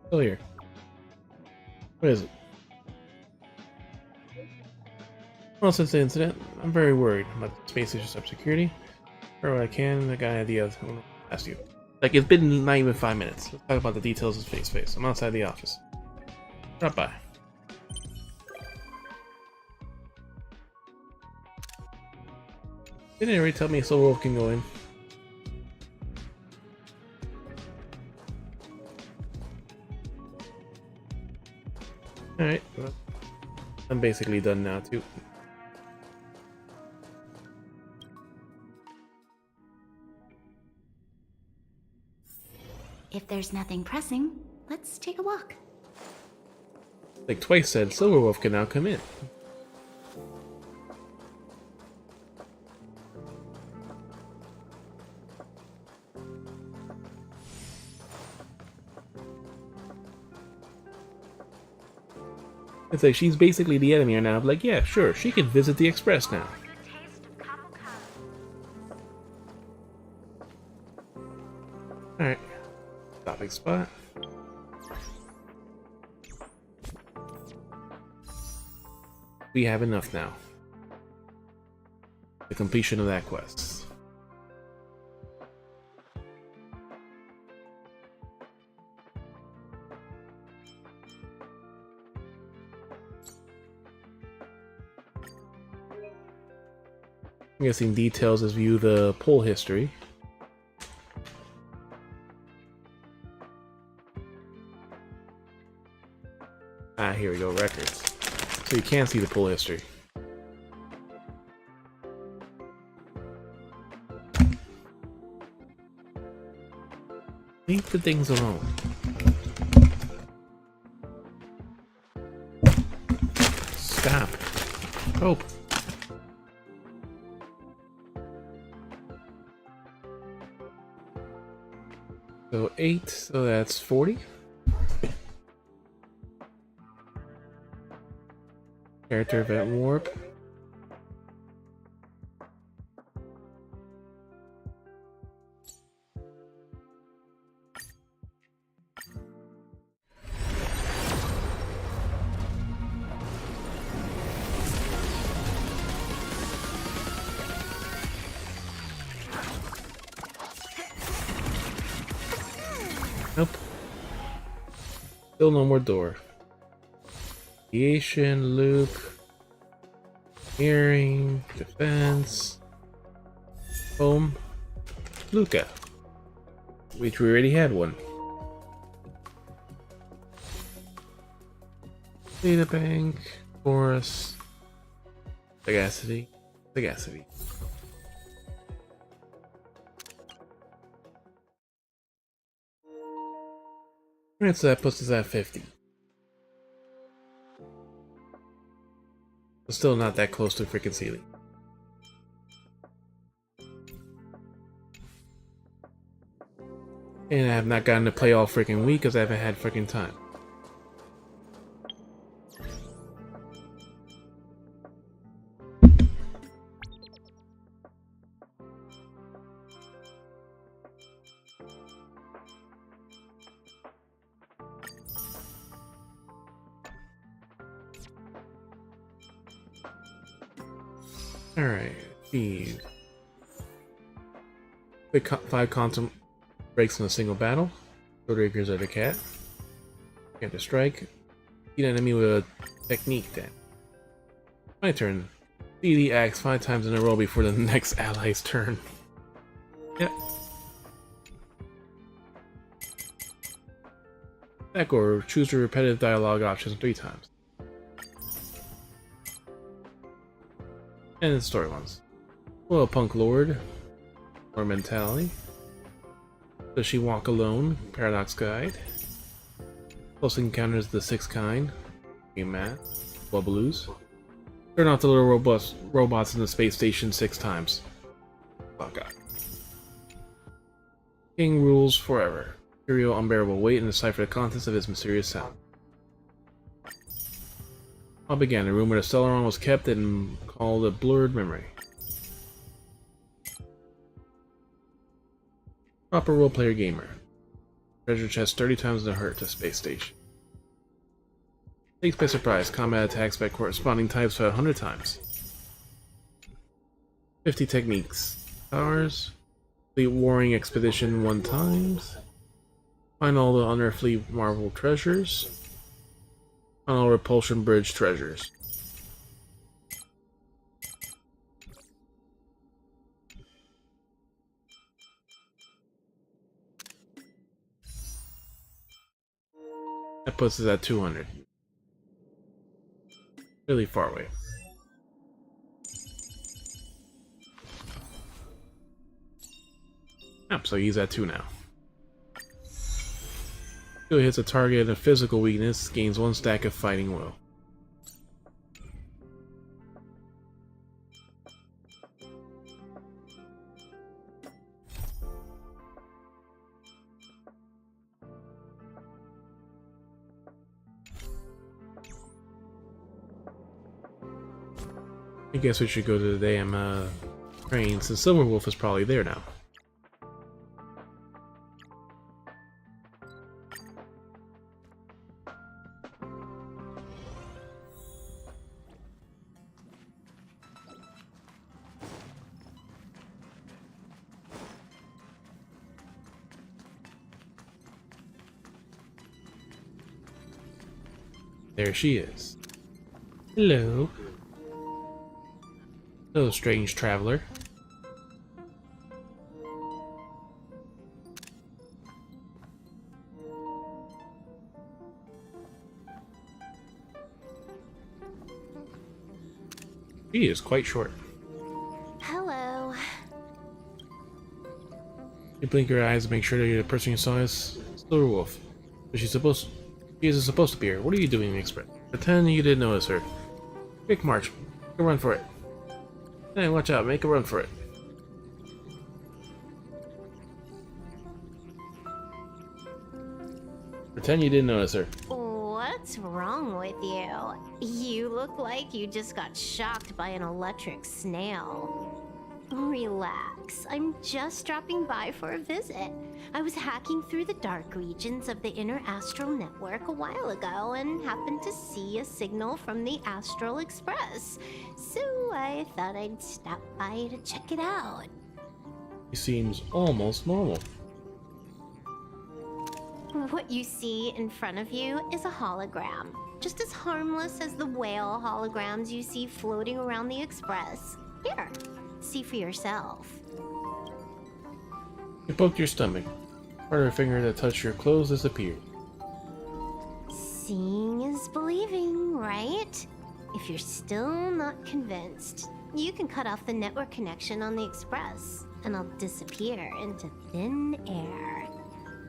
Still here. What is it? Well, since the incident, I'm very worried about the space station cybersecurity. Or what I can, the guy idea I want to ask you. Like, it's been not even 5 minutes. Let's talk about the details of space. I'm outside the office. Drop by. Didn't you already tell me Silver Wolf can go in? Alright, well, I'm basically done now too. If there's nothing pressing, let's take a walk. Like Twice said, Silver Wolf can now come in. It's like she's basically the enemy right now. I'm like, yeah, sure, she can visit the Express now. Alright. Stopping spot. We have enough now. The completion of that quest. I'm guessing details as view the poll history. Ah, here we go, records. So you can see the poll history. Leave the things alone. Stop. Hope. So 8, so that's 40. Character event warp. Nope. Still no more door. Creation, loop, hearing, defense, home, Luca, which we already had one. Data bank, chorus, sagacity, sagacity. Alright, so that puts us at 50. But still not that close to freaking ceiling. And I have not gotten to play all freaking week because I haven't had freaking time. Alright, geez. Quick 5 constant breaks in a single battle. Short rapiers are the cat. Can't to strike. Beat an enemy with a technique then. My turn. See the axe 5 times in a row before the next ally's turn. Yep. Back or choose the repetitive dialogue options 3 times. And the story ones. Well, Punk Lord, or Mentality. Does she walk alone? Paradox Guide. Close encounters the 6th kind. Game Mat. Bubaloos. Turn off the little robots in the space station 6 times. Oh god. King rules forever. Imperial unbearable weight and decipher the contents of his mysterious sound. All began. A room where the Celeron was kept and called a blurred memory. Proper role-player gamer. Treasure chest 30 times the hurt to space station. Takes by surprise. Combat attacks by corresponding types 100 times. 50 techniques. Powers. Fleet warring expedition 1 times. Find all the unearthly marvel treasures. Find all repulsion bridge treasures. That puts us at 200. Really far away. Yep, so he's at 2 now. Who hits a target and a physical weakness, gains 1 stack of fighting will. I guess we should go to the damn train since Silverwolf is probably there now. There she is. Hello. Hello, strange traveler. She is quite short. Hello. You blink your eyes and make sure that the person you saw is Silverwolf. But she isn't supposed to be here. What are you doing, Express? Pretend you didn't notice her. Quick march. Make a run for it. Hey, watch out. Make a run for it. Pretend you didn't notice her. What's What's wrong with you? You look like you just got shocked by an electric snail. Relax, I'm just dropping by for a visit. I was hacking through the dark regions of the inner astral network a while ago and happened to see a signal from the Astral Express. So I thought I'd stop by to check it out. He seems almost normal. What you see in front of you is a hologram, just as harmless as the whale holograms you see floating around the Express. Here, see for yourself. You poked your stomach. Part of your finger that touched your clothes disappeared. Seeing is believing, right? If you're still not convinced, you can cut off the network connection on the Express, and I'll disappear into thin air.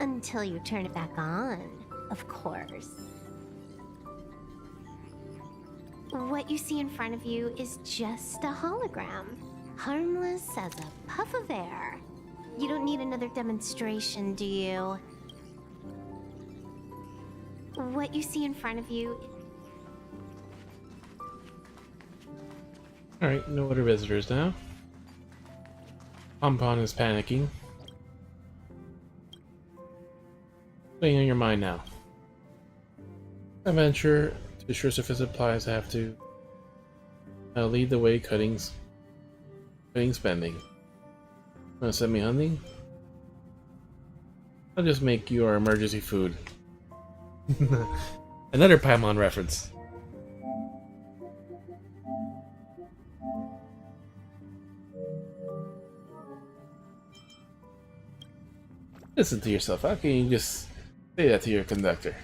Until you turn it back on, of course. What you see in front of you is just a hologram, harmless as a puff of air. You don't need another demonstration, do you? What you see in front of you... Alright, no other visitors now. Pompon is panicking. What's on your mind now? Adventure to sure sufficient supplies have to lead the way cutting spending. Wanna send me hunting? I'll just make you our emergency food. Another Paimon reference. Listen to yourself. How can you just say that to your conductor?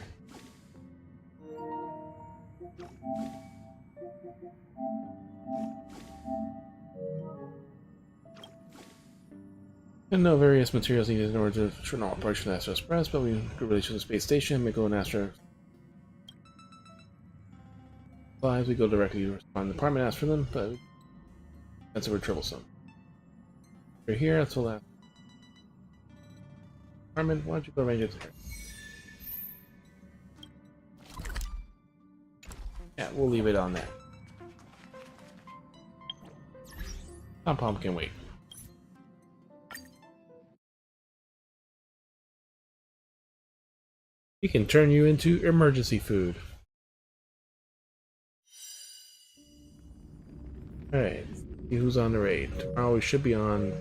I know various materials needed in order to turn on Operation Astro Express, but we could relate to the space station, make go an Astro. Supplies, we go directly to the respond department, ask for them, but that's over troublesome. We're here, that's the last. Department, why don't you go arrange it there? Yeah, we'll leave it on there. Pom-Pom can wait. We can turn you into emergency food. Alright, see who's on the raid. Tomorrow we should be on,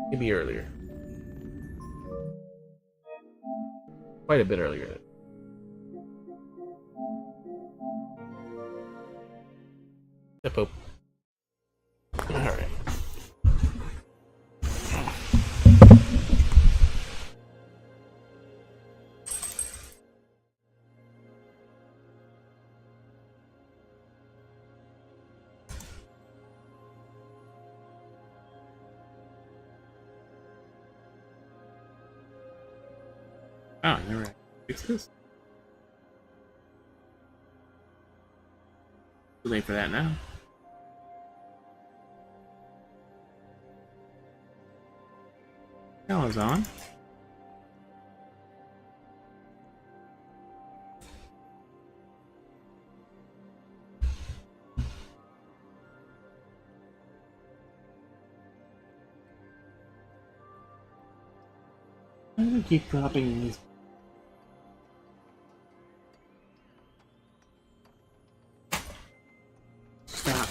maybe earlier. Quite a bit earlier. Step up. Alright. Oh, I never fixed this. Too late for that now. Hell is on. Why do they keep dropping these? Stop.